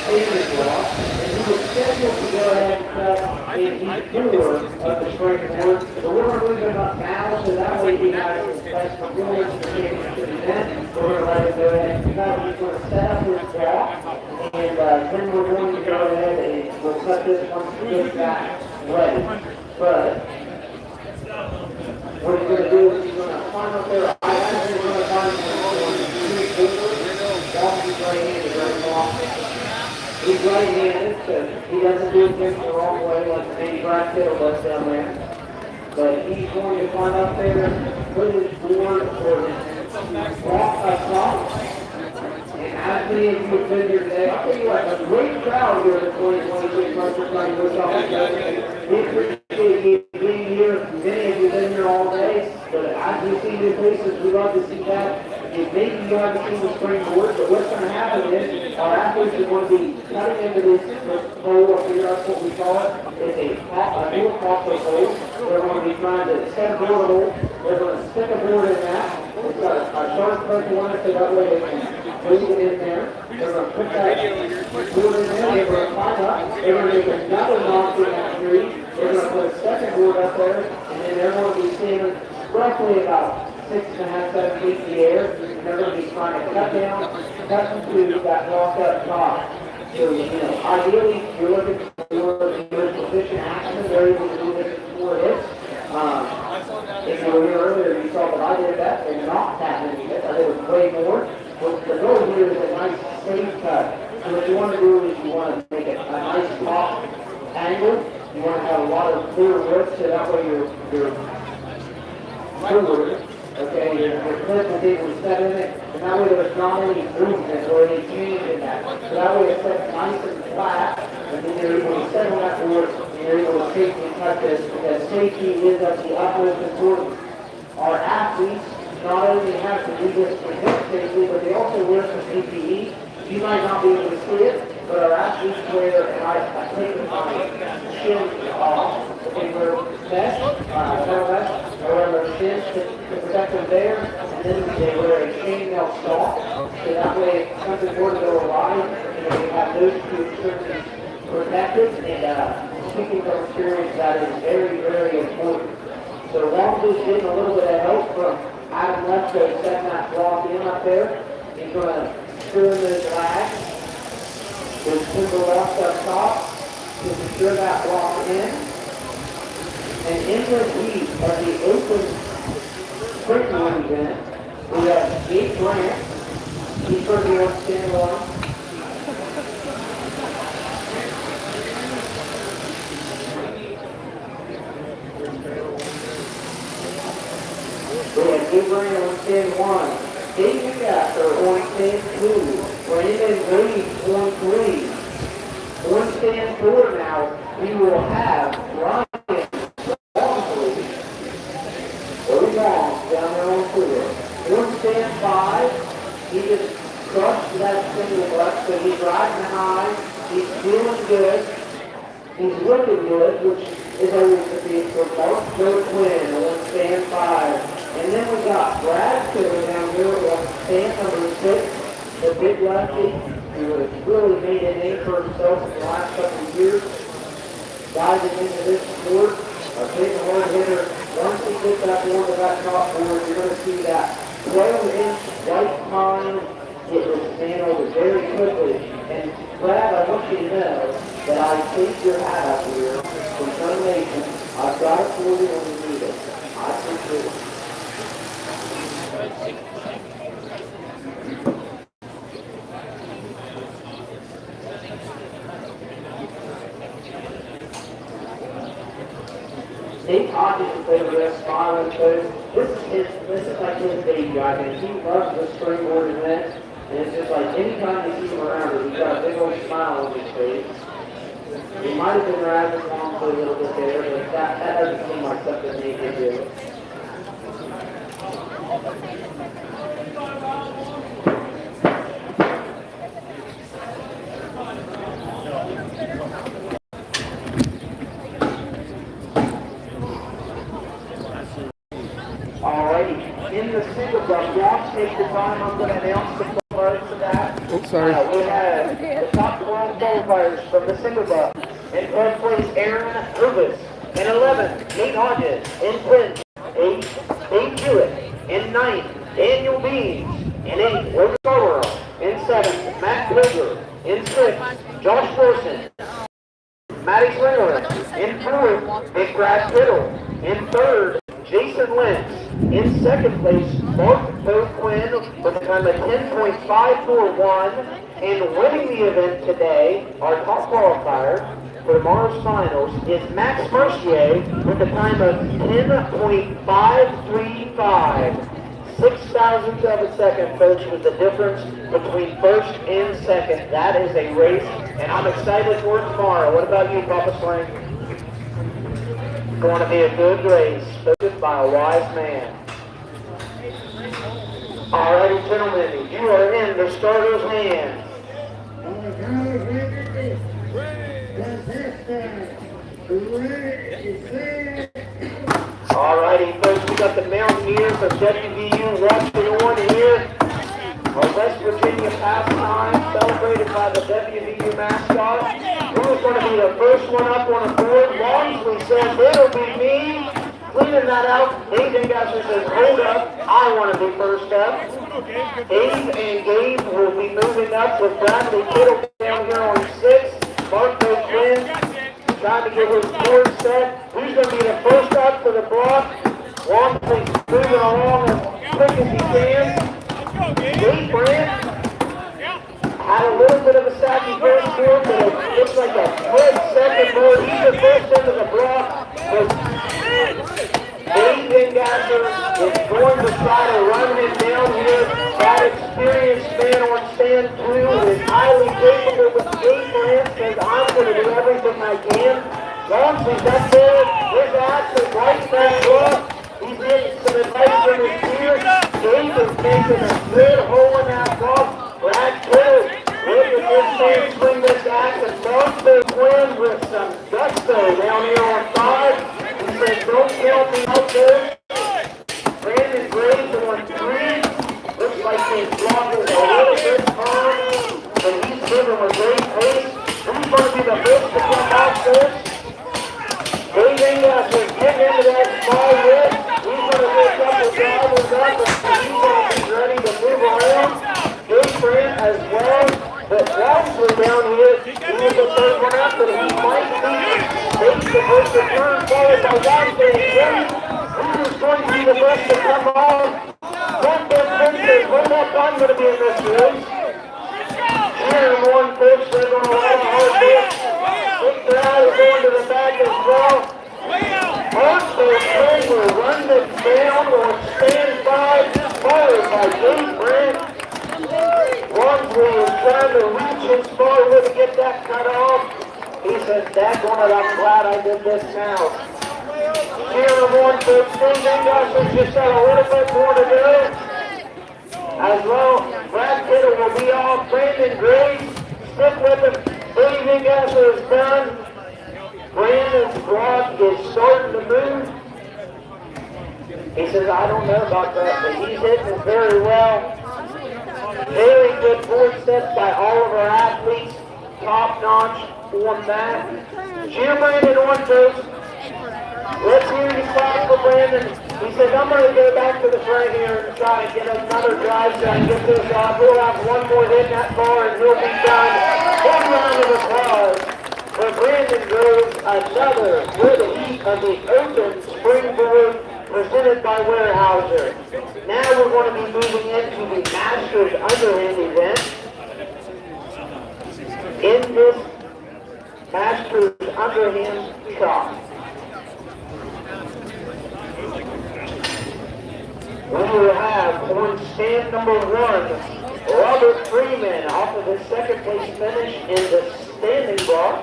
safety block, and he was scheduled to go ahead and cut in heat 4 of the springboard. But we're going to move him up now, so that way he has his best performance for the championship event. We're going to let him go ahead and cut. He's going to set up his block, and then we're going to go ahead and we'll cut this once we get that ready. But what he's going to do is he's going to climb up there. I actually going to find him walking right-handed right off. He's right-handed, so he doesn't do things the wrong way like maybe Brad Kittle does down there. But he's going to climb up there, put his board or his walk across. And as many of you have been here today, I'll tell you what, a great crowd here at the 2026 Webster County Woodchopping Festival. We appreciate you being here. Many of you have been here all day. But as we see new faces, we love to see that. If maybe you haven't seen the springboard, but what's going to happen is our athletes are going to be cutting into this pole up here. That's what we call it. It's a new crosscut pole. They're going to be trying to set a board hole. They're going to stick a board in that. It's got a sharp hook on it so that way they can leave it in there. They're going to put that board in there. They're going to climb up. They're going to make another notch in that tree. They're going to put a second board up there. And then they're going to be standing roughly about 6.5, 7 feet in the air, and they're going to be trying to cut down, cut into that crosscut top. So, ideally, you're looking for a good proficient axeman. They're able to do this in 4 hits. If you were here earlier, you saw that I did that, and not that many hits. I did it way more. But the goal here is a nice safe cut. So what you want to do is you want to make it a nice top angle. You want to have a lot of clear width, so that way you're forward. Okay, your clip is able to set in it, and that way there's not any movement or any change in that. So that way it's set nice and flat, and then you're able to settle that board, and you're able to safely cut this, because safety is of the utmost importance. Our athletes not only have to do this to hit safely, but they also wear some PPE. You might not be able to see it, but our athletes wear, and I take my shin off, they wear vest, metal vest, around their shins to protect them there, and then they wear a chainmail sock, so that way if something were to go awry, they have those two extremities protected, and speaking from experience, that is very, very important. So Webster's getting a little bit of help from Adam Webster setting that block in up there. He's going to screw in those lags. There's timber left up top to secure that block in. And in this heat of the open sprinkling event, we have Jake Grant. He's going to be on stand one. We have Jake Grant on stand 1. Dave McAfter on stand 2. Brandon Reed on 3. On stand 4 now, we will have Ryan Walmsley, or Long, down there on 4. On stand 5, he just crushed that single butt, so he's riding high, he's feeling good, he's looking good, which is always the case for Mark Joe Quinn on stand 5. And then we got Brad Taylor down here on stand number 6, the big lefty, who has really made a name for himself in the last couple of years. Diving into this sport, a big hard hitter. Once he gets that board to that top board, you're going to see that 12-inch white pine get dismantled very quickly. And Brad, I want you to know that I take your hat up here from Sun Nation. I've got it for you when you need it. I appreciate it. Nate Hodges is over there smiling too. This is like his baby, I think. He loves the springboard event, and it's just like anytime you see him around, he's got a big old smile on his face. He might have been razzing along for a little bit there, but that doesn't seem like something Nate can do. Alrighty, in the single buck, watch, take the time. I'm going to announce the parts of that. Oh, sorry. We have the top 12 qualifiers from the single buck. In 12th place, Aaron Rubis. In 11th, Nate Hodges. In 10th, 8th, Dave Hewitt. In 9th, Daniel Beans. In 8th, Logan Scarborough. In 7th, Matt Pilger. In 6th, Josh Wilson. Matty Slinger. In 4th, Big Brad Kittle. In 3rd, Jason Lentz. In 2nd place, Mark Joe Quinn with a time of 10.541. And winning the event today, our top qualifier for tomorrow's finals, is Max Mercier with a time of 10.535. 6,000ths of a second, folks, was the difference between first and second. That is a race, and I'm excited for it tomorrow. What about you, Papa Slang? Going to be a good race, spoken by a wise man. Alrighty, gentlemen, you are in the starter's hands. Alrighty, folks, we got the Mountaineers of WVU watching on here. Our West Virginia pastime celebrated by the WVU mascot. Who's going to be the first one up on the board? Walmsley says it'll be me. Cleaning that out, Dave Ingasser says, hold up, I want to be first up. Dave and Gabe will be moving up with Bradley Kittle down here on 6. Marco Quinn trying to get his board set. Who's going to be the first up for the block? Walmsley's moving along as quick as he can. Dave Brandt had a little bit of a sacky first board, but it looks like a good second board. He's the first into the block. Dave Vengasser is going to try to run him down here. That experienced man on stand 2 is highly capable, but Dave Brandt says, I'm going to do everything I can. Walmsley's up there. His axe is right back up. He's getting some advice from his peers. Dave is making a good hole in that block. Brad Kittle, look at this man swing this axe, and Marco Quinn with some gusto down here on 5. He said, don't count me out there. Brandon Graves on 3. Looks like his block is a little bit firm, but he's moving with great pace. Who's going to be the first to come out first? Dave Vengasser getting into that small whip. He's going to pick up the drivers up, and he's going to be ready to move around. Dave Brandt as well, but Webster down here, he was the first one up, but he might be face the first to turn, followed by Webster and Quinn. Who's going to be the first to come on? Webster Spencer, what that time going to be in this race? Here, one folks, they're going to ride a hard bit. Victor out is going to the back as well. Marco Quinn will run this down on stand 5, followed by Dave Brandt. Walmsley is trying to reach his forward to get that cut off. He says, daggone it, I'm glad I did this now. Here, one folks, Dave Vengasser just got a little bit more to go. As well, Brad Kittle will be off. Brandon Graves, stick with him. Dave Vengasser is done. Brandon's block is starting to move. He says, I don't know about that, but he's hitting it very well. Very good board sets by all of our athletes. Top notch on that. Cheer Brandon on, folks. Let's hear you clap for Brandon. He says, I'm going to go back to the front here and try to get another drive so I can get this off. We'll have one more hit in that bar and he'll be done. One round of applause for Brandon Groves. Another good heat of the open springboard presented by Weyerhaeuser. Now we're going to be moving into the Masters Underhand event. In this Masters Underhand Cup, we will have on stand number 1, Robert Freeman off of his second place finish in the standing block.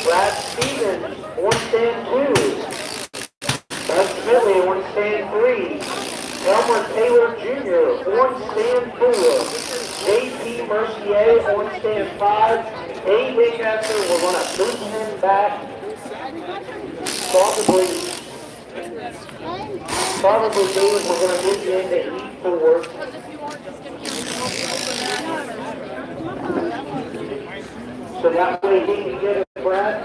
Brad Stevens on stand 2. Doug Smiley on stand 3. Elmer Taylor Jr. on stand 4. J.P. Mercier on stand 5. Dave Vengasser, we're going to move him back. Probably David, we're going to move you into heat 4. So that way he can get it, Brad.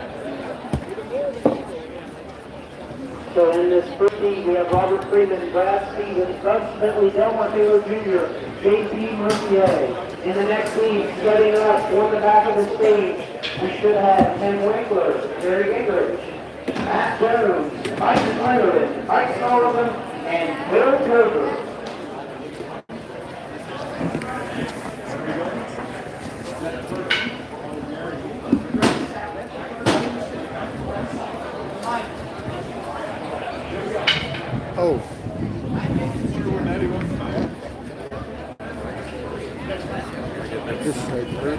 So in this first heat, we have Robert Freeman, Brad Stevens, Doug Smiley, Delmar Taylor Jr., J.P. Mercier. In the next heat, setting up on the back of the stage, we should have Ken Winkler, Jerry Gingrich, Matt Jones, Mike Snyderman, Mike Sullivan, and Bill Kober. Oh. This right there.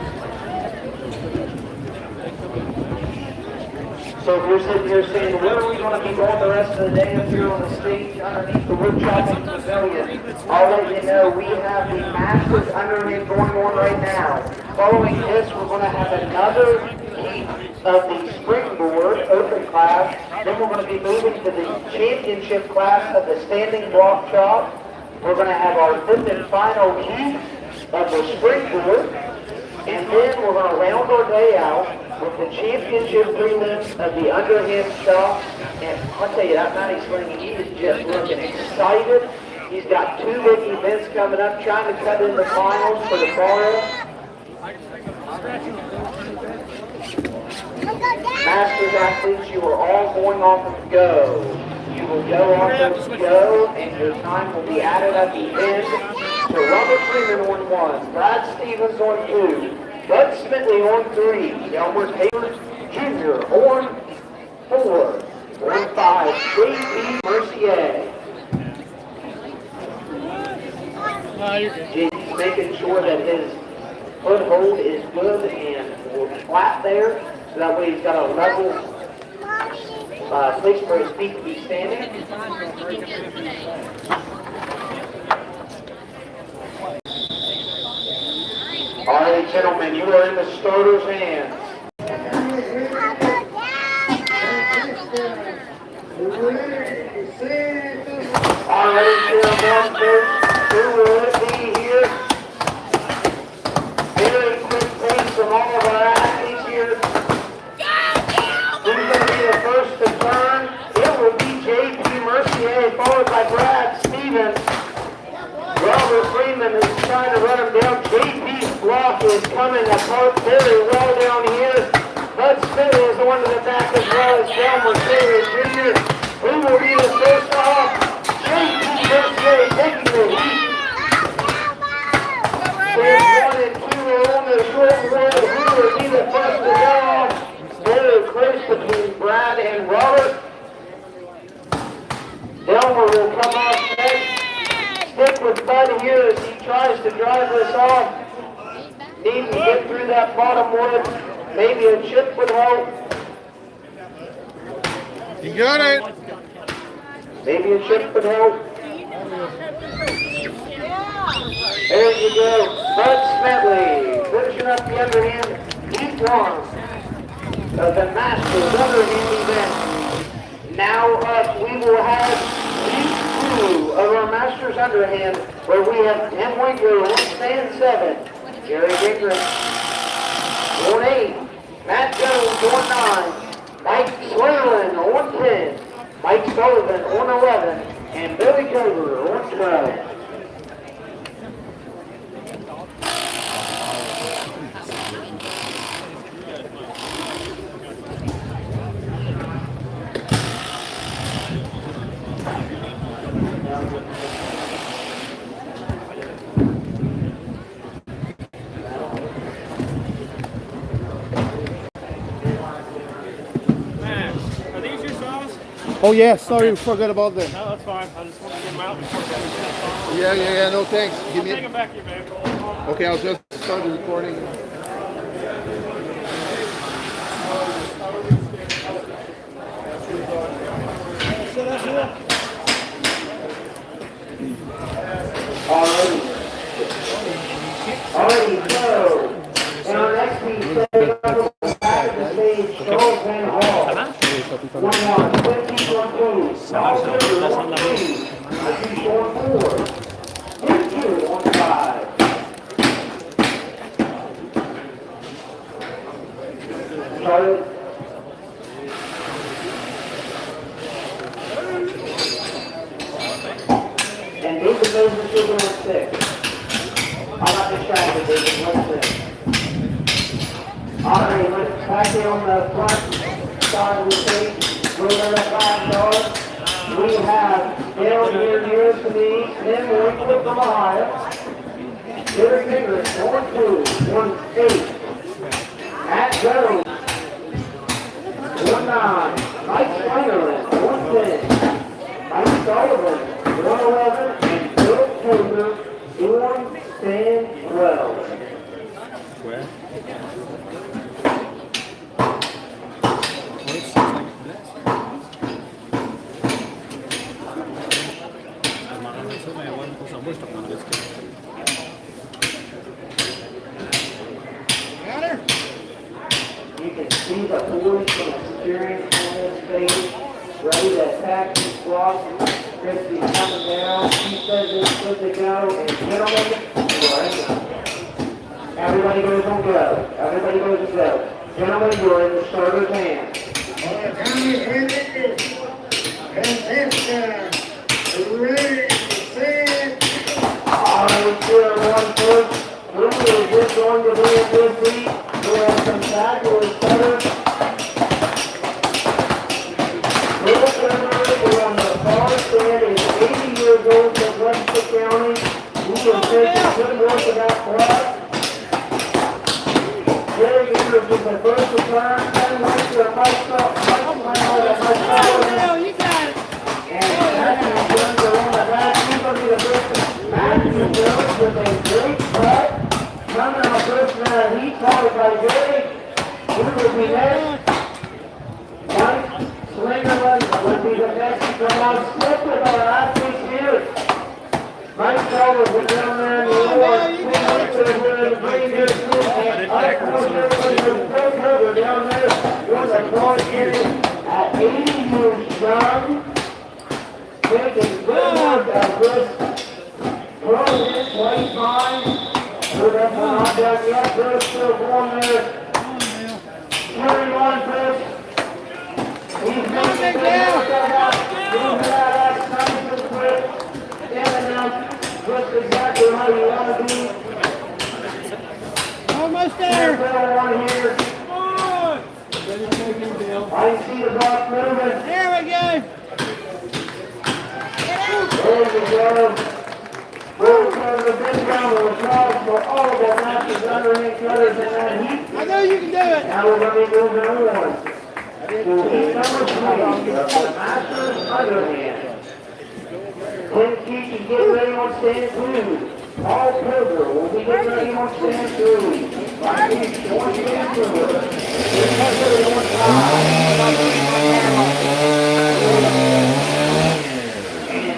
So if you're sitting here saying, where are we going to be going the rest of the day up here on the stage underneath the Woodchopping Pavilion? I'll let you know we have the Masters Underhand going on right now. Following this, we're going to have another heat of the springboard open class. Then we're going to be moving to the championship class of the standing block chop. We're going to have our 5th and final heat of the springboard. And then we're going to round our day out with the championship prelims of the underhand chop. And I'll tell you, that Matty Sling, he is just looking excited. He's got 2 big events coming up, trying to cut in the finals for the bar. Masters athletes, you are all going off of go. You will go off of go, and your time will be added at the end to Robert Freeman on 1, Brad Stevens on 2, Bud Smitley on 3, Elmer Taylor Jr. on 4, on 5, J.P. Mercier. JP's making sure that his foothold is good and flat there, so that way he's got a level place for his feet to be standing. All right, gentlemen, you are in the starter's hands. All right, here, who will it be here? Very quick pace from all of our athletes here. Who's going to be the first to turn? It will be J.P. Mercier, followed by Brad Stevens. Robert Freeman is trying to run him down. J.P.'s block is coming apart very well down here. Bud Smitley is the one to the back as well as Elmer Taylor Jr. Who will be the first off? J.P. Mercier taking the heat. There's 1 and 2 on the short road. Who will be the first to go off? Very close between Brad and Robert. Elmer will come off next. Stick with Bud here as he tries to drive this off. Need to get through that bottom wood. Maybe a chip would help. You got it. Maybe a chip would help. There you go. Bud Smitley finishing up the underhand. Heat 1 of the Masters underhand event. Now up, we will have Heat 2 of our Masters underhand, where we have Tim Winkler on stand 7, Jerry Gingrich on 8, Matt Jones on 9, Mike Swaylin on 10, Mike Sullivan on 11, and Billy Cover on 12. Oh yeah, sorry, we forgot about that. No, that's fine. I just want to get them out before that. Yeah, no thanks. Give me. Take them back here, man. Okay, I'll just start the recording. Alrighty, so, and our next piece, back to the stage, Charles Van Hall. 1-1, 15-1-2, Saul Silver on 2, Aziz on 4, Hit 2 on 5. Charlotte. And David Moses is on 6. I'm not distracted, David. What's this? Alright, let's back in on the front side of the stage. We're going to $5. We have Dale here nearest to me, Tim Winkler from Ohio. Jerry Gingrich, 1-2, 1-8. Matt Jones, 1-9. Mike Swaylin, 1-10. Mike Sullivan, 1-11. And Bill Taylor, 1-10-12. Where? You can see the force and experience on his face, ready to attack these blocks. Christie's coming down. He says it's good to go. And gentlemen, everybody goes on go. Everybody goes on go. Gentlemen, you're in the starter's hands. All right, here, 1 first. Who is this going to be in this week? Will comes back to his cutter. Little Turner on the far side is 80 years old from Webster County. He has taken good work of that club. Very eager to the first return, then went to a much You got it. and Matthew Jones are on the back. He's going to be the first. Matthew Jones with a great cut. Coming on first round, heat followed by Gary. He will be next. Mike Slingerland will be the next to come out. Stick with our athletes here. Mike Sellers will down there in the lower. Green here too. And Phil Cover down there with a cross here at 80 years young. Making good work of this. Throwing his way fine. We're not done yet. They're still going there. Carry on, Chris. He's making good work of that. Moving that ass nice and quick. In and out. Just exactly how you want to be. Almost there. Here. I see the box moving. There we go. There we go. We'll turn the big round of applause for all of the matches underneath cutters in that heat. I know you can do it. Now we're going to be moving on to heat number 3 of the Masters Underhand. Tim Keach is getting ready on stand 2. Paul Pilger will be getting ready on stand 3. Mike Keach on stand 4.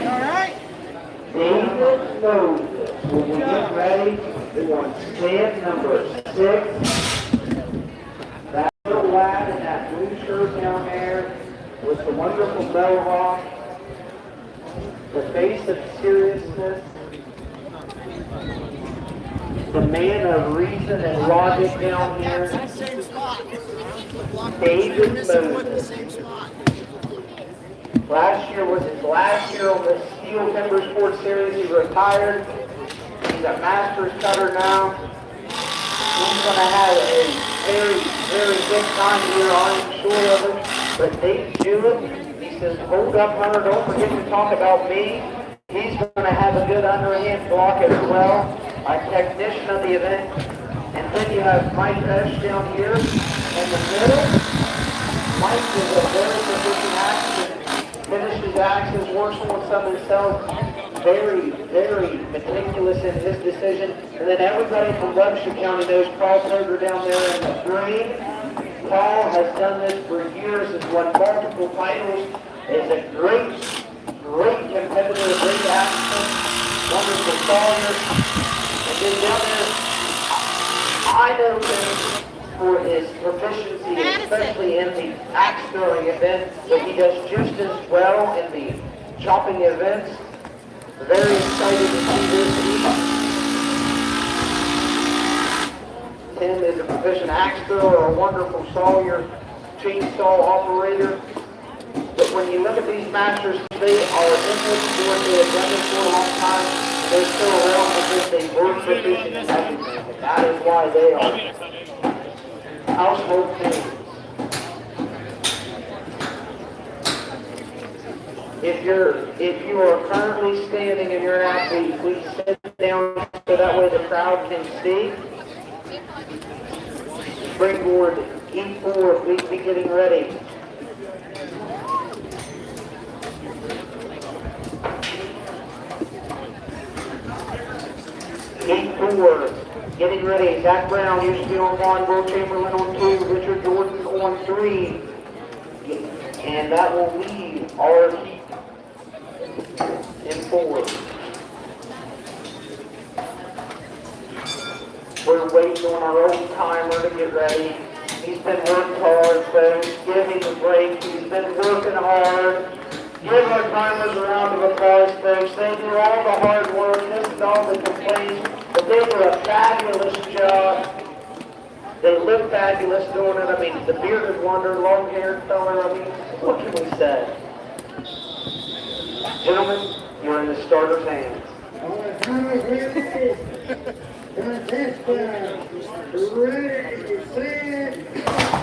All right. David Moses will be getting ready on stand number 6. That little lad in that blue shirt down there with the wonderful mohawk, the face of seriousness, the man of reason and logic down here, David Moses. Last year was his last year on the Steel Timber Sports Series. He retired. He's a Masters cutter now. He's going to have a very, very good time here, I'm sure of it. But Dave Jewett, he says, hold up, Hunter, don't forget to talk about me. He's going to have a good underhand block as well, a technician of the event. And then you have Mike Esch down here in the middle. Mike is a very proficient axis, finishes axes, works on some himself. Very, very meticulous in his decision. And then everybody from Webster County knows Paul Kroger down there in the green. Paul has done this for years, has won multiple titles, is a great competitor, great athlete, wonderful sawyer. And then down there, I know him for his proficiency, especially in the axe throwing event, but he does just as well in the chopping events. Very excited to see this. Tim is a proficient axe thrower, a wonderful sawyer, chainsaw operator. But when you look at these masters, they are in this sport. They have done this for a long time. They're still around because they were proficient in everything. And that is why they are household names. If you are currently standing and you're an athlete, please sit down so that way the crowd can see. Springboard E4, please be getting ready. E4, getting ready. Zach Brown used to be on 1, Will Chamberlain on 2, Richard Jordan on 3. And that will leave our heat in 4. We're waiting on our old timer to get ready. He's been working hard, folks. Give him a break. He's been working hard. Give our timers a round of applause, folks. They do all the hard work. This is all the complaints. But they do a fabulous job. They look fabulous doing it. I mean, the bearded wonder, long-haired fella. I mean, what can we say? Gentlemen, you're in the starter's hands. Ready, set.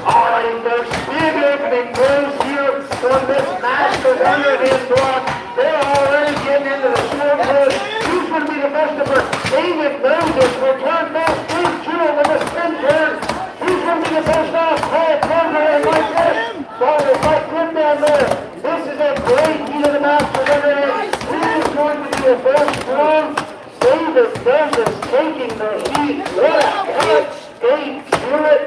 Alright, folks, big opening moves here from this Masters underhand block. They're already getting into the short hook. Who's going to be the best of her? David Moses will turn back. Steve Jewell with a spin turn. Who's going to be the best off? Paul Plummer and Mike Cliff. Well, there's Mike Cliff down there. This is a great heat of the Masters underhand. This is going to be a very strong. David Moses taking the heat. What a cut. Skate, Jewett.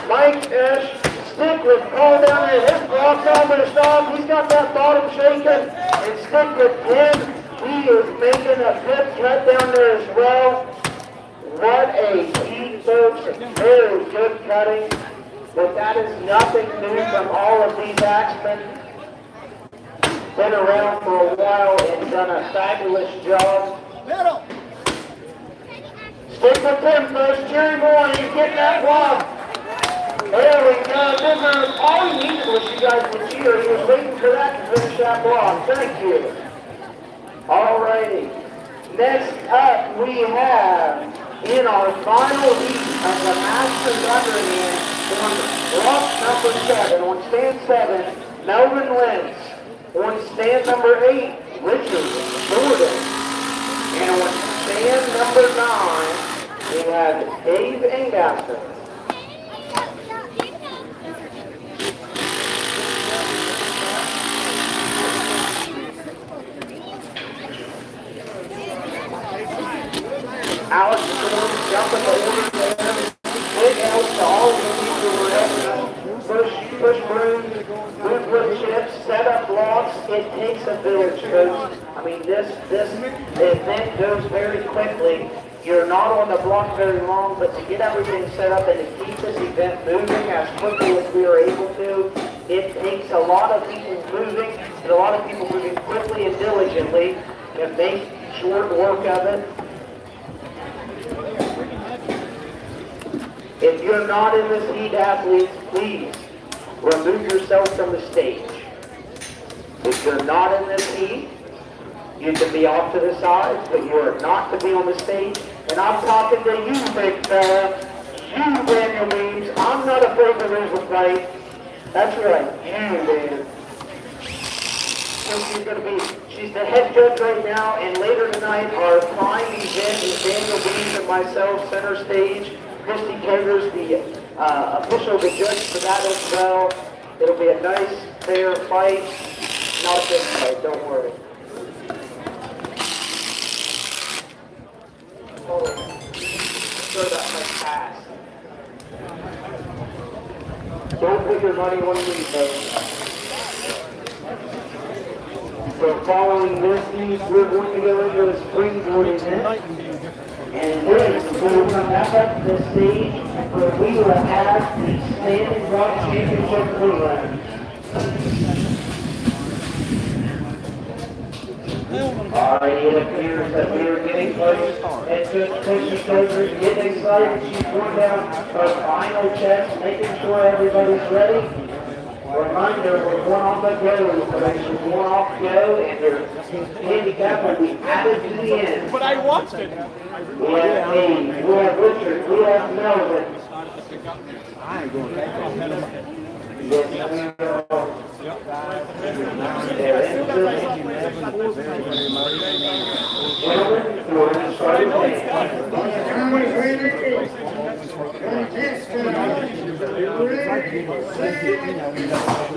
Mike Stick with Paul down there. His block's on to stop. He's got that bottom shaking. And Stick with Tim. He is making a good cut down there as well. What a heat, folks. Very good cutting. But that is nothing new from all of these axemen. Been around for a while and done a fabulous job. Stick with Tim, folks. Jerry Moore, he's getting that block. There we go. Remember, all he needed was you guys to cheer. He was waiting for that to finish that block. Thank you. All righty. Next up, we have in our final heat of the Masters underhand on block number 7, on stand 7, Melvin Lentz. On stand number 8, Richard Jordan. And on stand number 9, we have Dave Angaston. Alex Jones jumping the order there. Big help to all of the people who are helping push brooms, move wood chips, set up blocks. It takes a village, folks. I mean, this event goes very quickly. You're not on the block very long, but to get everything set up and to keep this event moving as quickly as we are able to, it takes a lot of people moving, and a lot of people moving quickly and diligently to make short work of it. If you're not in this heat, athletes, please remove yourself from the stage. If you're not in this heat, you can be off to the sides, but you are not to be on the stage. And I'm talking to you, big fella, you, Daniel Weems. I'm not afraid to lose a fight. That's right, you, man. So she's going to be, she's the head judge right now, and later tonight, our prime event is Daniel Weems and myself, center stage. Christy Kegers, the official, the judge for that as well. It'll be a nice, fair fight. Not a big fight, don't worry. Oh, throw that much pass. Don't put your money on me, folks. So following this heat, we're going to go into a springboard event. And then we will come back up to the stage where we will have the Standing Rock Championship relay. Alright, it appears that we are getting close. And Judge Christy Kegers getting excited. She's going down her final checks, making sure everybody's ready. Reminder, we're going off the go. We're going off go, and your handicap will be added to the end. But I watched it. We have Dave, we have Richard, we have Melvin. I ain't going back. Gentlemen, we're going to start again.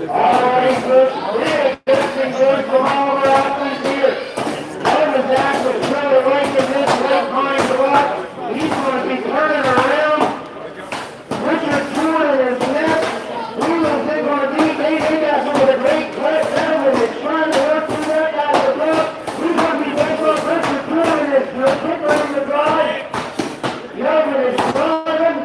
Alright, good. Testing good from all of our athletes here. Melvin Zach with Trevor Lake in this left behind the block. He's going to be turning around. Richard Jordan is next. Who is it going to be? Dave Angaston with a great clip. Melvin is trying to work through that guy to the block. Who's going to be next up? Richard Jordan is kickering the drive. Melvin is driving.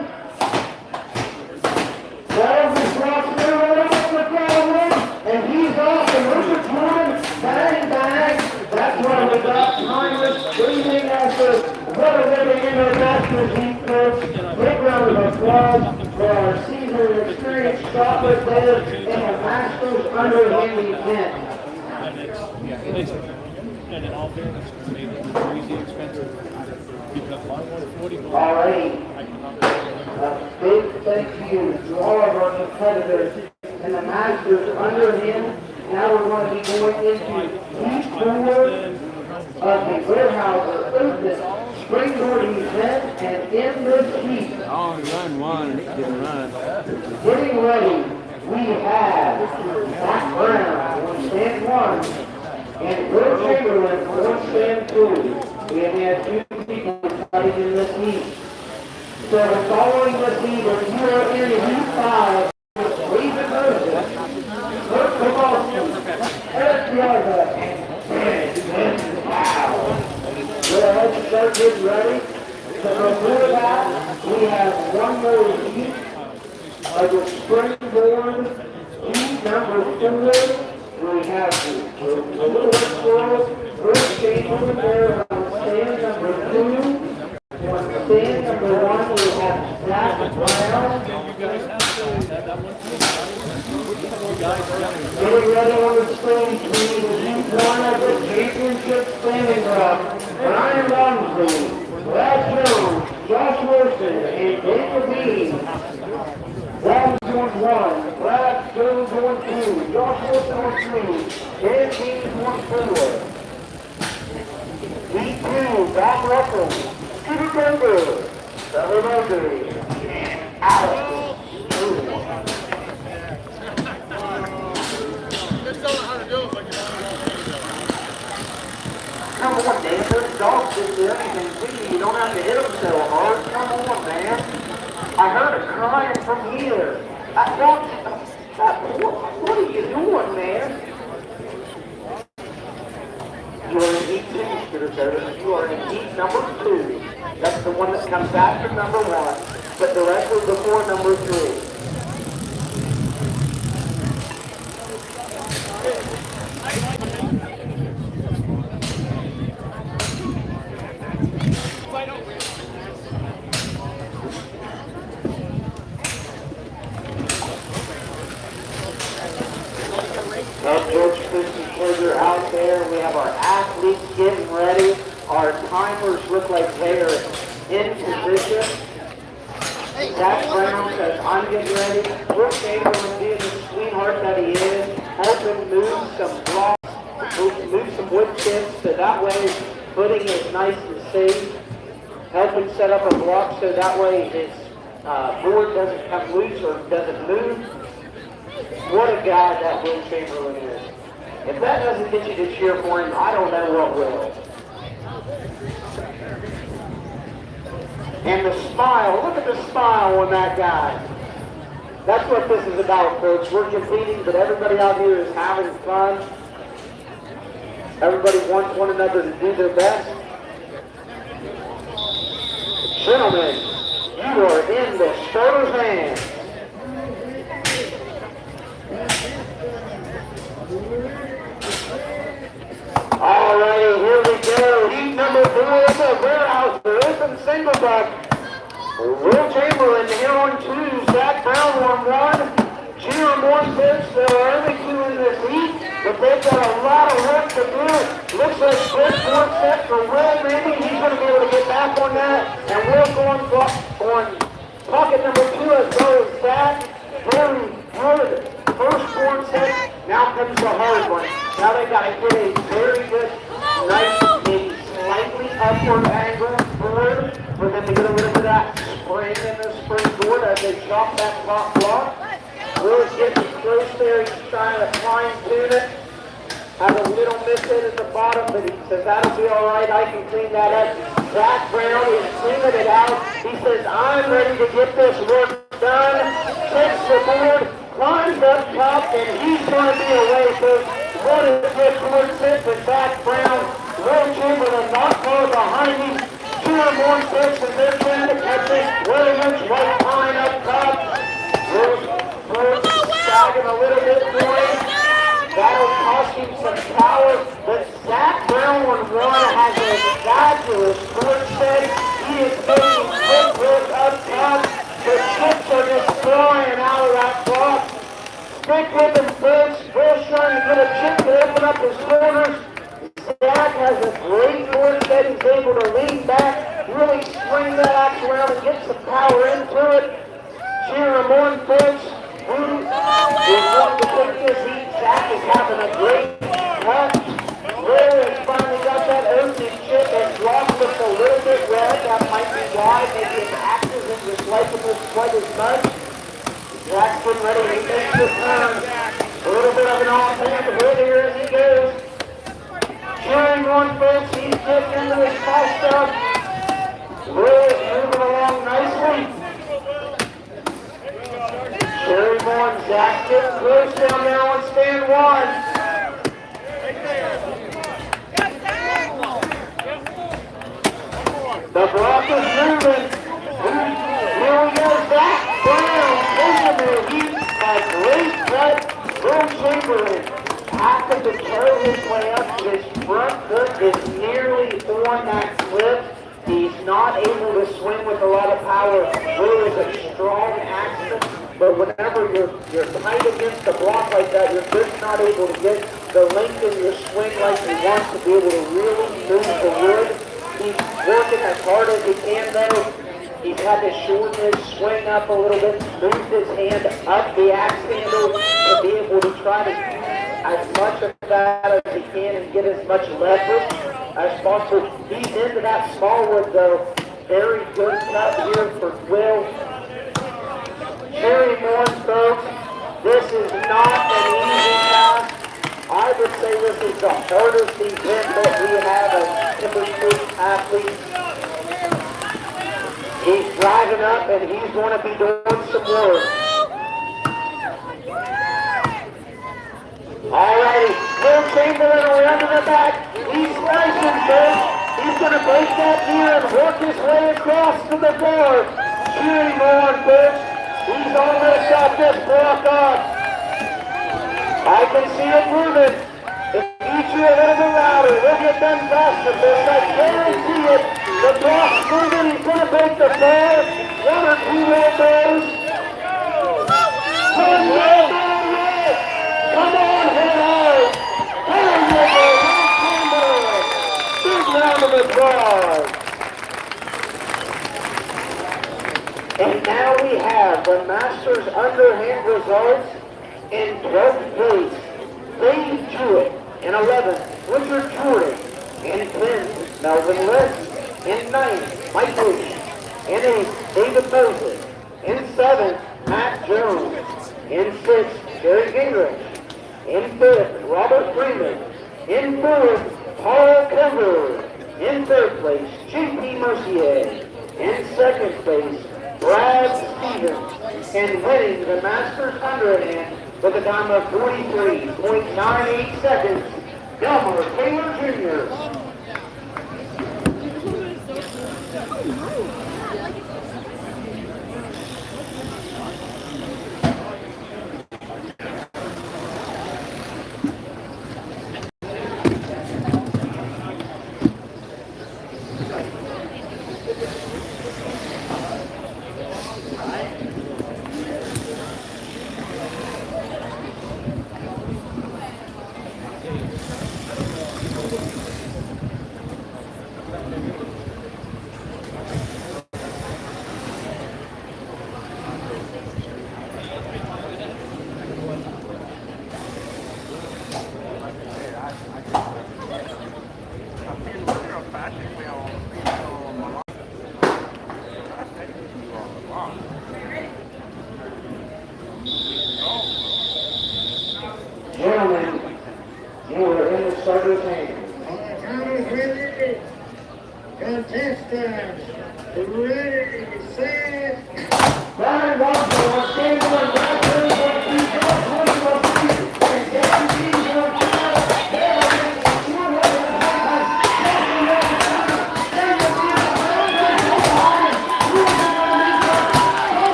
Melvin crossing over the crowd, and he's off. And Richard Jordan, bang, bang. That's what we got. Timeless breathing after what a way to end our Masters heat, folks. Big round of applause for our seasoned experienced chocolate players in the Masters underhand event. And in all fairness, it's crazy expensive. Alrighty. A big thank you to all of our competitors and the masters under him. Now we're going to be going into heat 4 of the Warehouse Open Springboard event, and in this heat, run one and it didn't run. getting ready, we have Zach Brown on stand 1 and Will Chamberlain on stand 2. We have had 2 people fighting in this heat. So following this heat, if you are in heat 5, David Moses, Kurt Kowalski, Eric Yarda, and wow. Go ahead and start getting ready. So before that, we have one more heat of the springboard heat number 4. We have the little squirrels, Bruce Chamberlain there on stand number 2. On stand number 1, we have Zach Brown. Getting ready on the screen, please, the heat 1 of the championship standing round. Brian Walmsley, Brad Jones, Josh Wilson, and David Bean. Walmsley on 1, Brad Jones on 2, Josh Wilson on 3, Dan Bean on 4. Heat 2, Bob Russell, Peter Denver, Trevor Murphy, and Alex. Come on, Dan, those dogs sit there, you can see you don't have to hit them so hard. Come on, man. I heard a crying from here. What are you doing, man? You are in heat 2, Mr. Curtis. You are in heat number 2. That's the one that comes after number 1, but directly before number 3. George Christensen out there. We have our athletes getting ready. Our timers look like they are in position. Zach Brown says, I'm getting ready. Will Chamberlain, being the sweetheart that he is, helping move some blocks, move some wood chips, so that way footing is nice and safe. Helping set up a block so that way his board doesn't come loose or doesn't move. What a guy that Will Chamberlain is. If that doesn't get you to cheer for him, I don't know what will. And the smile, look at the smile on that guy. That's what this is about, folks. We're competing, but everybody out here is having fun. Everybody wants one another to do their best. Gentlemen, you are in the starter's hands. Alrighty, here we go. Heat number 4 of the Warehouse Open Single Buck. Will Chamberlain here on 2, Zach Brown on 1, Jerem on 6. There are only 2 in this heat, but they've got a lot of work to do. Looks like good fourth set for Will, maybe. He's going to be able to get back on that. And Will going on pocket number 2 as well as Zach. Very good. First fourth set. Now comes the hard one. Now they've got to get a very good, nice, maybe slightly upward angle forward for them to get a little bit of that spring in the springboard as they drop that top block. Will's getting close there. He's trying to fine tune it. Have a little miss in at the bottom, but he says that'll be all right. I can clean that up. Zach Brown is cleaning it out. He says, I'm ready to get this work done. Takes the board, climbs up top, and he's going to be away. So what is this board sit with Zach Brown? Will Chamberlain not far behind him. 2 or more picks, and they're trying to catch it. Williams, White Pine up top. Will's sagging a little bit for him. That'll cost him some power, but Zach Brown on 1 has a fabulous court set. He is getting quick work up top. The chips are just flying out of that block. Stick with him, folks. Will's trying to get a chip to open up his corners. Jack has a great force that he's able to lean back, really swing that axe around and get some power into it. Cheer him on, folks. Who is going to take this heat? Zach is having a great cut. Will has finally got that opening chip and dropped just a little bit red. That might be why. Maybe his axe isn't recyclable quite as much. Zach's getting ready to make the turn. A little bit of an offhand hit here as he goes. Cheering on, folks. He's getting into his small stuff. Will is moving along nicely. Cheering on. Zach getting close down there on stand one. The block is moving. Here we go, Zach Brown into the heat. A great cut. Will Chamberlain happened to carry his way up. His front foot is nearly on that cliff. He's not able to swing with a lot of power. Will is a strong axman, but whenever you're tight against the block like that, you're just not able to get the length in your swing like you want to be able to really move the wood. He's working as hard as he can though. He's had to shorten his swing up a little bit, move his hand up the axe handle to be able to try to as much of that as he can and get as much leverage as possible. He's into that small wood though. Very good cut here for Will. Cheering on, folks. This is not an easy task. I would say this is the hardest event that we have as Timber Creek athletes. He's driving up and he's going to be doing some work. Alrighty, Will Chamberlain around to the back. He's slicing, folks. He's going to break that gear and work his way across to the board. Cheering on, folks. He's almost got this block up. I can see it moving. If you cheer a little bit louder, we'll get done faster, folks. I guarantee it. The block's moving. He's going to break the board. One or two more goes. Come on, head out. There you go. Big round of applause. And now we have the Masters underhand results in 12th place. Dave Jewett in 11th, Richard Jordan in 10th, Melvin List in 9th, Mike Bush in 8th, David Moses in 7th, Matt Jones in 6th, Gary Gingrich in 5th, Robert Freeman in 4th, Paul Cover in 3rd place, J.P. Mercier in 2nd place, Brad Stevens, and winning the Masters underhand with a time of 43.98 seconds, Delmer Taylor Jr. Gentlemen, you are in the starter's hands. Contestants, ready, set, Brian Walker on stand one, Brad Curry on 2, Josh Wilson on 3, and Jesse Dees on 5. They are making 205.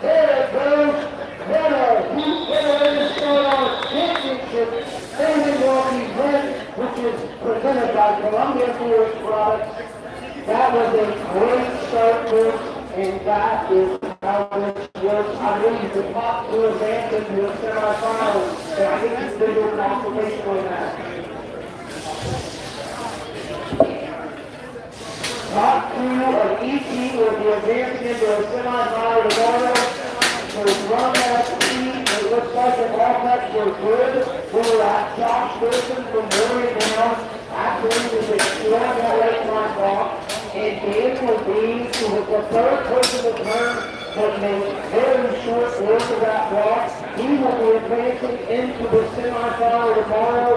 There it goes. Winner, who's winner in the amazing walking event, which is presented by Columbia Forest Products. That was a great start course, and that is how this was. I believe the top two advance into the semifinals, and I think it's bigger confirmation on that. Top two of each team will be advancing into a semifinal tomorrow. So run that team. It looks like the offense were good. We will have Josh Wilson from Warrior down. I believe is a strong late line block. And Dan Levine, who was the third person to turn, but made very short work of that block. He will be advancing into the semifinal tomorrow.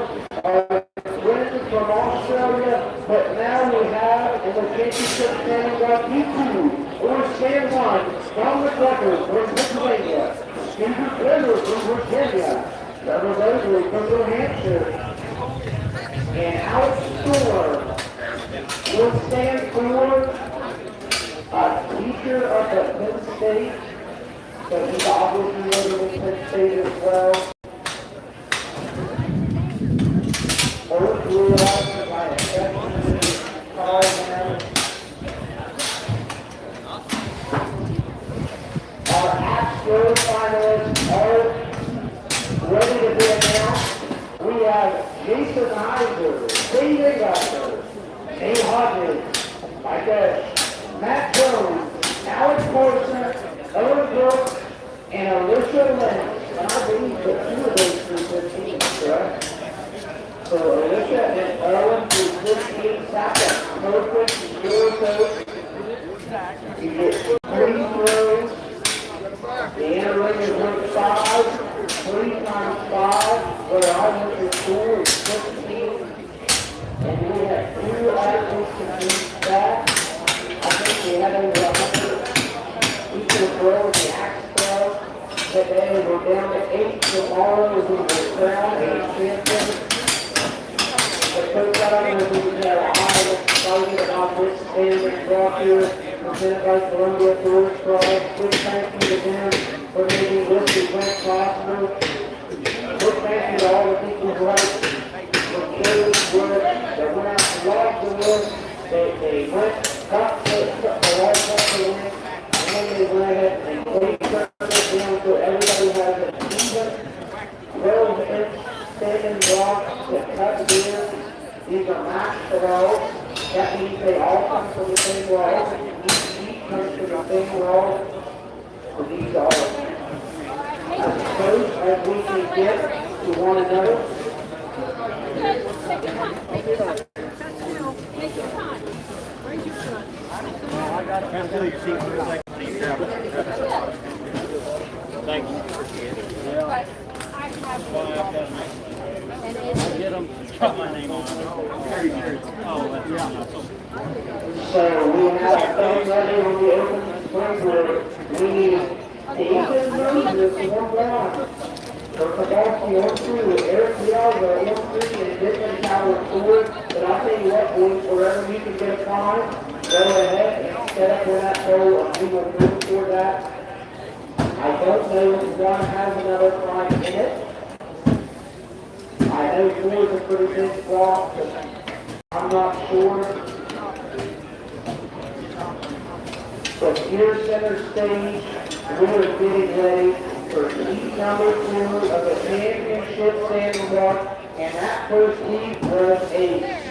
Brendan from Australia, but now we have in the championship standing up E2 or stand one, Don McClucker from Pennsylvania, Stephen Taylor from Virginia, Trevor Mosley from New Hampshire, and Alex Storr will stand for a teacher up at Penn State, so he's obviously living in Penn State as well. Both realized by a second call now. Our Astro finalists are ready to be announced. We have Jason Heiser, David Gusser, Nate Hodges, Mike Esch, Matt Jones, Alex Morrison, Owen Brooks, and Alicia Lynch. And I believe that two of those three teams, correct? So Alicia and Owen do 15 seconds. Perfect, zero coach. You get 3 throws. The inner ring is worth 5. 3 times 5. Where I went to 4 is 15. And we have 2 athletes to do that. I think we had over 100 each of the throw in the axe throw. Today we're down to 8. Tomorrow we will crown a champion. The coach I'm going to be excited about this standing block here, presented by Columbia Forest Products. Big thank you to them for making this event possible. Big thank you to all the people who were carried wood, that went out and logged the wood, they went, got the wall up the link, and then they went ahead and played it down so everybody has an even 12-inch standing block that cut beer. These are matched throws. That means they all come from the same wall. Each comes from the same wall. So these are as close as we can get to one another. Thank you. Get them, cut my name on it. Oh, that's right. So we have a thing ready when we open the spring. We need Ethan Moses, 1-1. For Kowalski, 1-2. Eric Dialga, 1-3. And Dickman Tower, 4. But I'll tell you what, boys, wherever you can get a fine, go ahead and set up for that goal, and we will move for that. I don't know if one has another fine in it. I know 4 is a pretty big block, but I'm not sure. So here, center stage, we are getting ready for heat number 2 of the championship standing block. And that first heat was a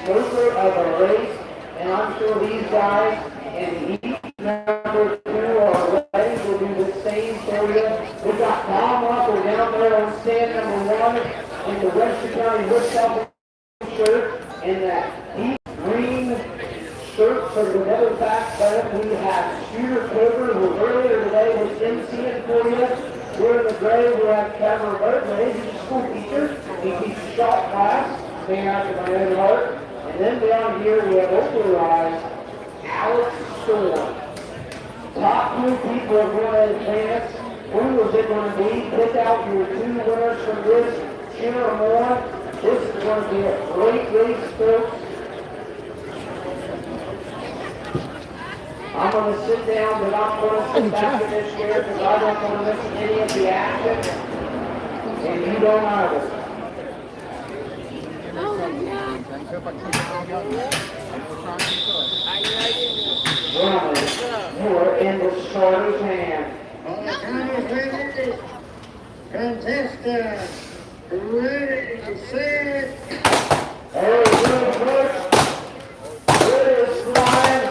smoker of a race. And I'm sure these guys in heat number 2 are ready to do the same for you. We got Tom Russell down there on stand number 1. In the Webster County Woodchopping shirt and that deep green shirt for the other back button. We have Shooter Cooper, who earlier today was MCing for you. We're in the gray, we have Cameron Burton, he's a school teacher. He teaches shop class, named after my own heart. And then down here we have Overrise, Alex Storm. Top 2 people are going to advance. Who is it going to be? Pick out your 2 winners from this. Or more. This is going to be a great race, folks. I'm going to sit down, but I'm going to sit back in this chair because I don't want to miss any of the action. And you don't either. You're in the starter's hand. On the count of 3 contestant, ready, set. Hey, good push. Good is flying.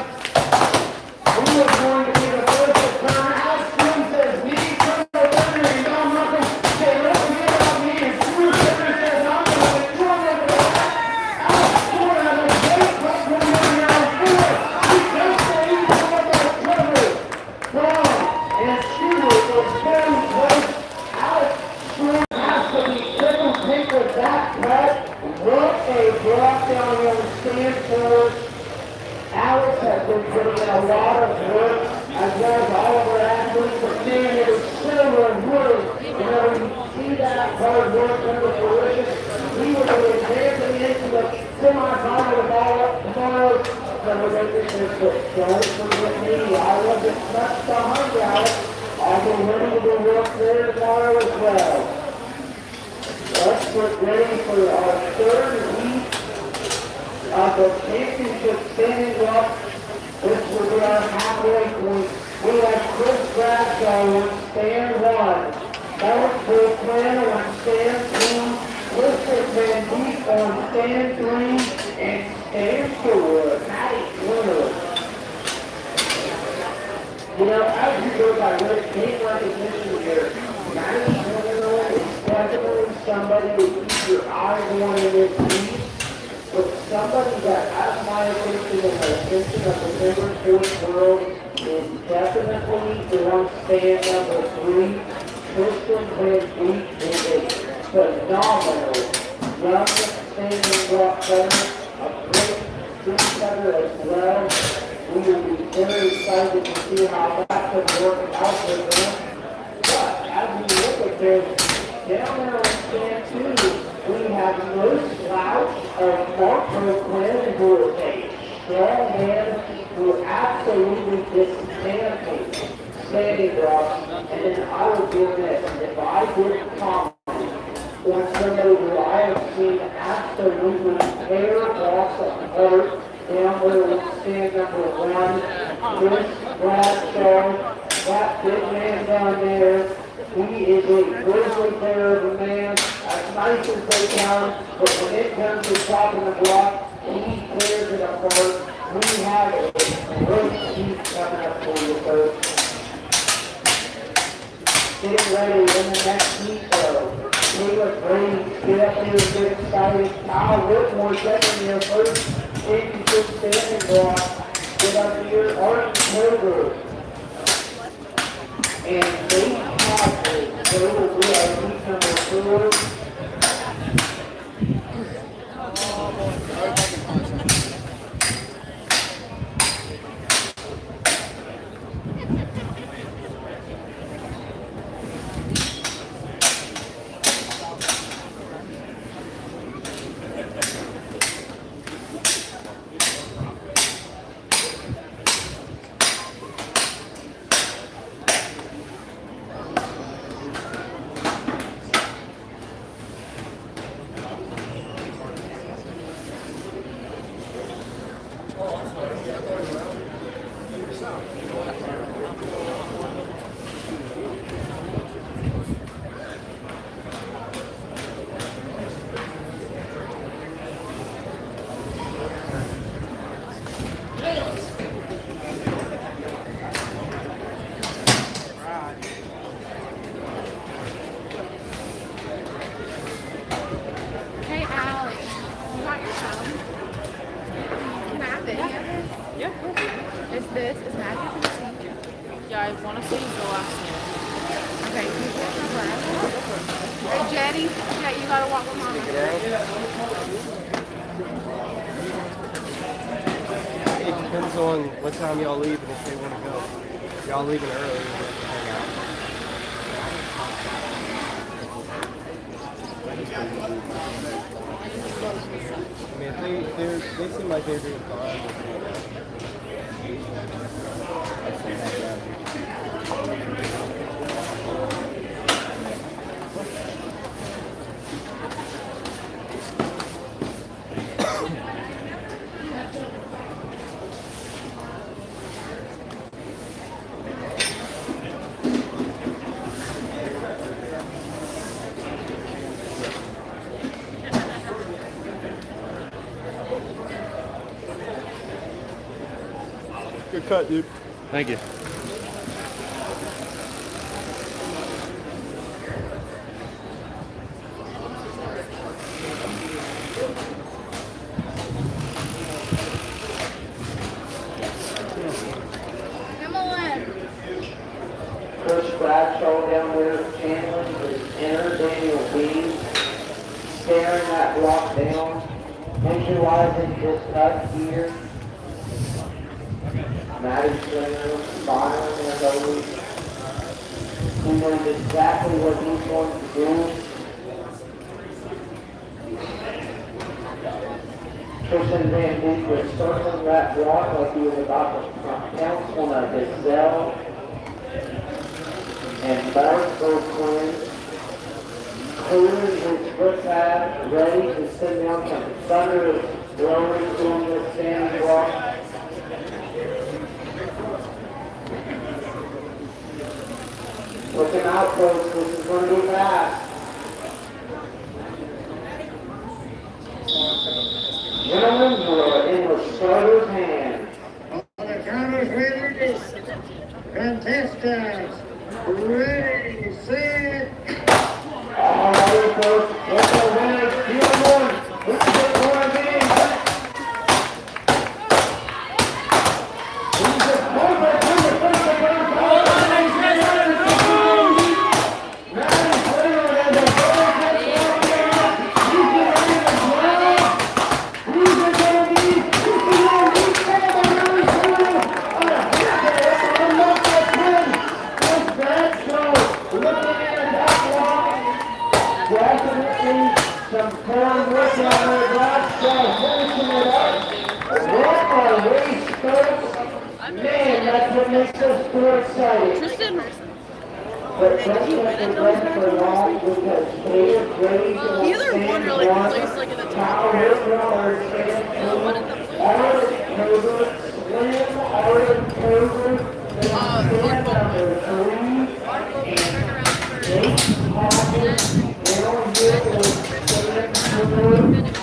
Who is going to be the first to turn? Alex Quinn says, me, turn the winner, and Don Ruckel say, let's get on me, and Drew Turner says, I'm going to throw it for that. Alex Quinn on the gate, but from round 4, he just said he's going to cover. Brown and Stewart is very close. Alex Quinn has to be triple paper that cut. What a block down on the stand forward. Alex has been putting in a lot of work, as well as all of our athletes, but man, it is so rewarding. You know, when you see that hard work come to fruition, we will be advancing into the semi-final tomorrow. So we're going to this, but don't forget me. I wasn't much behind you, Alex. I'll be ready to do work there tomorrow as well. Let's get ready for our third week of the championship standing up. This will be our halfway point. We have Chris Bradshaw on stand 1, Alex Bullclan on stand 2, Lisbeth Van Beek on stand 3, and stand 4, Matty Winner. You know, as you go by game recognition here, Matty Winner is definitely somebody to keep your eye on in this week. But somebody that has my attention and the attention of the member sports world is definitely on stand number 3. Kristen Van Beek is a phenomenal young standing block cutter, a great street cutter as well. We will be very excited to see how that could work out for them. But as we look at this, down there on stand 2, we have no slouch of Mark Quinn, who is a strong man who absolutely dismantles standing blocks. And then I would do this, if I did comment on somebody who I have seen absolutely tear blocks apart down there with stand number 1, Chris Bradshaw, that big man down there. He is a grizzly bear of a man, as nice as they come, but when it comes to chopping the block, he clears it apart. We have a great heat coming up for you, folks. Getting ready in the next heat, though. Caleb Brady, get up here and get excited. Kyle Whitmore getting their first championship standing block. Get up here, Arden Kroger. And Nate Hodges, so will be our heat number 4. What time y'all leave and if they want to go. Y'all leaving early and hang out. I mean, they seem like they're doing fine. Good cut, dude. Thank you. Coach Bradshaw down there channeling his inner Daniel Bean, staring that block down, visualizing his cut here. Matty Slinger, smiling as always. He knows exactly what he's going to do. Tristan Van Beek was circling that block like he was about to pounce on a gazelle. And Mark Oakland clears his foot pad, ready to send down some thunder blowing on the standing block. Looking out, folks, this is going to be fast. Gentlemen, we're in the starter's hand. On the counters, ready, contestants, ready, set. All right, folks, what's the winner? Field one. Who's the quarantine? Who's the quarantine? Some corn work on their glass, finishing it up. What a race, folks. Man, that's what makes us so excited. But don't let the rest for long because Caleb Graves will stand one. Kyle Whitmore stands two. Aaron Cover, Slim Aaron Cover, stand number 3. And Jake Hawkins, down here with this is going to be a race.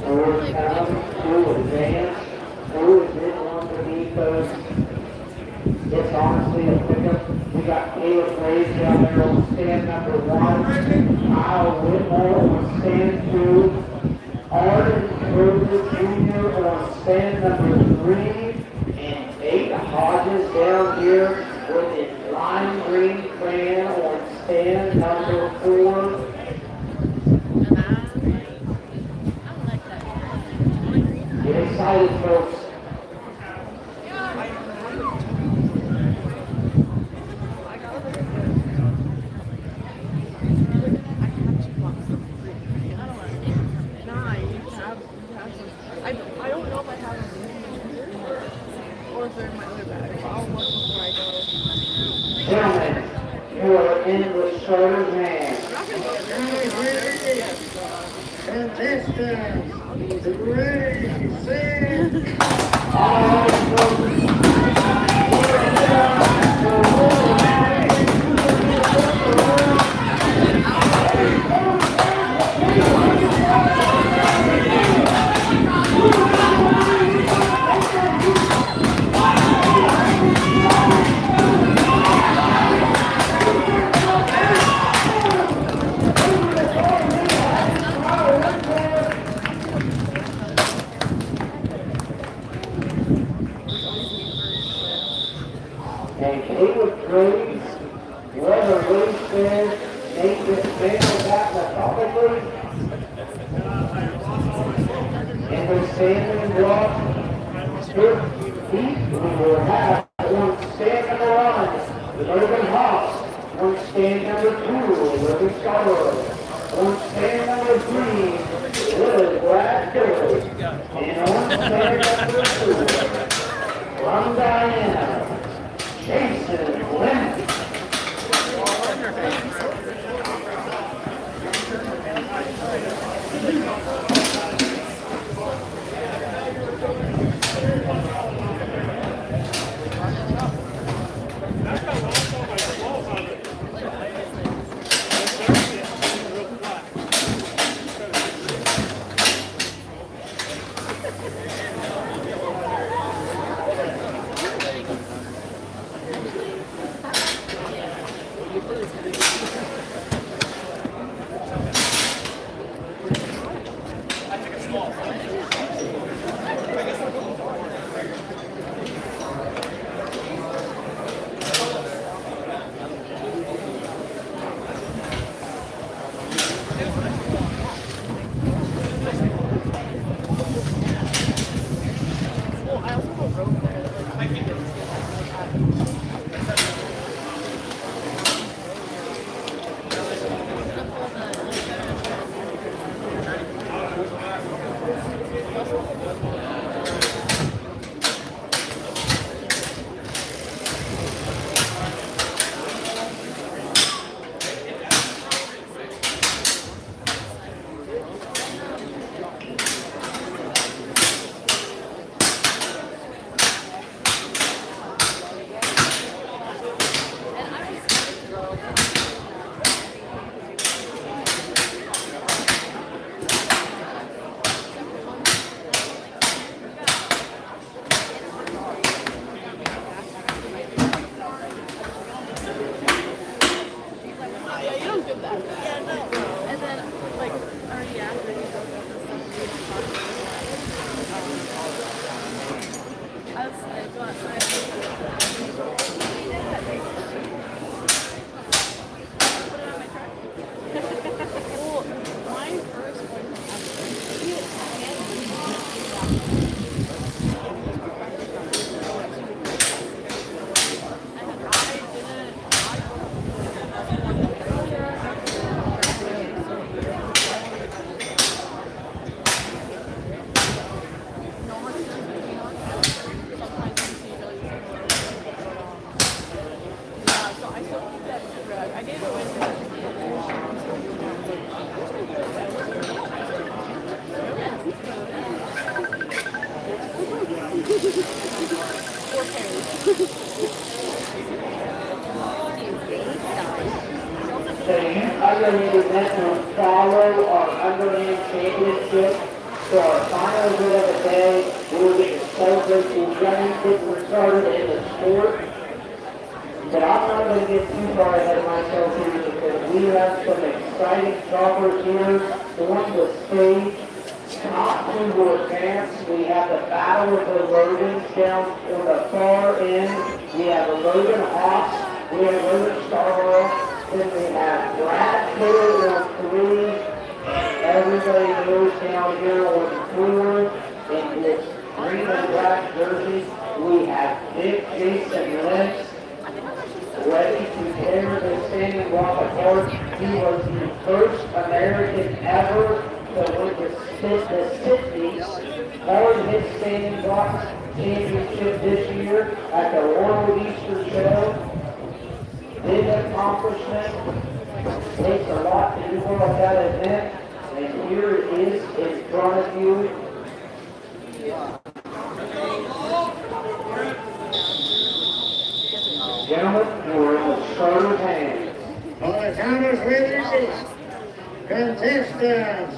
4 is County, 2 Advance, 2 is in underneath those. It's honestly a pickup. We got Caleb Graves down there on stand number 1, Kyle Whitmore on stand 2, Arden Kroger Jr. on stand number 3, and Nate Hodges down here with his lime green crayon on stand number 4. Get excited, folks. I don't know if I have them or if they're in my other bag. I'll look before I go. Gentlemen, you are in the starter's hands. Contestants, the grade, set. All and Caleb Graves, whether race fed, make this family that methodically, and the standing block, fifth heat, we will have on stand number 1, Logan Haas, on stand number 2, Logan Scarborough, on stand number 3, Liz Brad Kelly, and on stand number 2, from Diana, Jason Lemon. The youth underhand event will follow our underhand championship So our final event of the day, we're getting to celebrate the young kids were started in the sport. But I'm not going to get too far ahead of myself here because we have some exciting choppers here on the stage. Top two will advance. We have the Battle of the Logans down on the far end. We have the Logan Hawks. We have Logan Starhawk. Then we have Brad Taylor on 3. Everybody knows down here on 4 in this green and black jersey. We have Dick Jason Lynch ready to tear the standing block apart. He was the first American ever to win the Sydney hard hit standing block championship this year at the World Easter Show. Big accomplishment. Takes a lot to do well at that event. And here it is in front of you. Gentlemen, we're in the starter's hands. On the count of 3, contestants,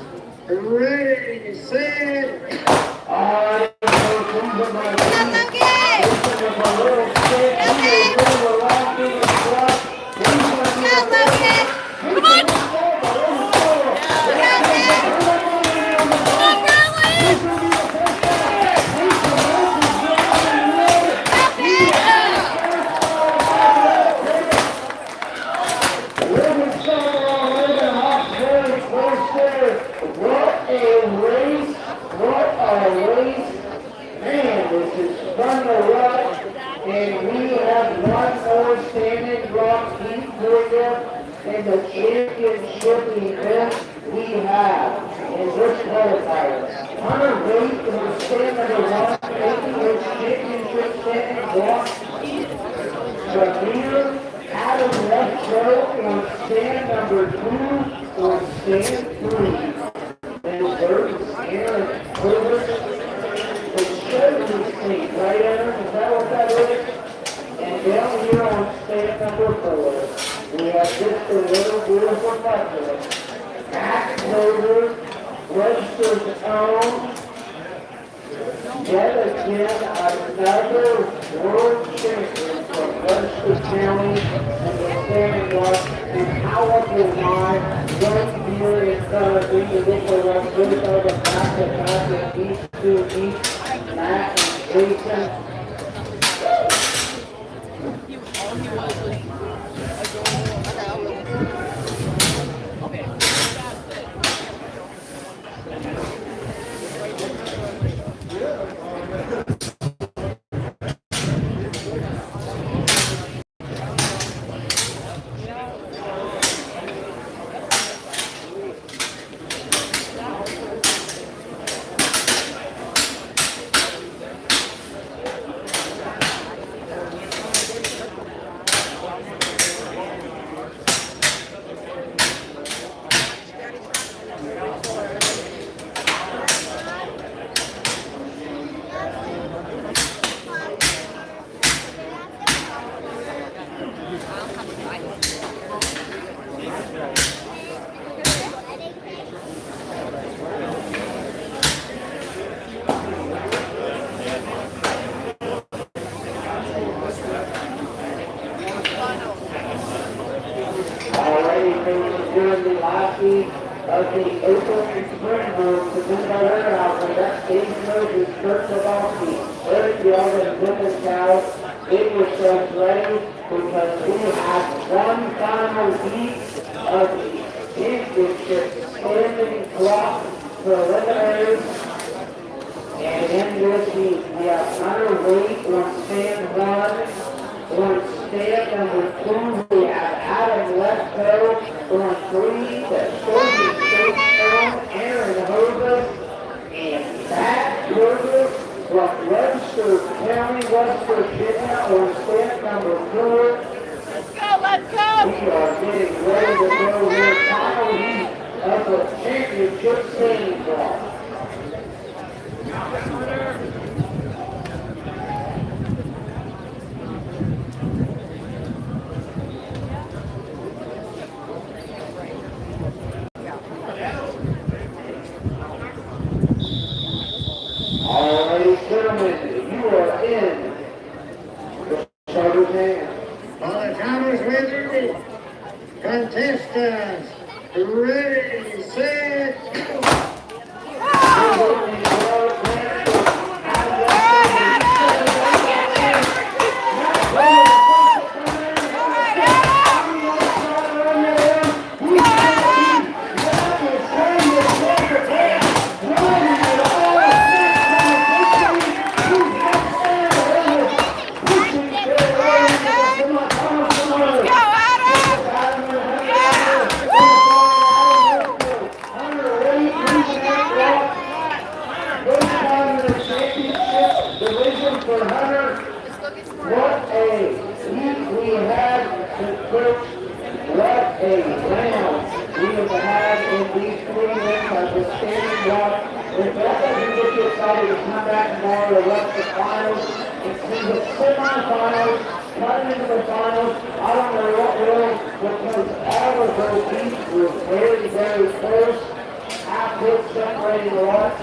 ready, set. All right, in the championship event we have in this qualifier. Hunter Reed will stand number 1, making his championship standing block. Javier Adam Webster on stand number 2 on stand 3. And third is Aaron Herbert. The Chevy seat, right, Aaron? Is that what that is? And down here on stand number 4. We have just a little beautiful bucket. Max Loader, Webster's own. Yet again, another world champion from Webster County and the standing block. And how up your mind, right here in front of me, you look around both of them back to back and each to each, Matt and Jason. During the last week of the open spring group presented by Warehouse, and that stage Moses, Kurt Kowalski, Eric Young, and Dennis Cow, it was just ready because we have one final week of the championship standing block preliminaries. And in this week, we have Hunter Wade on stand 1. On stand number 2, we have Adam Webster. On 3, the Soviet State Town, Aaron Hovis, and Pat Burger from Webster County, West Virginia, on stand number 4. Let's go, let's go! We are getting ready to go here, final heat of the championship standing block. contestants, ready, set, go. Division for Hunter. What a week we had with Coach. What a round we have had in these 3 minutes of the standing block. If that doesn't get you excited to come back tomorrow to watch the finals and see the semifinals, cutting into the finals, I don't know what will, because all of those beats were very, very close. Half hit separating the lots.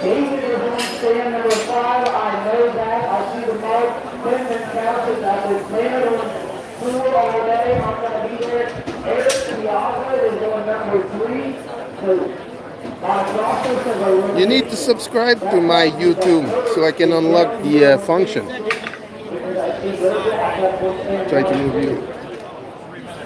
David is on stand number 5. I know that. I see the mark. Benjamin Couches. I've been planted on pool all day. I'm going to be there. Eric Piazza is on number 3. So, by process of a You need to subscribe to my YouTube so I can unlock the function. Try to move you.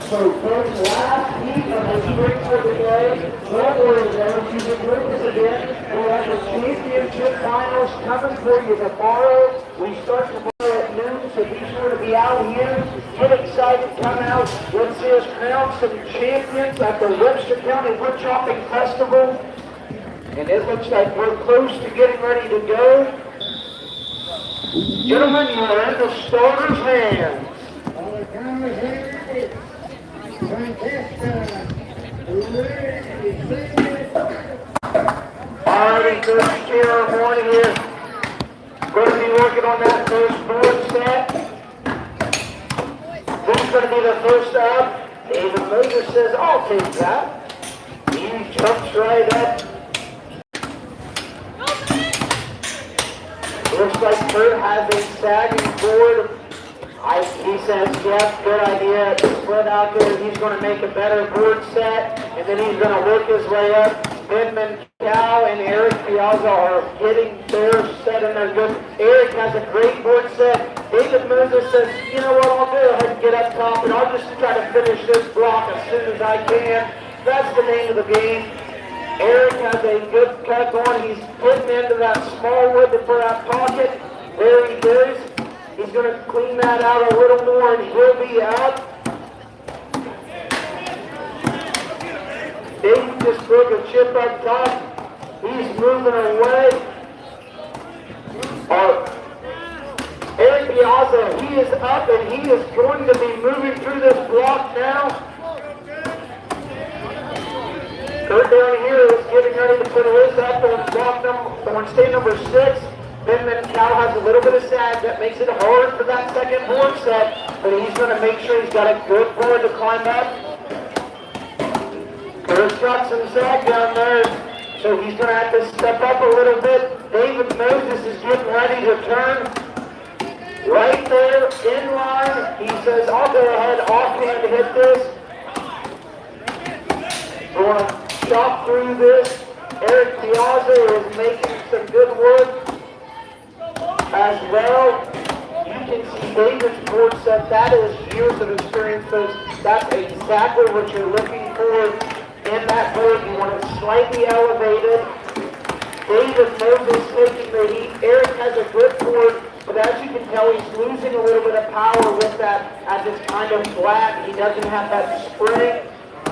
So, folks, last week of the spring for the day, don't worry though, you can bring this again. We have the championship finals coming for you tomorrow. We start tomorrow at noon, so be sure to be out here. Get excited, come out. Let's see us crown some champions at the Webster County Woodchopping Festival. And it looks like we're close to getting ready to go. Gentlemen, you are in the starters' hands. Alrighty, Coach Taylor Morning here. Going to be working on that first board set. Who's going to be the first up? David Moses says, I'll take that. He jumps right up. Looks like Kurt has a sagging board. He says, yes, good idea. Split out there. He's going to make a better board set, and then he's going to work his way up. Benjamin Cow and Eric Piazza are hitting their set, and they're good. Eric has a great board set. David Moses says, you know what, I'll go ahead and get up top, and I'll just try to finish this block as soon as I can. That's the name of the game. Eric has a good cut going. He's putting into that small wood for that pocket. There he goes. He's going to clean that out a little more, and he'll be up. Dave just broke a chip up top. He's moving away. Eric Piazza, he is up, and he is going to be moving through this block now. Kurt down here is getting ready to put his up on block on stand number 6. Benjamin Cow has a little bit of sag that makes it hard for that second board set, but he's going to make sure he's got a good board to climb up. Kurt's got some sag down there, so he's going to have to step up a little bit. David Moses is getting ready to turn. Right there, in line, he says, I'll go ahead offhand to hit this. Going to chop through this. Eric Piazza is making some good work as well. You can see David's board set. That is years of experience, folks. That's exactly what you're looking for in that board. You want it slightly elevated. David Moses taking the heat. Eric has a good board, but as you can tell, he's losing a little bit of power with that as it's kind of flat. He doesn't have that spring.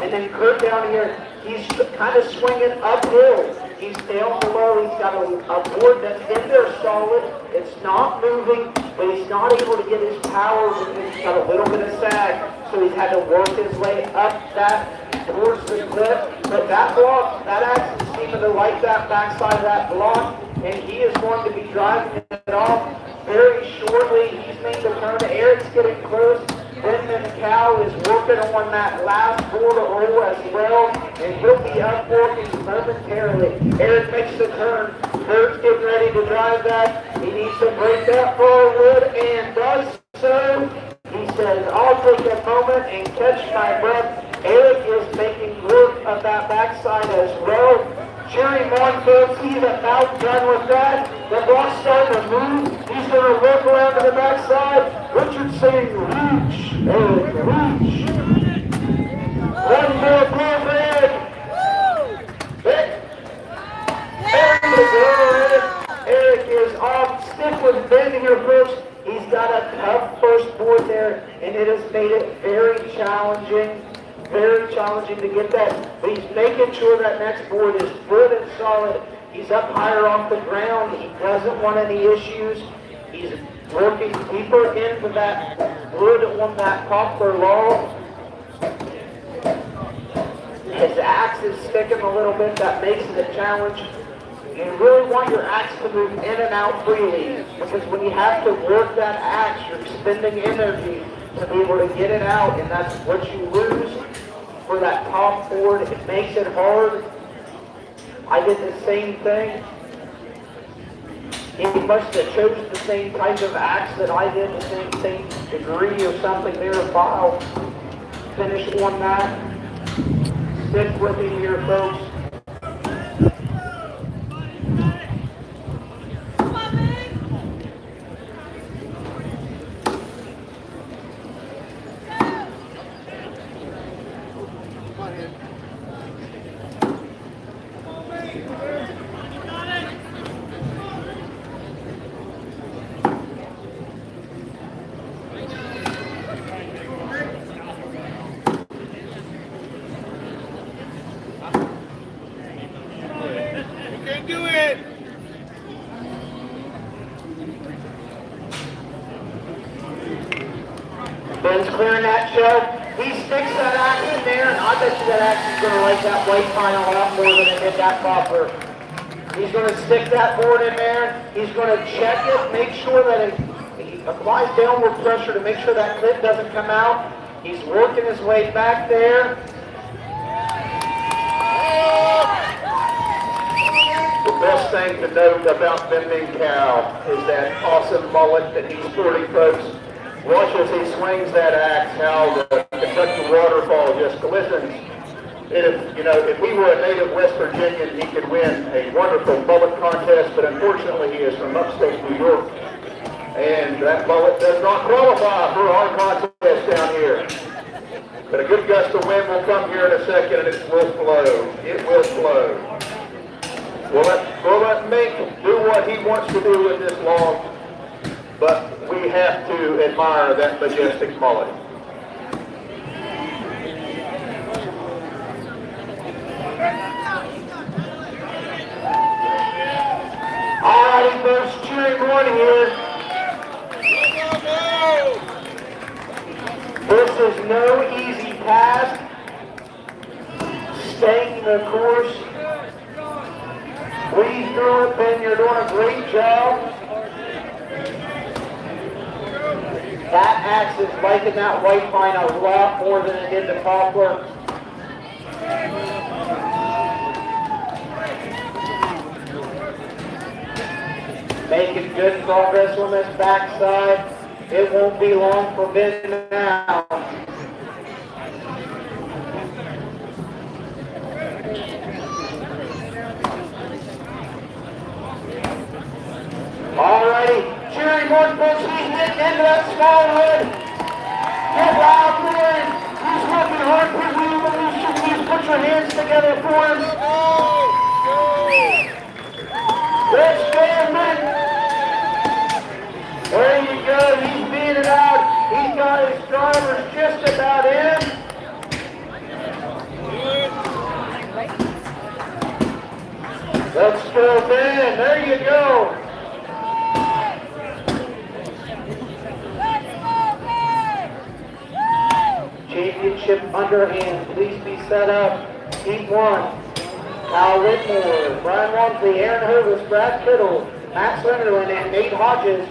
And then Kurt down here, He's kind of swinging uphill. He's down below. He's got a board that's in there solid. It's not moving, but he's not able to get his power because he's got a little bit of sag. So he's had to work his way up that towards the cliff. But that block, that axe is seeming to like that backside of that block, and he is going to be driving it off very shortly. He's made the turn. Eric's getting close. Benjamin Cow is working on that last border roll as well, and he'll be up working momentarily. Eric makes the turn. Kurt's getting ready to drive that. He needs to break that forward and does so. He says, I'll take a moment and catch my breath. Eric is making work of that backside as well. Cheer him on, folks. He's about done with that. The block's starting to move. He's going to work around to the backside. Richard's saying, reach, Eric, reach. One more blow for Eric. There you go, Eric is off. Stick with Ben here, folks. He's got a tough first board there, and it has made it very challenging to get that. But he's making sure that next board is good and solid. He's up higher off the ground. He doesn't want any issues. He's working deeper into that wood on that poplar log. His axe is sticking a little bit. That makes it a challenge. You really want your axe to move in and out freely, because when you have to work that axe, you're expending energy to be able to get it out, and that's what you lose for that top board. It makes it hard. I did the same thing. He must have chosen the same type of axe that I did, the same degree or something there. I'll finish on that. Stick with me here, folks. Ben's clearing that shelf. He sticks that axe in there, and I bet you that axe is going to like that white pine a lot more than it did that poplar. He's going to stick that board in there. He's going to check it, make sure that he applies downward pressure to make sure that clip doesn't come out. He's working his way back there. The best thing to note about Bending Cow is that awesome mullet that he's sporting, folks. Watch as he swings that axe, how the Kentucky waterfall just glistens. If he were a native West Virginian, he could win a wonderful mullet contest, but unfortunately he is from upstate New York. And that mullet does not qualify for our contest down here. But a good gust of wind will come here in a second, and it will flow. It will flow. We'll let Mink do what he wants to do with this log, but we have to admire that majestic mullet. All righty, folks, cheering on here. This is no easy task. Staying the course. Breathe through it, Ben. You're doing a great job. That axe is liking that white pine a lot more than it did the poplar. Making good progress on this backside. It won't be long for Ben now. Alrighty, cheering on, folks. He's getting into that small wood. Get loud, man. He's working hard for you, but you should please put your hands together for him. Let's stand, man. There you go. He's beating it out. He's got his drivers just about in. There you go. Championship underhand, please be set up. Team 1. Kyle Whitmore, Brian Walmsley, Aaron Hovis, Brad Kittle, Matt Slenderland, and Nate Hodges.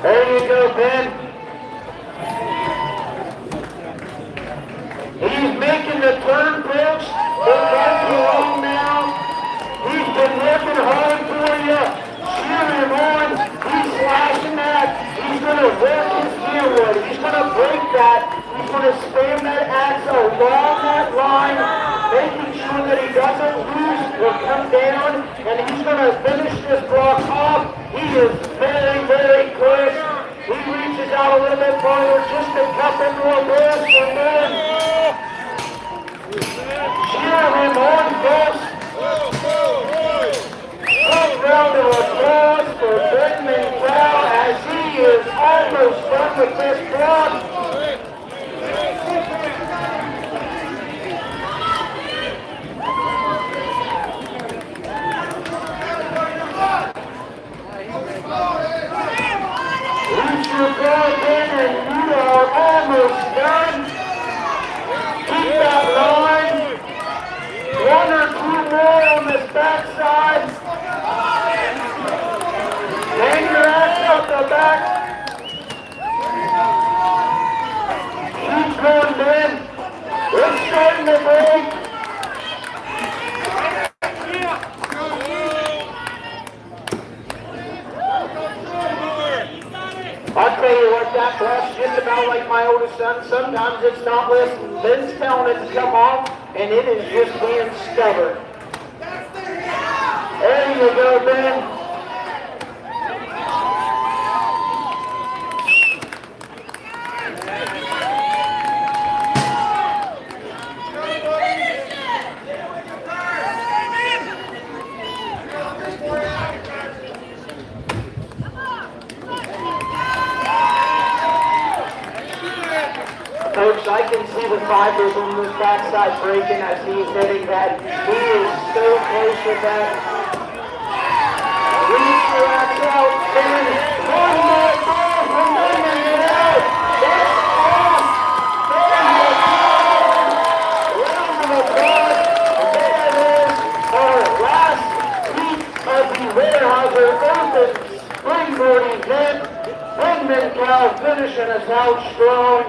There you go, Ben. He's making the turn, folks. They're back to long now. He's been working hard for you. Cheer him on. He's slashing that. He's going to work his gear wood. He's going to break that. He's going to spam that axe along that line, making sure that he doesn't lose or come down, and he's going to finish this block off. He is very, very quick. He reaches out a little bit farther, just a couple more breaths, and then cheer him on, folks. Big round of applause for Ben Minkow as he is almost done with this block. Reach your ball in and you are almost done. Keep that line. 1 or 2 more on this backside. Hang your ass out the back. Keep going, Ben. We're starting to break. I'll tell you what, that block's just about like my oldest son. Sometimes it's not listening. Ben's telling it to come off, and it is just being stubborn. There you go, Ben. Folks, I can see the fibers on this backside breaking as he's hitting that. He is so close with that. Reach your axe out, Ben. One more ball from Ben and out. That's off. There you go. Round of applause. There it is. Our last week of the Weyerhaeuser Open Springboard event. Ben Minkow finishing us out strong.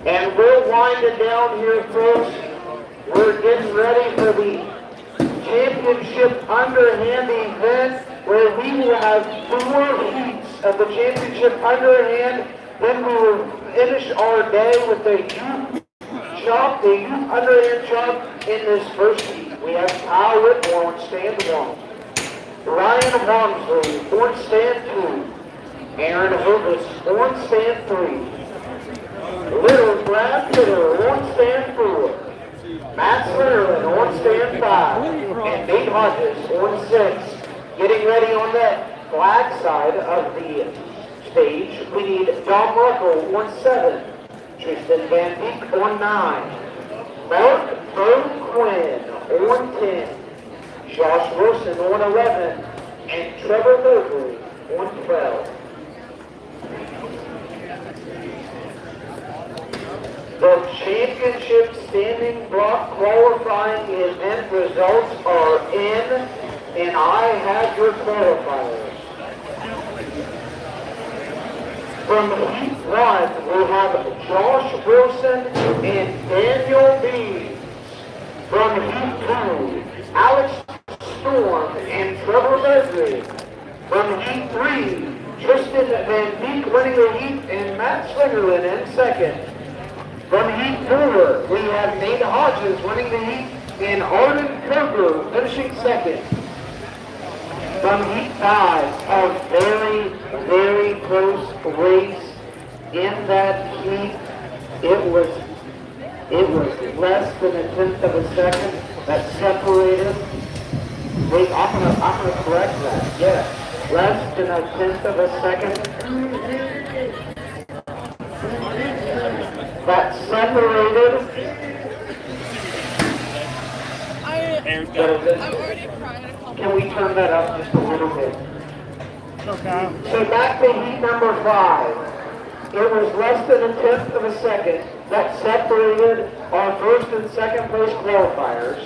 And we're winding down here, folks. We're getting ready for the championship underhand event where we will have 4 heats of the championship underhand. Then we will finish our day with the youth chop, the youth underhand chop in this first heat. We have Kyle Whitmore on stand 1. Ryan Walmsley on stand 2. Aaron Hovis on stand 3. Little Brad Kittle on stand 4. Matt Slenderland on stand 5. And Nate Hodges on 6. Getting ready on that flag side of the stage, we need Dom Ruckle on 7. Tristan Van Beek on 9. Mark Bo Quinn on 10. Josh Wilson on 11. And Trevor Mosley on 12. The championship standing block qualifying event results are in, and I have your qualifiers. From Heat 1, we have Josh Wilson and Daniel Bees. From Heat 2, Alex Storm and Trevor Mosley. From Heat 3, Tristan Van Beek winning the heat and Matt Slenderland in second. From Heat 4, we have Nate Hodges winning the heat and Arden Koger finishing second. From Heat 5, a very, very close race in that heat. It was less than a tenth of a second that separated. Wait, I'm gonna correct that. Yes, less than a tenth of a second. That separated Can we turn that up just a little bit? So back to heat number 5. It was less than a tenth of a second that separated our first and second place qualifiers.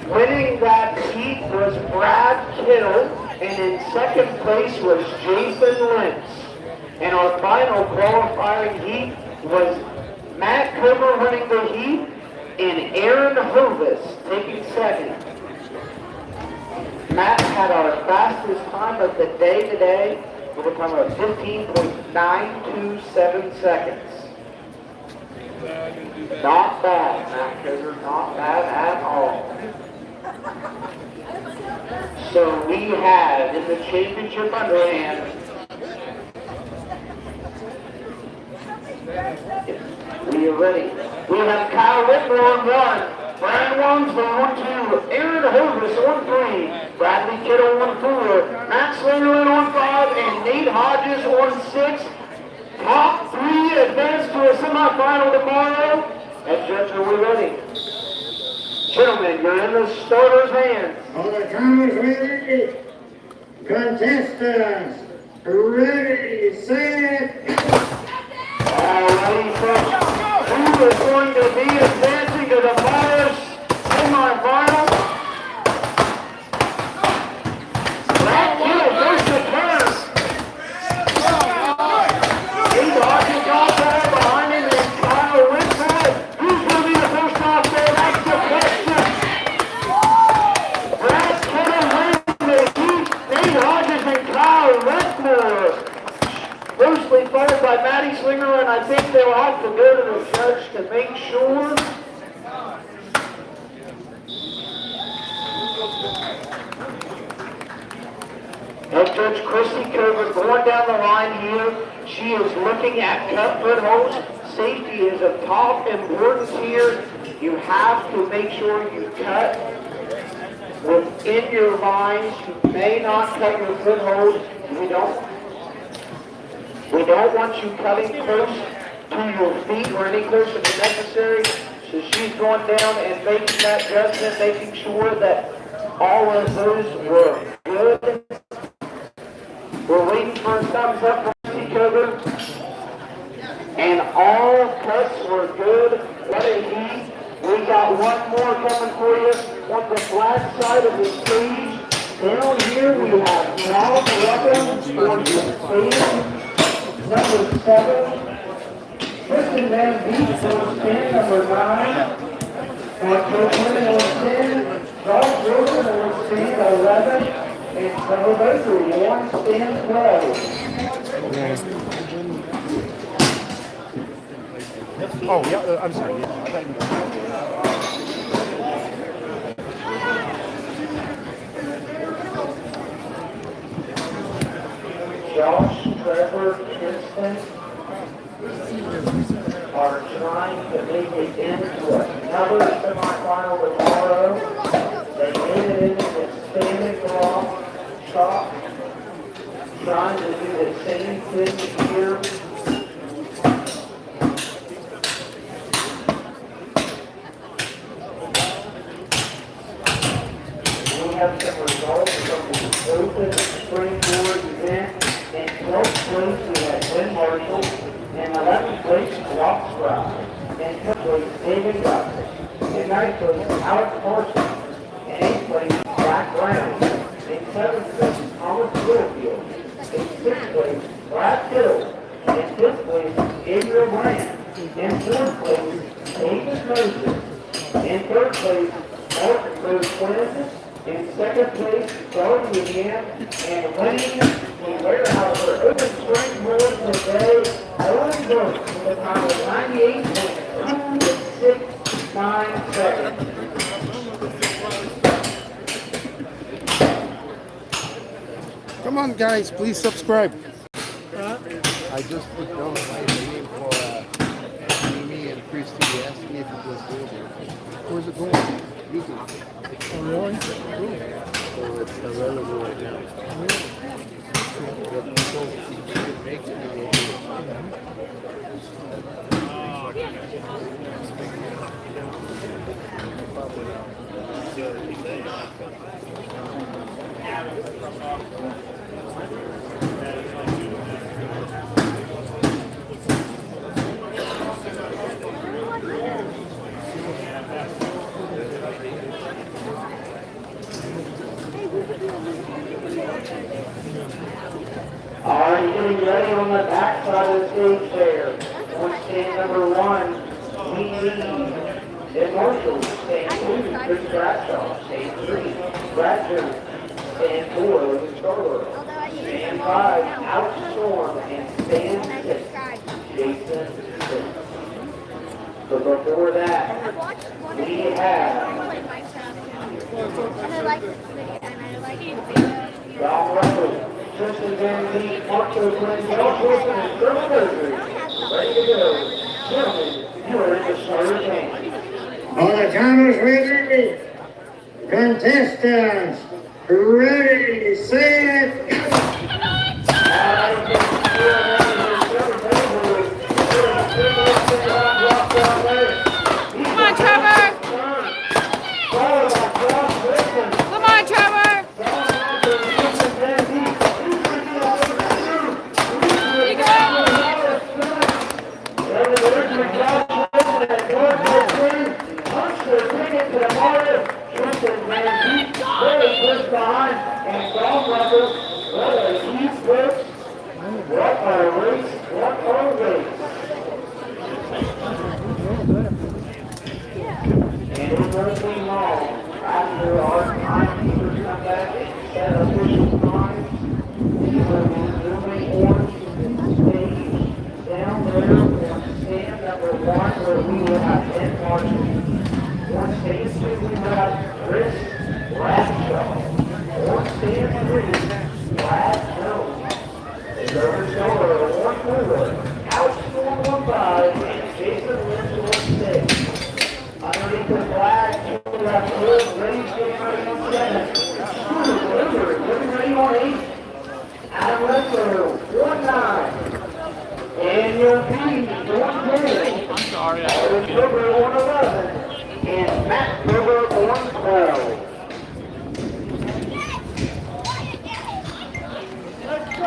Winning that heat was Brad Kittle, and in second place was Jason Lentz. And our final qualifying heat was Matt Comer winning the heat and Aaron Hovis taking second. Matt had our fastest time of the day today with a time of 15.927 seconds. Not bad, Matt Comer, not bad at all. So we have in the championship underhand, we are ready. We have Kyle Whitmore on 1, Brian Wamsler on 2, Aaron Hovis on 3, Bradley Kittle on 4, Matt Slingerland on 5, and Nate Hodges on 6. Top 3 advance to a semifinal tomorrow. And Judge, are we ready? Gentlemen, you're in the starter's hands. All the drivers ready. Contestants, ready, set. Alrighty, folks. Who is going to be advancing to the Myers semifinal? That kid goes to turn. He's Hodges got there behind him, and Kyle Whitmore. Who's going to be the first off there? That's the question. Brad Kittle winning the heat. Nate Hodges and Kyle Whitmore. Mostly followed by Matty Slinger, and I think they'll have to go to the judge to make sure. Now Judge Christy Coburn going down the line here. She is looking at cut footholds. Safety is of top importance here. You have to make sure you cut within your lines. You may not cut your foothold. We don't want you cutting close to your feet or any closer than necessary. So she's going down and making that judgment, making sure that all of those were good. We're waiting for a thumbs up from Christy Coburn. And all cuts were good. What a heat. We got one more coming for you on the flat side of the stage. Down here we have Rob Rucker on the stage. Number 7, Tristan Van Beek on 10, number 9, Michael Quinn on 10, Charles Wilson on 10, 11, and Trevor Bakery on 10, 12. Oh, yeah, I'm sorry. Yeah. Josh, Trevor, Kinston are trying to make it into another semifinal tomorrow. They made it into the standing block shot, trying to do the same thing here. We have some results from the open springboard event. In 12th place, we had Ben Marshall. In 11th place, Ross Sprout. In 10th place, David Guthrie. In 9th place, Alex Parsons. In 8th place, Jack Brown. In 7th place, Thomas Littlefield. In 6th place, Brad Kittle. In 5th place, Gabriel Brand. In 4th place, David Moses. In 3rd place, Mark Booth Quinn. In 2nd place, Charlie William. And winning the Warehouse open springboard today, Owen Burke with a time of 98.269 seconds. Come on, guys, please subscribe. I just put down my name for Amy and Christy. They asked me if it was doable. Where's it going? YouTube. Oh, really? So it's available right now. But so if you can make it, you will do it. Alright, getting ready on the back side of the stage there. On stand number 1, we need Ed Marshall. Stand 2, Chris Bradshaw. Stand 3, Brad Jones. Stand 4, Logan Scarborough. Stand 5, Alex Storm. And stand 6, Jason Smith. But before that, we have Don Russell, Tristan Van Lee, Marco Glenn, Josh Wilson, and Chris Berger. Ready to go. Gentlemen, you are in the starter game. All the timers ready. Contestants, ready, set. Come on, Trevor! Come on, Trevor! And it's going to be long after our timekeepers come back and set official time. We will be moving on stage down there on stand number 1 where we will have Ed Marshall. On stand 2 we will have Chris Bradshaw. On stand 3, Brad Jones. And over Scarborough on 4, Alex Storm on 5, and Jason Lynch on 6. Underneath the flag, we have Will ready to get ready on 7. Getting ready on 8. Adam Webster, 1-9. And your P, 1-10. I'm sorry. Alvin Silver, 1-11. And Matt Silver, 1-12. Let's go!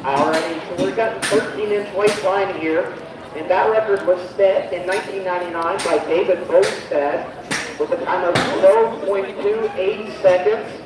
Alrighty, so we've got 13-inch weight line here, and that record was set in 1999 by David Bostad with a time of 12.28 seconds.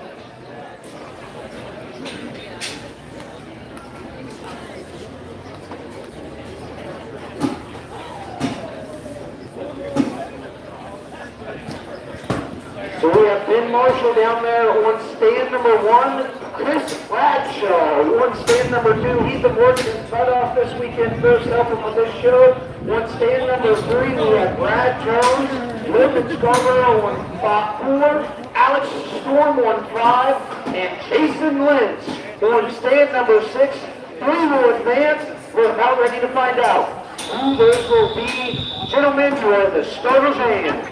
So we have Ben Marshall down there on stand number 1, Chris Bradshaw. On stand number 2, he's been working his butt off this weekend for us, helping with this show. On stand number 3, we have Brad Jones, Logan Scarborough on 4, Alex Storm on 5, and Jason Lynch on stand number 6. 3 will advance. We're about ready to find out who those will be. Gentlemen, you are in the starter's hands.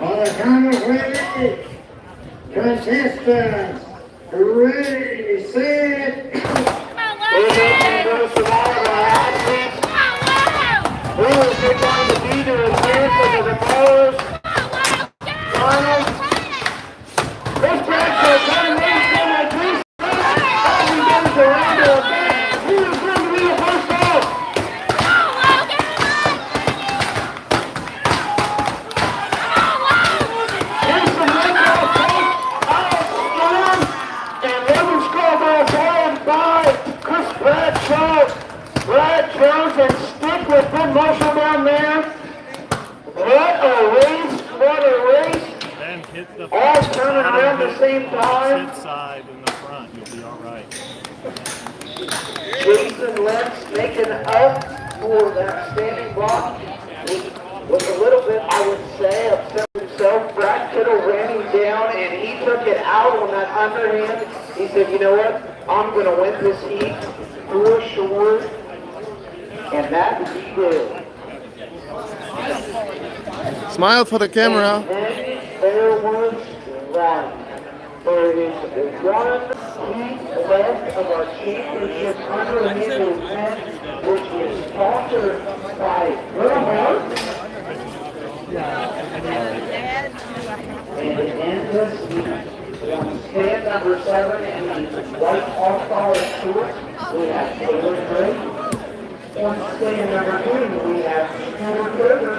All the timers ready. Contestants, ready, set. Who is going to be the advance of the Mars finals? Chris Bradshaw trying to raise them at 3 seconds. He goes around to a band. Who is going to be the first out? Jason Lynch on first, Alex Storm, and Logan Scarborough followed by Chris Bradshaw, Brad Jones, and stick with Ben Marshall down there. What a race, what a race. hit the All turning around the same time. Hit side in the front. You'll be all right. Jason Lentz making up for that standing block was a little bit, I would say, upset with himself. Brad Kittle ran him down and he took it out on that underhand. He said, you know what, I'm going to win this heat for sure. And that he did. Smile for the camera. And then there was one. There is one heat left of our championship underhand event, which is sponsored by Woodchopping. And in this heat, on stand number 7 in the white all-star shorts, we have Taylor Drake. On stand number 2, we have Taylor Kruger.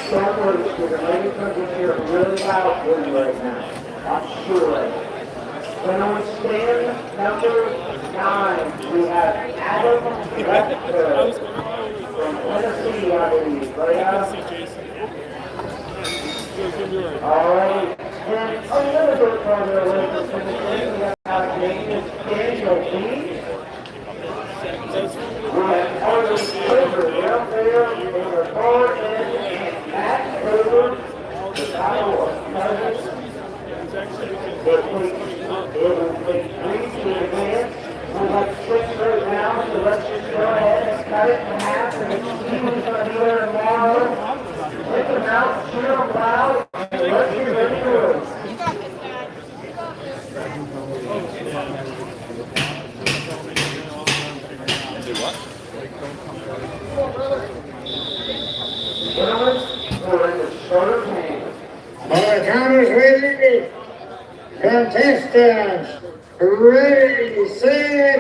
Don't worry, Scooter. Ladies are just here really loud for you right now. I'm sure. And on stand number 9, we have Adam Webster from Tennessee, I believe. Right, Adam? All right. And a little bit further away from Tennessee, we have Alexander Daniel B. We have Arthur Kruger out there in the far end, and Matt Kruger, the title of Cousins. It will take 3 to advance. We'll have 6 right now, so let's just go ahead and cut it in half, and it's Steven's going to be there tomorrow. Take them out, cheer them loud, and let's get ready to go. We're in the starter's hands. All the counters ready. Contestants, ready, set.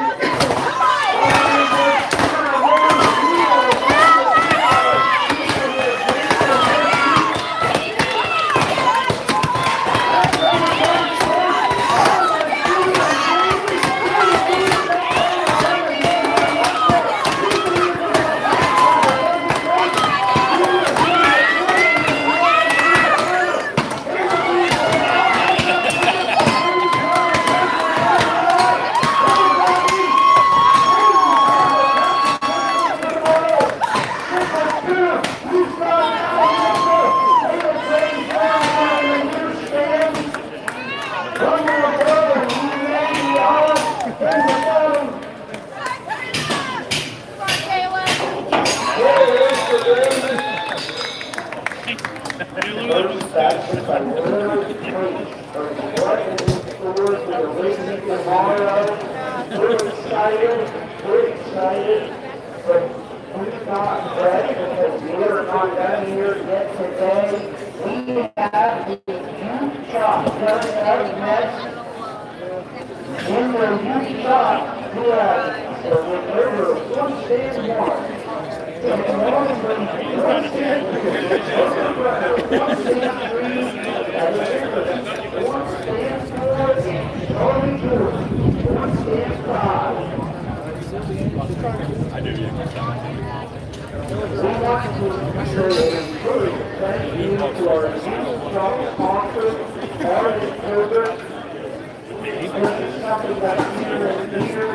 We're excited, but we're not ready because we're not done here yet today. We have the Utah coming up next. In the Utah, we have the river 1 stand 1. And 1 stand 3, and 1 stand 4, and Charlie George, 1 stand 5. I do, We want to say a big thank you to our Utah sponsor, Artist Herbert. This is something that's near and dear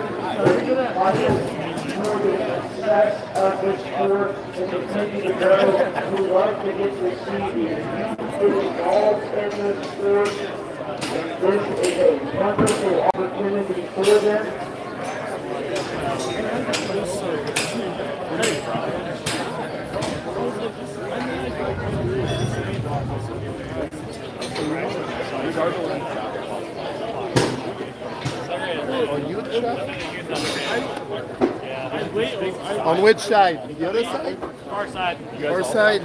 to audience for the success of this sport and continue to grow. We love to get to see the youth involved in this sport. And this is a wonderful opportunity for them. On which side? The other side? Far side. Far side.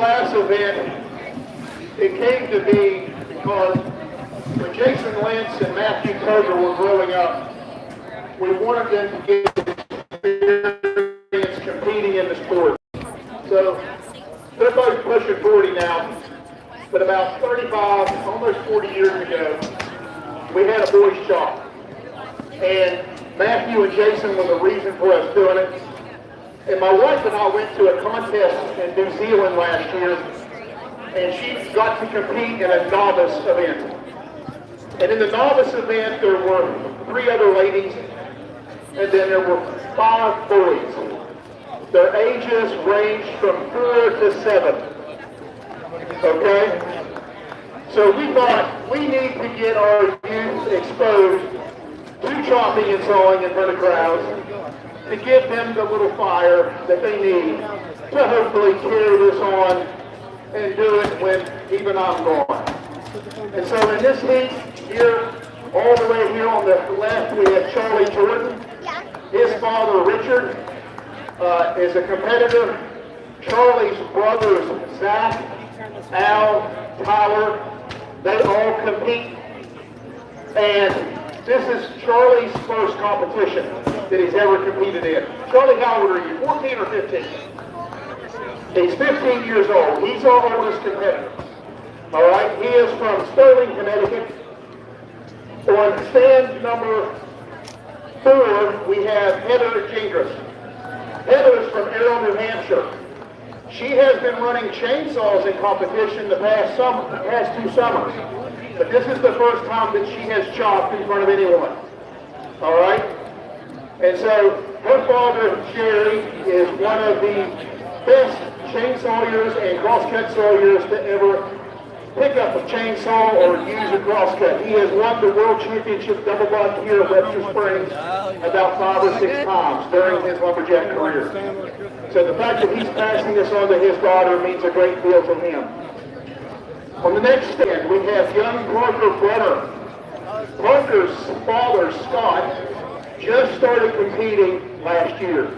last event, it came to be because when Jason Lentz and Matthew Koger were growing up, we wanted them to get experience competing in the sport. So they're both pushing 40 now, but about 35, almost 40 years ago, we had a boys' shop. And Matthew and Jason were the reason for us doing it. And my wife and I went to a contest in New Zealand last year, and she got to compete in a novice event. And in the novice event, there were 3 other ladies, and then there were 5 boys. Their ages ranged from 4 to 7. Okay? So we thought we need to get our youth exposed to chopping and sawing in front of crowds to give them the little fire that they need to hopefully carry this on and do it when even I'm gone. And so in this heat here, all the way here on the left, we have Charlie Jordan. His father, Richard, is a competitor. Charlie's brothers, Zach, Al, Tyler, they all compete. And this is Charlie's first competition that he's ever competed in. Charlie, how old are you, 14 or 15? He's 15 years old. He's our oldest competitor. All right, he is from Sterling, Connecticut. On stand number 4, we have Heather Gingras. Heather is from Arrow, New Hampshire. She has been running chainsaws in competition the past 2 summers. But this is the first time that she has chopped in front of anyone. All right? And so her father, Jerry, is one of the best chainsawyers and crosscut sawyers to ever pick up a chainsaw or use a crosscut. He has won the World Championship double buck here at Webster Springs about 5 or 6 times during his lumberjack career. So the fact that he's passing this on to his daughter means a great deal to him. On the next stand, we have young Parker Brenner. Parker's father, Scott, just started competing last year.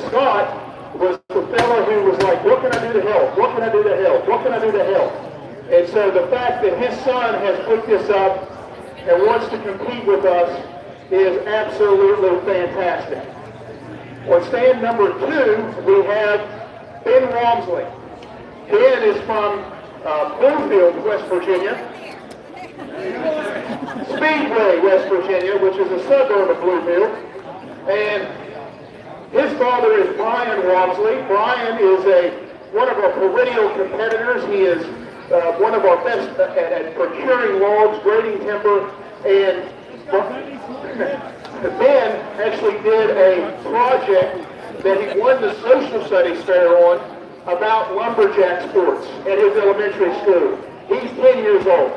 Scott was the fellow who was like, what can I do to help? What can I do to help? What can I do to help? And so the fact that his son has picked this up and wants to compete with us is absolutely fantastic. On stand number 2, we have Ben Walmsley. Ben is from Bloomfield, West Virginia. Speedway, West Virginia, which is a suburb of Bloomfield. And his father is Brian Walmsley. Brian is one of our perennial competitors. He is one of our best at procuring logs, grading timber, and Ben actually did a project that he won the social studies fair on about lumberjack sports at his elementary school. He's 10 years old.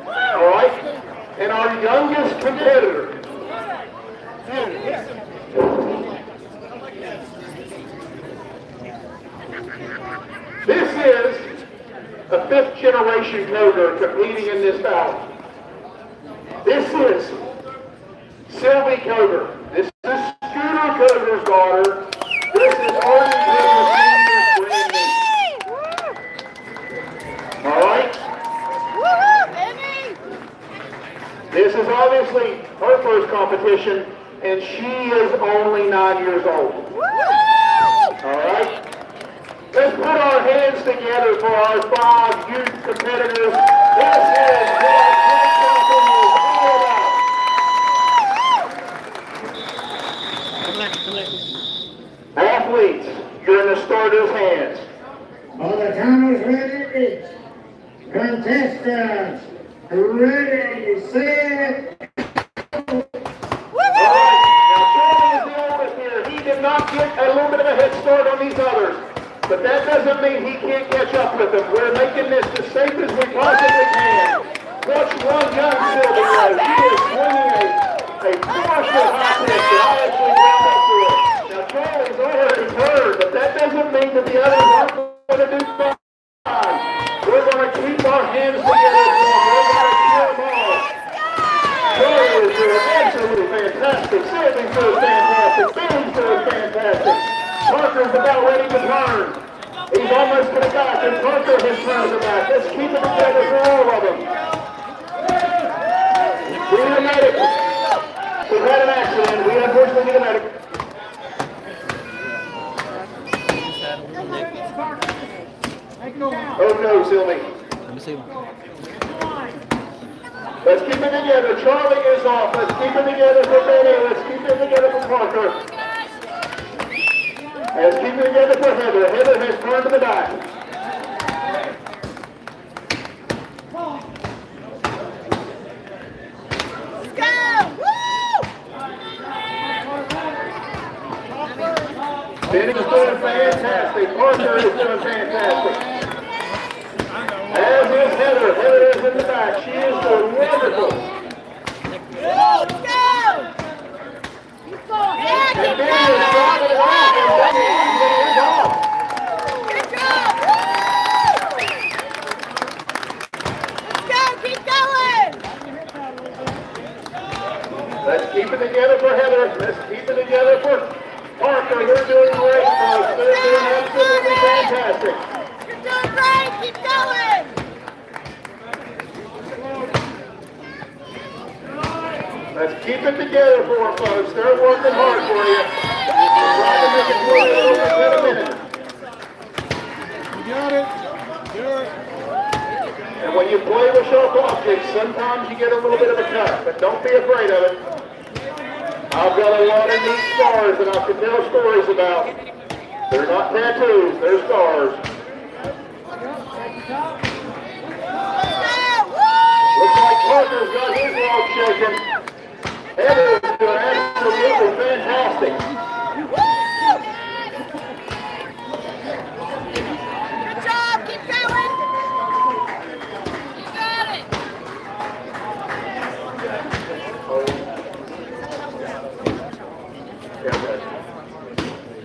All right? And our youngest competitor. This is a 5th generation coder competing in this battle. This is Sylvie Coder. This is Scooter Coder's daughter. This is Arden Coder's grandniece. All right? This is obviously her first competition, and she is only 9 years old. All right? Let's put our hands together for our 5 youth competitors. This is what Woodchopping is all about. Athletes, you're in the starter's hands. All the timers ready? Contestants, ready, set. All right, now Charlie is the oldest here. He did not get a little bit of a head start on these others. But that doesn't mean he can't catch up with them. We're making this as safe as we possibly can. Watch one young Sylvie go. She is swinging a partial high pitch. I actually went up to it. Now Charlie's already heard, but that doesn't mean that the others aren't going to do fine. We're going to keep our hands together for them. We're going to cheer them all. Charlie is doing absolutely fantastic. Sylvie's doing fantastic. Billy's doing fantastic. Parker's about ready to turn. He's almost to the back, and Parker has turned the back. Let's keep it together for all of them. We need a medic. We've had an accident. We unfortunately need a medic. Oh no, Sylvie. Let me see one. Let's keep it together. Charlie is off. Let's keep it together for Benny. Let's keep it together for Parker. Let's keep it together for Heather. Heather has turned to the back. Let's go! Woo! Benny is doing fantastic. Parker is doing fantastic. As is Heather. Heather is in the back. She is doing wonderful. Let's go! Yeah, keep And Benny is driving it off, and Benny is getting it off. Good job! Let's go! Keep going! Let's keep it together for Heather. Let's keep it together for Parker. They're doing great, folks. They're doing absolutely fantastic. You're doing great! Keep going! Let's keep it together for them, folks. They're working hard for you. Trying to make it work in a minute. You got it. Do it. And when you play with sharp objects, sometimes you get a little bit of a cut, but don't be afraid of it. I've got a lot of neat scars that I can tell stories about. They're not tattoos, they're scars. Looks like Parker's got his log shaking. Heather's doing absolutely fantastic. Good job! Keep going! You got it!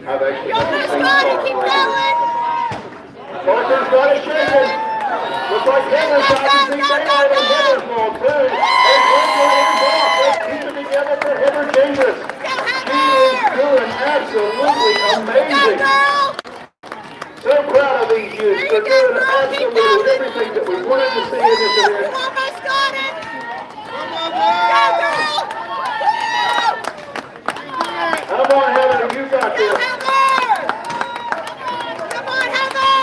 I've actually You're almost got it! Keep going! Parker's got it shaking. Looks like Heather's got to see daylight on Heather's log too. And Parker is off. Let's keep it together for Heather Davis. She is doing absolutely amazing. So proud of these youths. They're doing absolutely everything that we wanted to see in this event. You almost got it! Go, girl! Come on, Heather, you got this. Come on, Heather!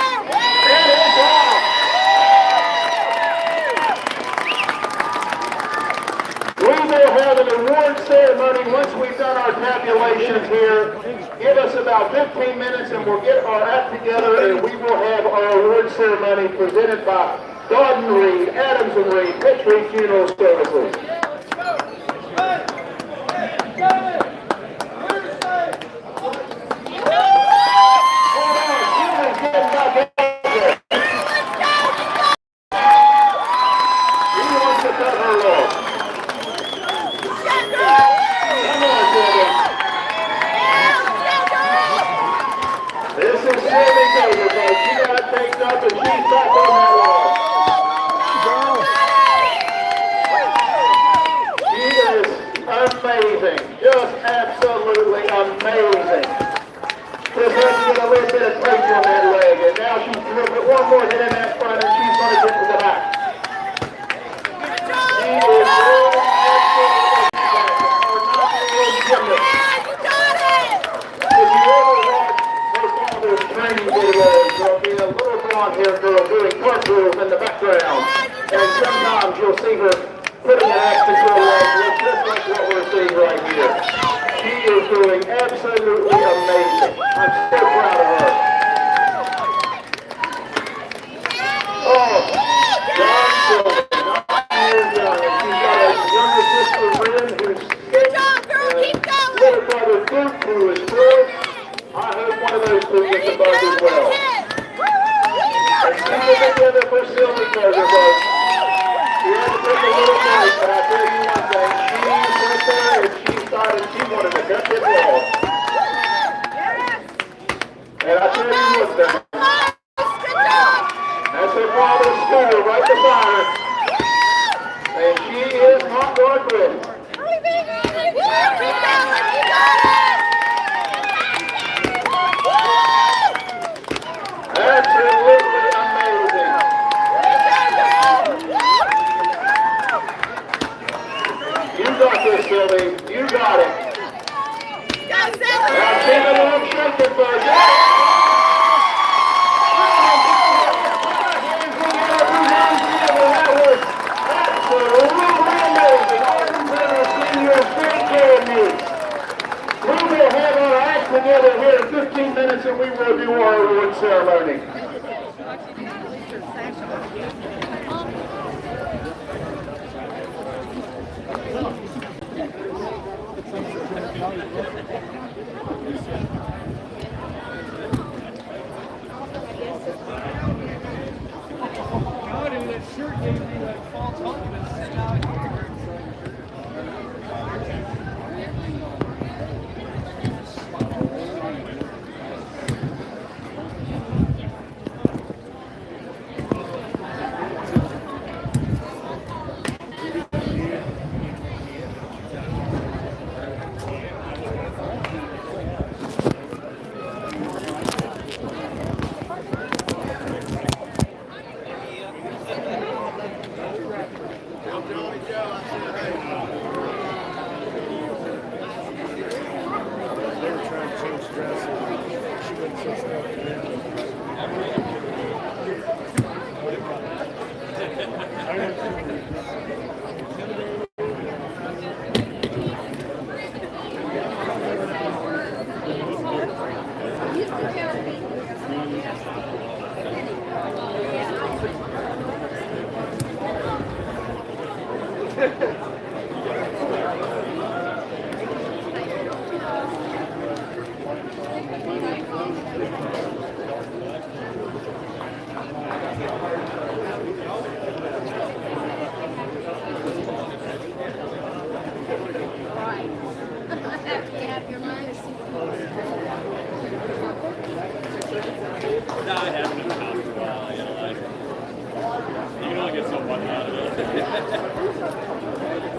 And it's off. We will have an award ceremony once we've done our tabulations here. Give us about 15 minutes and we'll get our act together and we will have our award ceremony presented by Dodden Reed, Adams and Reed, Petrie Funeral Services. Amazing, just absolutely amazing. Just has to get a little bit of pressure on that leg, and now she's going to put one more hit in that front, and she's going to get to the back. She is doing absolutely If you ever watch her father's training videos, there'll be a little blonde-haired girl doing cartwheels in the background, and sometimes you'll see her putting an axe to her leg, just like what we're seeing right here. She is doing absolutely amazing. I'm so proud of her. Oh, John Silver, 9 years young, and she's got a younger sister, Lynn, who's 6, and little brother, Luke, who is 4. I hope one of those two gets above as well. Let's keep it together for Sylvie Kroger, folks. She had to take a little break, but I tell you one thing, she went there and she decided she wanted to cut this log. And I tell you what, that's her father's building. You got it. Now take a little shaking, bud. That was absolutely amazing. Arden Center seniors, great candies. We will have our act together here in 15 minutes and we will do our award ceremony. That shirt gave me like false confidence out here.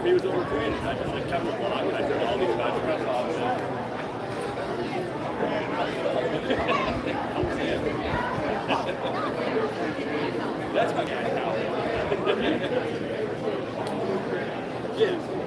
He was overtrained. I just like kept him along, and I said, all these guys are going to follow That's my guy. Yes.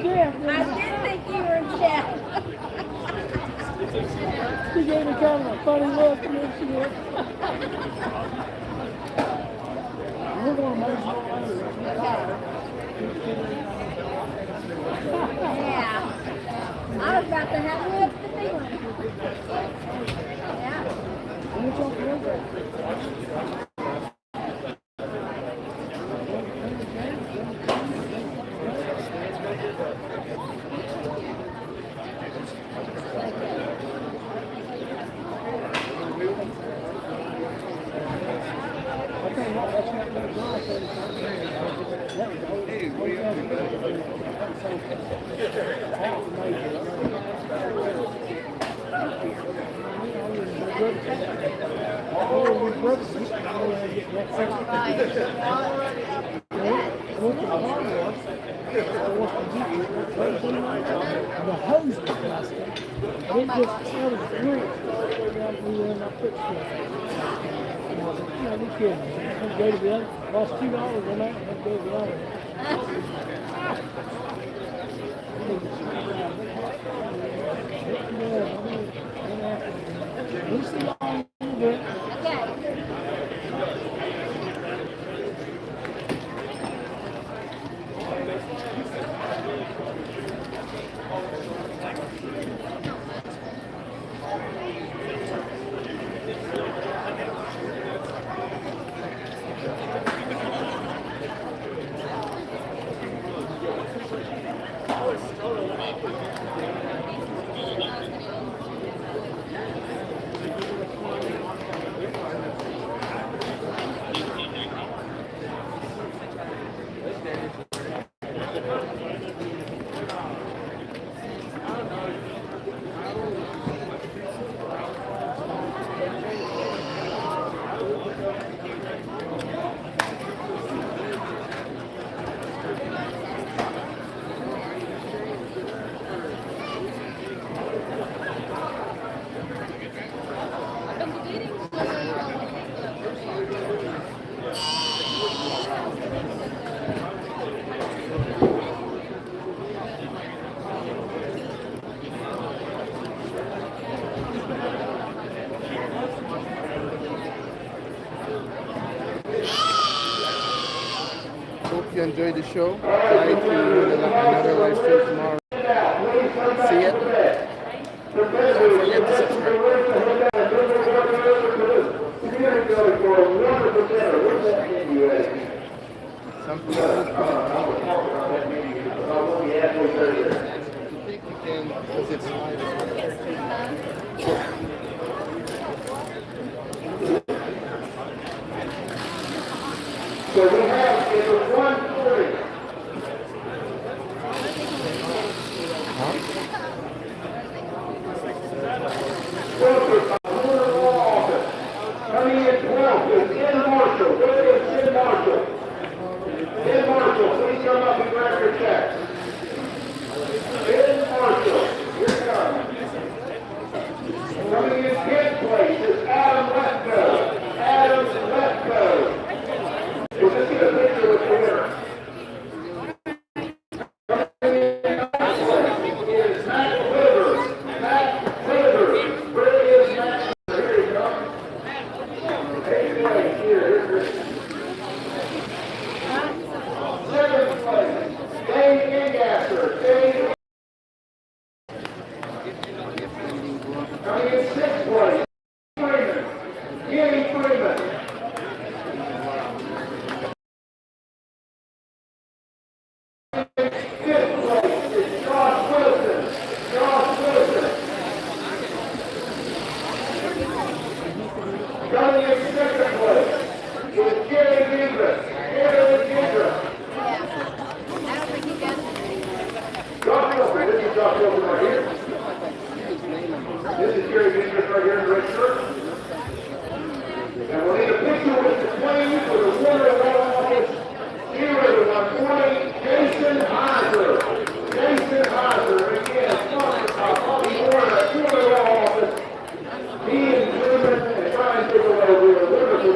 Jeff. I did think you were Jeff. She gave me kind of a funny look and then she went. We're going to make some Yeah. I was about to have lips to feeling. Yeah. The hose was busted. It just was great. I put shit. And I was like, you know, you kidding me. Let's go to the other. Lost $2 on that. Let's go to the other. We'll see y'all in a little bit. Hope you enjoyed the show. Try to do another live stream tomorrow. See ya. Don't forget to subscribe. Some people don't put it on. I think you can, because it's live. So we have, it was 140. Coming in 12th is Ken Marshall. Where is Ken Marshall? Ken Marshall, please come up and grab your checks. Ken Marshall, here it comes. Coming in 10th place is Adam Webster. Adam Webster. We'll just get a picture with the winner. Coming in 9th place is Matt Withers. Matt Withers. Where is Matt? Here he comes. 8th place here. 7th place, Dave Ingasser. Dave. Coming in 6th place, Freeman. Kenny Freeman. 5th place is Josh Wilson. Josh Wilson. Coming in 2nd place is Jerry Gingrich. Jerry Gingrich. Josh Wilson. This is Josh Wilson right here. This is Jerry Gingrich right here in the red shirt. And we'll need a picture with the flames for the winner of that office. Here is the 120, Jason Heiser. Jason Heiser, again, sponsored by Bobby Warner, at the winner of that office. He is driven and trying to take away the winner for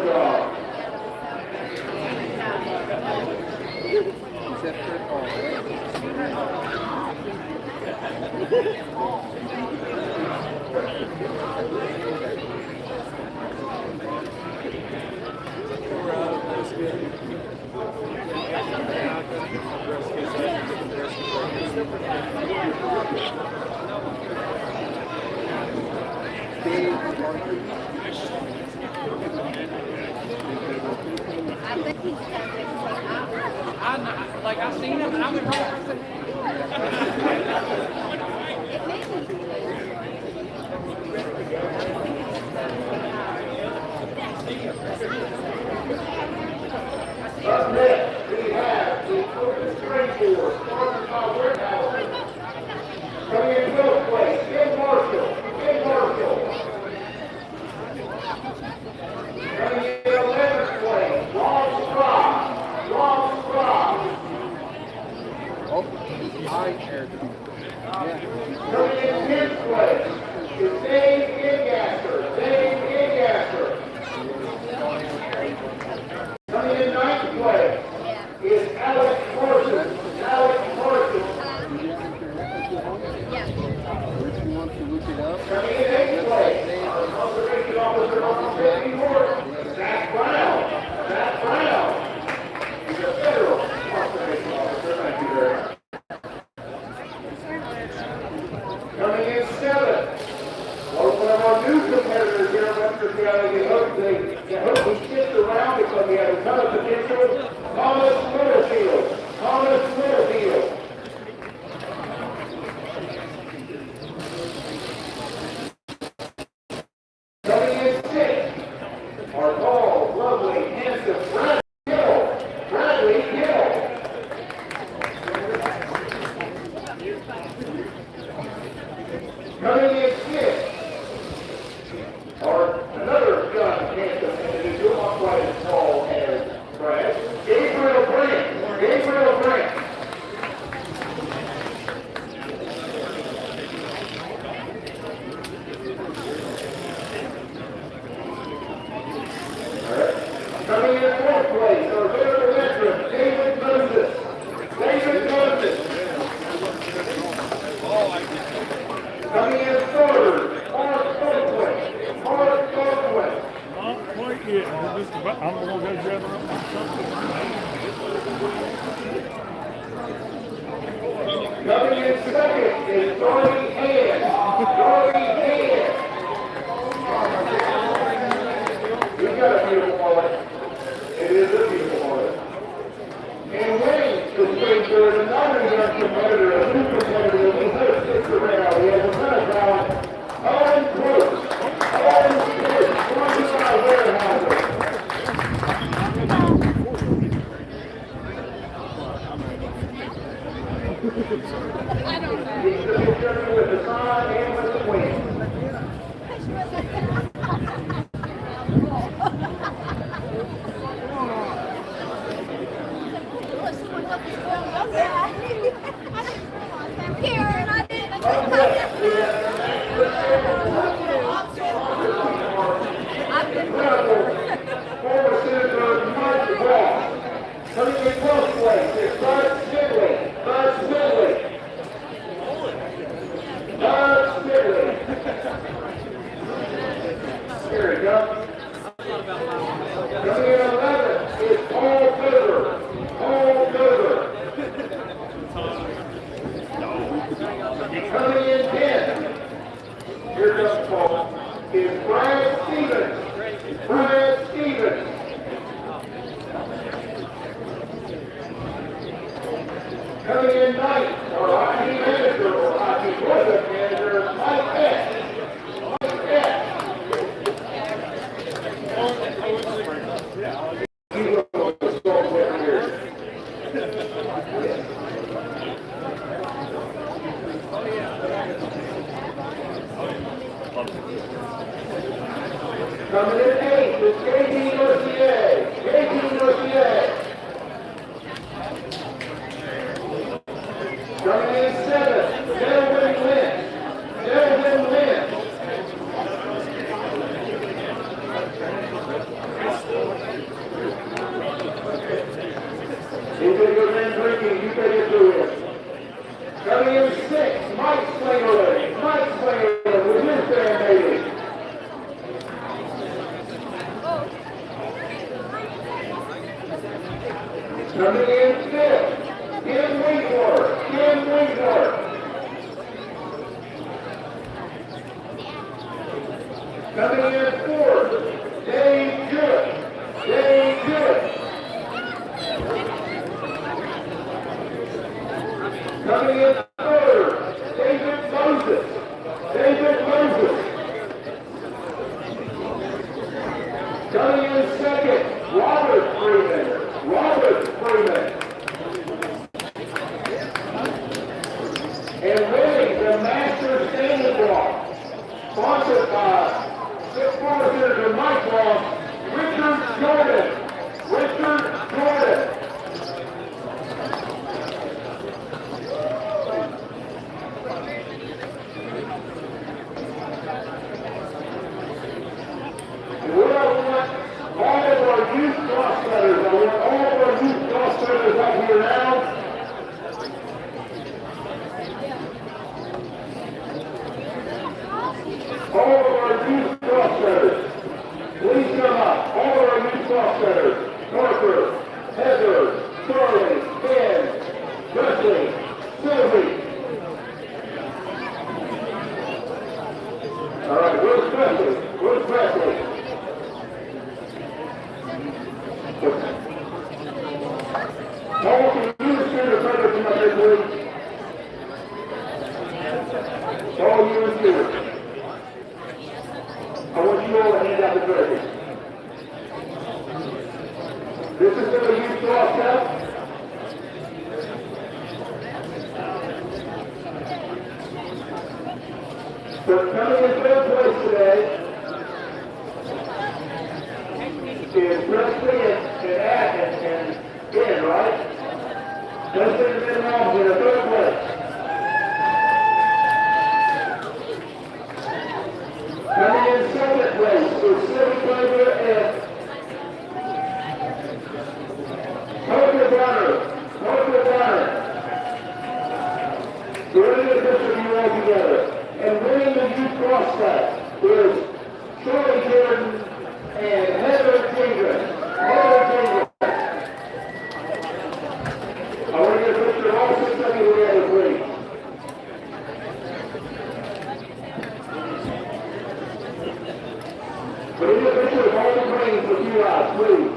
I bet he's I've seen him, and I'm in Up next, we have the open string force, sponsored by Warehouse. Coming in 12th place, Ken Marshall. Coming in 11th place, Ross Rock. Coming in 10th place is Dave Ingasser. Coming in 9th place is Alex Carson. Coming in 8th place, our conservation officer on the 54th, Zach Brown. He's a federal conservation officer. Thank you very much. Coming in 7th, one of our new competitors here in Webster County. They hope we stick around because we have a ton of potential. Thomas Littlefield. Coming in 6th, our tall, lovely, handsome Bradley Hill. Coming in 5th, another young, handsome individual, not quite as tall as Brad, Gabriel Brent. Coming in 4th place, our veteran veteran, David Moses. Coming in 3rd, Mark Thornton. Not quite yet. I'm going to go grab her. Coming in 2nd is Darby Hand. We've got a beautiful mullet. It is a beautiful mullet. And winning the stranger is another young competitor, a new competitor who just sticks around. He has a ton of talent. Owen Cruz, sponsored by Warehouse. He's the picture with the sign and with the queen. Former Senator Mike West. Coming in 12th place is Bud Smidley. Here we go. Coming in 11th is Paul Cougar. Coming in 10th, here comes Paul, is Brad Stevens. Coming in 9th, our IT manager, or IT project manager, Mike S. Coming in 8th is JD Mercier. Coming in 7th, Delvin Lynch. If you're been drinking, you better do it. Coming in 6th, Mike Slingerland with his grandbaby. Coming in 5th, Kim Wingler. Coming Coming in second, Robert Freeman. Robert Freeman. And winning the Masters Standing Block, sponsored by former Senator Mike Ross, Richard Jordan. Richard Jordan. All of our youth crosscutters, I want all of our youth crosscutters up here now. All of our youth crosscutters, please come up. All of our youth crosscutters, Parker, Heather, Charlie, Ben, Wesley, Sylvie. All right, where's Presley? Where's Presley? Paul, can you and Stuart further come up here, please? Paul, you and Stuart. I want you all to hand out the trophy. This is for the youth Crosscut. So coming in third place today is Presley and Ben, right? Presley and Ben Holmes in third place. Coming in second place is Sylvie Clover and Parker Bonner. Parker Bonner. We're going to picture you all together. And winning the youth crosscut is Charlie Jordan and Heather Gingras. Heather Gingras. I want to get a picture of all six of you together, please. But in the picture of all the brains with you guys, please.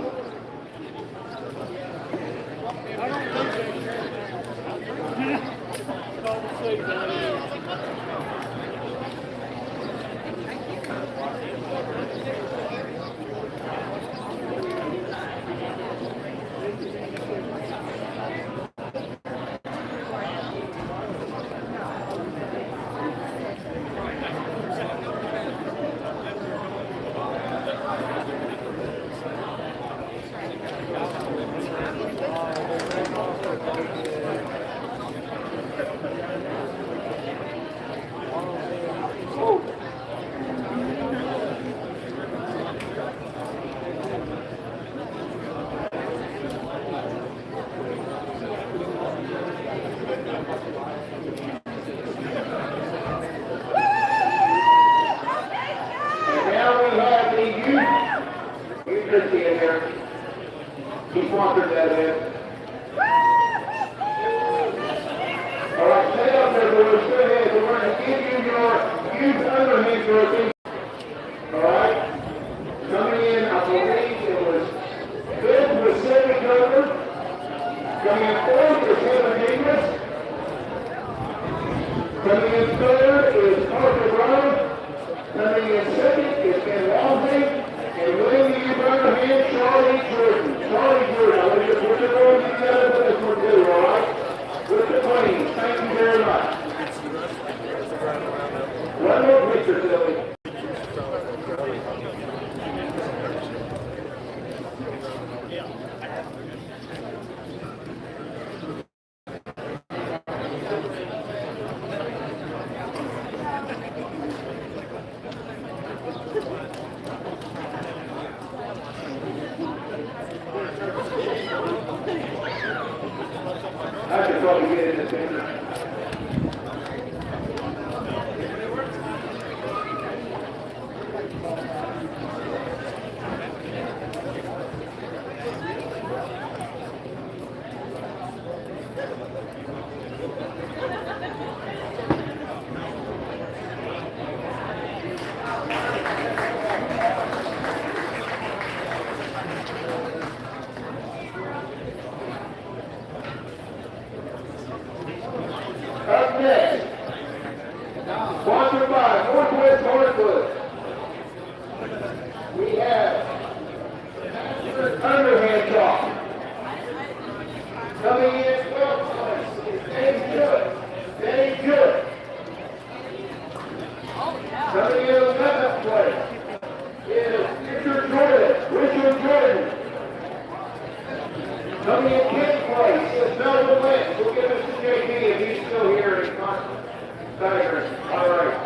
Coming in 10th place is Melvin Lynch. We'll give this to JP if he's still here in Tiger. All right.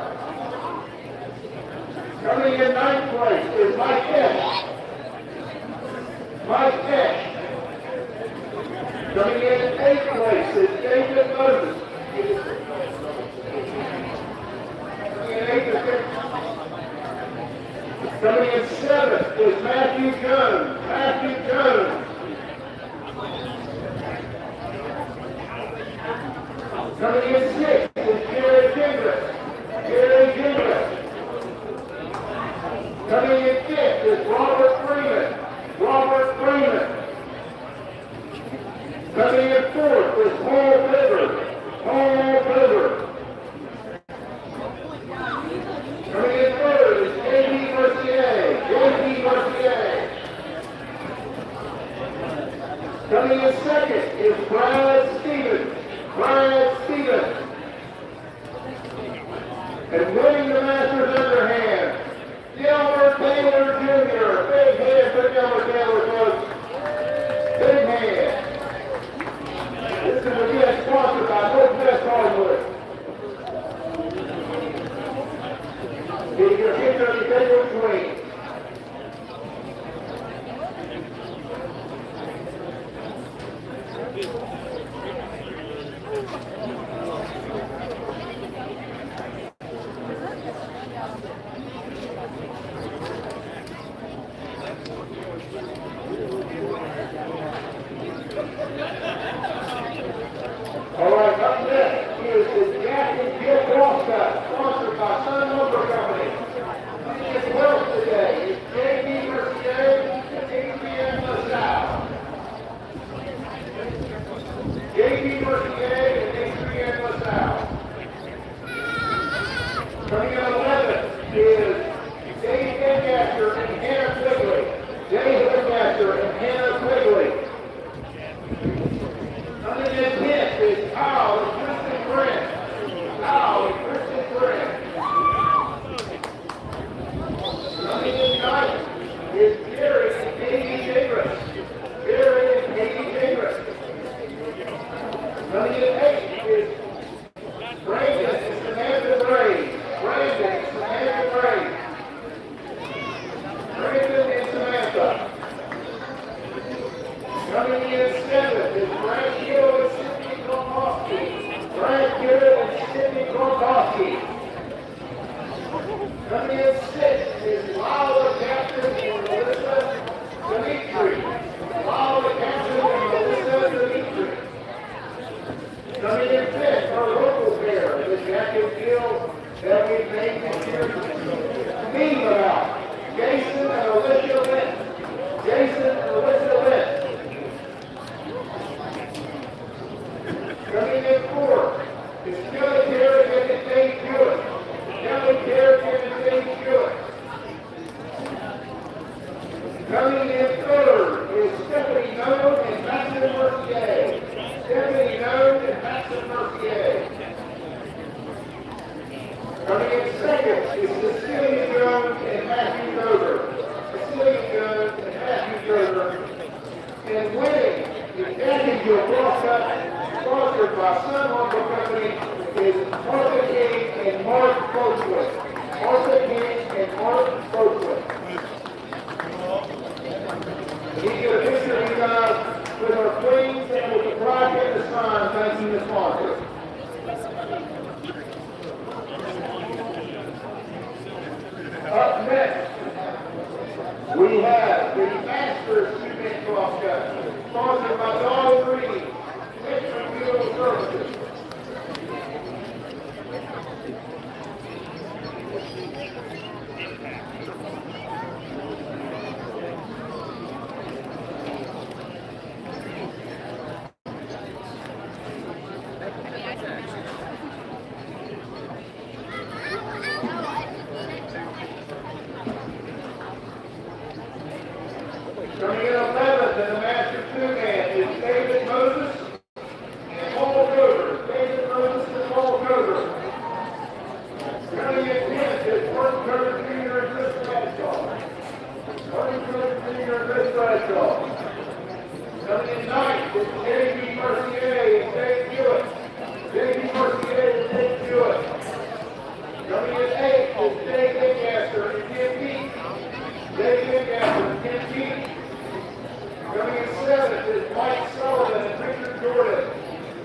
Coming in 9th place is Mike Fish. Mike Fish. Coming in 8th place is David Moses. Coming in 8th is Coming in 7th is Matthew Jones. Matthew Jones. Coming in 6th is Jerry Gingras. Jerry Gingras. Coming in 5th is Robert Freeman. Robert Freeman. Coming in 4th is Paul Bibber. Paul Bibber. Coming in 3rd is J.D. Mercier. J.D. Mercier. Coming in 2nd is Brad Stevens. Brad Stevens. And winning the Masters underhand, Delmer Taylor Jr. Big hand for Delmer Taylor, folks. Big hand. This is again sponsored by Webster Hardwood. Get your picture of the favorite queen. All right, up next is the Jack and Jill Crosscut, sponsored by Sun Lumber Company. Coming in 12th today is J.B. Mercier and Adrian LaSalle. J.B. Mercier and Adrian LaSalle. Coming in 11th is Dave Lancaster and Hannah Quigley. Dave Lancaster and Hannah Quigley. Coming in 10th is Kyle and Kristen Grant. Kyle and Kristen Grant. Coming in 9th is Jerry and Katie Gingras. Jerry and Katie Gingras. Coming in 8th is Brandon and Samantha Gray. Brandon and Samantha Gray. Brandon and Samantha. Coming in 7th is Brad Gill and Sidney Gronkowski. Brad Gill and Sidney Gronkowski. Coming in 6th is Lila Captain and Melissa Dimitri. Lila Captain and Melissa Dimitri. Coming in 5th, our local pair is Jack and Jill that we made this year. Mean about Jason and Alicia Lynn. Jason and Alicia Lynn. Coming in 4th is Kelly Carrigan and Dave Hewitt. Kelly Carrigan and Dave Hewitt. Coming in 3rd is Stephanie Node and Maxim Mercier. Stephanie Node and Maxim Mercier. Coming in 2nd is Cecilia Jones and Matthew Dover. Cecilia Jones and Matthew Dover. And winning the Jackie Jill Crosscut, sponsored by Sun Lumber Company, is Martha King and Mark Boatwood. Martha King and Mark Boatwood. We get a picture of you guys with our queens and with the project and the sign thanking the sponsor. Up next, we have the Masters Cement Crosscut, sponsored by Dollar Green, Western Fuel Services. Coming in 11th in the Masters two-man is David Moses and Paul Coder. David Moses and Paul Coder. Coming in 10th is Martin Coder Jr. and Chris Bradshaw. Martin Coder Jr. and Chris Bradshaw. Coming in 9th JP Mercier and Dave Hewitt. JP Mercier and Dave Hewitt. Coming in 8th is Dave Ingaster and Tim Peake. Dave Ingaster and Tim Peake. Coming in 7th is Mike Sullivan and Richard Jordan.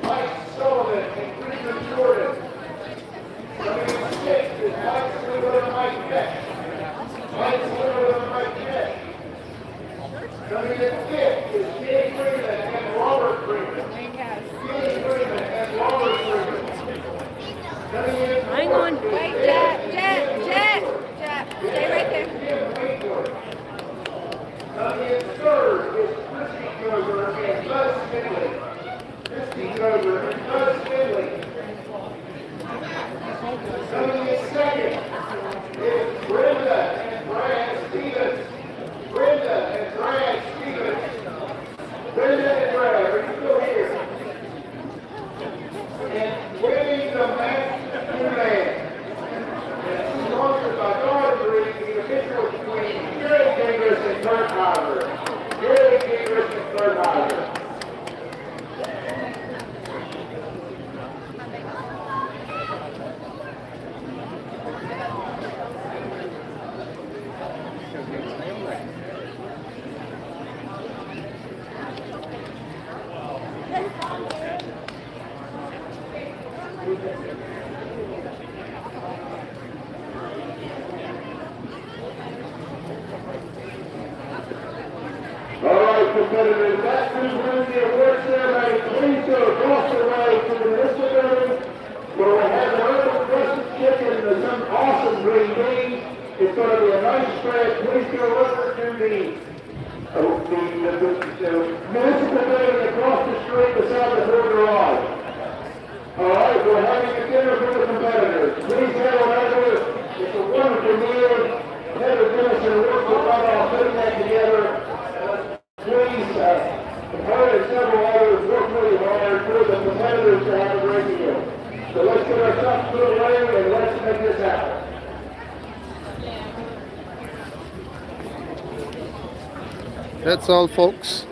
Mike Sullivan and Richard Jordan. Coming in 6th is Mike Sullivan and Mike Peck. Mike Sullivan and Mike Peck. Coming in 5th is Kenny Freeman and Robert Freeman. Kenny Freeman and Robert Freeman. Coming in 4th. Hang on. Wait, Jet. Stay right there. Coming in 3rd is Christy Kroger and Buzz Finley. Christy Kroger and Buzz Finley. Coming in 2nd is Brenda and Brad Stevens. Brenda and Brad Stevens. Brenda and Brad, are you still here? And winning the match in man. And sponsored by Garden the official between Gary Gingras and Kurt Hauser. Gary Gingras and Kurt Hauser. Competitors, that concludes the award ceremony. Please go across the way to the municipal building where we have the open roasted chicken and some awesome green beans. It's going to be a nice spread. Please go over to the municipal building across the street beside the Ford Garage. All right, we're having a dinner for the competitors. Please head on over. It's a wonderful meal. Heather Dennison worked with us putting that together. Please, her and several others work really hard for the competitors to have a great meal. So let's get our stuff put away and let's make this happen. That's all, folks.